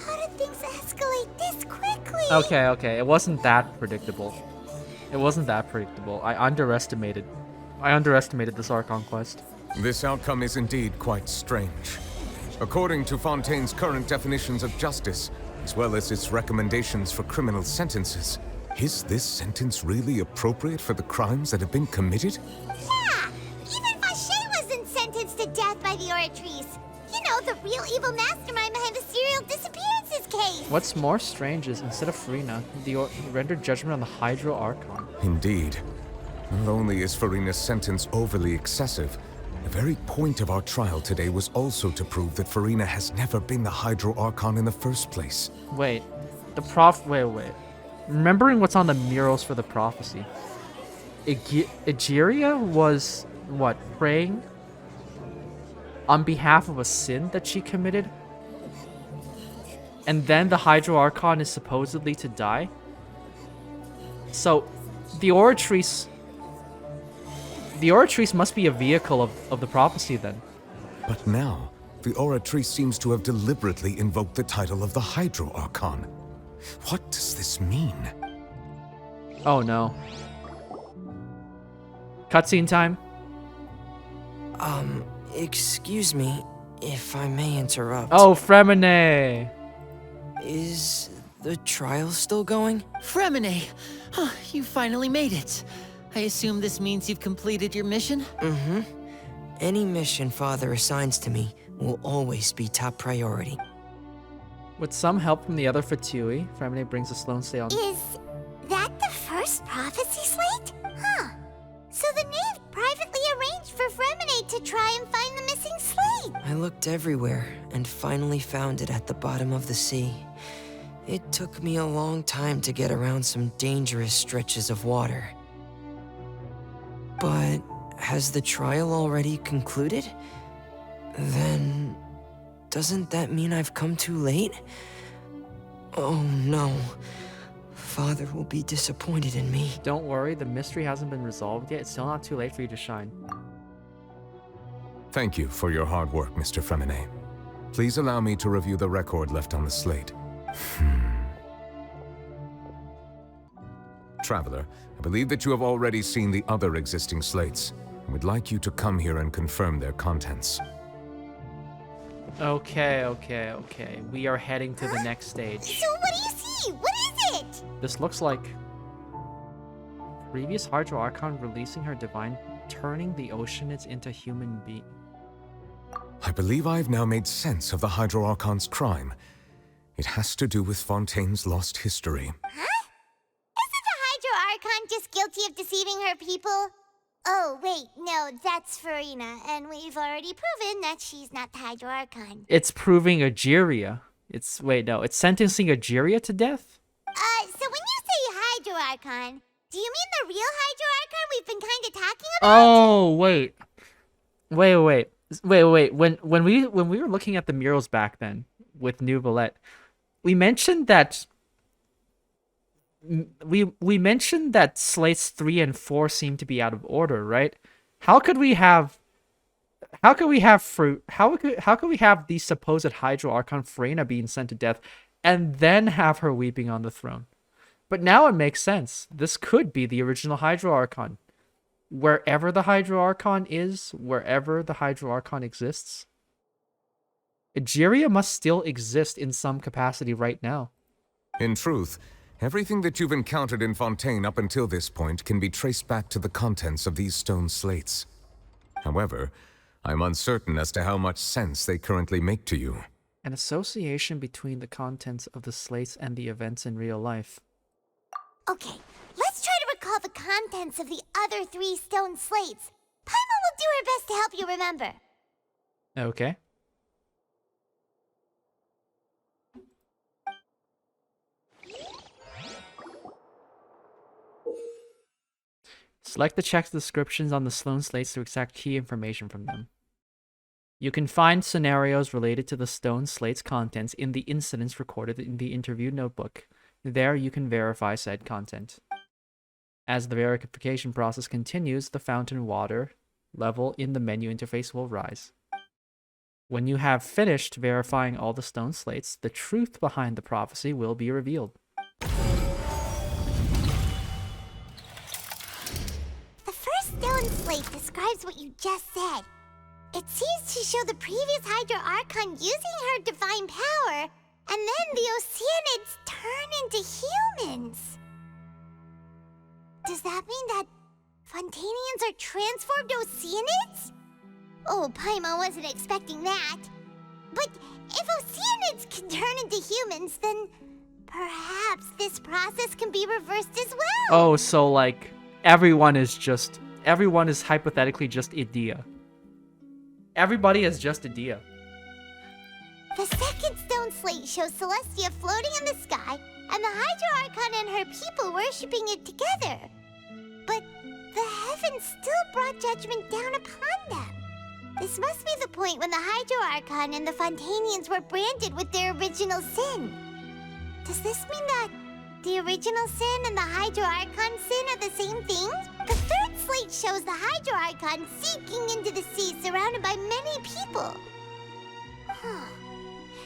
How did things escalate this quickly? Okay. It wasn't that predictable. I underestimated this Archon quest. This outcome is indeed quite strange. According to Fontaine's current definitions of justice, as well as its recommendations for criminal sentences, is this sentence really appropriate for the crimes that have been committed? Yeah! Even Fauché wasn't sentenced to death by the Oratrice. You know, the real evil mastermind behind the serial disappearances case. What's more strange is, instead of Furina, he rendered judgment on the Hydro Archon. Indeed. Not only is Furina's sentence overly excessive, the very point of our trial today was also to prove that Furina has never been the Hydro Archon in the first place. Wait. Wait. Remembering what's on the murals for the prophecy. Egeria was, what, praying on behalf of a sin that she committed? And then the Hydro Archon is supposedly to die? So, the Oratrice must be a vehicle of the prophecy then. But now, the Oratrice seems to have deliberately invoked the title of the Hydro Archon. What does this mean? Oh no. Cutscene time. Excuse me, if I may interrupt. Oh, Fremine! Is the trial still going? Fremine! Huh, you finally made it. I assume this means you've completed your mission? Mm-hmm. Any mission Father assigns to me will always be top priority. With some help from the other Fatui, Fremine brings a slow stay on. Is that the first prophecy slate? Huh. So the knave privately arranged for Fremine to try and find the missing slate. I looked everywhere and finally found it at the bottom of the sea. It took me a long time to get around some dangerous stretches of water. But has the trial already concluded? Then doesn't that mean I've come too late? Oh no. Father will be disappointed in me. Don't worry, the mystery hasn't been resolved yet. It's still not too late for you to shine. Thank you for your hard work, Mr. Fremine. Please allow me to review the record left on the slate. Traveler, I believe that you have already seen the other existing slates, and would like you to come here and confirm their contents. Okay. We are heading to the next stage. So what do you see? What is it? This looks like previous Hydro Archon releasing her divine, turning the Oceanids into human being. I believe I have now made sense of the Hydro Archon's crime. It has to do with Fontaine's lost history. Huh? Isn't the Hydro Archon just guilty of deceiving her people? Oh, wait, no, that's Furina, and we've already proven that she's not the Hydro Archon. It's proving Egeria. It's sentencing Egeria to death? So when you say Hydro Archon, do you mean the real Hydro Archon we've been kind of talking about? Oh, wait. When we were looking at the murals back then with Neuvillette, we mentioned that we mentioned that slates 3 and 4 seem to be out of order, right? How could we have the supposed Hydro Archon Furina being sent to death and then have her weeping on the throne? But now it makes sense. This could be the original Hydro Archon. Wherever the Hydro Archon is, wherever the Hydro Archon exists, Egeria must still exist in some capacity right now. In truth, everything that you've encountered in Fontaine up until this point can be traced back to the contents of these stone slates. However, I'm uncertain as to how much sense they currently make to you. An association between the contents of the slates and the events in real life. Okay, let's try to recall the contents of the other 3 stone slates. Paimon will do her best to help you remember. Okay. Select the text descriptions on the stone slates to extract key information from them. You can find scenarios related to the stone slate's contents in the incidents recorded in the interview notebook. There you can verify said content. As the verification process continues, the fountain water level in the menu interface will rise. When you have finished verifying all the stone slates, the truth behind the prophecy will be revealed. The first stone slate describes what you just said. It seems to show the previous Hydro Archon using her divine power, and then the Oceanids turn into humans. Does that mean that Fontainians are transformed Oceanids? Oh, Paimon wasn't expecting that. But if Oceanids can turn into humans, then perhaps this process can be reversed as well. Oh, so like everyone is hypothetically just Idea. Everybody is just Idea. The second stone slate shows Celestia floating in the sky, and the Hydro Archon and her people worshipping it together. But the heavens still brought judgment down upon them. This must be the point when the Hydro Archon and the Fontainians were branded with their original sin. Does this mean that the original sin and the Hydro Archon sin are the same thing? The third slate shows the Hydro Archon sinking into the sea surrounded by many people.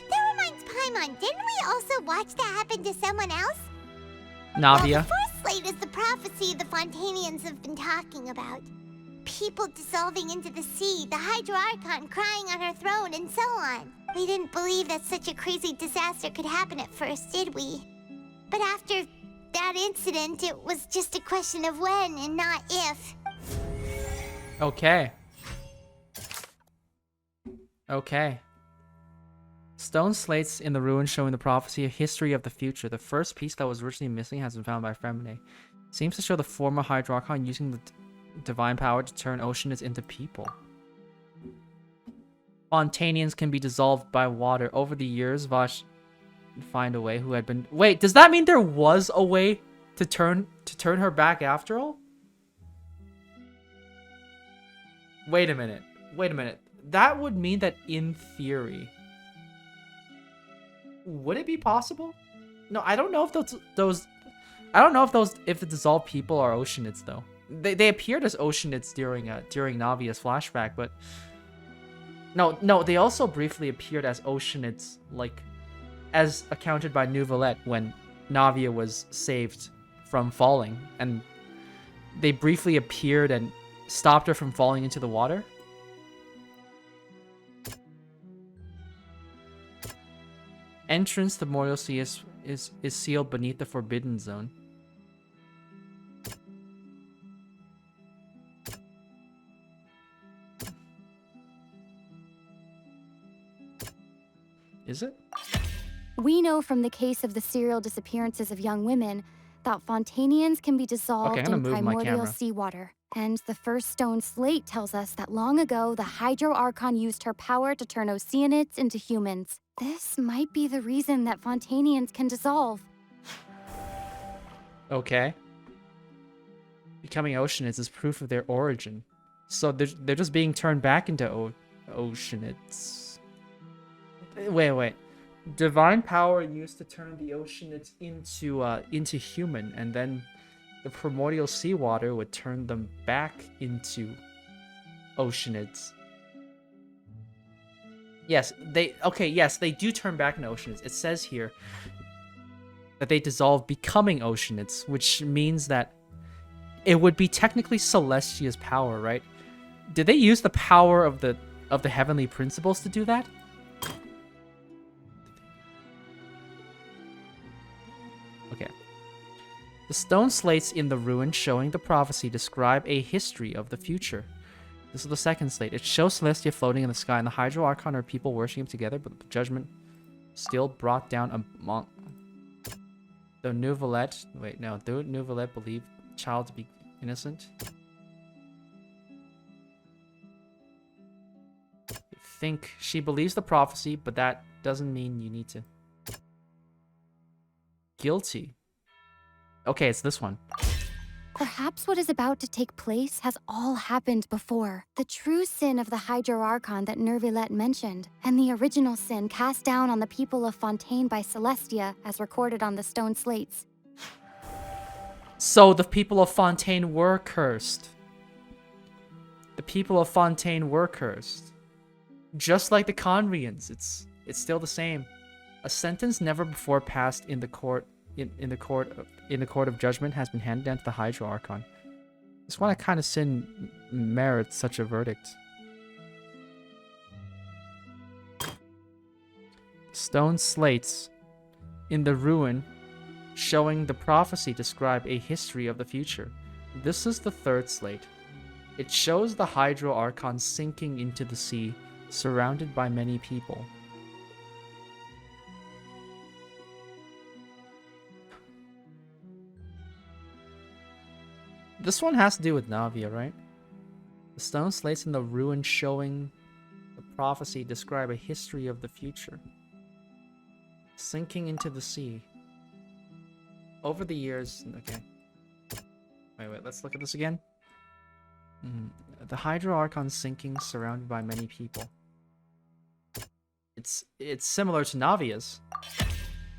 That reminds Paimon, didn't we also watch that happen to someone else? Navia. Well, the fourth slate is the prophecy the Fontainians have been talking about. People dissolving into the sea, the Hydro Archon crying on her throne, and so on. We didn't believe that such a crazy disaster could happen at first, did we? But after that incident, it was just a question of when and not if. Okay. Okay. Stone slates in the ruins showing the prophecy, a history of the future. The first piece that was originally missing has been found by Femine. Seems to show the former Hydro Archon using the divine power to turn oceanids into people. Fontainians can be dissolved by water. Over the years, Vash find a way who had been... Wait, does that mean there was a way to turn her back after all? Wait a minute. Wait a minute. That would mean that in theory... Would it be possible? No, I don't know if those I don't know if the dissolved people are oceanids though. They appeared as oceanids during Navia's flashback, but no, they also briefly appeared as oceanids, like as accounted by Neuvillette when Navia was saved from falling, and they briefly appeared and stopped her from falling into the water. Entrance to Memorial Sea is sealed beneath the Forbidden Zone. Is it? We know from the case of the serial disappearances of young women that Fontainians can be dissolved in primordial seawater. And the first stone slate tells us that long ago, the Hydro Archon used her power to turn oceanids into humans. This might be the reason that Fontainians can dissolve. Okay. Becoming oceanids is proof of their origin. So they're just being turned back into oceanids. Wait. Divine power used to turn the oceanids into human, and then the primordial seawater would turn them back into oceanids. Yes, they do turn back into oceanids. It says here that they dissolve becoming oceanids, which means that it would be technically Celestia's power, right? Did they use the power of the heavenly principles to do that? Okay. The stone slates in the ruin showing the prophecy describe a history of the future. This is the second slate. It shows Celestia floating in the sky, and the Hydro Archon are people worshiping together, but the judgment still brought down among... Though Neuvillette... Wait, no. Though Neuvillette believed the child to be innocent. I think she believes the prophecy, but that doesn't mean you need to... Guilty. Okay, it's this one. Perhaps what is about to take place has all happened before. The true sin of the Hydro Archon that Neuvillette mentioned, and the original sin cast down on the people of Fontaine by Celestia, as recorded on the stone slates. So the people of Fontaine were cursed. The people of Fontaine were cursed. Just like the Conrians, it's still the same. A sentence never before passed in the court in the court of judgment has been handed down to the Hydro Archon. This one kind of sin merits such a verdict. Stone slates in the ruin showing the prophecy describe a history of the future. This is the third slate. It shows the Hydro Archon sinking into the sea, surrounded by many people. This one has to do with Navia, right? The stone slates in the ruin showing the prophecy describe a history of the future. Sinking into the sea. Over the years... Okay. Wait, let's look at this again. The Hydro Archon sinking, surrounded by many people. It's similar to Navia's.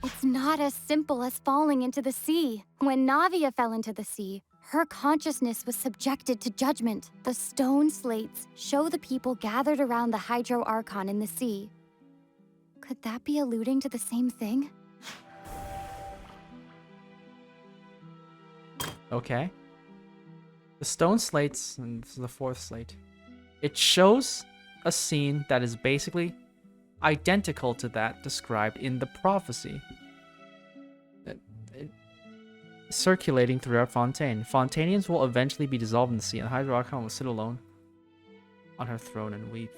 It's not as simple as falling into the sea. When Navia fell into the sea, her consciousness was subjected to judgment. The stone slates show the people gathered around the Hydro Archon in the sea. Could that be alluding to the same thing? Okay. The stone slates, and this is the fourth slate. It shows a scene that is basically identical to that described in the prophecy. Circulating throughout Fontaine. Fontainians will eventually be dissolved in the sea, and Hydro Archon will sit alone on her throne and weep.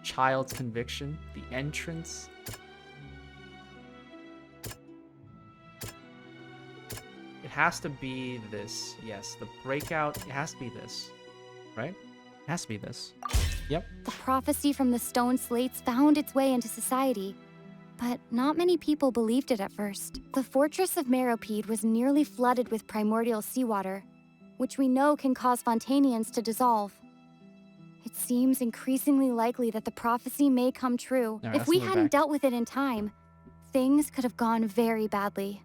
Child's conviction, the entrance. It has to be this. Yes, the breakout, it has to be this. Right? It has to be this. Yep. The prophecy from the stone slates found its way into society, but not many people believed it at first. The fortress of Meropide was nearly flooded with primordial seawater, which we know can cause Fontainians to dissolve. It seems increasingly likely that the prophecy may come true. Right, if we hadn't dealt with it in time, things could have gone very badly.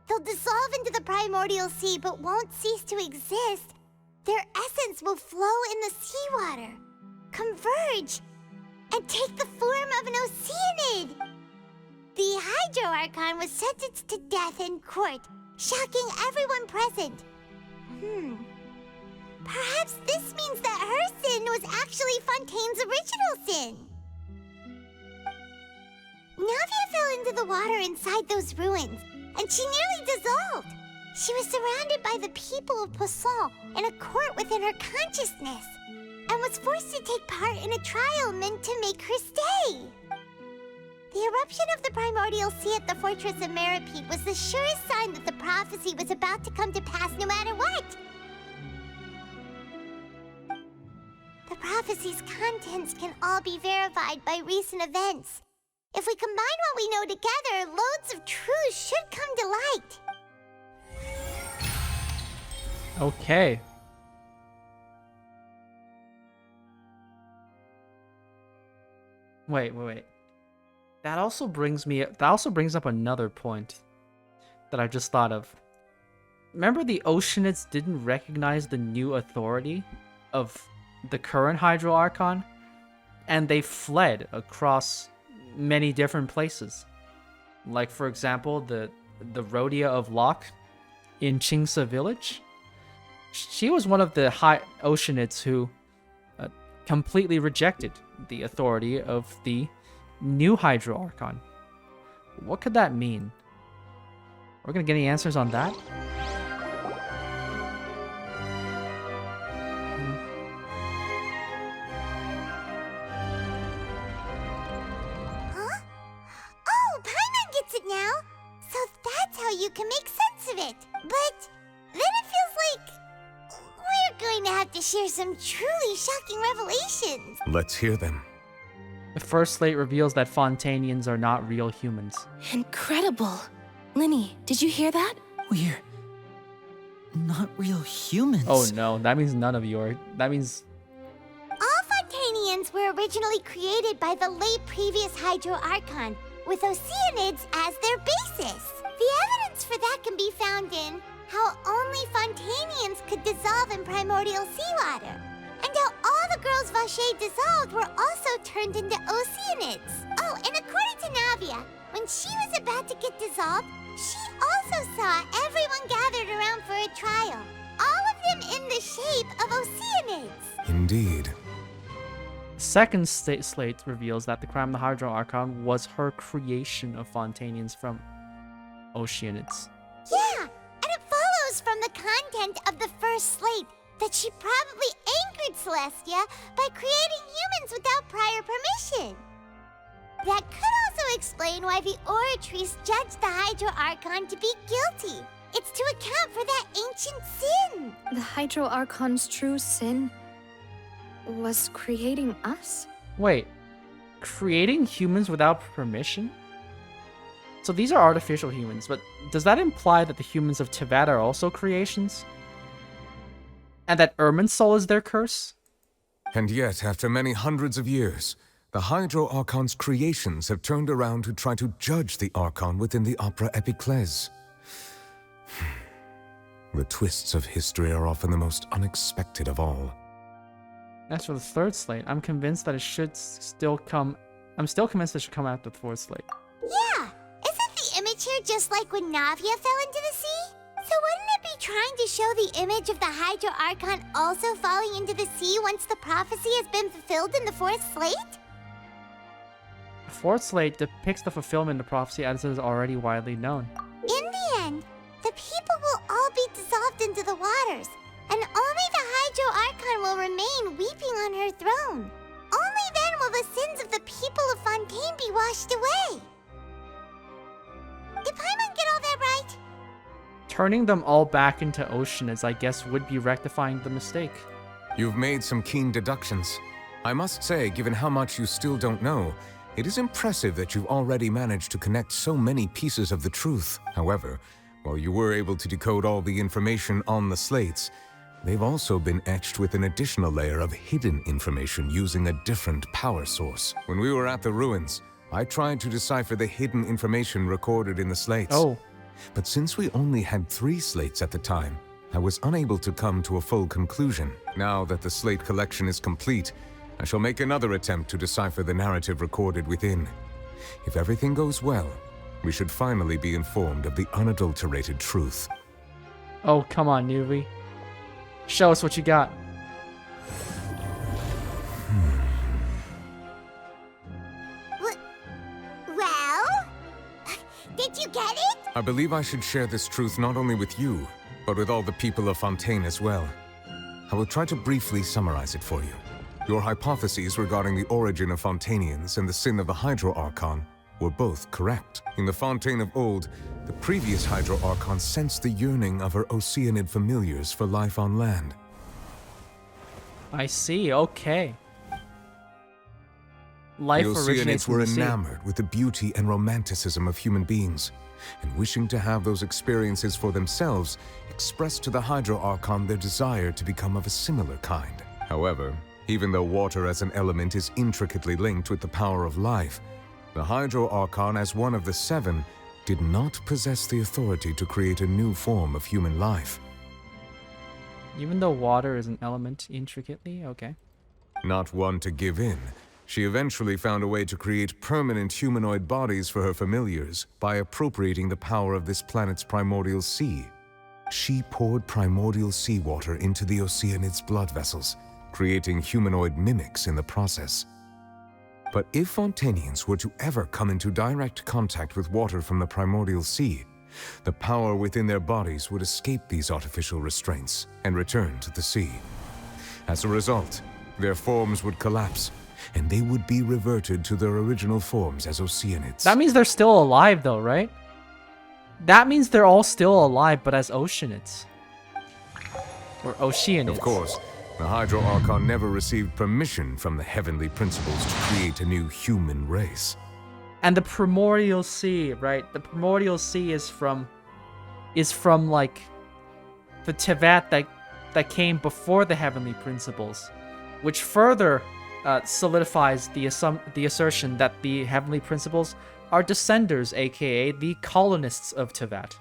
They'll dissolve into the primordial sea but won't cease to exist. Their essence will flow in the seawater, converge, and take the form of an Oceanid. The Hydro Archon was sentenced to death in court, shocking everyone present. Perhaps this means that her sin was actually Fontaine's original sin. Navia fell into the water inside those ruins, and she nearly dissolved. She was surrounded by the people of Poisson in a court within her consciousness, and was forced to take part in a trial meant to make her stay. The eruption of the primordial sea at the fortress of Meropide was the surest sign that the prophecy was about to come to pass no matter what. The prophecy's contents can all be verified by recent events. If we combine what we know together, loads of truths should come to light. Okay. Wait. That also brings up another point that I just thought of. Remember the Oceanids didn't recognize the new authority of the current Hydro Archon? And they fled across many different places. Like, for example, the Rhodia of Locke in Qingsa village. She was one of the high Oceanids who completely rejected the authority of the new Hydro Archon. What could that mean? We're gonna get any answers on that? Huh? Oh, Paimon gets it now! So that's how you can make sense of it! But then it feels like we're going to have to share some truly shocking revelations! Let's hear them. The first slate reveals that Fontainians are not real humans. Incredible! Linny, did you hear that? We're not real humans. Oh no, that means none of you are. That means... All Fontainians were originally created by the late previous Hydro Archon, with Oceanids as their basis. The evidence for that can be found in how only Fontainians could dissolve in primordial seawater, and how all the girls Vacher dissolved were also turned into Oceanids. Oh, and according to Navia, when she was about to get dissolved, she also saw everyone gathered around for a trial, all of them in the shape of Oceanids. Indeed. Second slate reveals that the crime of the Hydro Archon was her creation of Fontainians from Oceanids. Yeah, and it follows from the content of the first slate that she probably angered Celestia by creating humans without prior permission. That could also explain why the Oratrice judged the Hydro Archon to be guilty. It's to account for that ancient sin. The Hydro Archon's true sin was creating us? Wait, creating humans without permission? So these are artificial humans, but does that imply that the humans of Teyvat are also creations? And that Irminsul is their curse? And yet, after many hundreds of years, the Hydro Archon's creations have turned around to try to judge the Archon within the Opera Epiclese. The twists of history are often the most unexpected of all. As for the third slate, I'm convinced that it should still come... I'm still convinced it should come after the fourth slate. Yeah, isn't the image here just like when Navia fell into the sea? So wouldn't it be trying to show the image of the Hydro Archon also falling into the sea once the prophecy has been fulfilled in the fourth slate? The fourth slate depicts the fulfillment of prophecy as is already widely known. In the end, the people will all be dissolved into the waters, and only the Hydro Archon will remain weeping on her throne. Only then will the sins of the people of Fontaine be washed away. Did Paimon get all that right? Turning them all back into oceanids, I guess, would be rectifying the mistake. You've made some keen deductions. I must say, given how much you still don't know, it is impressive that you've already managed to connect so many pieces of the truth. However, while you were able to decode all the information on the slates, they've also been etched with an additional layer of hidden information using a different power source. When we were at the ruins, I tried to decipher the hidden information recorded in the slates. Oh. But since we only had 3 slates at the time, I was unable to come to a full conclusion. Now that the slate collection is complete, I shall make another attempt to decipher the narrative recorded within. If everything goes well, we should finally be informed of the unadulterated truth. Oh, come on, Neuvy. Show us what you got. Well? Did you get it? I believe I should share this truth not only with you, but with all the people of Fontaine as well. I will try to briefly summarize it for you. Your hypotheses regarding the origin of Fontainians and the sin of the Hydro Archon were both correct. In the Fontaine of old, the previous Hydro Archon sensed the yearning of her Oceanid familiars for life on land. I see, okay. Life the originates Oceanids were from the sea. enamored with the beauty and romanticism of human beings, and wishing to have those experiences for themselves, expressed to the Hydro Archon their desire to become of a similar kind. However, even though water as an element is intricately linked with the power of life, the Hydro Archon, as one of the 7, did not possess the authority to create a new form of human life. Even though water is an element intricately, okay. Not one to give in, she eventually found a way to create permanent humanoid bodies for her familiars by appropriating the power of this planet's primordial sea. She poured primordial seawater into the Oceanid's blood vessels, creating humanoid mimics in the process. But if Fontainians were to ever come into direct contact with water from the primordial sea, the power within their bodies would escape these artificial restraints and return to the sea. As a result, their forms would collapse, and they would be reverted to their original forms as Oceanids. That means they're still alive though, right? That means they're all still alive, but as Oceanids. Or Oceanids. Of course, the Hydro Archon never received permission from the heavenly principles to create a new human race. And the primordial sea, right? The primordial sea is from like the Teyvat that came before the heavenly principles, which further solidifies the assertion that the heavenly principles are descenders, aka the colonists of Teyvat.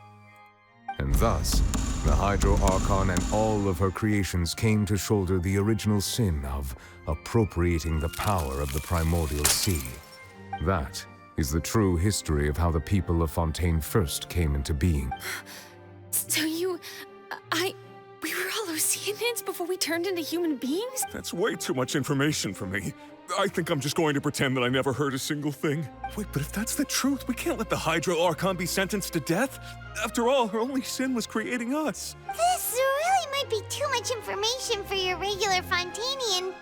And thus, the Hydro Archon and all of her creations came to shoulder the original sin of appropriating the power of the primordial sea. That is the true history of how the people of Fontaine first came into being. So we were all Oceanids before we turned into human beings? That's way too much information for me. I think I'm just going to pretend that I never heard a single thing. Wait, but if that's the truth, we can't let the Hydro Archon be sentenced to death. After all, her only sin was creating us. This really might be too much information for your regular Fontainian,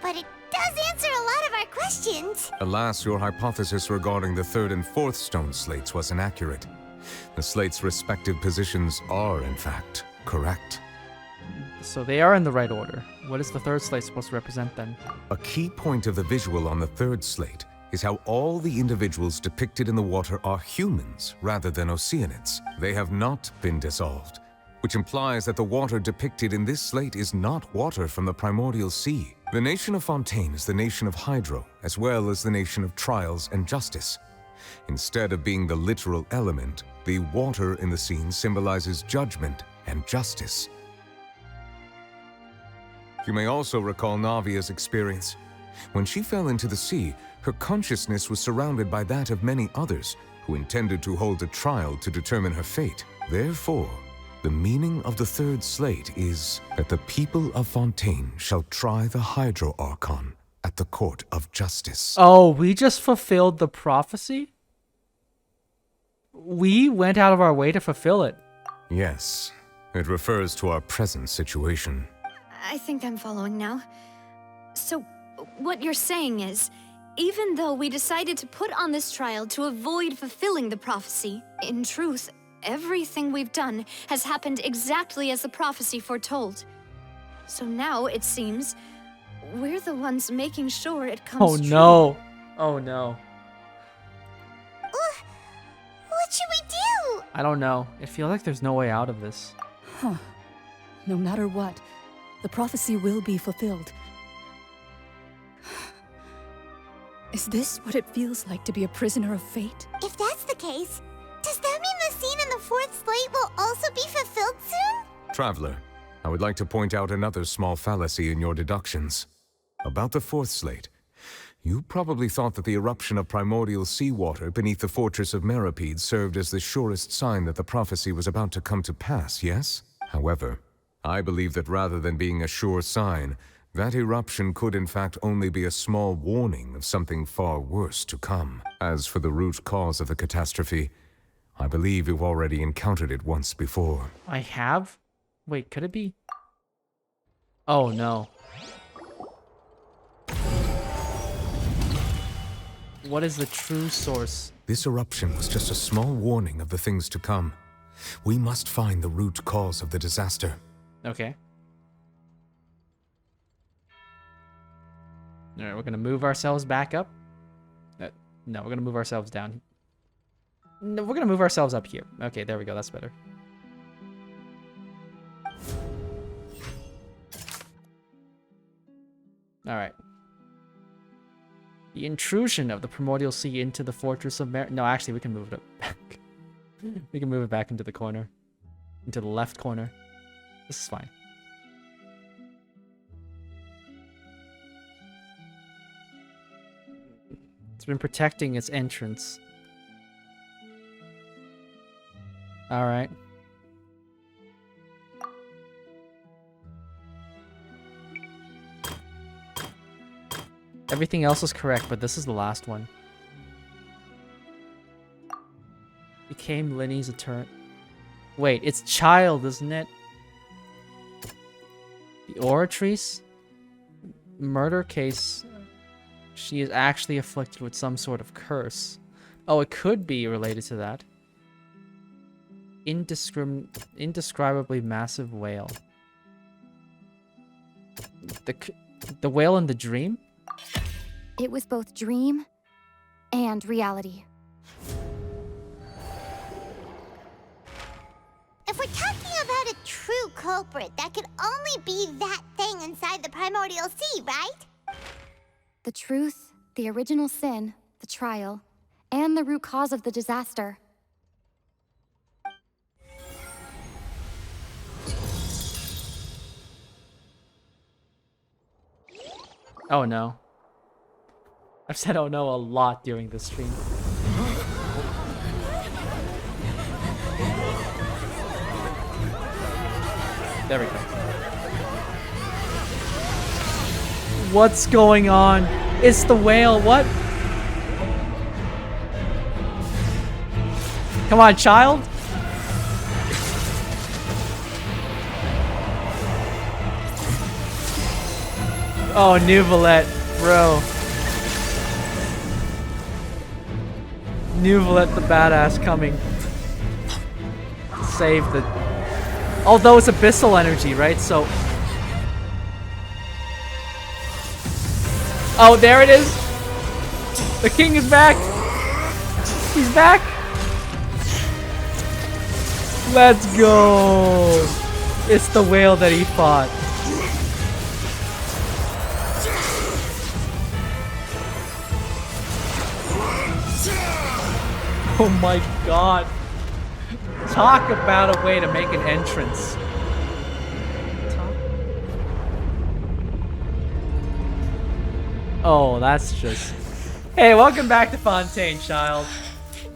but it does answer a lot of our questions. Alas, your hypothesis regarding the third and fourth stone slates was inaccurate. The slates' respective positions are, in fact, correct. So they are in the right order. What is the third slate supposed to represent then? A key point of the visual on the third slate is how all the individuals depicted in the water are humans rather than oceanids. They have not been dissolved, which implies that the water depicted in this slate is not water from the primordial sea. The nation of Fontaine is the nation of Hydro, as well as the nation of Trials and Justice. Instead of being the literal element, the water in the scene symbolizes judgment and justice. You may also recall Navia's experience. When she fell into the sea, her consciousness was surrounded by that of many others who intended to hold a trial to determine her fate. Therefore, the meaning of the third slate is that the people of Fontaine shall try the Hydro Archon at the court of justice. Oh, we just fulfilled the prophecy? We went out of our way to fulfill it. Yes, it refers to our present situation. I think I'm following now. So, what you're saying is, even though we decided to put on this trial to avoid fulfilling the prophecy, in truth, everything we've done has happened exactly as the prophecy foretold. So now, it seems, we're the ones making sure it comes true. No. Oh no. What should we do? I don't know. I feel like there's no way out of this. Huh. No matter what, the prophecy will be fulfilled. Is this what it feels like to be a prisoner of fate? If that's the case, does that mean the scene in the fourth slate will also be fulfilled soon? Traveler, I would like to point out another small fallacy in your deductions. About the fourth slate, you probably thought that the eruption of primordial seawater beneath the fortress of Meripede served as the surest sign that the prophecy was about to come to pass, yes? However, I believe that rather than being a sure sign, that eruption could in fact only be a small warning of something far worse to come. As for the root cause of the catastrophe, I believe you've already encountered it once before. I have? Wait, could it be? Oh no. What is the true source? This eruption was just a small warning of the things to come. We must find the root cause of the disaster. Okay. Alright, we're gonna move ourselves back up. No, we're gonna move ourselves down. No, we're gonna move ourselves up here. Okay, there we go, that's better. Alright. The intrusion of the primordial sea into the fortress of No, actually, we can move it back. We can move it back into the corner. Into the left corner. This is fine. It's been protecting its entrance. Alright. Everything else is correct, but this is the last one. Became Linny's attorney. Wait, it's child, isn't it? The Oratrice? Murder case. She is actually afflicted with some sort of curse. Oh, it could be related to that. Indescribably massive whale. The whale in the dream? It was both dream and reality. If we're talking about a true culprit, that could only be that thing inside the primordial sea, right? The truth, the original sin, the trial, and the root cause of the disaster. Oh no. I've said oh no a lot during this stream. There we go. What's going on? It's the whale, what? Come on, child. Oh, Neuvillette. Bro. Neuvillette the badass coming. Save the... Although it's abyssal energy, right? So... Oh, there it is! The king is back! He's back! Let's go! It's the whale that he fought. Oh my god. Talk about a way to make an entrance. Oh, that's just... Hey, welcome back to Fontaine, child.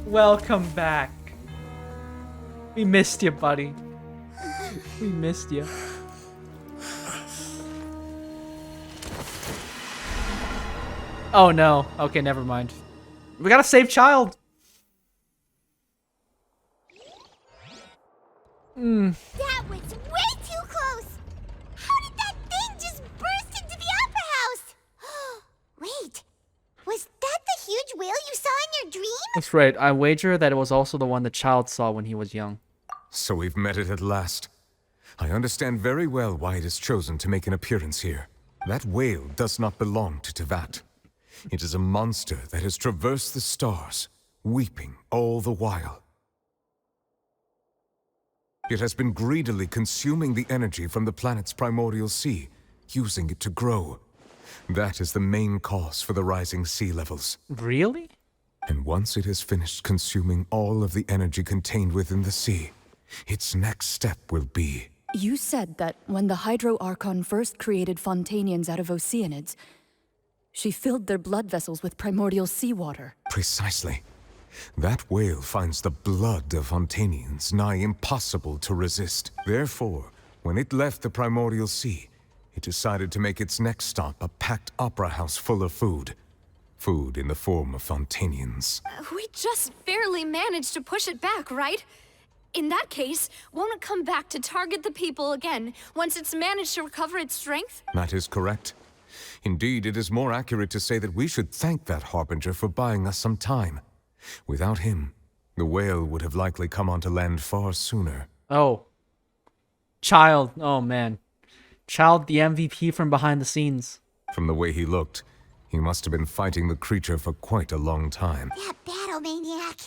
Welcome back. We missed you, buddy. We missed you. Oh no. Okay, never mind. We gotta save child. That was way too close! How did that thing just burst into the Opera House? Wait, was that the huge whale you saw in your dream? That's right. I wager that it was also the one the child saw when he was young. So we've met it at last. I understand very well why it has chosen to make an appearance here. That whale does not belong to Teyvat. It is a monster that has traversed the stars, weeping all the while. It has been greedily consuming the energy from the planet's primordial sea, using it to grow. That is the main cause for the rising sea levels. Really? And once it has finished consuming all of the energy contained within the sea, its next step will be... You said that when the Hydro Archon first created Fontainians out of Oceanids, she filled their blood vessels with primordial seawater. Precisely. That whale finds the blood of Fontainians nigh impossible to resist. Therefore, when it left the primordial sea, it decided to make its next stop a packed opera house full of food. Food in the form of Fontainians. We just barely managed to push it back, right? In that case, won't it come back to target the people again once it's managed to recover its strength? That is correct. Indeed, it is more accurate to say that we should thank that Harbinger for buying us some time. Without him, the whale would have likely come onto land far sooner. Oh. Child. Oh, man. Child, the MVP from behind the scenes. From the way he looked, he must have been fighting the creature for quite a long time. That battle maniac.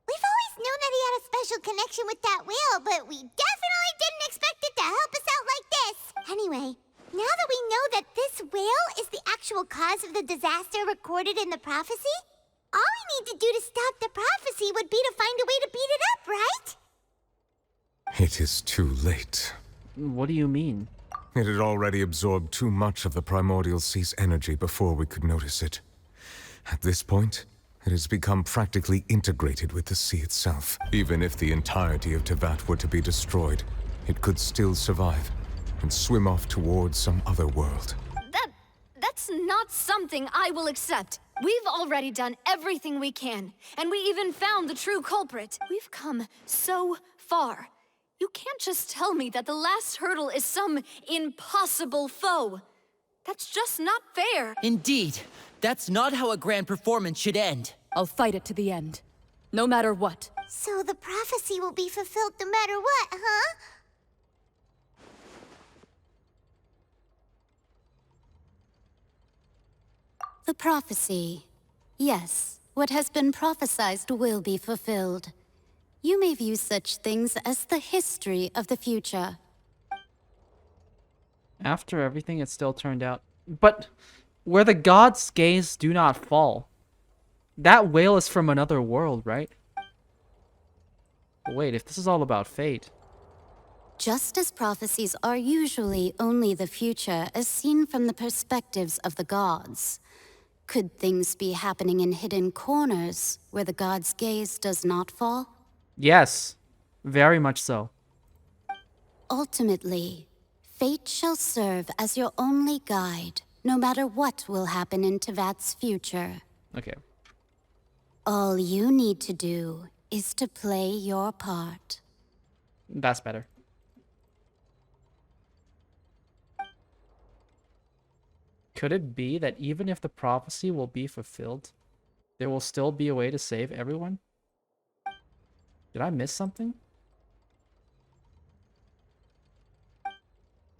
We've always known that he had a special connection with that whale, but we definitely didn't expect it to help us out like this. Anyway, now that we know that this whale is the actual cause of the disaster recorded in the prophecy, all we need to do to stop the prophecy would be to find a way to beat it up, right? It is too late. What do you mean? It had already absorbed too much of the primordial sea's energy before we could notice it. At this point, it has become practically integrated with the sea itself. Even if the entirety of Teyvat were to be destroyed, it could still survive and swim off towards some other world. That's not something I will accept. We've already done everything we can, and we even found the true culprit. We've come so far. You can't just tell me that the last hurdle is some impossible foe. That's just not fair. Indeed. That's not how a grand performance should end. I'll fight it to the end. No matter what. So the prophecy will be fulfilled no matter what, huh? The prophecy. Yes, what has been prophesied will be fulfilled. You may view such things as the history of the future. After everything, it still turned out. But where the gods' gaze do not fall. That whale is from another world, right? But wait, if this is all about fate. Just as prophecies are usually only the future as seen from the perspectives of the gods, could things be happening in hidden corners where the gods' gaze does not fall? Yes, very much so. Ultimately, fate shall serve as your only guide, no matter what will happen in Teyvat's future. Okay. All you need to do is to play your part. That's better. Could it be that even if the prophecy will be fulfilled, there will still be a way to save everyone? Did I miss something?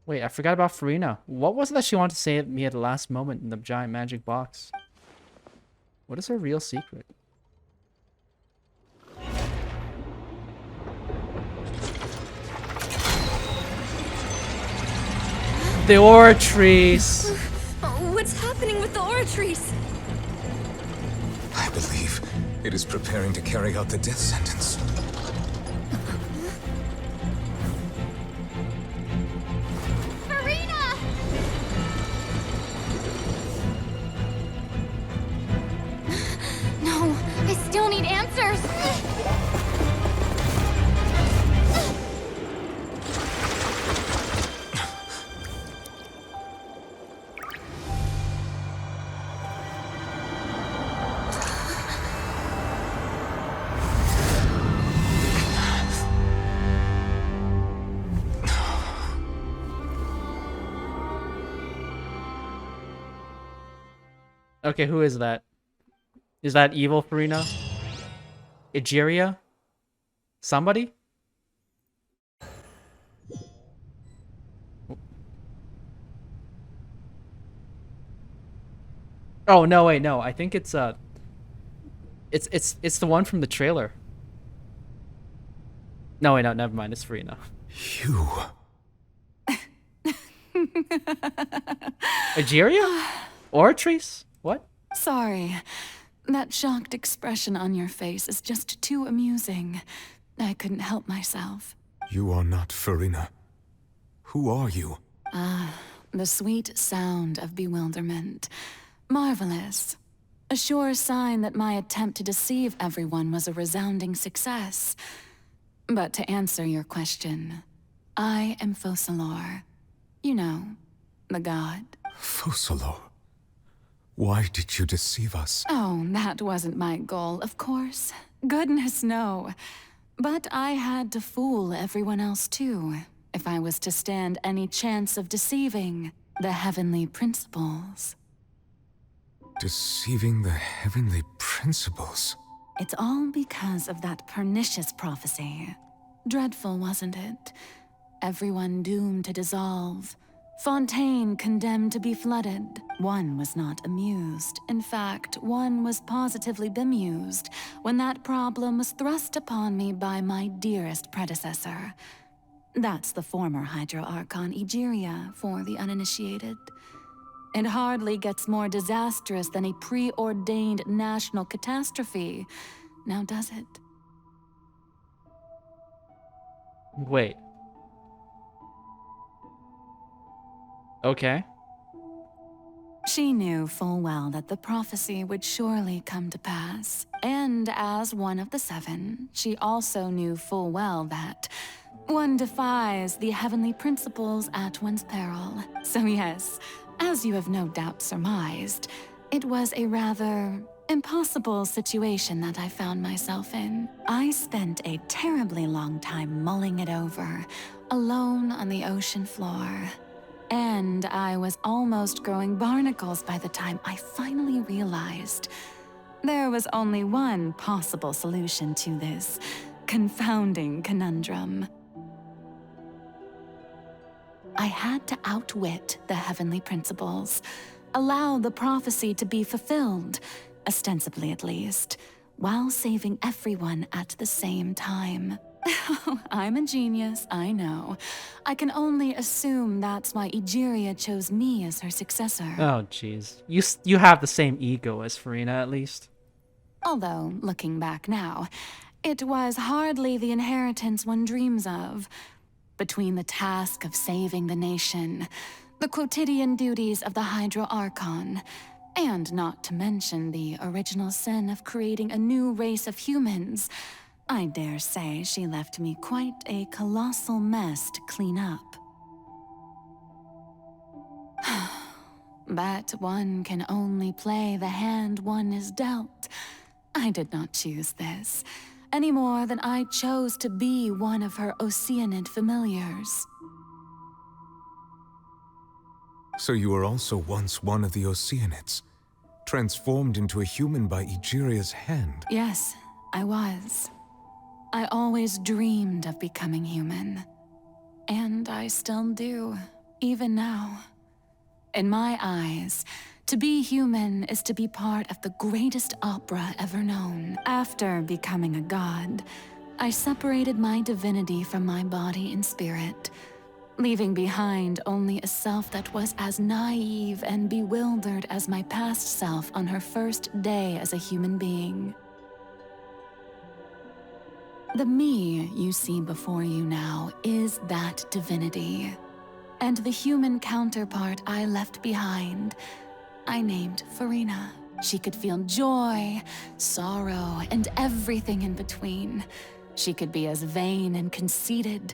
Wait, I forgot about Furina. What was it that she wanted to say to me at the last moment in the giant magic box? What is her real secret? The Oratrice! What's happening with the Oratrice? I believe it is preparing to carry out the death sentence. Furina! No, I still need answers. Okay, who is that? Is that evil Furina? Egeria? Somebody? Oh no, wait, no. I think it's it's the one from the trailer. No, wait, no, never mind. It's Furina. You. Egeria? Oratrice? What? Sorry. That shocked expression on your face is just too amusing. I couldn't help myself. You are not Furina. Who are you? Ah, the sweet sound of bewilderment. Marvelous. A sure sign that my attempt to deceive everyone was a resounding success. But to answer your question, I am Focalor. You know, the god. Focalor? Why did you deceive us? Oh, that wasn't my goal, of course. Goodness, no. But I had to fool everyone else too, if I was to stand any chance of deceiving the heavenly principles. Deceiving the heavenly principles? It's all because of that pernicious prophecy. Dreadful, wasn't it? Everyone doomed to dissolve. Fontaine condemned to be flooded. One was not amused. In fact, one was positively bemused when that problem was thrust upon me by my dearest predecessor. That's the former Hydro Archon Egeria for the uninitiated. It hardly gets more disastrous than a preordained national catastrophe, now does it? Wait. Okay. She knew full well that the prophecy would surely come to pass. And as one of the seven, she also knew full well that one defies the heavenly principles at one's peril. So yes, as you have no doubt surmised, it was a rather impossible situation that I found myself in. I spent a terribly long time mulling it over, alone on the ocean floor. And I was almost growing barnacles by the time I finally realized there was only one possible solution to this confounding conundrum. I had to outwit the heavenly principles, allow the prophecy to be fulfilled, ostensibly at least, while saving everyone at the same time. I'm a genius, I know. I can only assume that's why Egeria chose me as her successor. Oh, jeez. You have the same ego as Furina, at least. Although, looking back now, it was hardly the inheritance one dreams of. Between the task of saving the nation, the quotidian duties of the Hydro Archon, and not to mention the original sin of creating a new race of humans, I dare say she left me quite a colossal mess to clean up. But one can only play the hand one is dealt. I did not choose this, any more than I chose to be one of her Oceanid familiars. So you were also once one of the Oceanids, transformed into a human by Egeria's hand. Yes, I was. I always dreamed of becoming human. And I still do, even now. In my eyes, to be human is to be part of the greatest opera ever known. After becoming a god, I separated my divinity from my body and spirit, leaving behind only a self that was as naive and bewildered as my past self on her first day as a human being. The me you see before you now is that divinity. And the human counterpart I left behind, I named Furina. She could feel joy, sorrow, and everything in between. She could be as vain and conceited,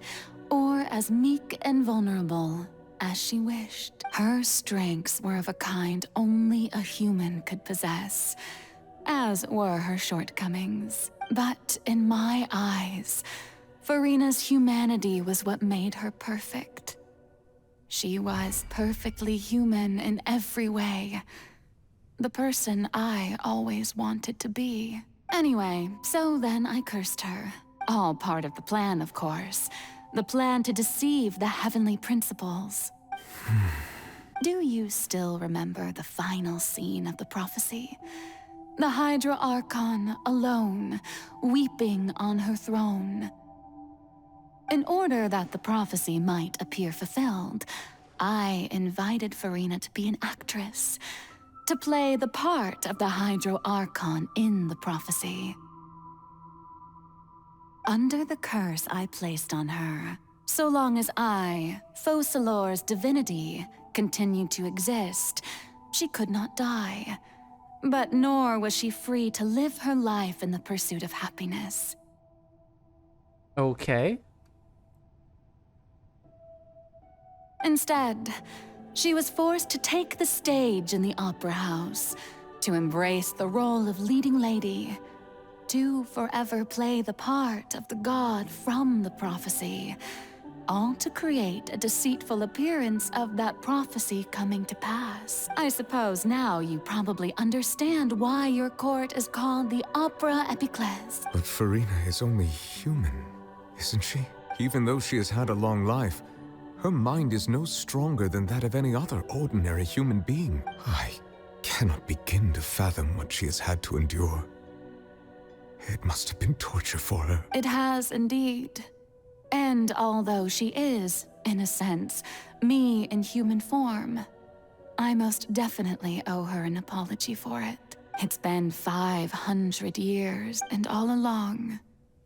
or as meek and vulnerable as she wished. Her strengths were of a kind only a human could possess, as were her shortcomings. But in my eyes, Furina's humanity was what made her perfect. She was perfectly human in every way. The person I always wanted to be. Anyway, so then I cursed her. All part of the plan, of course. The plan to deceive the heavenly principles. Do you still remember the final scene of the prophecy? The Hydra Archon, alone, weeping on her throne. In order that the prophecy might appear fulfilled, I invited Furina to be an actress, to play the part of the Hydra Archon in the prophecy. Under the curse I placed on her, so long as I, Focalor's divinity, continued to exist, she could not die. But nor was she free to live her life in the pursuit of happiness. Okay. Instead, she was forced to take the stage in the opera house, to embrace the role of leading lady, to forever play the part of the god from the prophecy, all to create a deceitful appearance of that prophecy coming to pass. I suppose now you probably understand why your court is called the Opera Epiclese. But Furina is only human, isn't she? Even though she has had a long life, her mind is no stronger than that of any other ordinary human being. I cannot begin to fathom what she has had to endure. It must have been torture for her. It has indeed. And although she is, in a sense, me in human form, I most definitely owe her an apology for it. It's been 500 years, and all along,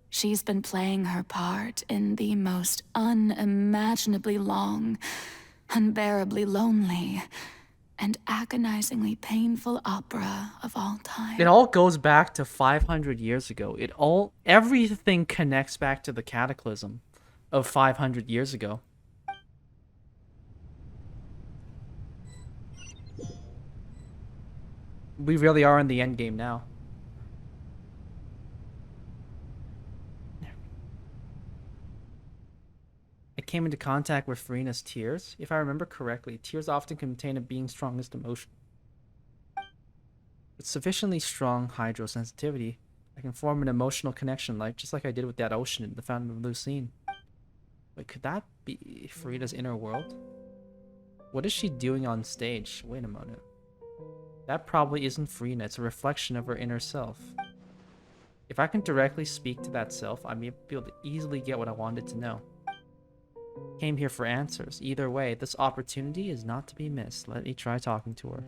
she's been playing her part in the most unimaginably long, unbearably lonely, and agonizingly painful opera of all time. It all goes back to 500 years ago. Everything connects back to the cataclysm of 500 years ago. We really are in the end game now. I came into contact with Furina's tears. If I remember correctly, tears often contain a being's strongest emotion. With sufficiently strong hydrosensitivity, I can form an emotional connection, just like I did with that ocean in the Fountain of Lucine. Wait, could that be Furina's inner world? What is she doing on stage? Wait a moment. That probably isn't Furina. It's a reflection of her inner self. If I can directly speak to that self, I may be able to easily get what I wanted to know. Came here for answers. Either way, this opportunity is not to be missed. Let me try talking to her.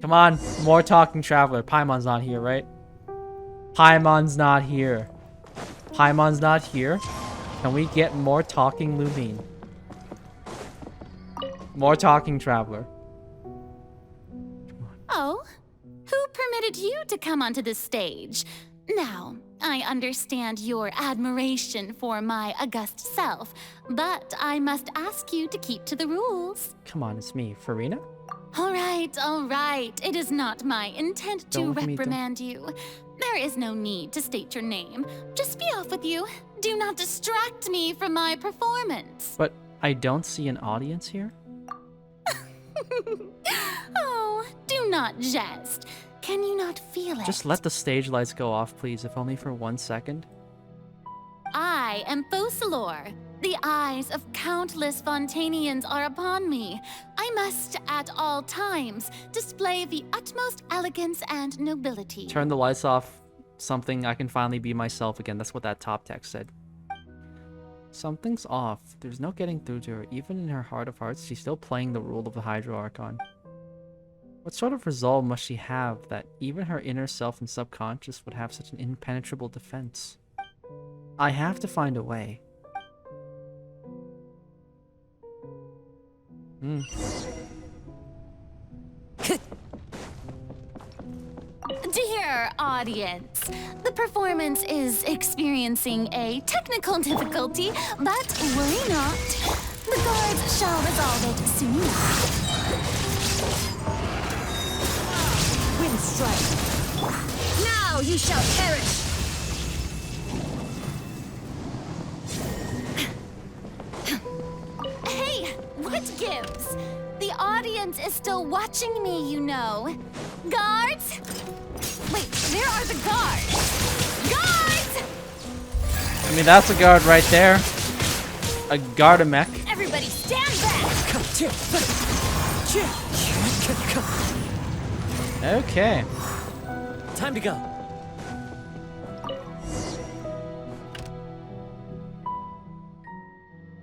Come on, more talking traveler. Paimon's not here, right? Paimon's not here. Paimon's not here. Can we get more talking Lumine? More talking traveler. Oh, who permitted you to come onto this stage? Now, I understand your admiration for my august self, but I must ask you to keep to the rules. Come on, it's me, Furina. All right. It is not my intent to reprimand you. There is no need to state your name. Just be off with you. Do not distract me from my performance. But I don't see an audience here. Oh, do not jest. Can you not feel it? Just let the stage lights go off, please, if only for 1 second. I am Poisson. The eyes of countless Fontainians are upon me. I must, at all times, display the utmost elegance and nobility. Turn the lights off. Something, I can finally be myself again. That's what that top text said. Something's off. There's no getting through to her. Even in her heart of hearts, she's still playing the role of the Hydro Archon. What sort of resolve must she have that even her inner self and subconscious would have such an impenetrable defense? I have to find a way. Dear audience, the performance is experiencing a technical difficulty, but worry not. The guards shall resolve it soon enough. Wind strike. Now you shall perish. Hey, what gives? The audience is still watching me, you know. Guards? Wait, where are the guards? Guards! I mean, that's a guard right there. A Gardamek. Everybody stand back! Okay. Time to go.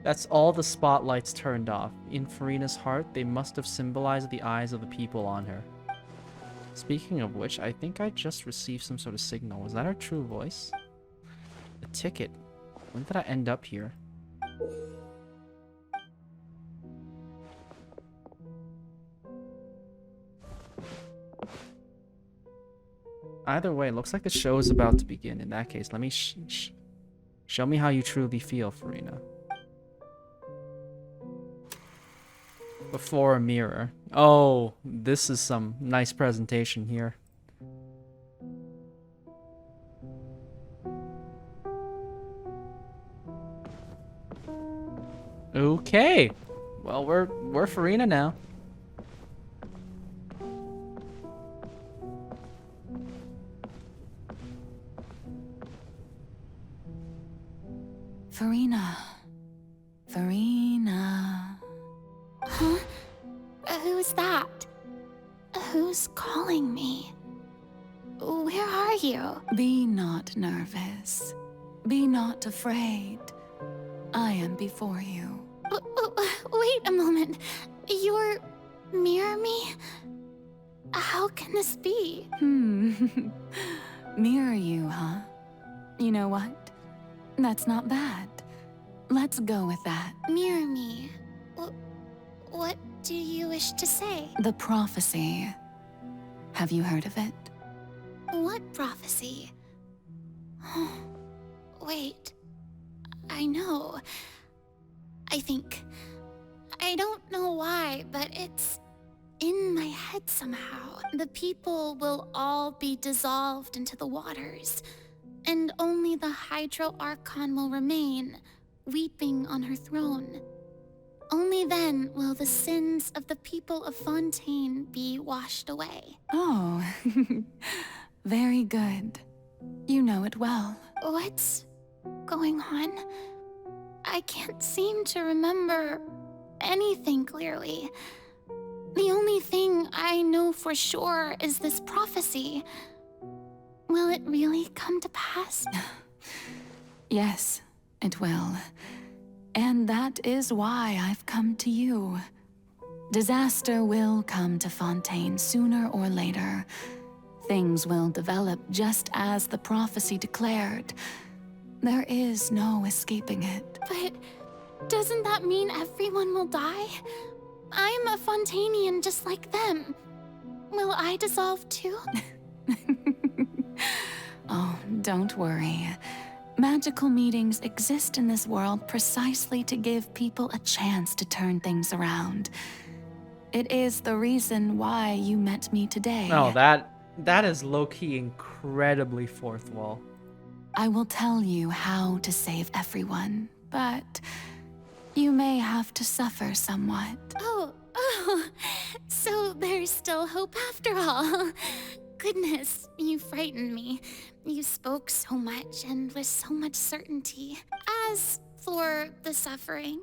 That's all the spotlights turned off. In Furina's heart, they must have symbolized the eyes of the people on her. Speaking of which, I think I just received some sort of signal. Was that her true voice? A ticket. When did I end up here? Either way, it looks like the show is about to begin. In that case, let me show me how you truly feel, Furina. Before a mirror. Oh, this is some nice presentation here. Okay. Well, we're Furina now. Furina. Furina. Huh? Who's that? Who's calling me? Where are you? Be not nervous. Be not afraid. I am before you. Wait a moment. You're mirror me? How can this be? Mirror you, huh? You know what? That's not bad. Let's go with that. Mirror me. What do you wish to say? The prophecy. Have you heard of it? What prophecy? Wait. I know. I think. I don't know why, but it's in my head somehow. The people will all be dissolved into the waters, and only the Hydro Archon will remain, weeping on her throne. Only then will the sins of the people of Fontaine be washed away. Oh, very good. You know it well. What's going on? I can't seem to remember anything clearly. The only thing I know for sure is this prophecy. Will it really come to pass? Yes, it will. And that is why I've come to you. Disaster will come to Fontaine sooner or later. Things will develop just as the prophecy declared. There is no escaping it. But doesn't that mean everyone will die? I'm a Fontainian just like them. Will I dissolve too? Oh, don't worry. Magical meetings exist in this world precisely to give people a chance to turn things around. It is the reason why you met me today. Oh, that is low-key incredibly fourth wall. I will tell you how to save everyone, but you may have to suffer somewhat. Oh, Oh, so there's still hope after all. Goodness, you frightened me. You spoke so much and with so much certainty. As for the suffering,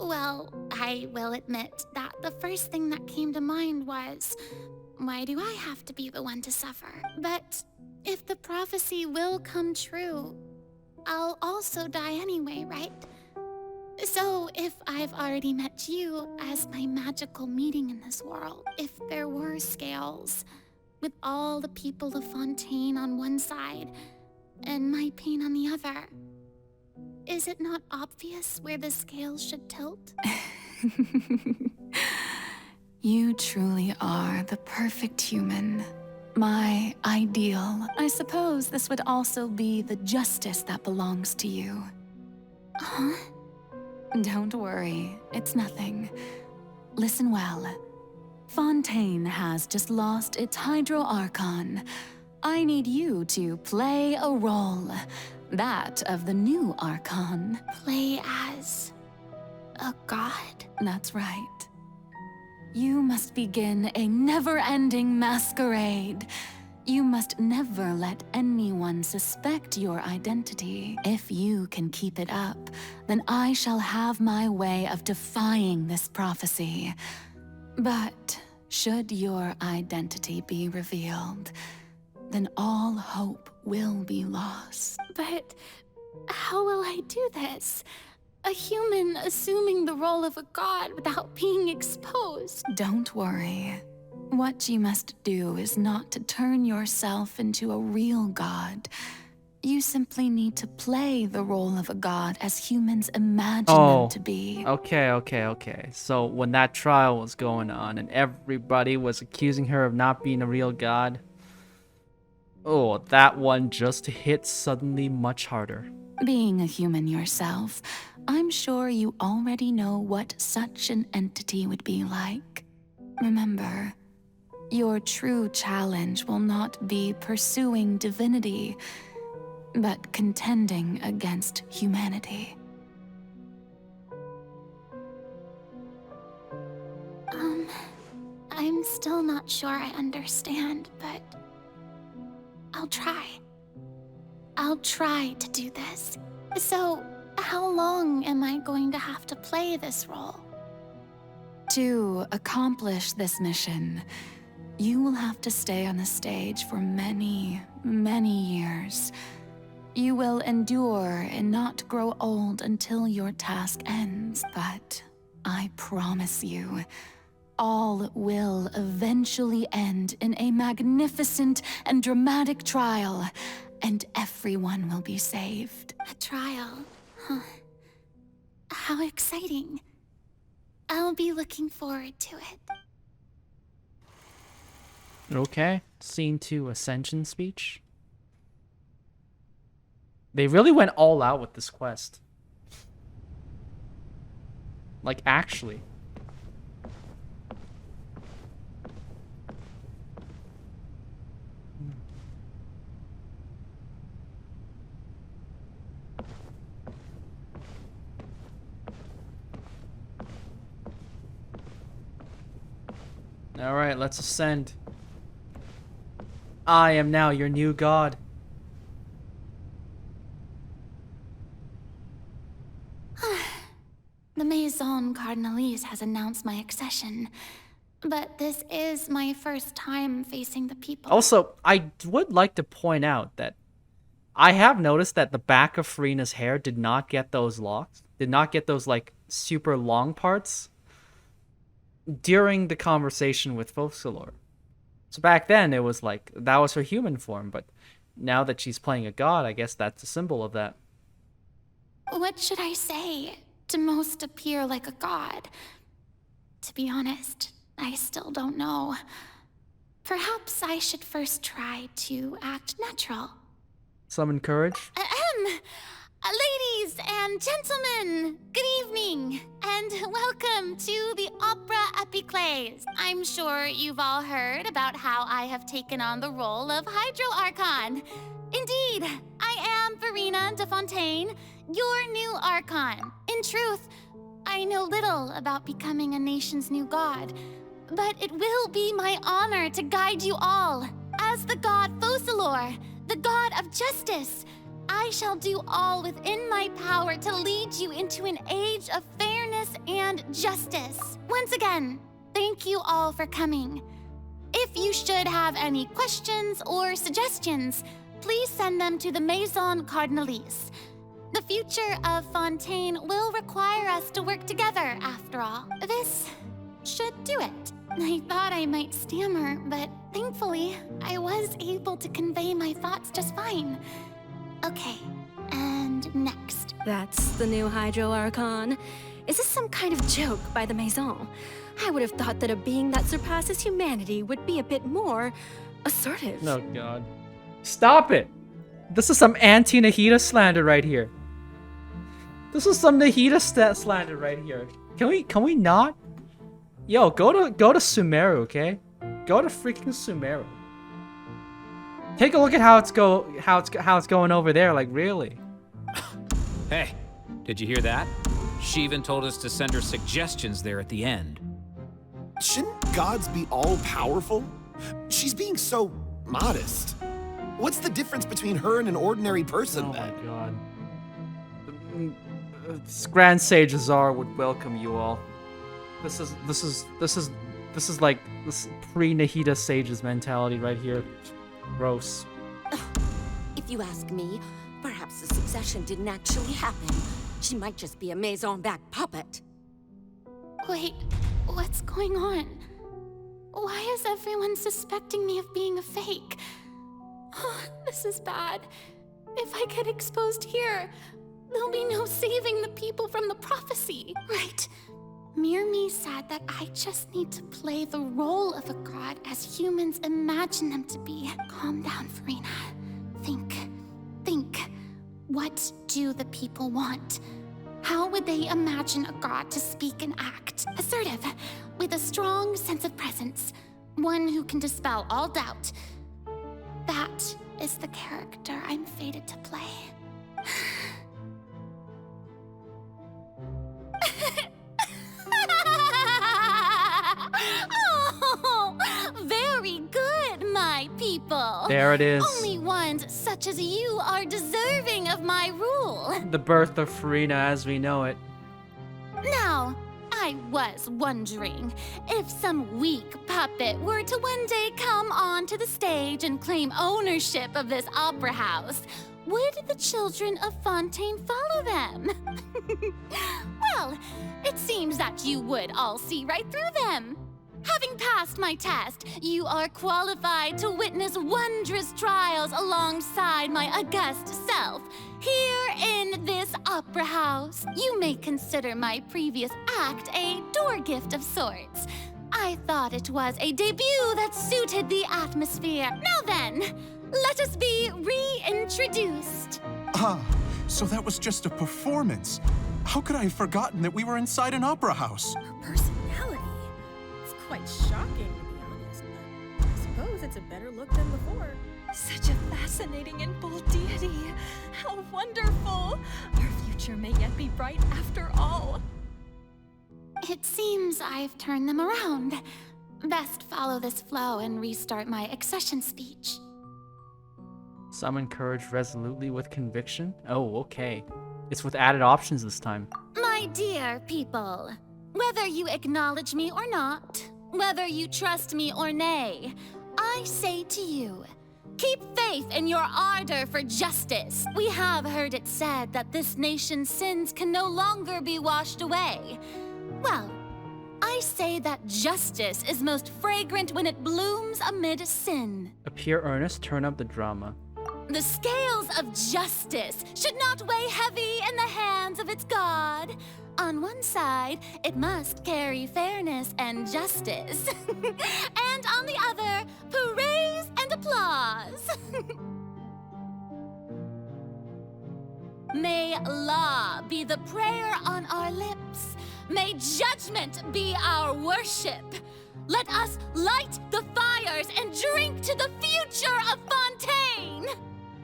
well, I will admit that the first thing that came to mind was, why do I have to be the one to suffer? But if the prophecy will come true, I'll also die anyway, right? So if I've already met you as my magical meeting in this world, if there were scales, with all the people of Fontaine on one side and my pain on the other, is it not obvious where the scales should tilt? You truly are the perfect human. My ideal. I suppose this would also be the justice that belongs to you. Huh? Don't worry, it's nothing. Listen well. Fontaine has just lost its Hydro Archon. I need you to play a role. That of the new Archon. Play as a god? That's right. You must begin a never-ending masquerade. You must never let anyone suspect your identity. If you can keep it up, then I shall have my way of defying this prophecy. But should your identity be revealed, then all hope will be lost. But how will I do this? A human assuming the role of a god without being exposed. Don't worry. What you must do is not to turn yourself into a real god. You simply need to play the role of a god as humans imagine them to be. Okay. So when that trial was going on and everybody was accusing her of not being a real god, oh, that one just hit suddenly much harder. Being a human yourself, I'm sure you already know what such an entity would be like. Remember, your true challenge will not be pursuing divinity, but contending against humanity. I'm still not sure I understand, but I'll try. I'll try to do this. So, how long am I going to have to play this role? To accomplish this mission, you will have to stay on the stage for many, many years. You will endure and not grow old until your task ends, but I promise you, all will eventually end in a magnificent and dramatic trial, and everyone will be saved. A trial, huh? How exciting. I'll be looking forward to it. Okay, scene 2, Ascension speech. They really went all out with this quest. Like, actually. Alright, let's ascend. I am now your new god. The Maison Cardinalise has announced my accession, but this is my first time facing the people. Also, I would like to point out that I have noticed that the back of Furina's hair did not get those locks, did not get those, like, super long parts during the conversation with Focalor. So back then, it was like, that was her human form, but now that she's playing a god, I guess that's a symbol of that. What should I say to most appear like a god? To be honest, I still don't know. Perhaps I should first try to act natural. Summon courage. Ladies and gentlemen, good evening, and welcome to the Opera Epiclese. I'm sure you've all heard about how I have taken on the role of Hydro Archon. Indeed, I am Furina de Fontaine, your new Archon. In truth, I know little about becoming a nation's new god, but it will be my honor to guide you all. As the god Focalor, the god of justice, I shall do all within my power to lead you into an age of fairness and justice. Once again, thank you all for coming. If you should have any questions or suggestions, please send them to the Maison Cardinalise. The future of Fontaine will require us to work together, after all. This should do it. I thought I might stammer, but thankfully, I was able to convey my thoughts just fine. Okay, and next. That's the new Hydro Archon. Is this some kind of joke by the Maison? I would have thought that a being that surpasses humanity would be a bit more assertive. Oh god. Stop it! This is some anti-Nahida slander right here. This is some Nahida slander right here. Can we not? Yo, go to Sumeru, okay? Go to freaking Sumeru. Take a look at how it's going over there, like really. Hey, did you hear that? She even told us to send her suggestions there at the end. Shouldn't gods be all-powerful? She's being so modest. What's the difference between her and an ordinary person, then? Oh my god. Grand Sage Azar would welcome you all. This is like this pre-Nahida Sage's mentality right here. Gross. If you ask me, perhaps the succession didn't actually happen. She might just be a Maison-back puppet. Wait, what's going on? Why is everyone suspecting me of being a fake? Oh, this is bad. If I get exposed here, there'll be no saving the people from the prophecy, right? Mirmi said that I just need to play the role of a god as humans imagine them to be. Calm down, Furina. Think. What do the people want? How would they imagine a god to speak and act? Assertive, with a strong sense of presence. One who can dispel all doubt. That is the character I'm fated to play. Oh, very good, my people. There it is. Only ones such as you are deserving of my rule. The birth of Furina as we know it. Now, I was wondering if some weak puppet were to one day come onto the stage and claim ownership of this opera house, would the children of Fontaine follow them? Well, it seems that you would all see right through them. Having passed my test, you are qualified to witness wondrous trials alongside my august self, here in this opera house. You may consider my previous act a door gift of sorts. I thought it was a debut that suited the atmosphere. Now then, let us be reintroduced. Ah, so that was just a performance. How could I have forgotten that we were inside an opera house? Her personality. It's quite shocking, to be honest, but I suppose it's a better look than before. Such a fascinating and bold deity. How wonderful. Our future may yet be bright after all. It seems I've turned them around. Best follow this flow and restart my accession speech. Summon courage resolutely with conviction? Oh, okay. It's with added options this time. My dear people, whether you acknowledge me or not, whether you trust me or nay, I say to you, keep faith in your ardor for justice. We have heard it said that this nation's sins can no longer be washed away. Well, I say that justice is most fragrant when it blooms amid sin. Appear earnest, turn up the drama. The scales of justice should not weigh heavy in the hands of its god. On one side, it must carry fairness and justice. And on the other, praise and applause. May law be the prayer on our lips. May judgment be our worship. Let us light the fires and drink to the future of Fontaine.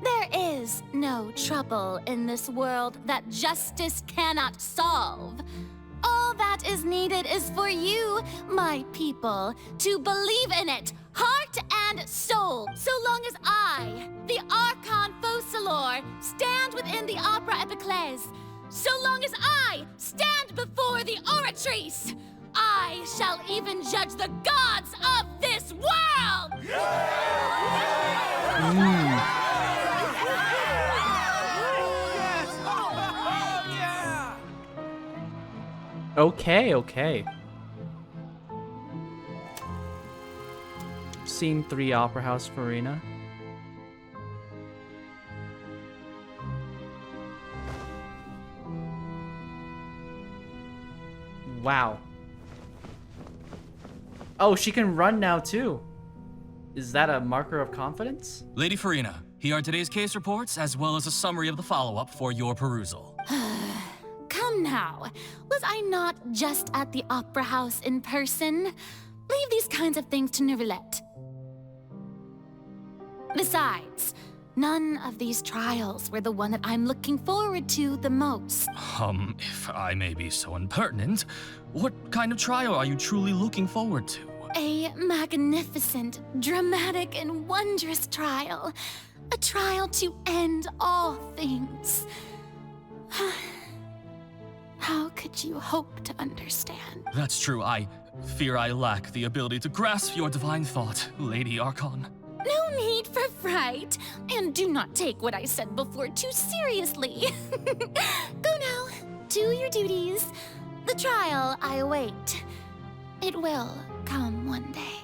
There is no trouble in this world that justice cannot solve. All that is needed is for you, my people, to believe in it, heart and soul. So long as I, the Archon Focalor, stand within the Opera Epiclese, so long as I stand before the Oratrice, I shall even judge the gods of this world! Okay. Scene 3, Opera House, Furina. Wow. Oh, she can run now too. Is that a marker of confidence? Lady Furina, here are today's case reports, as well as a summary of the follow-up for your perusal. Come now, was I not just at the Opera House in person? Leave these kinds of things to Neuvillette. Besides, none of these trials were the one that I'm looking forward to the most. If I may be so impertinent, what kind of trial are you truly looking forward to? A magnificent, dramatic, and wondrous trial. A trial to end all things. How could you hope to understand? That's true. I fear I lack the ability to grasp your divine thought, Lady Archon. No need for fright, and do not take what I said before too seriously. Go now, do your duties. The trial I await. It will come one day.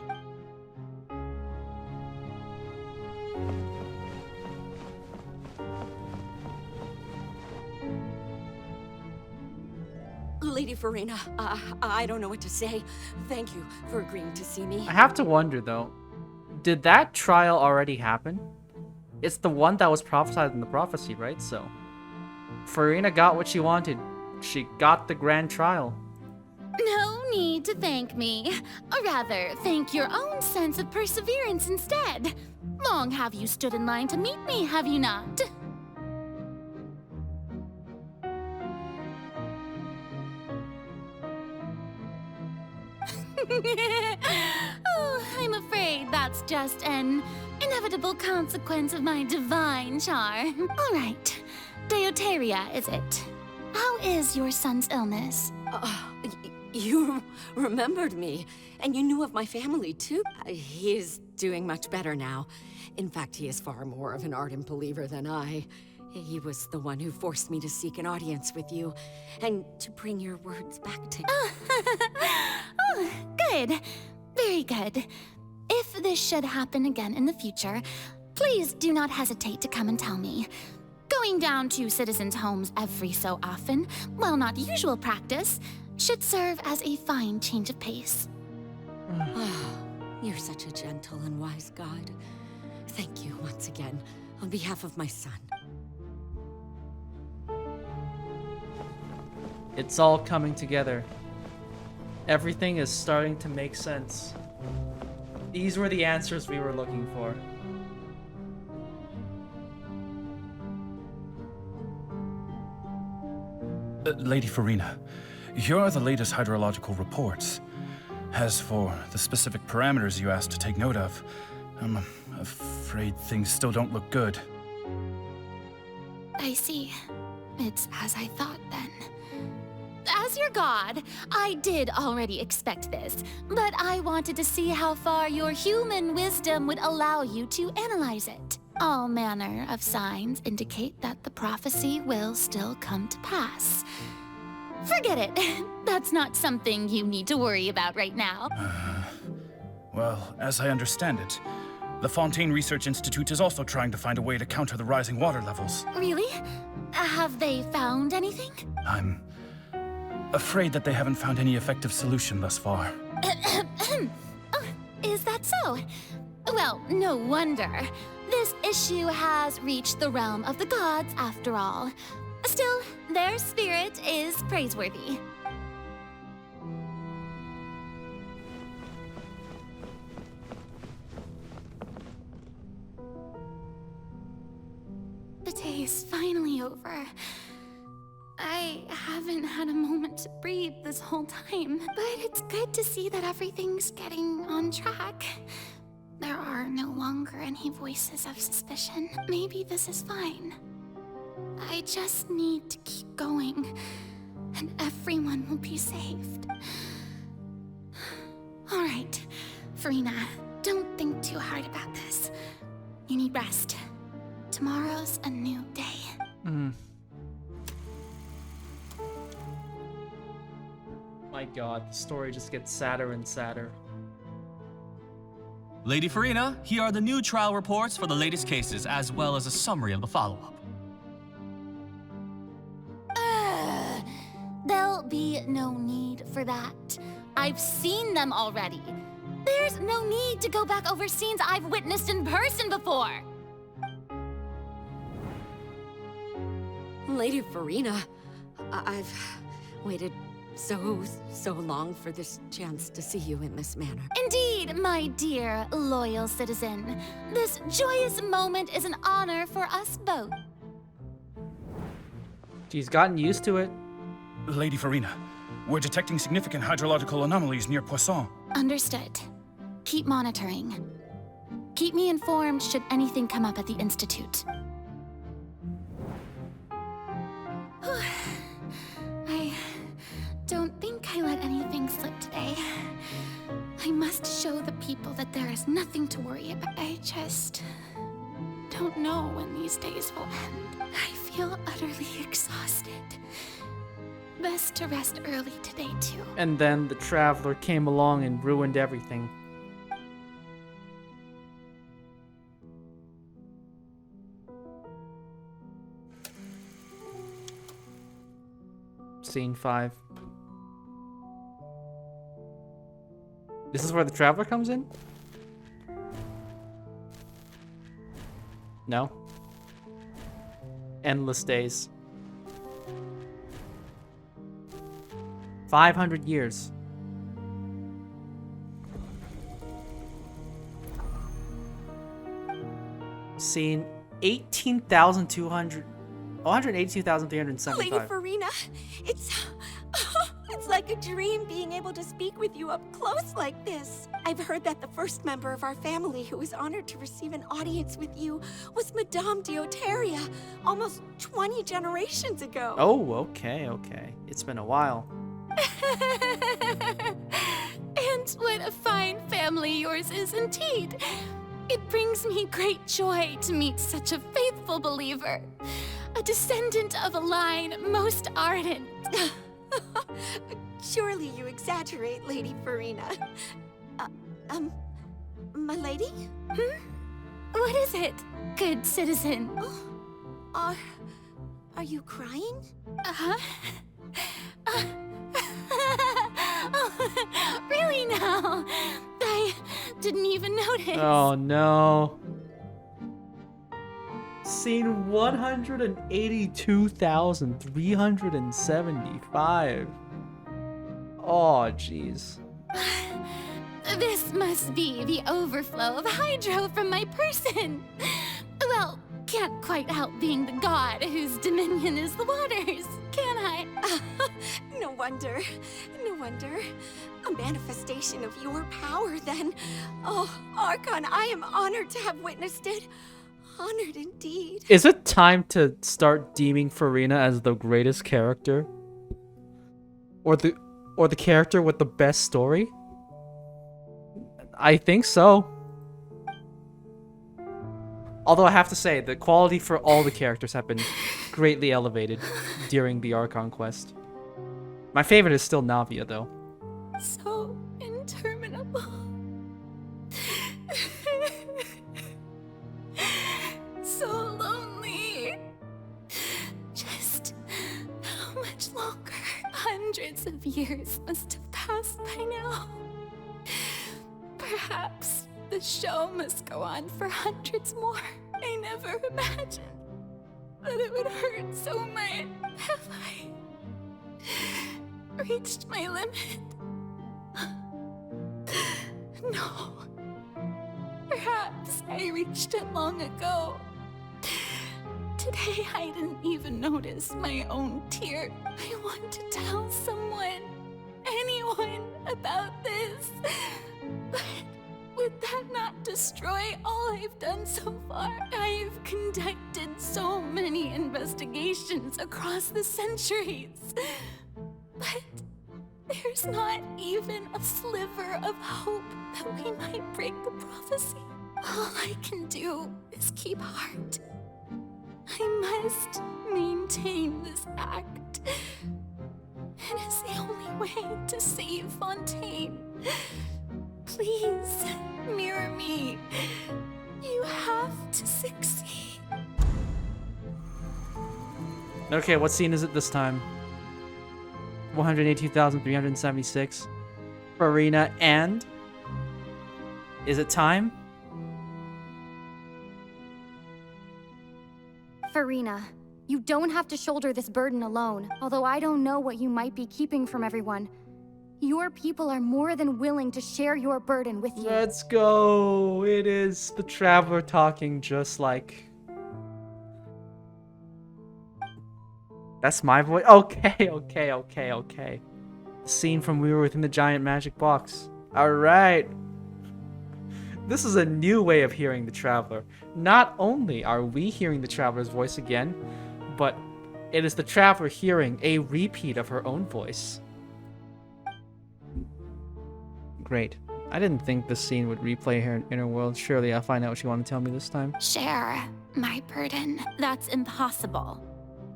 Lady Furina, I don't know what to say. Thank you for agreeing to see me. I have to wonder though, did that trial already happen? It's the one that was prophesied in the prophecy, right? So, Furina got what she wanted. She got the grand trial. No need to thank me. Or rather, thank your own sense of perseverance instead. Long have you stood in line to meet me, have you not? Oh, I'm afraid that's just an inevitable consequence of my divine charm. All right, Deuteria, is it? How is your son's illness? You remembered me, and you knew of my family, too. He is doing much better now. In fact, he is far more of an ardent believer than I. He was the one who forced me to seek an audience with you, and to bring your words back to me. Oh, good. Very good. If this should happen again in the future, please do not hesitate to come and tell me. Going down to citizens' homes every so often, while not usual practice, should serve as a fine change of pace. You're such a gentle and wise God. Thank you once again, on behalf of my son. It's all coming together. Everything is starting to make sense. These were the answers we were looking for. Lady Furina, here are the latest hydrological reports. As for the specific parameters you asked to take note of, I'm afraid things still don't look good. I see. It's as I thought then. As your god, I did already expect this, but I wanted to see how far your human wisdom would allow you to analyze it. All manner of signs indicate that the prophecy will still come to pass. Forget it. That's not something you need to worry about right now. Well, as I understand it, the Fontaine Research Institute is also trying to find a way to counter the rising water levels. Really? Have they found anything? I'm afraid that they haven't found any effective solution thus far. Oh, is that so? Well, no wonder. This issue has reached the realm of the gods, after all. Still, their spirit is praiseworthy. The day is finally over. I haven't had a moment couldn't breathe this whole time. But it's good to see that everything's getting on track. There are no longer any voices of suspicion. Maybe this is fine. I just need to keep going, and everyone will be saved. All right, Furina, don't think too hard about this. You need rest. Tomorrow's a new day. My god, the story just gets sadder and sadder. Lady Furina, here are the new trial reports for the latest cases, as well as a summary of the follow-up. There'll be no need for that. I've seen them already. There's no need to go back over scenes I've witnessed in person before. Lady Furina, I've waited so long for this chance to see you in this manner. Indeed, my dear, loyal citizen. This joyous moment is an honor for us both. She's gotten used to it. Lady Furina, we're detecting significant hydrological anomalies near Poisson. Understood. Keep monitoring. Keep me informed should anything come up at the Institute. I don't think I let anything slip today. I must show the people that there is nothing to worry about. I just don't know when these days will end. I feel utterly exhausted. Best to rest early today, too. And then the Traveler came along and ruined everything. Scene 5. This is where the Traveler comes in? No. Endless days. 500 years. Scene 18,200. 182,375. Lady Furina, it's like a dream being able to speak with you up close like this. I've heard that the first member of our family who was honored to receive an audience with you was Madame Deoteria, almost 20 generations ago. Oh, okay. It's been a while. And what a fine family yours is indeed. It brings me great joy to meet such a faithful believer. A descendant of a line most ardent. Surely you exaggerate, Lady Furina. My lady? What is it, good citizen? Are you crying? Really now? I didn't even notice. Oh no. Scene 182,375. Oh, jeez. This must be the overflow of hydro from my person. Well, can't quite help being the god whose dominion is the waters, can I? No wonder. A manifestation of your power, then. Oh, Archon, I am honored to have witnessed it. Honored indeed. Is it time to start deeming Furina as the greatest character? Or the character with the best story? I think so. Although I have to say, the quality for all the characters have been greatly elevated during the Archon quest. My favorite is still Navia, though. So interminable. So lonely. Just how much longer? Hundreds of years must have passed by now. Perhaps the show must go on for hundreds more. I never imagined that it would hurt so much. Have I reached my limit? No. Perhaps I reached it long ago. Today I didn't even notice my own tear. I want to tell someone, anyone, about this. But would that not destroy all I've done so far? I've conducted so many investigations across the centuries. But there's not even a sliver of hope that we might break the prophecy. All I can do is keep heart. I must maintain this act. It is the only way to save Fontaine. Please, mirror me. You have to succeed. Okay, what scene is it this time? 182,376. Furina and... Is it time? Furina, you don't have to shoulder this burden alone, although I don't know what you might be keeping from everyone. Your people are more than willing to share your burden with you. Let's go! It is the Traveler talking just like... That's my voice? Okay. Scene from We Were Within the Giant Magic Box. Alright. This is a new way of hearing the Traveler. Not only are we hearing the Traveler's voice again, but it is the Traveler hearing a repeat of her own voice. Great. I didn't think this scene would replay her inner world. Surely I'll find out what you want to tell me this time. Share my burden. That's impossible.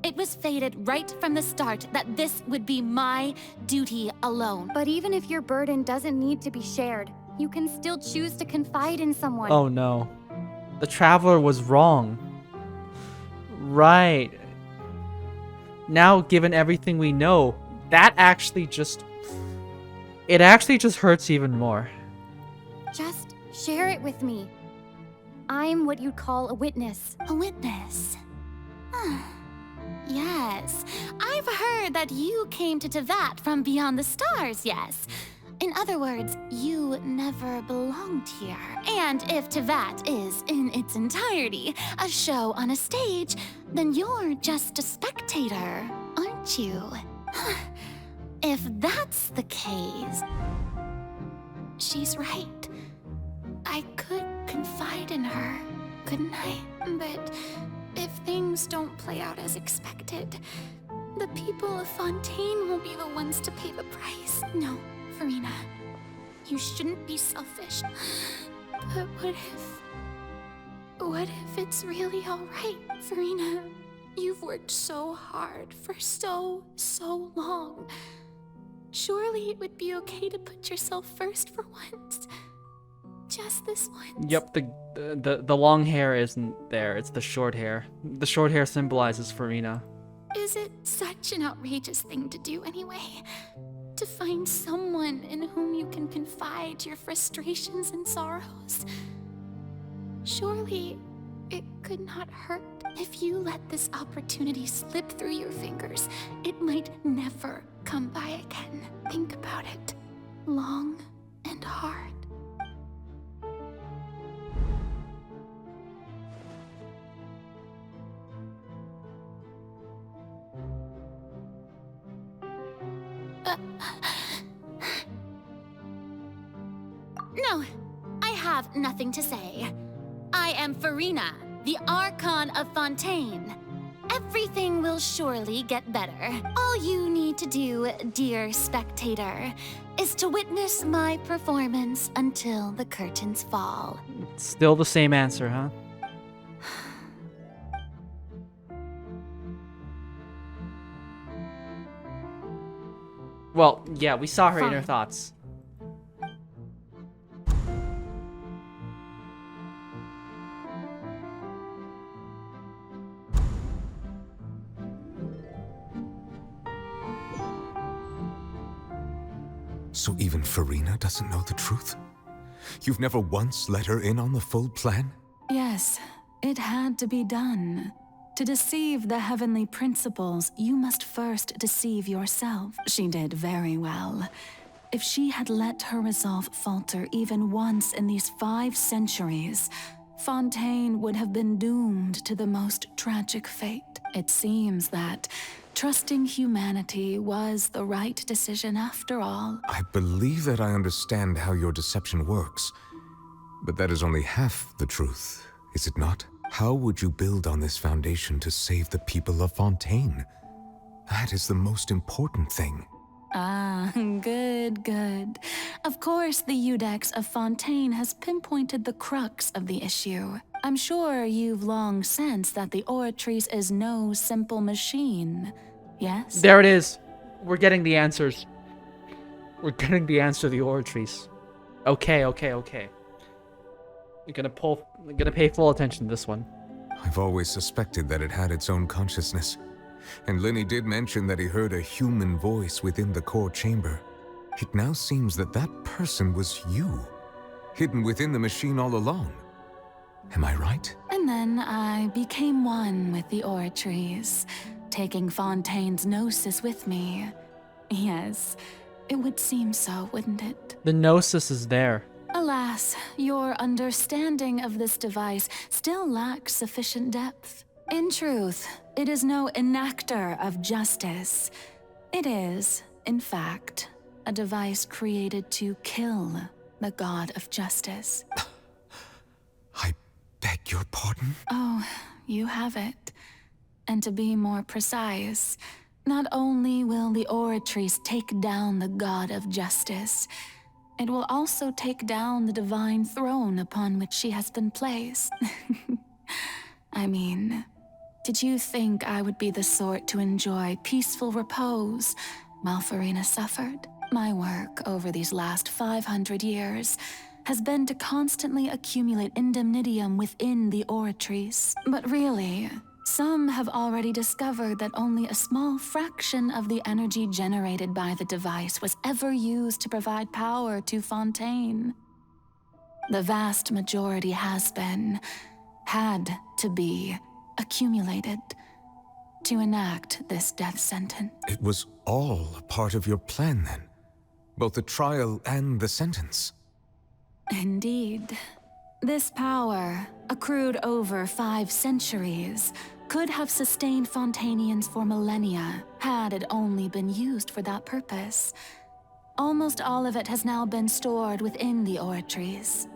It was fated right from the start that this would be my duty alone. But even if your burden doesn't need to be shared, you can still choose to confide in someone. Oh no. The Traveler was wrong. Right. Now, given everything we know, that actually just... It actually just hurts even more. Just share it with me. I'm what you'd call a witness. A witness? Yes. I've heard that you came to Teyvat from beyond the stars, yes. In other words, you never belonged here. And if Teyvat is, in its entirety, a show on a stage, then you're just a spectator, aren't you? If that's the case... She's right. I could confide in her, couldn't I? But if things don't play out as expected, the people of Fontaine will be the ones to pay the price. No, Furina, you shouldn't be selfish. But what if it's really all right, Furina? You've worked so hard for so long. Surely it would be okay to put yourself first for once. Just this once. Yep, the long hair isn't there. It's the short hair. The short hair symbolizes Furina. Is it such an outrageous thing to do anyway? To find someone in whom you can confide your frustrations and sorrows? Surely it could not hurt. If you let this opportunity slip through your fingers, it might never come by again. Think about it long and hard. No, I have nothing to say. I am Furina, the Archon of Fontaine. Everything will surely get better. All you need to do, dear spectator, is to witness my performance until the curtains fall. Still the same answer, huh? Well, yeah, we saw her inner thoughts. So even Furina doesn't know the truth? You've never once let her in on the full plan? Yes, it had to be done. To deceive the heavenly principles, you must first deceive yourself. She did very well. If she had let her resolve falter even once in these 5 centuries, Fontaine would have been doomed to the most tragic fate. It seems that trusting humanity was the right decision after all. I believe that I understand how your deception works, but that is only half the truth, is it not? How would you build on this foundation to save the people of Fontaine? That is the most important thing. Ah, good. Of course, the Iudex of Fontaine has pinpointed the crux of the issue. I'm sure you've long sensed that the Oratrice is no simple machine, yes? There it is. We're getting the answers. We're getting the answer to the Oratrice. Okay. You're gonna pay full attention to this one. I've always suspected that it had its own consciousness. And Lenny did mention that he heard a human voice within the core chamber. It now seems that that person was you, hidden within the machine all along. Am I right? And then I became one with the Oratrice, taking Fontaine's gnosis with me. Yes, it would seem so, wouldn't it? The gnosis is there. Alas, your understanding of this device still lacks sufficient depth. In truth, it is no enactor of justice. It is, in fact, a device created to kill the god of justice. I beg your pardon? Oh, you have it. And to be more precise, not only will the Oratrice take down the god of justice, it will also take down the divine throne upon which she has been placed. I mean, did you think I would be the sort to enjoy peaceful repose while Furina suffered? My work over these last 500 years has been to constantly accumulate indemnitium within the Oratrice. But really, some have already discovered that only a small fraction of the energy generated by the device was ever used to provide power to Fontaine. The vast majority had to be accumulated to enact this death sentence. It was all a part of your plan then? Both the trial and the sentence? Indeed. This power, accrued over 5 centuries, could have sustained Fontainians for millennia had it only been used for that purpose. Almost all of it has now been stored within the Oratrice.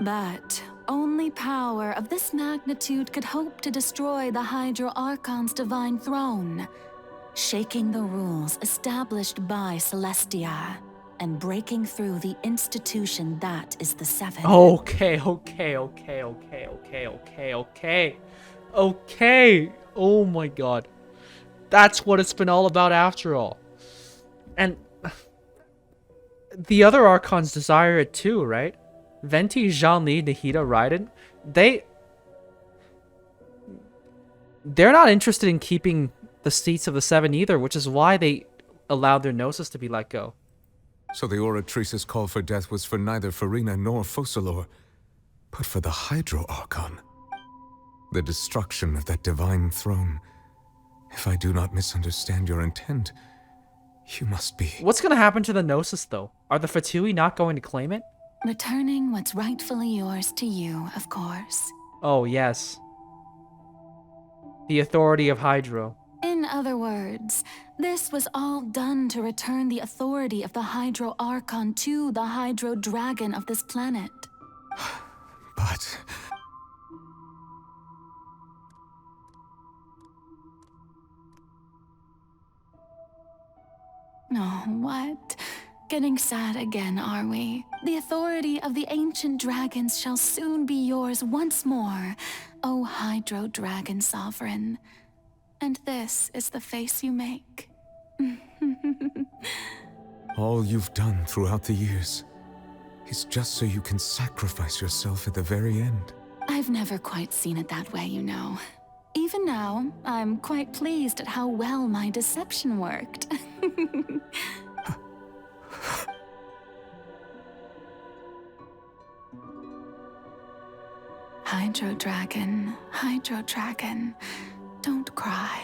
But only power of this magnitude could hope to destroy the Hydro Archon's divine throne, shaking the rules established by Celestia and breaking through the institution that is the Seven. Okay. Oh my god. That's what it's been all about after all. And the other Archons desire it too, right? Venti, Zhongli, Nahida, Raiden, they're not interested in keeping the seats of the Seven either, which is why they allowed their gnosis to be let go. So the Oratrice's call for death was for neither Furina nor Focalor, but for the Hydro Archon. The destruction of that divine throne. If I do not misunderstand your intent, you must be... What's gonna happen to the gnosis though? Are the Fatui not going to claim it? Returning what's rightfully yours to you, of course. Oh, yes. The authority of Hydro. In other words, this was all done to return the authority of the Hydro Archon to the Hydro Dragon of this planet. But... Oh, what? Getting sad again, are we? The authority of the ancient dragons shall soon be yours once more, O Hydro Dragon Sovereign. And this is the face you make. all you've done throughout the years is just so you can sacrifice yourself at the very end. I've never quite seen it that way, you know. Even now, I'm quite pleased at how well my deception worked. Hydro Dragon, don't cry.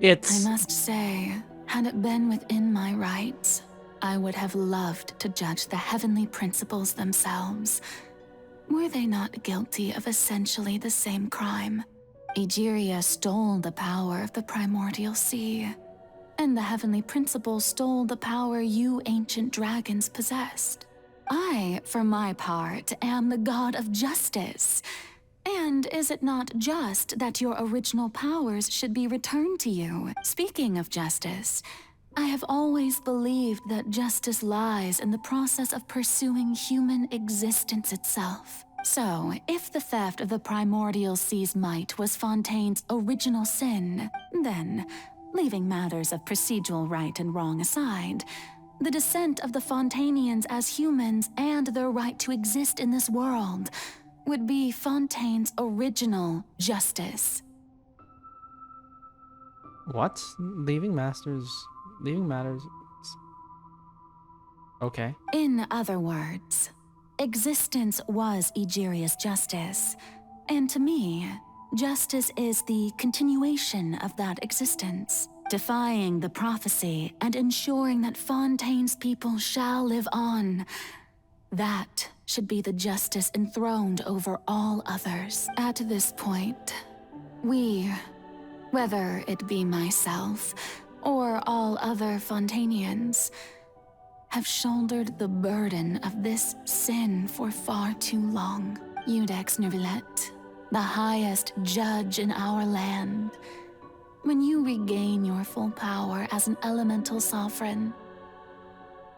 I must say, had it been within my rights, I would have loved to judge the heavenly principles themselves. Were they not guilty of essentially the same crime? Egeria stole the power of the primordial sea, and the heavenly principles stole the power you ancient dragons possessed. I, for my part, am the god of justice. And is it not just that your original powers should be returned to you? Speaking of justice, I have always believed that justice lies in the process of pursuing human existence itself. So, if the theft of the primordial sea's might was Fontaine's original sin, then, leaving matters of procedural right and wrong aside, the descent of the Fontainians as humans and their right to exist in this world would be Fontaine's original justice. What? Leaving matters... Okay. In other words, existence was Egeria's justice, and to me, justice is the continuation of that existence, defying the prophecy and ensuring that Fontaine's people shall live on. That should be the justice enthroned over all others. At this point, we, whether it be myself or all other Fontainians, have shouldered the burden of this sin for far too long. Iudex Neuvillette, the highest judge in our land, when you regain your full power as an elemental sovereign,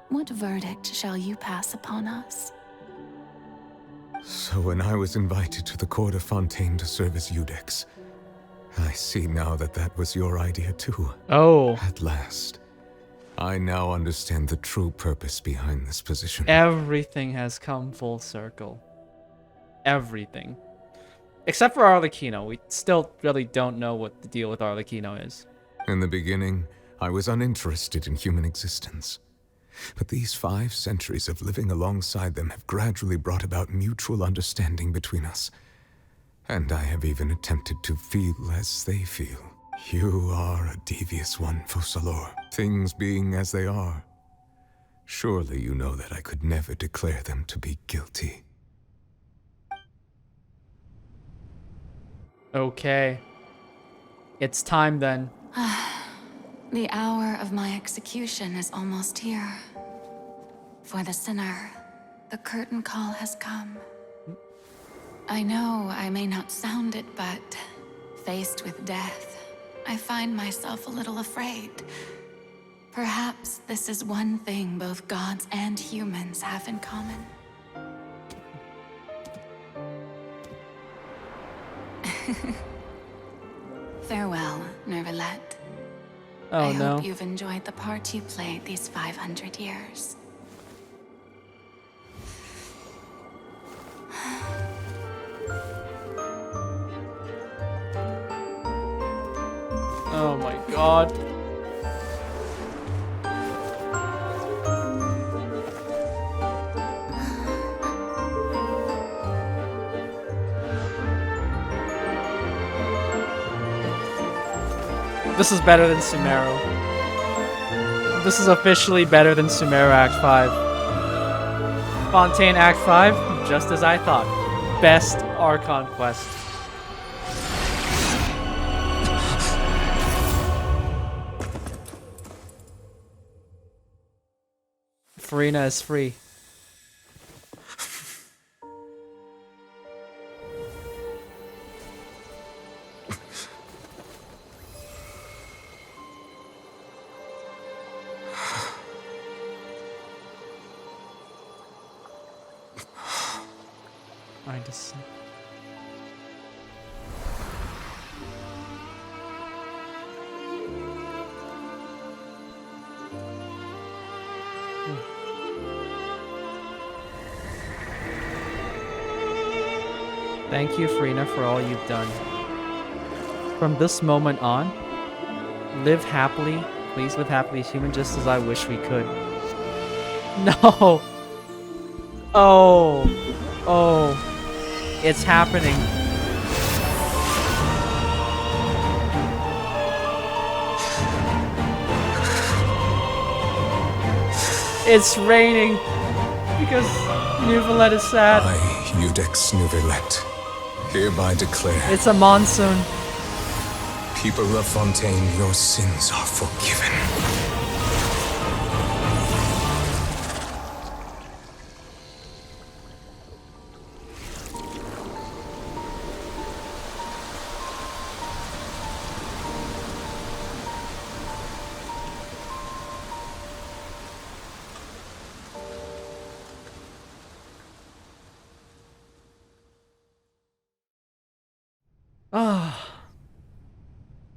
what verdict shall you pass upon us? So when I was invited to the court of Fontaine to serve as Iudex, I see now that that was your idea too. Oh. At last. I now understand the true purpose behind this position. Everything has come full circle. Everything. Except for Arlecchino. We still really don't know what the deal with Arlecchino is. In the beginning, I was uninterested in human existence. But these 5 centuries of living alongside them have gradually brought about mutual understanding between us. And I have even attempted to feel as they feel. You are a devious one, Focalors. Things being as they are, surely you know that I could never declare them to be guilty. Okay. It's time then. The hour of my execution is almost here. For the sinner, the curtain call has come. I know I may not sound it, but faced with death, I find myself a little afraid. Perhaps this is one thing both gods and humans have in common. Farewell, Neuvillette. Oh, I no. hope you've enjoyed the part you played these 500 years. Oh my god. This is better than Sumeru. This is officially better than Sumeru Act 5. Fontaine Act 5, just as I thought. Best Archon quest. Furina is free. I just... Thank you, Furina, for all you've done. From this moment on, live happily. Please live happily as human, just as I wish we could. No! Oh! Oh! It's happening. It's raining because Neuvillette is sad. I, Iudex Neuvillette, hereby declare. It's a monsoon. People of Fontaine, your sins are forgiven.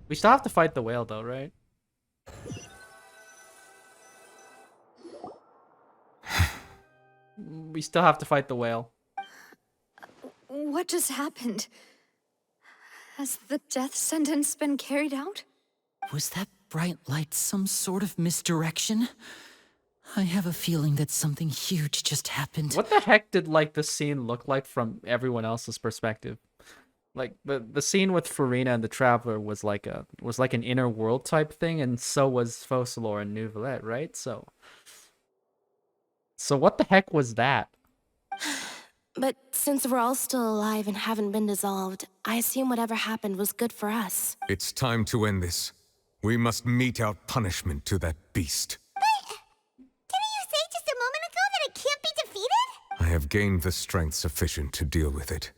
We still have to fight the whale though, right? We still have to fight the whale. What just happened? Has the death sentence been carried out? Was that bright light some sort of misdirection? I have a feeling that something huge just happened. What the heck did like the scene look like from everyone else's perspective? Like the scene with Furina and the Traveler was like an inner world type thing, and so was Focalor and Neuvillette, right? So what the heck was that? But since we're all still alive and haven't been dissolved, I assume whatever happened was good for us. It's time to end this. We must mete out punishment to that beast. Didn't you say just a moment ago that it can't be defeated? I have gained the strength sufficient to deal with it.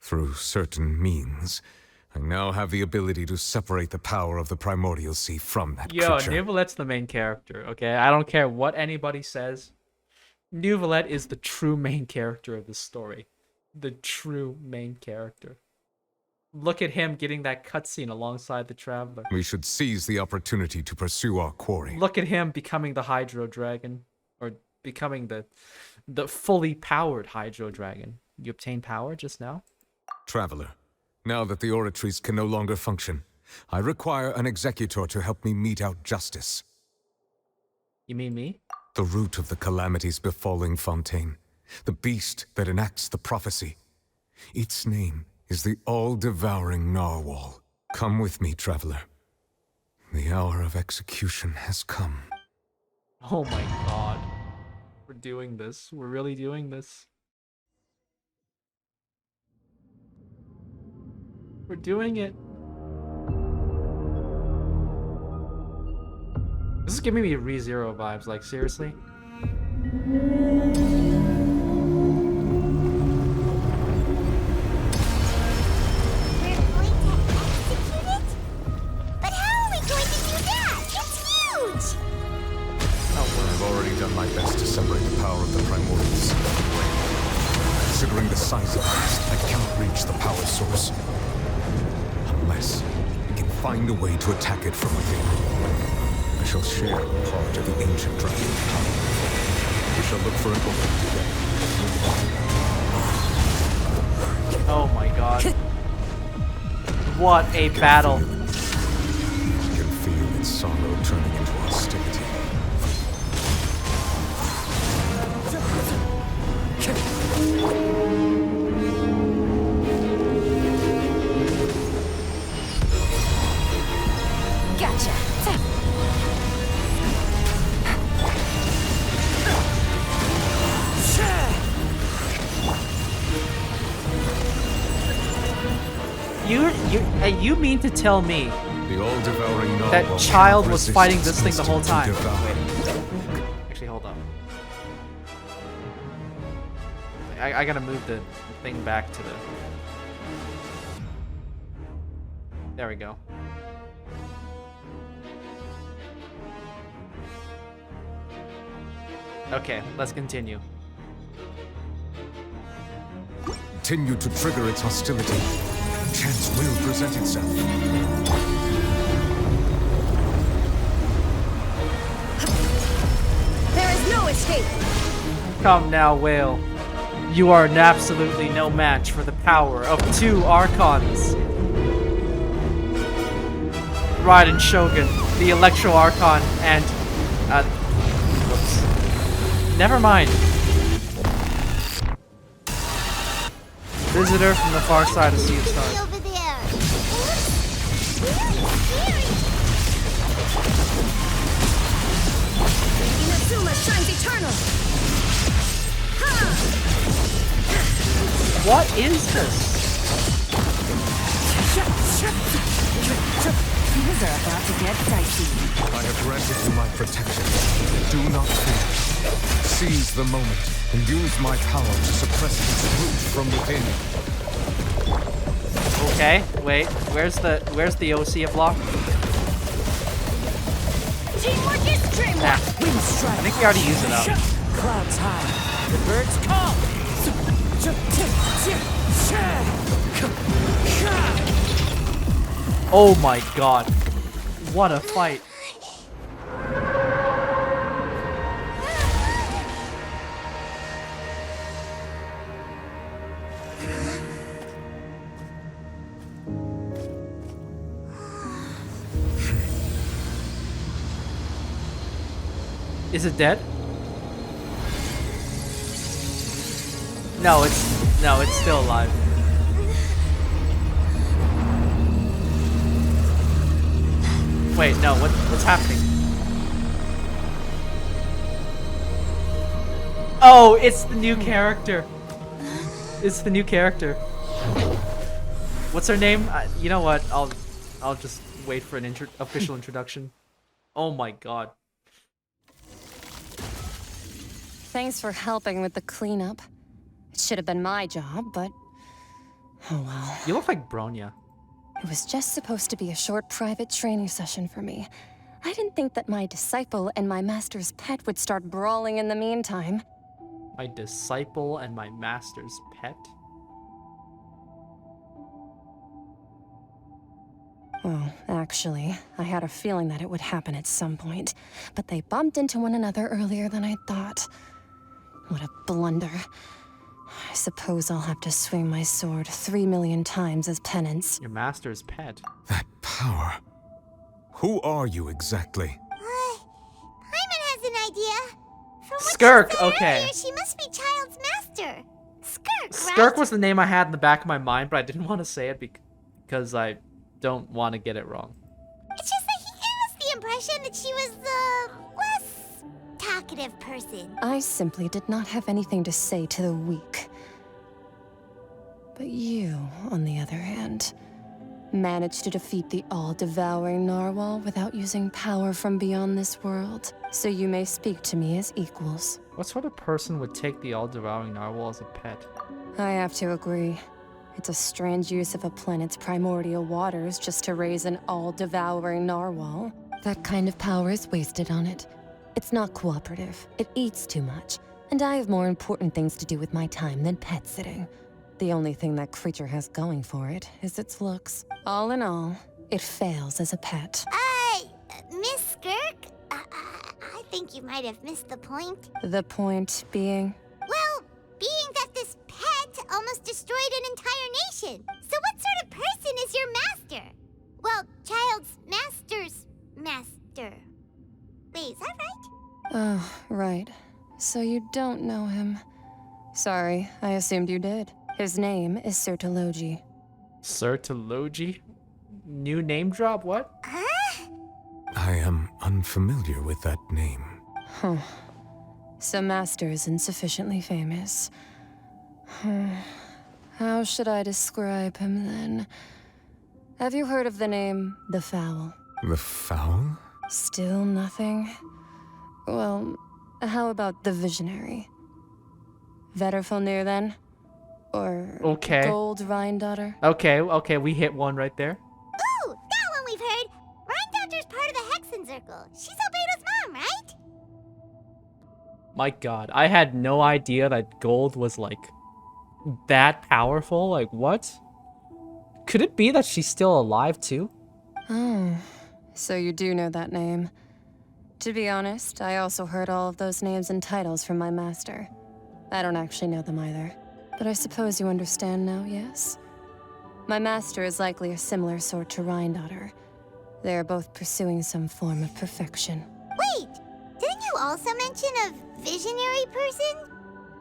Through certain means, I now have the ability to separate the power of the Primordial Sea from that creature. Neuvillette's the main character, okay? I don't care what anybody says. Neuvillette is the true main character of this story. The true main character. Look at him getting that cutscene alongside the Traveler. We should seize the opportunity to pursue our quarry. Look at him becoming the Hydro Dragon. Or becoming the fully powered Hydro Dragon. You obtained power just now? Traveler, now that the Oratrice can no longer function, I require an executor to help me mete out justice. You mean me? The root of the calamities befalling Fontaine. The beast that enacts the prophecy. Its name is the all-devouring Narwhal. Come with me, Traveler. The hour of execution has come. Oh my god. We're doing this. We're really doing this. We're doing it. This is giving me ReZero vibes, like seriously. I've already done my best to separate the power of the Primordials. Considering the size of the beast, I cannot reach the power source. Unless we can find a way to attack it from within. I shall share a part of the ancient dragon power. We shall look for an opening together. Oh my god. What a battle. I can feel its sorrow turning into hostility. Gotcha. You mean to tell me the all-devouring that child was fighting this thing the whole time? Wait. Actually, hold on. I gotta move the thing back to the... There we go. Okay, let's continue. Continue to trigger its hostility. Chance will present itself. There is no escape. Come now, Whale. You are absolutely no match for the power of 2 Archons. Raiden Shogun, the Electro Archon, and... whoops. Never mind. Visitor from the far side of Sea of Stars. Over there. Inazuma shines What is this? Things are about to get dicey. I have granted you my protection. Do not fear. Seize the moment and use my power to suppress its root from within. Okay, wait. Where's the OC of Locke? Teamwork is dreamwork. Nah. I think we already used it up. Clouds high. The birds call. Oh my god. What a fight. Is it dead? No, it's still alive. Wait, no, what's happening? Oh, it's the new character. It's the new character. What's her name? You know what? I'll just wait for an official introduction. Oh my god. Thanks for helping with the cleanup. It should have been my job, but oh well. You look like Bronya. It was just supposed to be a short private training session for me. I didn't think that my disciple and my master's pet would start brawling in the meantime. My disciple and my master's pet? Well, actually, I had a feeling that it would happen at some point, but they bumped into one another earlier than I thought. What a blunder. I suppose I'll have to swing my sword 3 million times as penance. Your master's pet? That power. Who are you exactly? Paimon has an idea. From what Skirk, she said okay. earlier, she must be Child's master. Skirk, Skirk right? was the name I had in the back of my mind, but I didn't want to say it because I don't want to get it wrong. It's just that he gave us the impression that she was the less talkative person. I simply did not have anything to say to the weak. But you, on the other hand, managed to defeat the all-devouring narwhal without using power from beyond this world. So you may speak to me as equals. What sort of person would take the all-devouring narwhal as a pet? I have to agree. It's a strange use of a planet's primordial waters just to raise an all-devouring narwhal. That kind of power is wasted on it. It's not cooperative. It eats too much. And I have more important things to do with my time than pet sitting. The only thing that creature has going for it is its looks. All in all, it fails as a pet. Miss Skirk? I think you might have missed the point. The point being? Well, being that this pet almost destroyed an entire nation. So what sort of person is your master? Well, Child's master's master. Wait, is that right? Oh, right. So you don't know him. Sorry, I assumed you did. His name is Sertologi. Sertologi? New name drop? What? I am unfamiliar with that name. Huh. So Master isn't sufficiently famous. How should I describe him then? Have you heard of the name The Fowl? The Fowl? Still nothing? Well, how about the Visionary? Vetterfulnir then? Or okay. Gold Rhindaughter? Okay, we hit one right there. Ooh, that one we've heard. Rhindaughter's part of the Hexen Circle. She's Albedo's mom, right? My god, I had no idea that Gold was, like, that powerful. Like, what? Could it be that she's still alive, too? Oh, so you do know that name. To be honest, I also heard all of those names and titles from my master. I don't actually know them either. But I suppose you understand now, yes? My master is likely a similar sort to Rhindaughter. They are both pursuing some form of perfection. Wait, didn't you also mention a visionary person?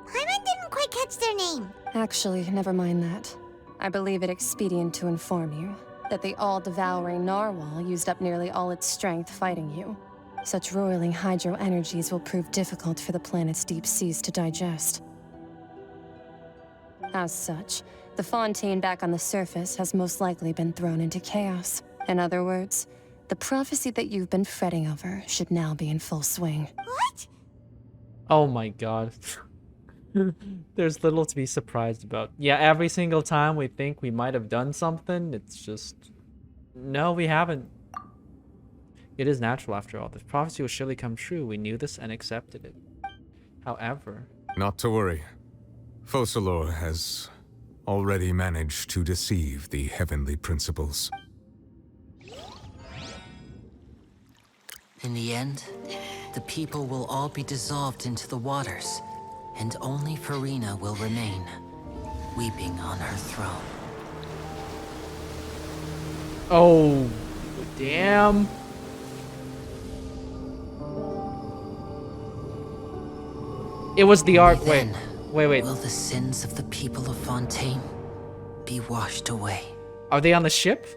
Paimon didn't quite catch their name. Actually, never mind that. I believe it expedient to inform you that the all-devouring narwhal used up nearly all its strength fighting you. Such roiling hydro energies will prove difficult for the planet's deep seas to digest. As such, the Fontaine back on the surface has most likely been thrown into chaos. In other words, the prophecy that you've been fretting over should now be in full swing. What? Oh my god. There's little to be surprised about. Yeah, every single time we think we might have done something, it's just... No, we haven't. It is natural after all. The prophecy will surely come true. We knew this and accepted it. However... Not to worry. Focalor has already managed to deceive the heavenly principles. In the end, the people will all be dissolved into the waters, and only Furina will remain, weeping on her throne. Oh, damn. It was the art. Wait. Will the sins of the people of Fontaine be washed away? Are they on the ship?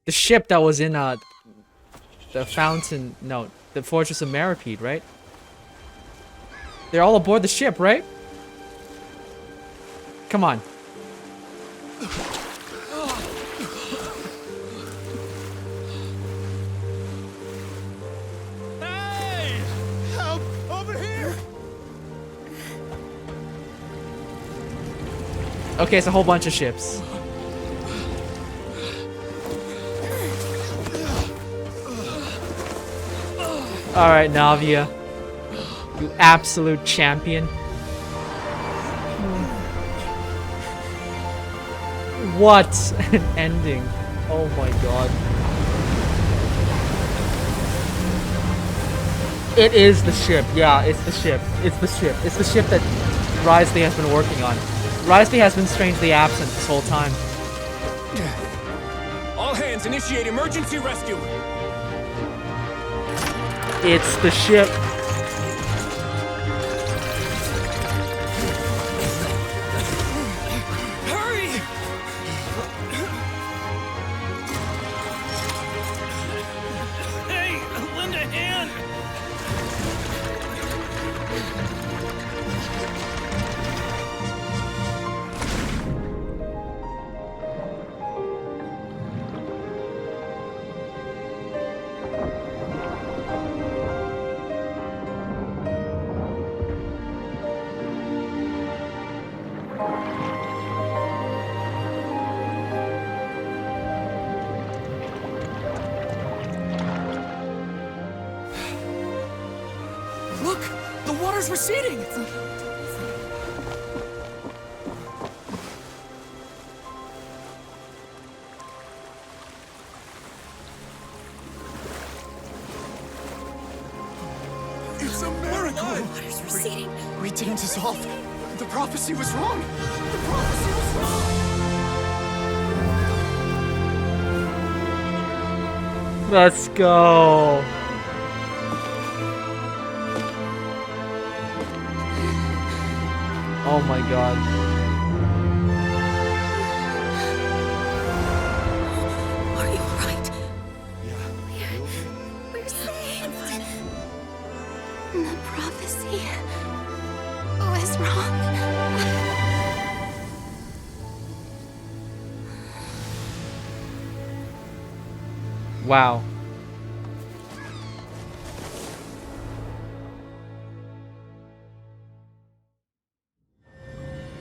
The ship that was in the fountain, no, the Fortress of Masquerade, right? They're all aboard the ship, right? Come on. Hey! Help! Over here! Okay, it's a whole bunch of ships. Alright, Navia. You absolute champion. What an ending. Oh my god. It is the ship. Yeah, it's the ship. It's the ship. It's the ship that Risley has been working on. Risley has been strangely absent this whole time. All hands, initiate emergency rescue! It's the ship. Hurry! Hey, lend a hand! Look! The water's receding! It's a miracle! The water's receding. We didn't dissolve. The prophecy was wrong. The prophecy was wrong! Let's go. Oh my god. Are you alright? We're saved. The prophecy was wrong. Wow.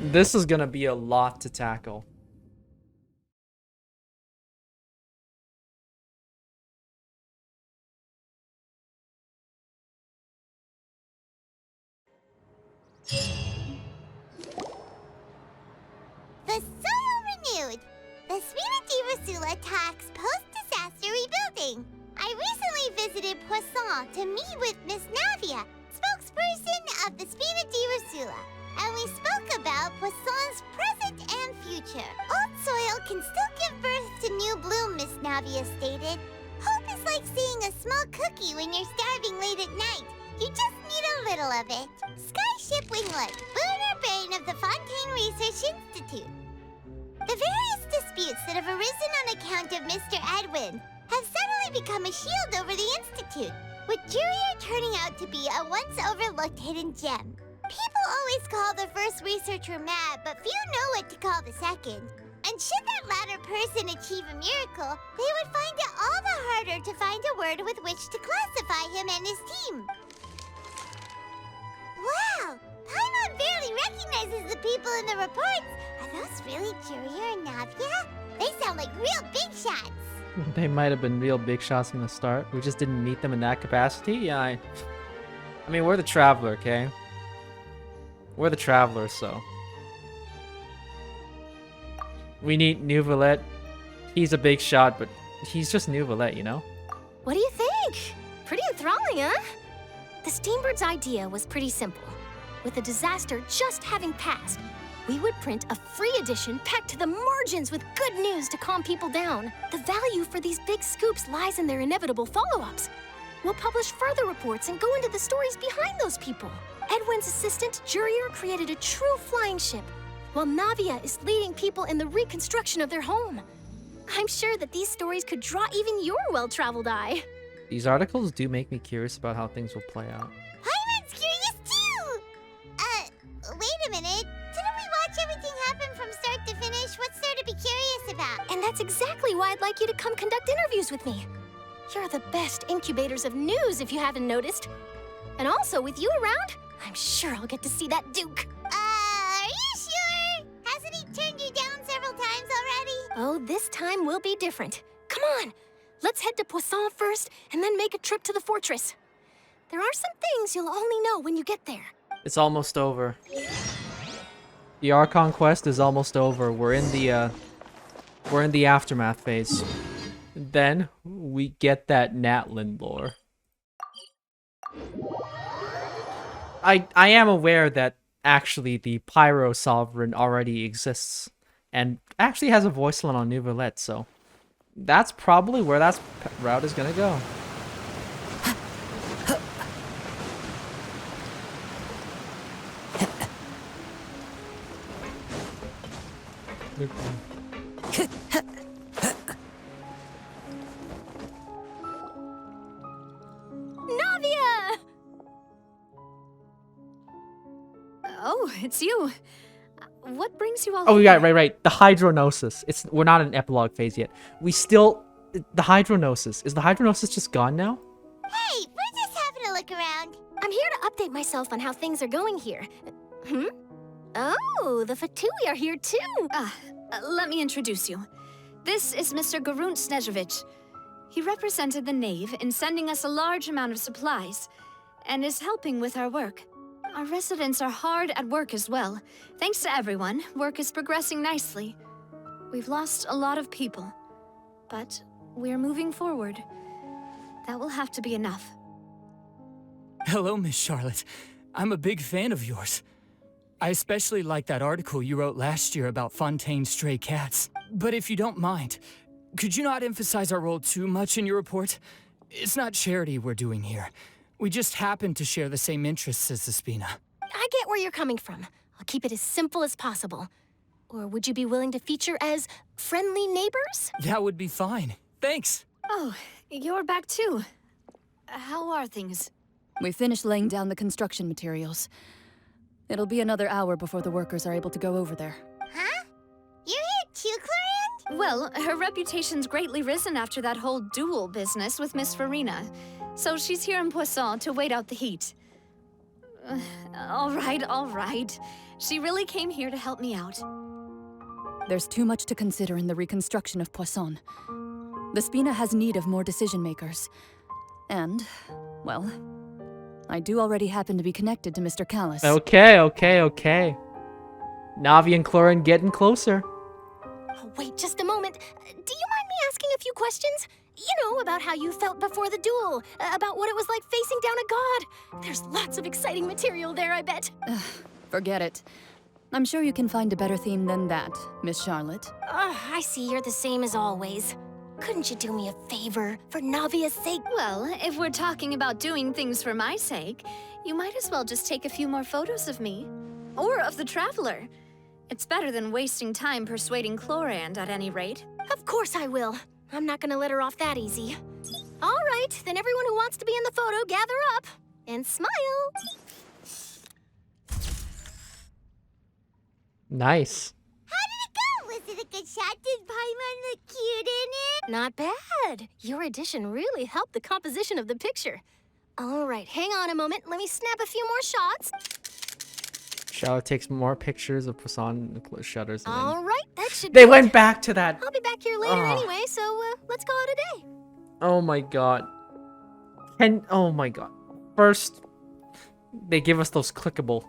This is gonna be a lot to tackle. The soul renewed. The Spina di Rosula talks post-disaster rebuilding. I recently visited Poisson to meet with Miss Navia, spokesperson of the Spina di Rosula, and we spoke about Poisson's present and future. Old soil can still give birth to new bloom, Miss Navia stated. Hope is like seeing a small cookie when you're starving late at night. You just need a little of it. Skyship Winglet, boon or bane of the Fontaine Research Institute. The various disputes that have arisen on account of Mr. Edwin have suddenly become a shield over the Institute, with Jurier turning out to be a once overlooked hidden gem. People always call the first researcher mad, but few know what to call the second. And should that latter person achieve a miracle, they would find it all the harder to find a word with which to classify him and his team. Wow! Paimon barely recognizes the people in the reports. Are those really Jurier and Navia? They sound like real big shots. They might have been real big shots from the start. We just didn't meet them in that capacity. Yeah, I mean, we're the Traveler, okay? We're the Travelers, so. We need Neuvillette. He's a big shot, but he's just Neuvillette, you know? What do you think? Pretty enthralling, huh? The Steambird's idea was pretty simple. With the disaster just having passed, we would print a free edition packed to the margins with good news to calm people down. The value for these big scoops lies in their inevitable follow-ups. We'll publish further reports and go into the stories behind those people. Edwin's assistant, Jurier, created a true flying ship, while Navia is leading people in the reconstruction of their home. I'm sure that these stories could draw even your well-traveled eye. These articles do make me curious about how things will play out. Paimon's curious too! Wait a minute. Didn't we watch everything happen from start to finish? What's there to be curious about? And that's exactly why I'd like you to come conduct interviews with me. You're the best incubators of news, if you haven't noticed. And also, with you around, I'm sure I'll get to see that Duke. Are you sure? Hasn't he turned you down several times already? Oh, this time will be different. Come on, let's head to Poisson first, and then make a trip to the fortress. There are some things you'll only know when you get there. It's almost over. The Archon quest is almost over. We're in the aftermath phase. Then we get that Natlin lore. I am aware that actually the Pyro Sovereign already exists and actually has a voice line on Neuvillette, so that's probably where that route is gonna go. Navia! Oh, it's you. What brings you all Oh, here? yeah, right. The Hydronosis. We're not in epilogue phase yet. We still... The Hydronosis. Is the Hydronosis just gone now? Hey, we're just having a look around. I'm here to update myself on how things are going here. Oh, the Fatui are here too. Let me introduce you. This is Mr. Garunt Snezhevich. He represented the Knave in sending us a large amount of supplies, and is helping with our work. Our residents are hard at work as well. Thanks to everyone, work is progressing nicely. We've lost a lot of people, but we're moving forward. That will have to be enough. Hello, Miss Charlotte. I'm a big fan of yours. I especially like that article you wrote last year about Fontaine's stray cats. But if you don't mind, could you not emphasize our role too much in your report? It's not charity we're doing here. We just happen to share the same interests as the Spina. I get where you're coming from. I'll keep it as simple as possible. Or would you be willing to feature as friendly neighbors? That would be fine. Thanks. Oh, you're back too. How are things? We finished laying down the construction materials. It'll be another hour before the workers are able to go over there. Huh? You're here too, Clorian? Well, her reputation's greatly risen after that whole duel business with Miss Furina. So she's here in Poisson to wait out the heat. All right. She really came here to help me out. There's too much to consider in the reconstruction of Poisson. The Spina has need of more decision-makers. And, well, I do already happen to be connected to Mr. Callis. Okay. Navi and Chlorine getting closer. Oh, wait just a moment. Do you mind me asking a few questions? You know, about how you felt before the duel, about what it was like facing down a god. There's lots of exciting material there, I bet. Forget it. I'm sure you can find a better theme than that, Miss Charlotte. I see you're the same as always. Couldn't you do me a favor, for Navia's sake? Well, if we're talking about doing things for my sake, you might as well just take a few more photos of me. Or of the Traveler. It's better than wasting time persuading Chlorand, at any rate. Of course I will. I'm not gonna let her off that easy. All right, then everyone who wants to be in the photo, gather up. And smile. Nice. How did it go? Was it a good shot? Did Paimon look cute in it? Not bad. Your addition really helped the composition of the picture. All right, hang on a moment. Let me snap a few more shots. Charlotte takes more pictures of Poisson and shutters. And All right, that should they do went it. back to that. I'll be back here later anyway, so let's call it a day. Oh my god. Oh my god. First, they give us those clickable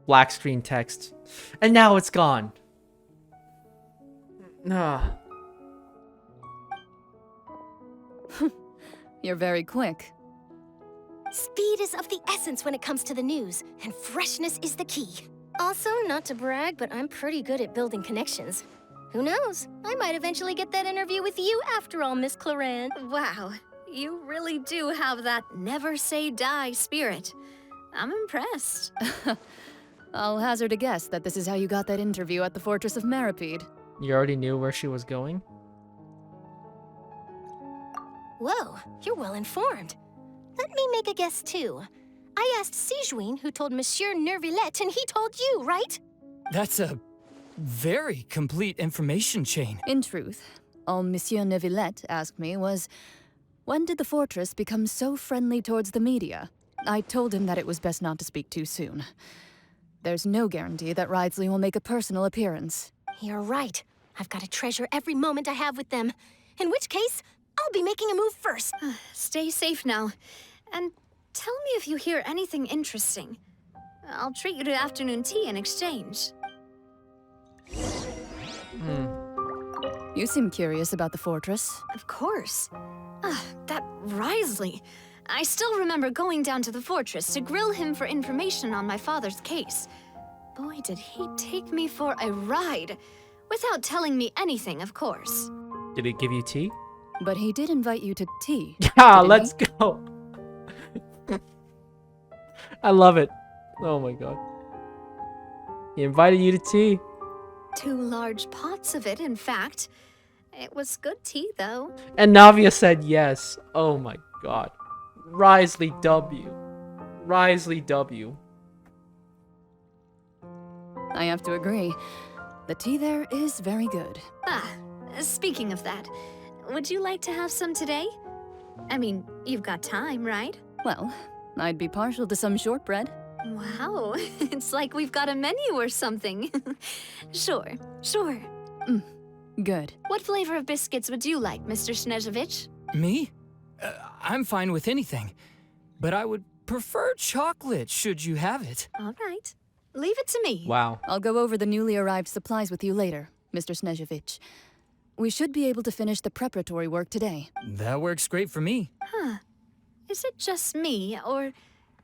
black screen text. And now it's gone. Nah. You're very quick. Speed is of the essence when it comes to the news, and freshness is the key. Also, not to brag, but I'm pretty good at building connections. Who knows? I might eventually get that interview with you after all, Miss Claren. Wow, you really do have that never say die spirit. I'm impressed. I'll hazard a guess that this is how you got that interview at the Fortress of Maripede. You already knew where she was going? Whoa, you're well informed. Let me make a guess too. I asked Sijuin, who told Monsieur Neuvillette, and he told you, right? That's a very complete information chain. In truth, all Monsieur Neuvillette asked me was, when did the fortress become so friendly towards the media? I told him that it was best not to speak too soon. There's no guarantee that Ridesley will make a personal appearance. You're right. I've got to treasure every moment I have with them. In which case, I'll be making a move first. Stay safe now. And tell me if you hear anything interesting. I'll treat you to afternoon tea in exchange. You seem curious about the fortress. Of course. That Ridesley. I still remember going down to the fortress to grill him for information on my father's case. Boy, did he take me for a ride. Without telling me anything, of course. Did he give you tea? But he did invite you to tea. Yeah, let's go. I love it. Oh my god. He invited you to tea. 2 large pots of it, in fact. It was good tea, though. And Navia said yes. Oh my god. Risley W. Risley W. I have to agree. The tea there is very good. Speaking of that, would you like to have some today? I mean, you've got time, right? Well, I'd be partial to some shortbread. Wow, it's like we've got a menu or something. Sure. Good. What flavor of biscuits would you like, Mr. Snezhevich? Me? I'm fine with anything. But I would prefer chocolate, should you have it. All right. Leave it to me. Wow. I'll go over the newly arrived supplies with you later, Mr. Snezhevich. We should be able to finish the preparatory work today. That works great for me. Huh. Is it just me, or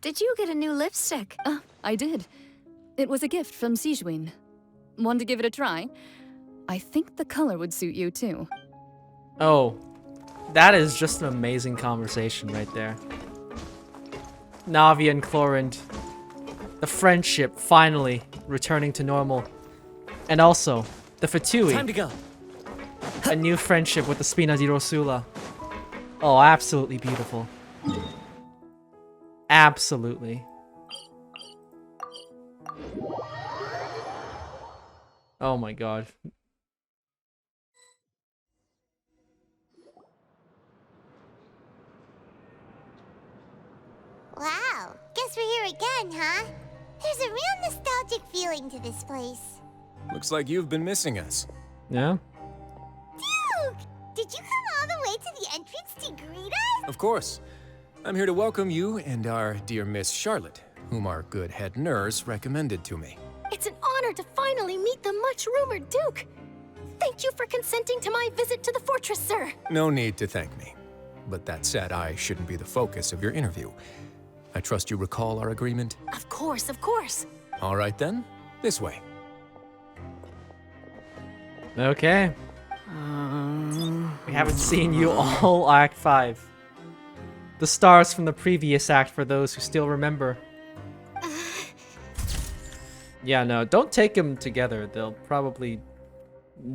did you get a new lipstick? I did. It was a gift from Sijuin. Want to give it a try? I think the color would suit you, too. Oh. That is just an amazing conversation right there. Navia and Chlorinde. The friendship finally returning to normal. And also, the Fatui. Time to go. A new friendship with the Spina di Rosula. Oh, absolutely beautiful. Absolutely. Oh my god. Wow, guess we're here again, huh? There's a real nostalgic feeling to this place. Looks like you've been missing us. Yeah? Duke! Did you come all the way to the entrance to greet us? Of course. I'm here to welcome you and our dear Miss Charlotte, whom our good head nurse recommended to me. It's an honor to finally meet the much-rumored Duke. Thank you for consenting to my visit to the fortress, sir. No need to thank me. But that said, I shouldn't be the focus of your interview. I trust you recall our agreement? Of course, of course. All right then, this way. Okay. We haven't seen you all Act 5. The stars from the previous act for those who still remember. Yeah, no, don't take them together. They'll probably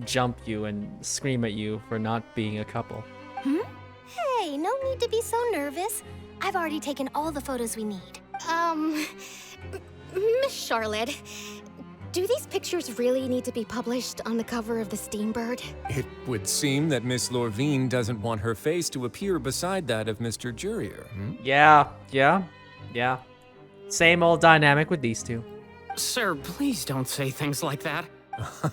jump you and scream at you for not being a couple. Hey, no need to be so nervous. I've already taken all the photos we need. Miss Charlotte, Do these pictures really need to be published on the cover of the Steambird? It would seem that Miss Lorvine doesn't want her face to appear beside that of Mr. Jurier. Yeah. Same old dynamic with these two. Sir, please don't say things like that.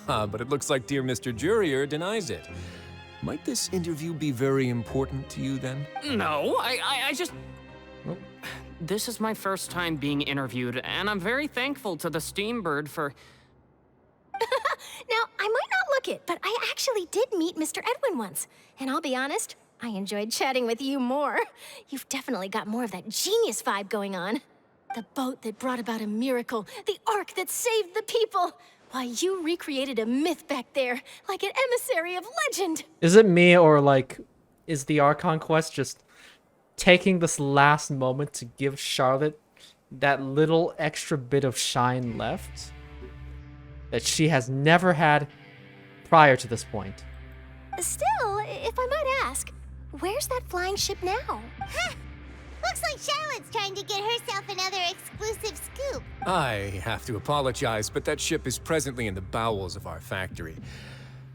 But it looks like dear Mr. Jurier denies it. Might this interview be very important to you then? No, I just... This is my first time being interviewed, and I'm very thankful to the Steambird for... Now, I might not look it, but I actually did meet Mr. Edwin once. And I'll be honest, I enjoyed chatting with you more. You've definitely got more of that genius vibe going on. The boat that brought about a miracle, the ark that saved the people. Why, you recreated a myth back there, like an emissary of legend. Is it me, or like, is the Archon quest just taking this last moment to give Charlotte that little extra bit of shine left that she has never had prior to this point? Still, if I might ask, where's that flying ship now? Looks like Charlotte's trying to get herself another exclusive scoop. I have to apologize, but that ship is presently in the bowels of our factory.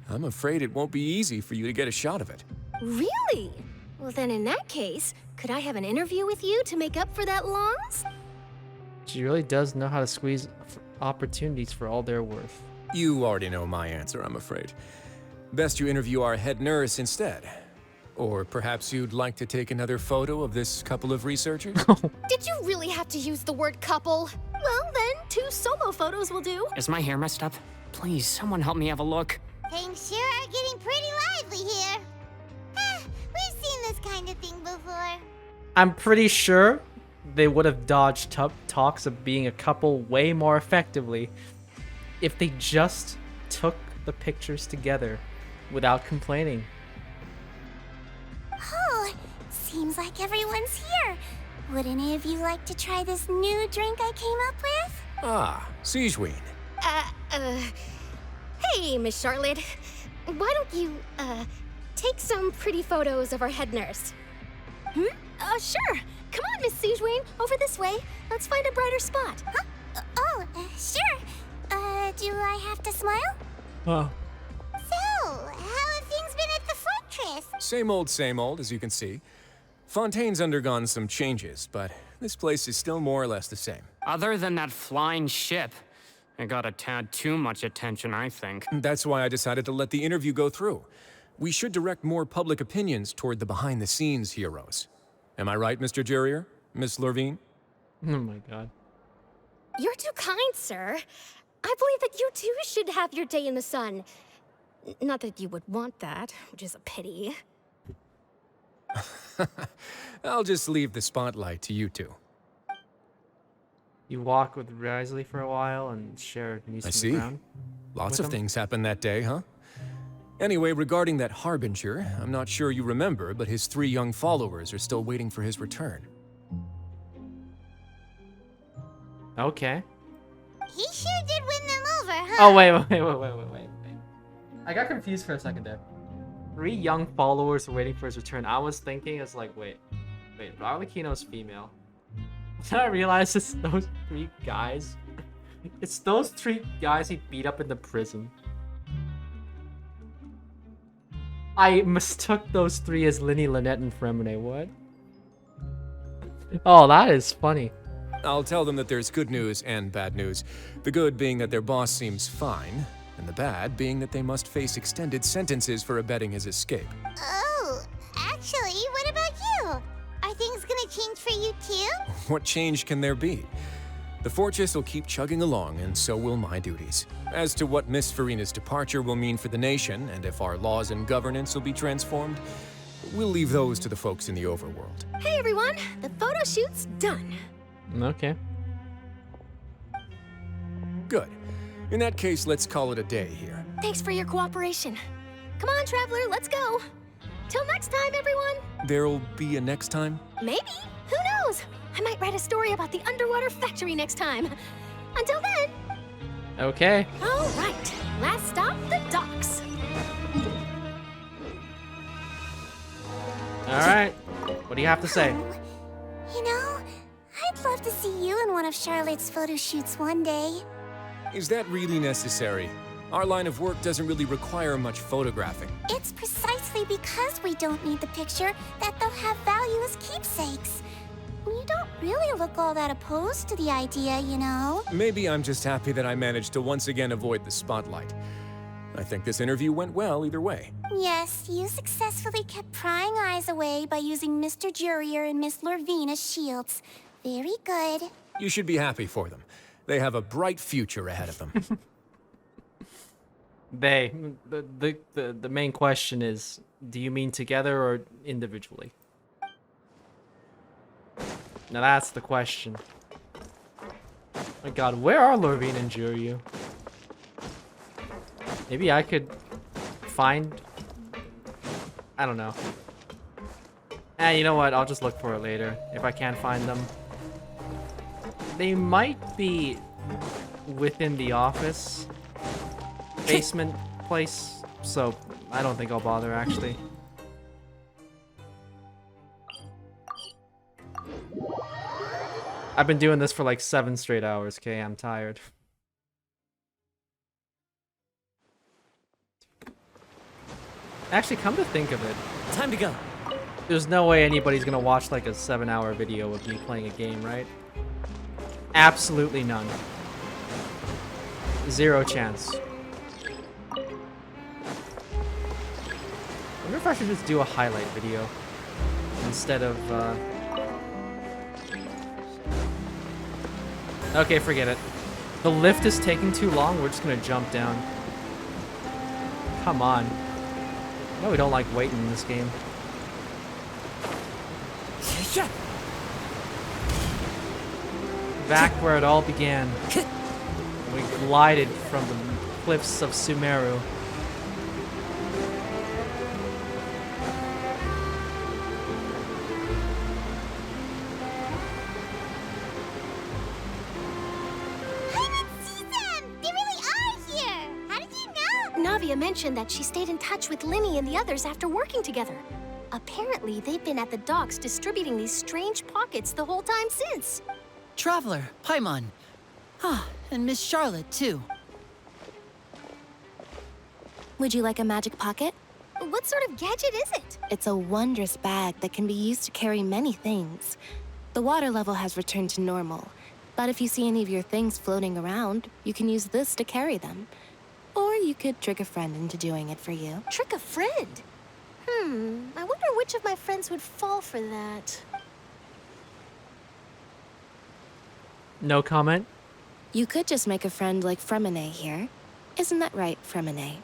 I'm afraid it won't be easy for you to get a shot of it. Really? Well, then in that case, could I have an interview with you to make up for that loss? She really does know how to squeeze opportunities for all they're worth. You already know my answer, I'm afraid. Best you interview our head nurse instead. Or perhaps you'd like to take another photo of this couple of researchers? Did you really have to use the word couple? Well, then 2 solo photos will do. Is my hair messed up? Please, someone help me have a look. Things sure are getting pretty lively here. We've seen this kind of thing before. I'm pretty sure they would have dodged talks of being a couple way more effectively if they just took the pictures together without complaining. Oh, seems like everyone's here. Would any of you like to try this new drink I came up with? Ah, Sigewinne. Hey, Miss Charlotte. Why don't you, take some pretty photos of our head nurse? Sure. Come on, Miss Sigewinne. Over this way. Let's find a brighter spot. Huh? Sure. Do I have to smile? Oh. So, how have things been at the Fortress? Same old, as you can see. Fontaine's undergone some changes, but this place is still more or less the same. Other than that flying ship, it got a tad too much attention, I think. That's why I decided to let the interview go through. We should direct more public opinions toward the behind-the-scenes heroes. Am I right, Mr. Jurier? Miss Lorvine? Oh my god. You're too kind, sir. I believe that you too should have your day in the sun. Not that you would want that, which is a pity. I'll just leave the spotlight to you two. You walk with Risley for a while and share news I from see. the ground? Lots with of him? things happened that day, huh? Anyway, regarding that Harbinger, I'm not sure you remember, but his 3 young followers are still waiting for his return. Okay. He sure did win them over, huh? Oh, wait. I got confused for a second there. 3 young followers were waiting for his return. I was thinking, it's like, wait, Arlecchino's female. Then I realized it's those 3 guys. It's those 3 guys he beat up in the prison. I mistook those 3 as Linny, Lynette, and Fremine. What? Oh, that is funny. I'll tell them that there's good news and bad news. The good being that their boss seems fine, and the bad being that they must face extended sentences for abetting his escape. Oh, actually, what about you? Are things gonna change for you too? What change can there be? The fortress will keep chugging along, and so will my duties. As to what Miss Furina's departure will mean for the nation, and if our laws and governance will be transformed, we'll leave those to the folks in the overworld. Hey everyone, the photo shoot's done. Okay. Good. In that case, let's call it a day here. Thanks for your cooperation. Come on, Traveler, let's go. Till next time, everyone. There'll be a next time? Maybe. Who knows? I might write a story about the underwater factory next time. Until then. Okay. All right. Last stop, the docks. All right. What do you have to say? You know, I'd love to see you in one of Charlotte's photo shoots one day. Is that really necessary? Our line of work doesn't really require much photographing. It's precisely because we don't need the picture that they'll have value as keepsakes. You don't really look all that opposed to the idea, you know? Maybe I'm just happy that I managed to once again avoid the spotlight. I think this interview went well either way. Yes, you successfully kept prying eyes away by using Mr. Jurier and Miss Lorvine as shields. Very good. You should be happy for them. They have a bright future ahead of them. The main question is, do you mean together or individually? Now that's the question. My god, where are Lorvine and Juryu? Maybe I could find... I don't know. You know what? I'll just look for it later if I can't find them. They might be within the office basement place, so I don't think I'll bother actually. I've been doing this for like 7 straight hours, okay? I'm tired. Actually, come to think of it, time to go. There's no way anybody's gonna watch like a 7-hour video of me playing a game, right? Absolutely none. Zero chance. I wonder if I should just do a highlight video instead of Okay, forget it. The lift is taking too long. We're just gonna jump down. Come on. No, we don't like waiting in this game. Back where it all began. We glided from the cliffs of Sumeru. Navia mentioned that she stayed in touch with Linny and the others after working together. Apparently, they've been at the docks distributing these strange pockets the whole time since. Traveler, Paimon. Ah, and Miss Charlotte, too. Would you like a magic pocket? What sort of gadget is it? It's a wondrous bag that can be used to carry many things. The water level has returned to normal, but if you see any of your things floating around, you can use this to carry them. Or you could trick a friend into doing it for you. Trick a friend? I wonder which of my friends would fall for that. No comment? You could just make a friend like Fremine here. Isn't that right, Fremine?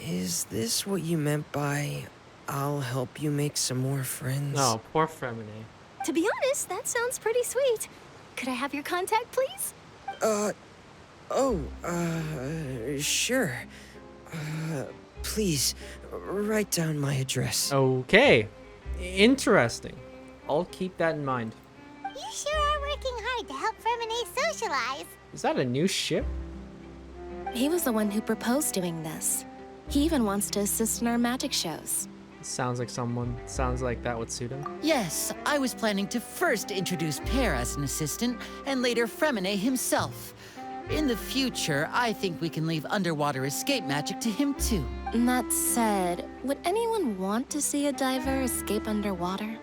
Is this what you meant by, I'll help you make some more friends? No, poor Fremine. To be honest, that sounds pretty sweet. Could I have your contact, please? Sure. Please, write down my address. Okay. Interesting. I'll keep that in mind. You sure are working hard to help Fremine socialize. Is that a new ship? He was the one who proposed doing this. He even wants to assist in our magic shows. Sounds like that would suit him. Yes, I was planning to first introduce Pear as an assistant, and later Fremine himself. In the future, I think we can leave underwater escape magic to him too. That said, would anyone want to see a diver escape underwater?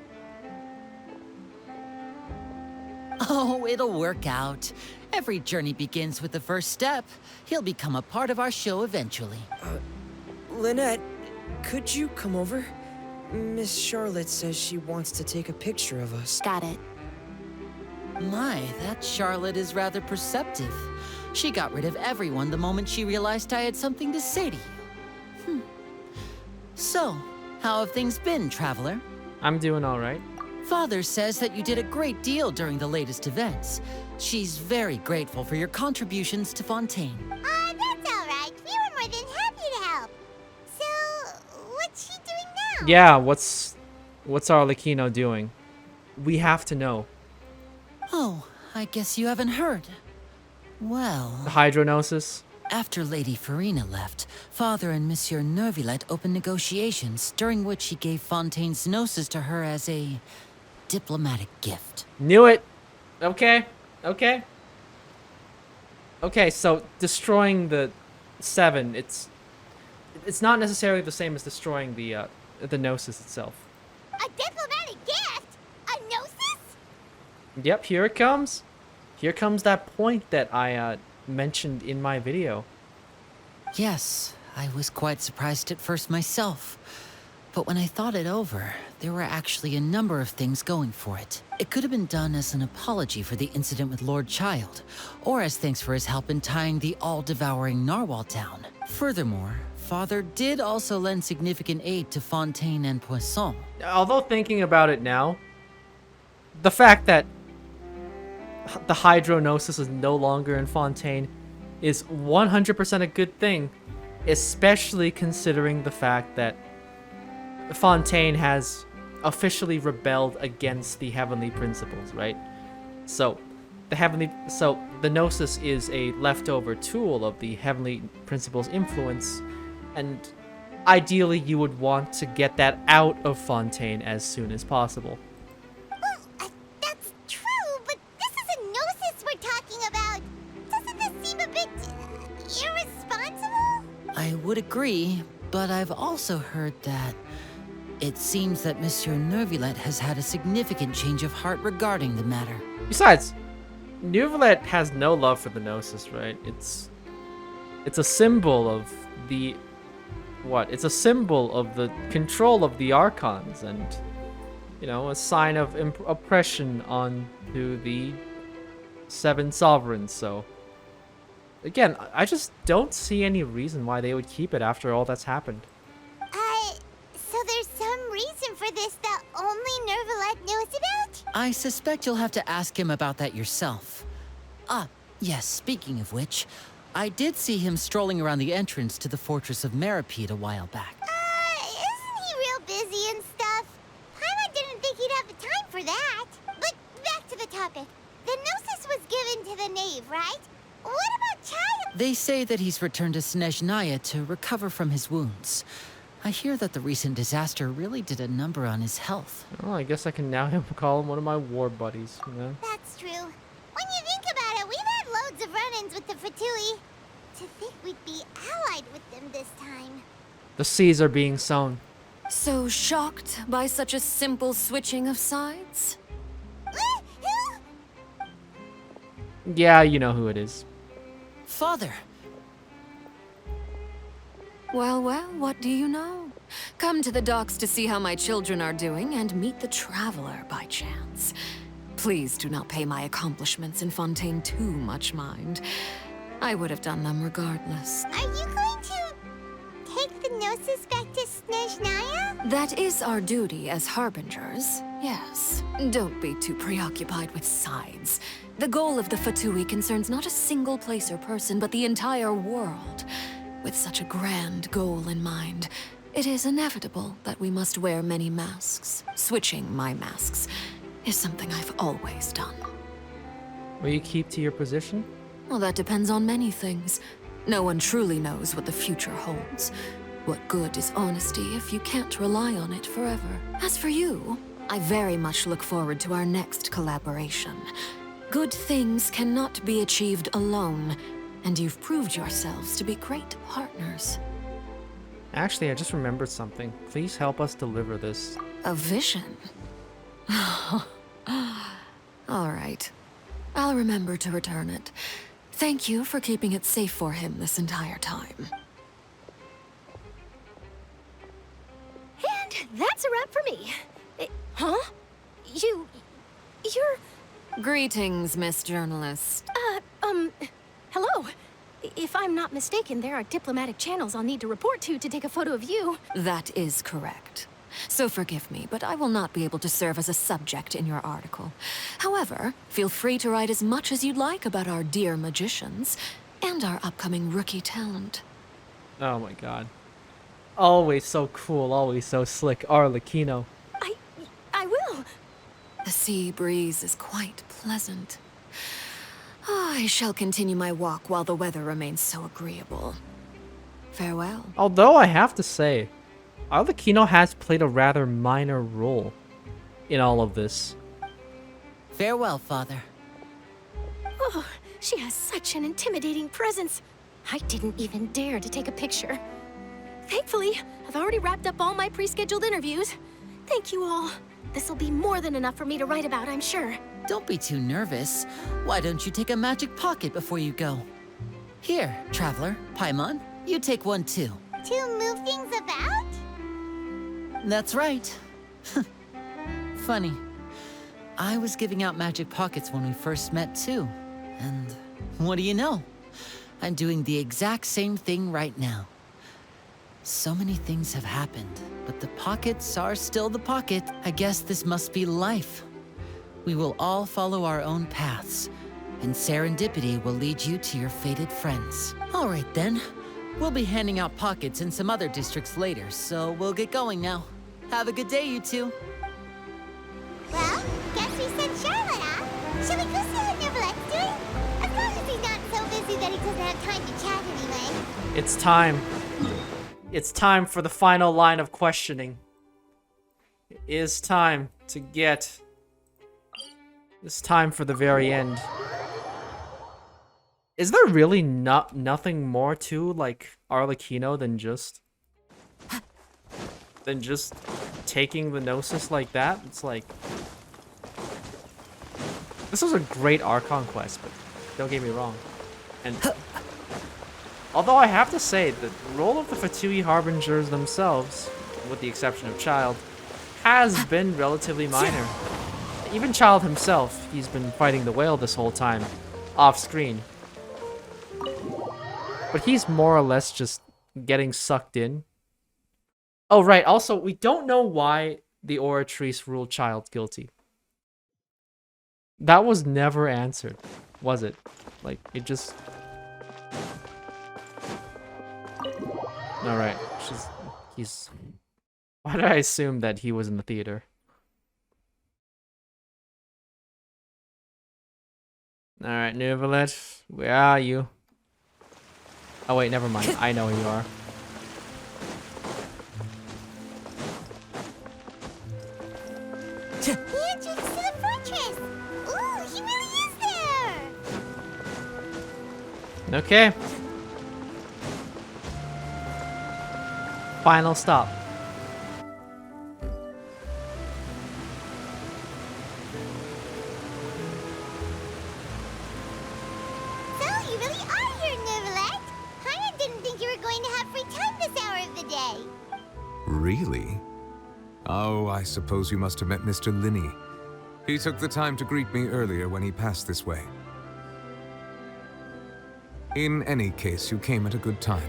Oh, it'll work out. Every journey begins with the first step. He'll become a part of our show eventually. Lynette, could you come over? Miss Charlotte says she wants to take a picture of us. Got it. My, that Charlotte is rather perceptive. She got rid of everyone the moment she realized I had something to say to you. So, how have things been, Traveler? I'm doing all right. Father says that you did a great deal during the latest events. She's very grateful for your contributions to Fontaine. That's all right. We were more than happy to help. So, what's she doing now? Yeah, what's Arlecchino doing? We have to know. Oh, I guess you haven't heard. Well... The hydronosis? After Lady Furina left, Father and Monsieur Neuvillette opened negotiations, during which he gave Fontaine's gnosis to her as a diplomatic gift. Knew it! Okay. Okay. Okay, so destroying the 7, it's not necessarily the same as destroying the Gnosis itself. A diplomatic gift? A Gnosis? Yep, here it comes. Here comes that point that I mentioned in my video. Yes, I was quite surprised at first myself. But when I thought it over, there were actually a number of things going for it. It could have been done as an apology for the incident with Lord Child, or as thanks for his help in tying the all-devouring narwhal down. Furthermore, Father did also lend significant aid to Fontaine and Poisson. Although thinking about it now, the fact that the Hydronosis is no longer in Fontaine is 100% a good thing, especially considering the fact that Fontaine has officially rebelled against the Heavenly Principles, right? So the Gnosis is a leftover tool of the Heavenly Principles' influence, and ideally you would want to get that out of Fontaine as soon as possible. Well, that's true, but this is a Gnosis we're talking about. Doesn't this seem a bit irresponsible? I would agree, but I've also heard that it seems that Monsieur Neuvillette has had a significant change of heart regarding the matter. Besides, Neuvillette has no love for the Gnosis, right? It's a symbol of the It's a symbol of the control of the Archons, and a sign of oppression onto the 7 sovereigns. So again, I just don't see any reason why they would keep it after all that's happened. So there's some reason for this that only Neuvillette knows about? I suspect you'll have to ask him about that yourself. Ah, yes, speaking of which, I did see him strolling around the entrance to the Fortress of Masquerade a while back. Isn't he real busy and stuff? Paimon didn't think he'd have the time for that. But back to the topic. The Gnosis was given to the knave, right? What about Child? They say that he's returned to Snezhnaya to recover from his wounds. I hear that the recent disaster really did a number on his health. Oh, I guess I can now call him one of my war buddies, That's true. When you think about it, we've had loads of run-ins with the Fatui. To think we'd be allied with them this time. The seas are being sown. So shocked by such a simple switching of sides? Yeah, you know who it is. Father! Well, what do you know? Come to the docks to see how my children are doing and meet the Traveler by chance. Please do not pay my accomplishments in Fontaine too much mind. I would have done them regardless. Are you going to take the Gnosis back to Snezhnaya? That is our duty as harbingers, yes. Don't be too preoccupied with sides. The goal of the Fatui concerns not a single place or person, but the entire world. With such a grand goal in mind, it is inevitable that we must wear many masks. Switching my masks is something I've always done. Will you keep to your position? Well, that depends on many things. No one truly knows what the future holds. What good is honesty if you can't rely on it forever? As for you, I very much look forward to our next collaboration. Good things cannot be achieved alone, and you've proved yourselves to be great partners. Actually, I just remembered something. Please help us deliver this. A vision? All right. I'll remember to return it. Thank you for keeping it safe for him this entire time. And that's a wrap for me. Huh? You're... Greetings, Miss Journalist. Hello. If I'm not mistaken, there are diplomatic channels I'll need to report to take a photo of you. That is correct. So forgive me, but I will not be able to serve as a subject in your article. However, feel free to write as much as you'd like about our dear magicians and our upcoming rookie talent. Oh my god. Always so cool, always so slick, Arlecchino. I will. The sea breeze is quite pleasant. I shall continue my walk while the weather remains so agreeable. Farewell. Although I have to say, Arlecchino has played a rather minor role in all of this. Farewell, Father. Oh, she has such an intimidating presence. I didn't even dare to take a picture. Thankfully, I've already wrapped up all my pre-scheduled interviews. Thank you all. This'll be more than enough for me to write about, I'm sure. Don't be too nervous. Why don't you take a magic pocket before you go? Here, Traveler, Paimon, you take one too. To move things about? That's right. Funny. I was giving out magic pockets when we first met too. And what do you know? I'm doing the exact same thing right now. So many things have happened, but the pockets are still the pocket. I guess this must be life. We will all follow our own paths, and serendipity will lead you to your fated friends. All right then. We'll be handing out pockets in some other districts later, so we'll get going now. Have a good day, you two. Well, guess we sent Charlotte off. Shall we go see what Neuvillette's doing? As long as he's not so busy that he doesn't have time to chat anyway. It's time. It's time for the final line of questioning. It is time to get... It's time for the very end. Is there really nothing more to, like, Arlecchino than just taking the Gnosis like that? It's like... This was a great Archon quest, but don't get me wrong. And... Although I have to say, the role of the Fatui Harbingers themselves, with the exception of Child, has been relatively minor. Even Child himself, he's been fighting the whale this whole time, off-screen. But he's more or less just getting sucked in. Oh, right. Also, we don't know why the Oratrice ruled Child guilty. That was never answered, was it? Like, it just... Alright, he's... Why did I assume that he was in the theater? Alright, Neuvillette, where are you? Oh wait, never mind. I know who you are. The entrance to the fortress! Ooh, he really is there! Okay. Final stop. So, you really are here, Neuvillette! Paimon didn't think you were going to have free time this hour of the day. Really? Oh, I suppose you must have met Mr. Linney. He took the time to greet me earlier when he passed this way. In any case, you came at a good time.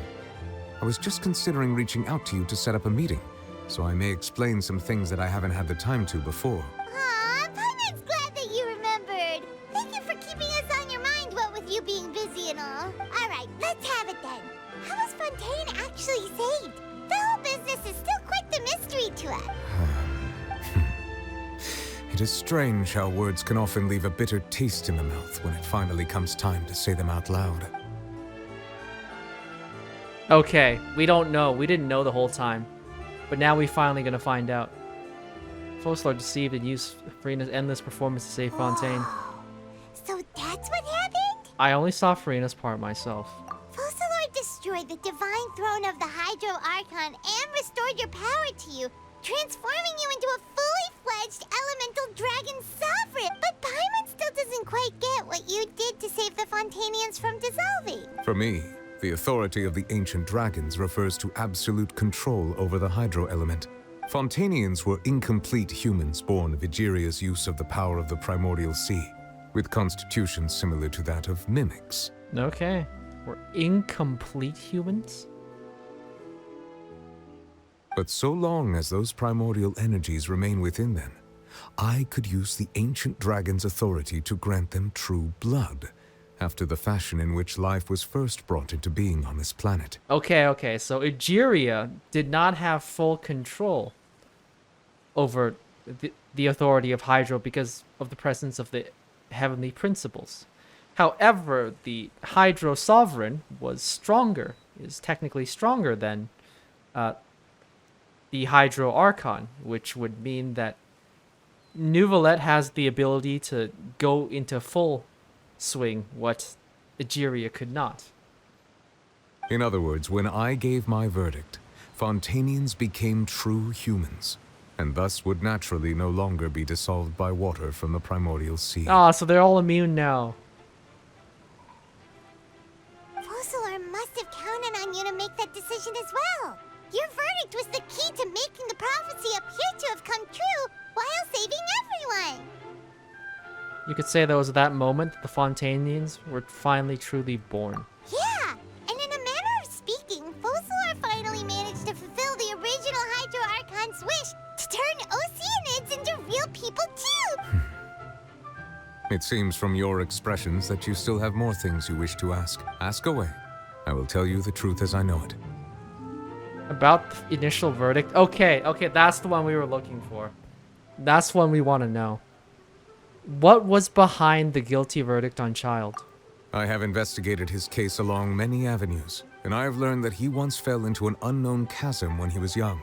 I was just considering reaching out to you to set up a meeting, so I may explain some things that I haven't had the time to before. Aw, Paimon's glad that you remembered. Thank you for keeping us on your mind, what with you being busy and all. Alright, let's have it then. How was Fontaine actually saved? The whole business is still quite the mystery to us. It is strange how words can often leave a bitter taste in the mouth when it finally comes time to say them out loud. Okay, we don't know. We didn't know the whole time. But now we're finally gonna find out. Foslar deceived and used Furina's endless performance to save Fontaine. So that's what happened? I only saw Furina's part myself. Fossilor destroyed the divine throne of the Hydro Archon and restored your power to you, transforming you into a fully fledged elemental dragon sovereign. But Paimon still doesn't quite get what you did to save the Fontainians from dissolving. For me, the authority of the ancient dragons refers to absolute control over the hydro element. Fontainians were incomplete humans born of Egeria's use of the power of the primordial sea, with constitutions similar to that of mimics. Okay. We're incomplete humans? But so long as those primordial energies remain within them, I could use the ancient dragon's authority to grant them true blood, after the fashion in which life was first brought into being on this planet. Okay, so Egeria did not have full control over the authority of Hydro because of the presence of the heavenly principles. However, the Hydro Sovereign was stronger, is technically stronger than the Hydro Archon, which would mean that Neuvillette has the ability to go into full swing what Egeria could not. In other words, when I gave my verdict, Fontainians became true humans, and thus would naturally no longer be dissolved by water from the primordial sea. Ah, so they're all immune now. Focalor must have counted on you to make that decision as well. Your verdict was the key to making the prophecy appear to have come true while saving everyone. You could say that was that moment that the Fontainians were finally truly born. Yeah, and in a manner of speaking, Focalor finally managed to fulfill the original Hydro Archon's wish to turn Oceanids into real people too! It seems from your expressions that you still have more things you wish to ask. Ask away. I will tell you the truth as I know it. About the initial verdict? Okay, that's the one we were looking for. That's one we want to know. What was behind the guilty verdict on Child? I have investigated his case along many avenues, and I have learned that he once fell into an unknown chasm when he was young.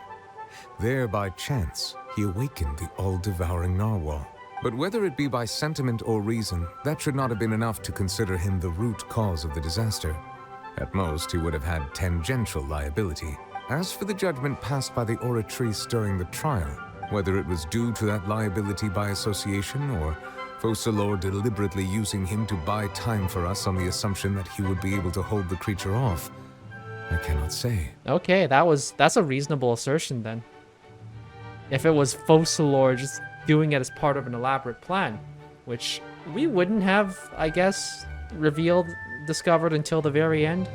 There, by chance, he awakened the all-devouring narwhal. But whether it be by sentiment or reason, that should not have been enough to consider him the root cause of the disaster. At most, he would have had tangential liability. As for the judgment passed by the Oratrice during the trial, whether it was due to that liability by association or Focalor deliberately using him to buy time for us on the assumption that he would be able to hold the creature off, I cannot say. Okay, that's a reasonable assertion then. If it was Focalor just doing it as part of an elaborate plan, which we wouldn't have, I guess, discovered until the very end.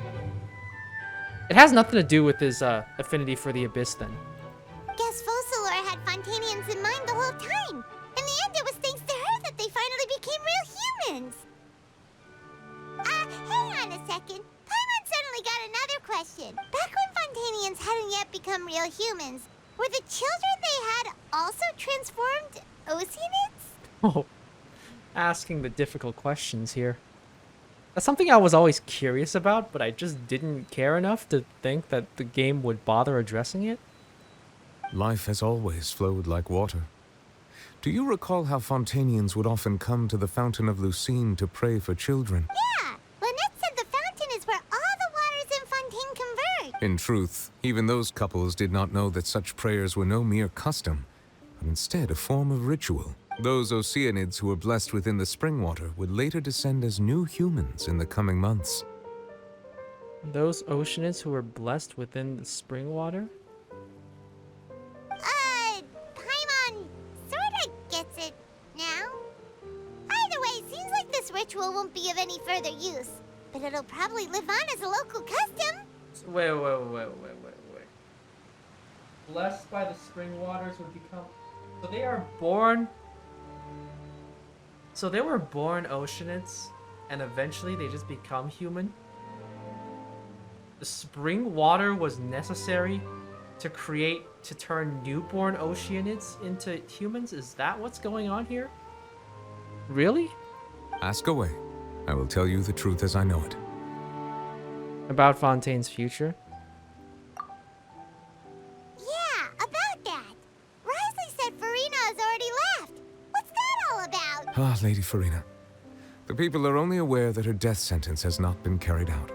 It has nothing to do with his affinity for the Abyss then. Guess Focalor had Fontainians in mind the whole time. In the end, it was thanks to her that they finally became real humans. Hang on a second. Paimon suddenly got another question. Back when Fontainians hadn't yet become real humans, were the children they had also transformed Oceanids? Oh, asking the difficult questions here. That's something I was always curious about, but I just didn't care enough to think that the game would bother addressing it. Life has always flowed like water. Do you recall how Fontainians would often come to the Fountain of Lucine to pray for children? Yeah! Lynette said the fountain is where all the waters in Fontaine converge. In truth, even those couples did not know that such prayers were no mere custom, but instead a form of ritual. Those Oceanids who were blessed within the spring water would later descend as new humans in the coming months. Those Oceanids who were blessed within the spring water? Paimon sorta gets it now. Either way, seems like this ritual won't be of any further use, but it'll probably live on as a local custom. Wait. Blessed by the spring waters would become... So they are born... So they were born Oceanids, and eventually they just become human? The spring water was necessary to turn newborn Oceanids into humans? Is that what's going on here? Really? Ask away. I will tell you the truth as I know it. About Fontaine's future? Yeah, about that. Risley said Furina has already left. What's that all about? Ah, Lady Furina. The people are only aware that her death sentence has not been carried out.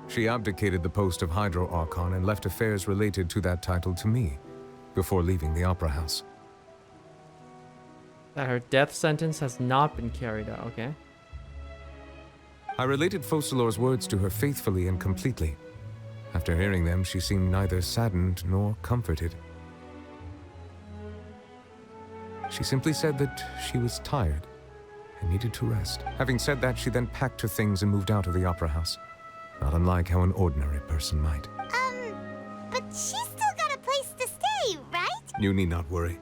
She abdicated the post of Hydro Archon and left affairs related to that title to me, before leaving the Opera House. That her death sentence has not been carried out, okay? I related Focalor's words to her faithfully and completely. After hearing them, she seemed neither saddened nor comforted. She simply said that she was tired and needed to rest. Having said that, she then packed her things and moved out of the Opera House, not unlike how an ordinary person might. But she's still got a place to stay, right? You need not worry.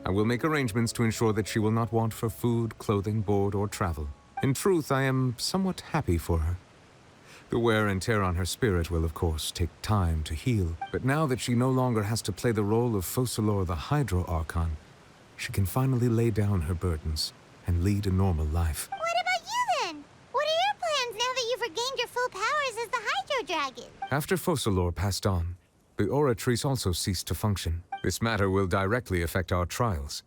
I will make arrangements to ensure that she will not want for food, clothing, board, or travel. In truth, I am somewhat happy for her. The wear and tear on her spirit will, of course, take time to heal, but now that she no longer has to play the role of Focalor the Hydro Archon, she can finally lay down her burdens and lead a normal life. What about you then? What are your plans now that you've regained your full powers as the Hydro Dragon? After Focalor passed on, the Oratrice also ceased to function. This matter will directly affect our trials.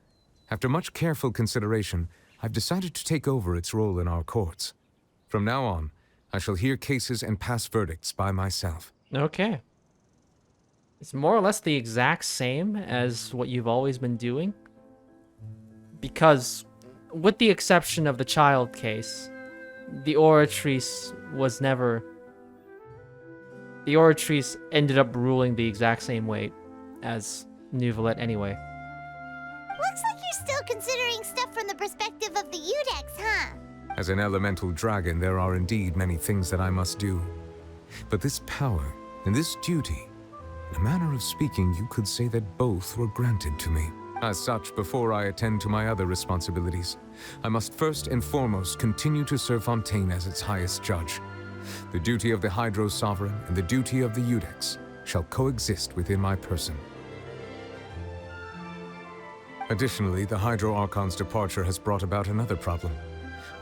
After much careful consideration, I've decided to take over its role in our courts. From now on, I shall hear cases and pass verdicts by myself. Okay. It's more or less the exact same as what you've always been doing. Because, with the exception of the child case, the Oratrice was never... The Oratrice ended up ruling the exact same way as Neuvillette anyway. Looks like you're still considering stuff from the perspective of the Udex, huh? As an elemental dragon, there are indeed many things that I must do. But this power and this duty, in a manner of speaking, you could say that both were granted to me. As such, before I attend to my other responsibilities, I must first and foremost continue to serve Fontaine as its highest judge. The duty of the Hydro Sovereign and the duty of the Udex shall coexist within my person. Additionally, the Hydro Archon's departure has brought about another problem,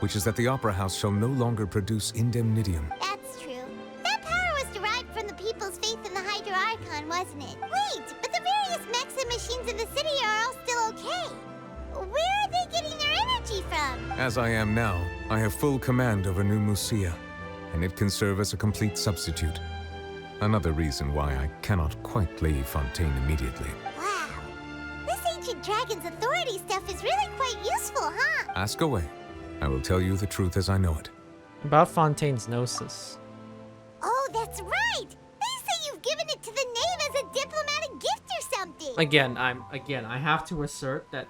which is that the Opera House shall no longer produce indemnitium. That's true. That power was derived from the people's faith in the Hydro Archon, wasn't it? Wait, but the various mechs and machines in the city are all still okay. Where are they getting their energy from? As I am now, I have full command over New Musia, and it can serve as a complete substitute. Another reason why I cannot quite leave Fontaine immediately. Wow. This ancient dragon's authority stuff is really quite useful, huh? Ask away. I will tell you the truth as I know it. About Fontaine's Gnosis. Oh, that's right! They say you've given it to the knave as a diplomatic gift or something! Again, I have to assert that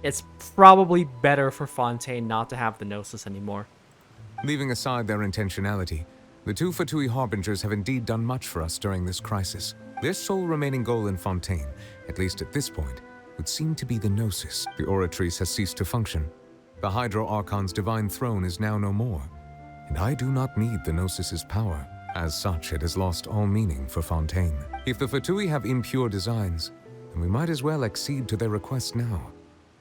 it's probably better for Fontaine not to have the Gnosis anymore. Leaving aside their intentionality, the two Fatui Harbingers have indeed done much for us during this crisis. Their sole remaining goal in Fontaine, at least at this point, would seem to be the Gnosis. The Oratrice has ceased to function. The Hydro Archon's divine throne is now no more, and I do not need the Gnosis's power. As such, it has lost all meaning for Fontaine. If the Fatui have impure designs, then we might as well accede to their request now,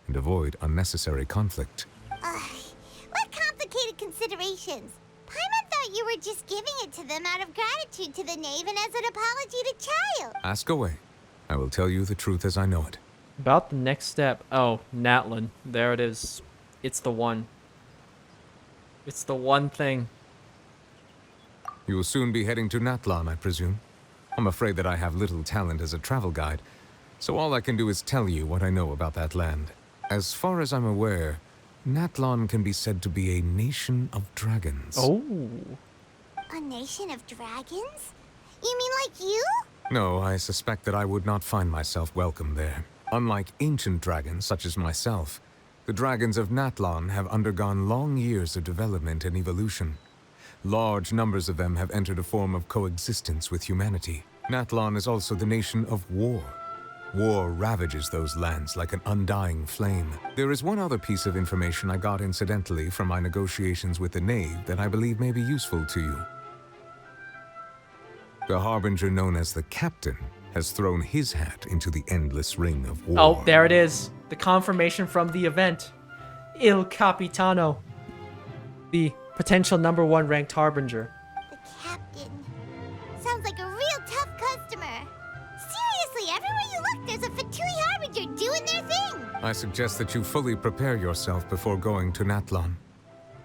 and avoid unnecessary conflict. What complicated considerations? Paimon thought you were just giving it to them out of gratitude to the knave and as an apology to Child. Ask away. I will tell you the truth as I know it. About the next step. Oh, Natlan. There it is. It's the one. It's the one thing. You will soon be heading to Natlan, I presume. I'm afraid that I have little talent as a travel guide, so all I can do is tell you what I know about that land. As far as I'm aware, Natlan can be said to be a nation of dragons. Oh. A nation of dragons? You mean like you? No, I suspect that I would not find myself welcome there. Unlike ancient dragons such as myself, the dragons of Natlan have undergone long years of development and evolution. Large numbers of them have entered a form of coexistence with humanity. Natlan is also the nation of war. War ravages those lands like an undying flame. There is one other piece of information I got incidentally from my negotiations with the knave that I believe may be useful to you. The harbinger known as the Captain has thrown his hat into the endless ring of war. Oh, there it is. The confirmation from the event. Il Capitano. The potential #1 ranked harbinger. The captain. Sounds like a real tough customer. Seriously, everywhere you look, there's a Fatui harbinger doing their thing. I suggest that you fully prepare yourself before going to Natlan.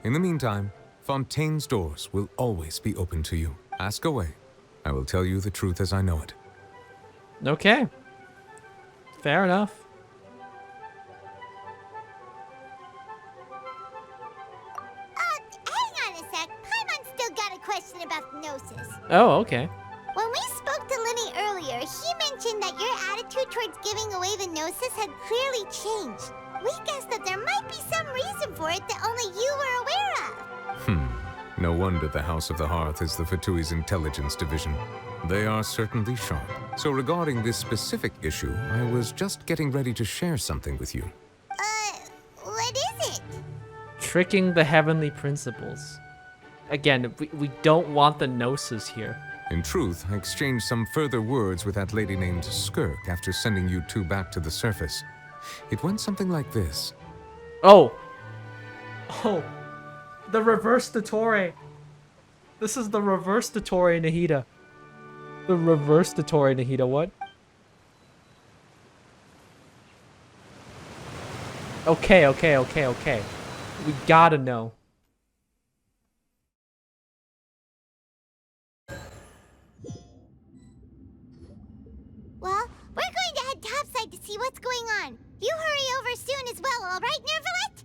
In the meantime, Fontaine's doors will always be open to you. Ask away. I will tell you the truth as I know it. Okay. Fair enough. Hang on a sec. Paimon's still got a question about the Gnosis. Oh, okay. When we spoke to Linny earlier, he mentioned that your attitude towards giving away the Gnosis had clearly changed. We guessed that there might be some reason for it that only you were aware of. No wonder the House of the Hearth is the Fatui's intelligence division. They are certainly sharp. So regarding this specific issue, I was just getting ready to share something with you. What is it? Tricking the heavenly principles. Again, we don't want the Gnosis here. In truth, I exchanged some further words with that lady named Skirk after sending you two back to the surface. It went something like this. Oh! The reverse Dottore. This is the reverse Dottore Nahida. The reverse Dottore Nahida, what? Okay. We gotta know. Well, we're going to head topside to see what's going on. You hurry over soon as well, all right, Neuvillette?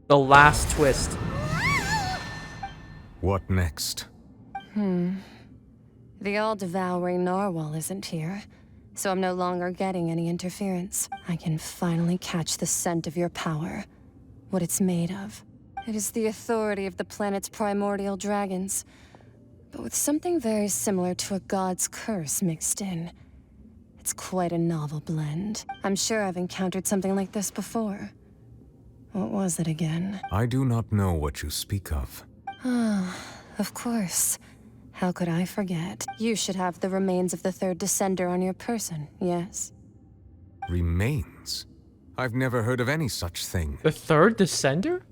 The last twist. What next? The all-devouring narwhal isn't here, so I'm no longer getting any interference. I can finally catch the scent of your power, what it's made of. It is the authority of the planet's primordial dragons, but with something very similar to a god's curse mixed in. It's quite a novel blend. I'm sure I've encountered something like this before. What was it again? I do not know what you speak of. Ah, of course. How could I forget? You should have the remains of the third descender on your person, yes? Remains? I've never heard of any such thing. The third descender?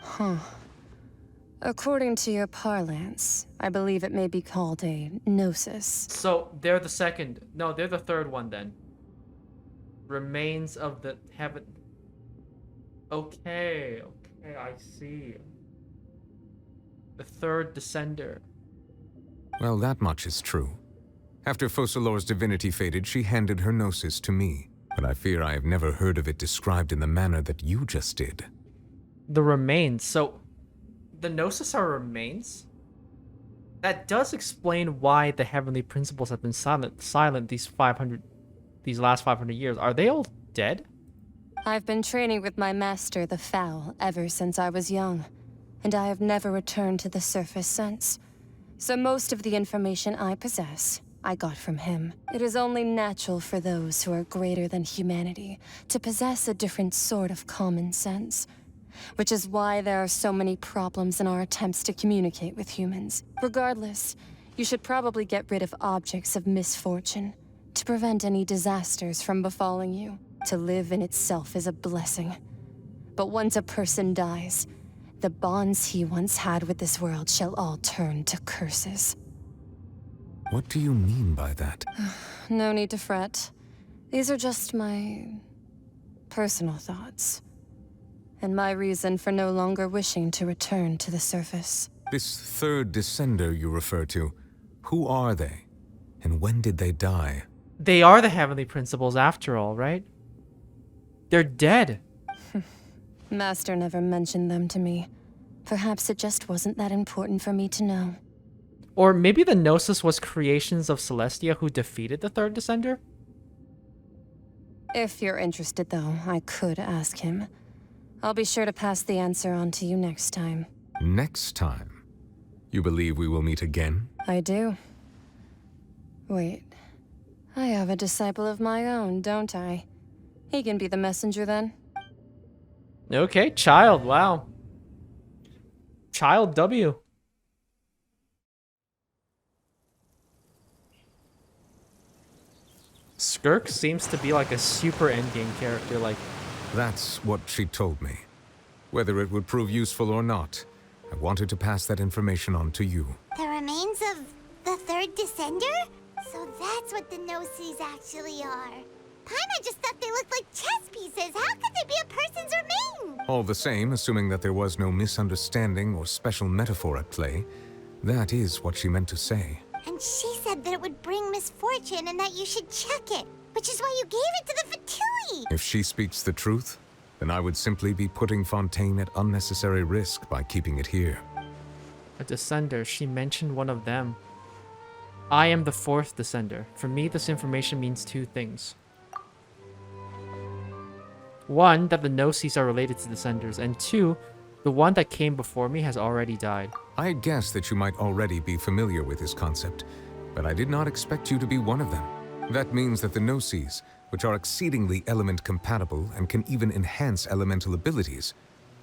Huh. According to your parlance, I believe it may be called a gnosis. So they're the second. No, they're the third one then. Remains of the heaven. Okay, I see. The third descender. Well, that much is true. After Focalor's divinity faded, she handed her gnosis to me. But I fear I have never heard of it described in the manner that you just did. The remains. So, the gnosis are remains? That does explain why the heavenly principles have been silent these last 500 years. Are they all dead? I've been training with my master, the Foul, ever since I was young, and I have never returned to the surface since. So most of the information I possess, I got from him. It is only natural for those who are greater than humanity to possess a different sort of common sense, which is why there are so many problems in our attempts to communicate with humans. Regardless, you should probably get rid of objects of misfortune to prevent any disasters from befalling you. To live in itself is a blessing. But once a person dies, the bonds he once had with this world shall all turn to curses. What do you mean by that? No need to fret. These are just my personal thoughts, and my reason for no longer wishing to return to the surface. This third descender you refer to, who are they? And when did they die? They are the heavenly principles after all, right? They're dead. Master never mentioned them to me. Perhaps it just wasn't that important for me to know. Or maybe the Gnosis was creations of Celestia who defeated the third descender? If you're interested, though, I could ask him. I'll be sure to pass the answer on to you next time. Next time? You believe we will meet again? I do. Wait. I have a disciple of my own, don't I? He can be the messenger then. Okay, child, wow. Child W. Skirk seems to be like a super endgame character, like... That's what she told me. Whether it would prove useful or not, I wanted to pass that information on to you. The remains of the third descender? So that's what the Gnosis actually are. Paimon just thought they looked like chess pieces. How could they be a person's remain? All the same, assuming that there was no misunderstanding or special metaphor at play, that is what she meant to say. And she said that it would bring misfortune and that you should check it, which is why you gave it to the Fatui. If she speaks the truth, then I would simply be putting Fontaine at unnecessary risk by keeping it here. A descender, she mentioned one of them. I am the fourth descender. For me, this information means two things. One, that the Gnosis are related to descenders, and two, the one that came before me has already died. I guessed that you might already be familiar with this concept, but I did not expect you to be one of them. That means that the Gnosis, which are exceedingly element compatible and can even enhance elemental abilities,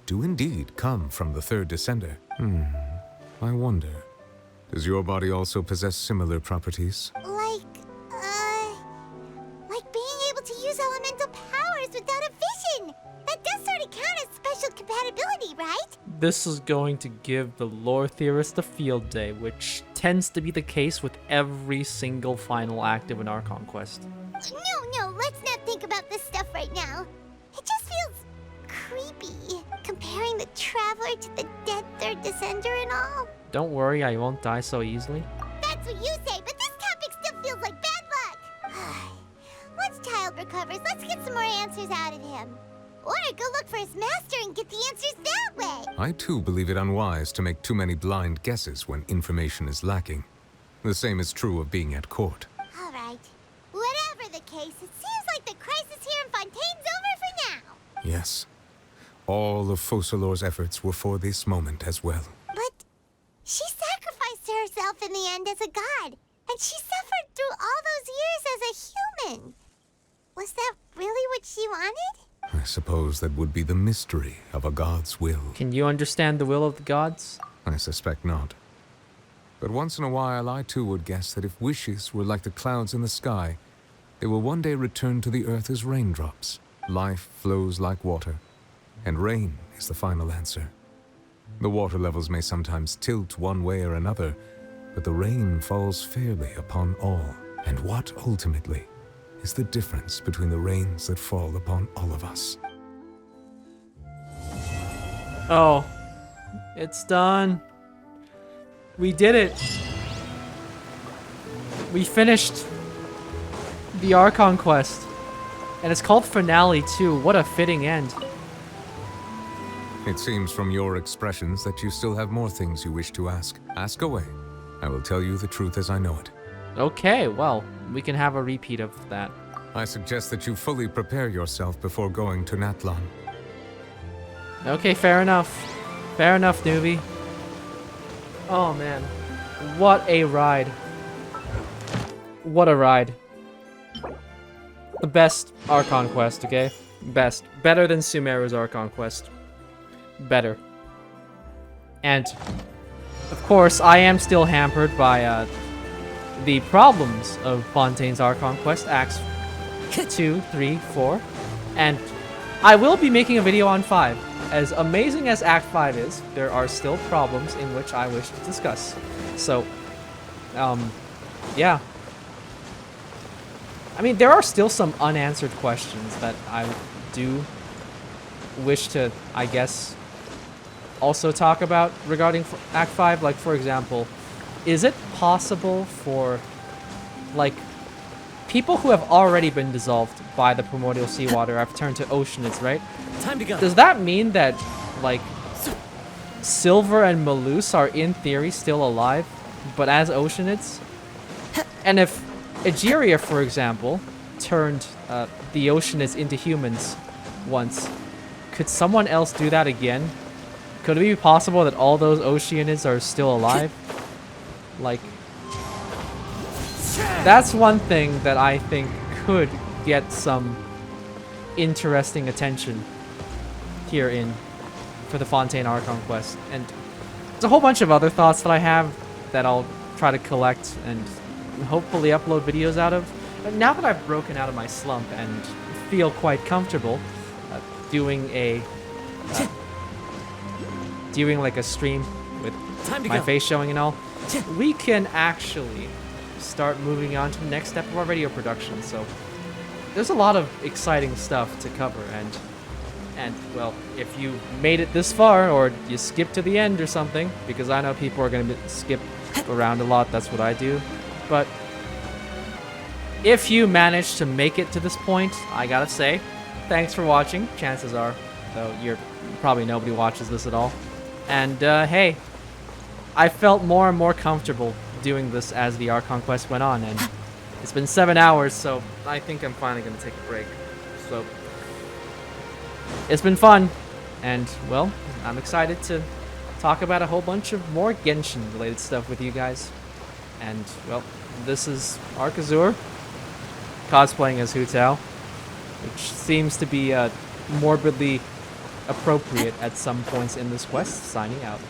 do indeed come from the third descender. I wonder, does your body also possess similar properties? Like being able to use elemental powers without a vision. That does sort of count as special compatibility, right? This is going to give the lore theorist a field day, which tends to be the case with every single final act of an Archon quest. No, let's not think about this stuff right now. It just feels creepy, comparing the traveler to the dead third descender and all? Don't worry, I won't die so easily. That's what you say, but this topic still feels like bad luck. Once Child recovers, let's get some more answers out of him. Or go look for his master and get the answers that way. I too believe it unwise to make too many blind guesses when information is lacking. The same is true of being at court. All right. Whatever the case, it seems like the crisis here in Fontaine's over for now. Yes. All of Focalor's efforts were for this moment as well. But she sacrificed herself in the end as a god, and she suffered through all those years as a human. Was that really what she wanted? I suppose that would be the mystery of a god's will. Can you understand the will of the gods? I suspect not. But once in a while, I too would guess that if wishes were like the clouds in the sky, they will one day return to the earth as raindrops. Life flows like water, and rain is the final answer. The water levels may sometimes tilt one way or another, but the rain falls fairly upon all. And what ultimately is the difference between the rains that fall upon all of us? Oh, it's done. We did it. We finished the Archon quest. And it's called Finale too. What a fitting end. It seems from your expressions that you still have more things you wish to ask. Ask away. I will tell you the truth as I know it. Okay, well, we can have a repeat of that. I suggest that you fully prepare yourself before going to Natlan. Okay, fair enough. Fair enough, Neuvy. Oh, man. What a ride. What a ride. The best Archon quest, okay? Best. Better than Sumeru's Archon quest. Better. And, of course, I am still hampered by the problems of Fontaine's Archon quest, Acts 2, 3, 4. And I will be making a video on 5. As amazing as Act 5 is, there are still problems in which I wish to discuss. So, yeah. I mean, there are still some unanswered questions that I do wish to, I guess, also talk about regarding Act 5. Like, for example, is it possible for, like, people who have already been dissolved by the primordial seawater have turned to oceanids, right? Time to go. Does that mean that, like, Silver and Malus are in theory still alive, but as oceanids? And if Egeria, for example, turned the oceanids into humans once, could someone else do that again? Could it be possible that all those oceanids are still alive? Like, that's one thing that I think could get some interesting attention here for the Fontaine Archon quest. And there's a whole bunch of other thoughts that I have that I'll try to collect and hopefully upload videos out of. But now that I've broken out of my slump and feel quite comfortable doing like a stream with my face showing and all, we can actually start moving on to the next step of our video production. So there's a lot of exciting stuff to cover, and well, if you made it this far or you skipped to the end or something, because I know people are going to skip around a lot, that's what I do, but if you managed to make it to this point, I gotta say, thanks for watching. Chances are, though, probably nobody watches this at all. And hey, I felt more and more comfortable doing this as the Archon quest went on, and it's been 7 hours, so I think I'm finally gonna take a break. So it's been fun, and well, I'm excited to talk about a whole bunch of more Genshin related stuff with you guys. And well, this is Arcazur cosplaying as Hu Tao, which seems to be morbidly appropriate at some points in this quest. Signing out.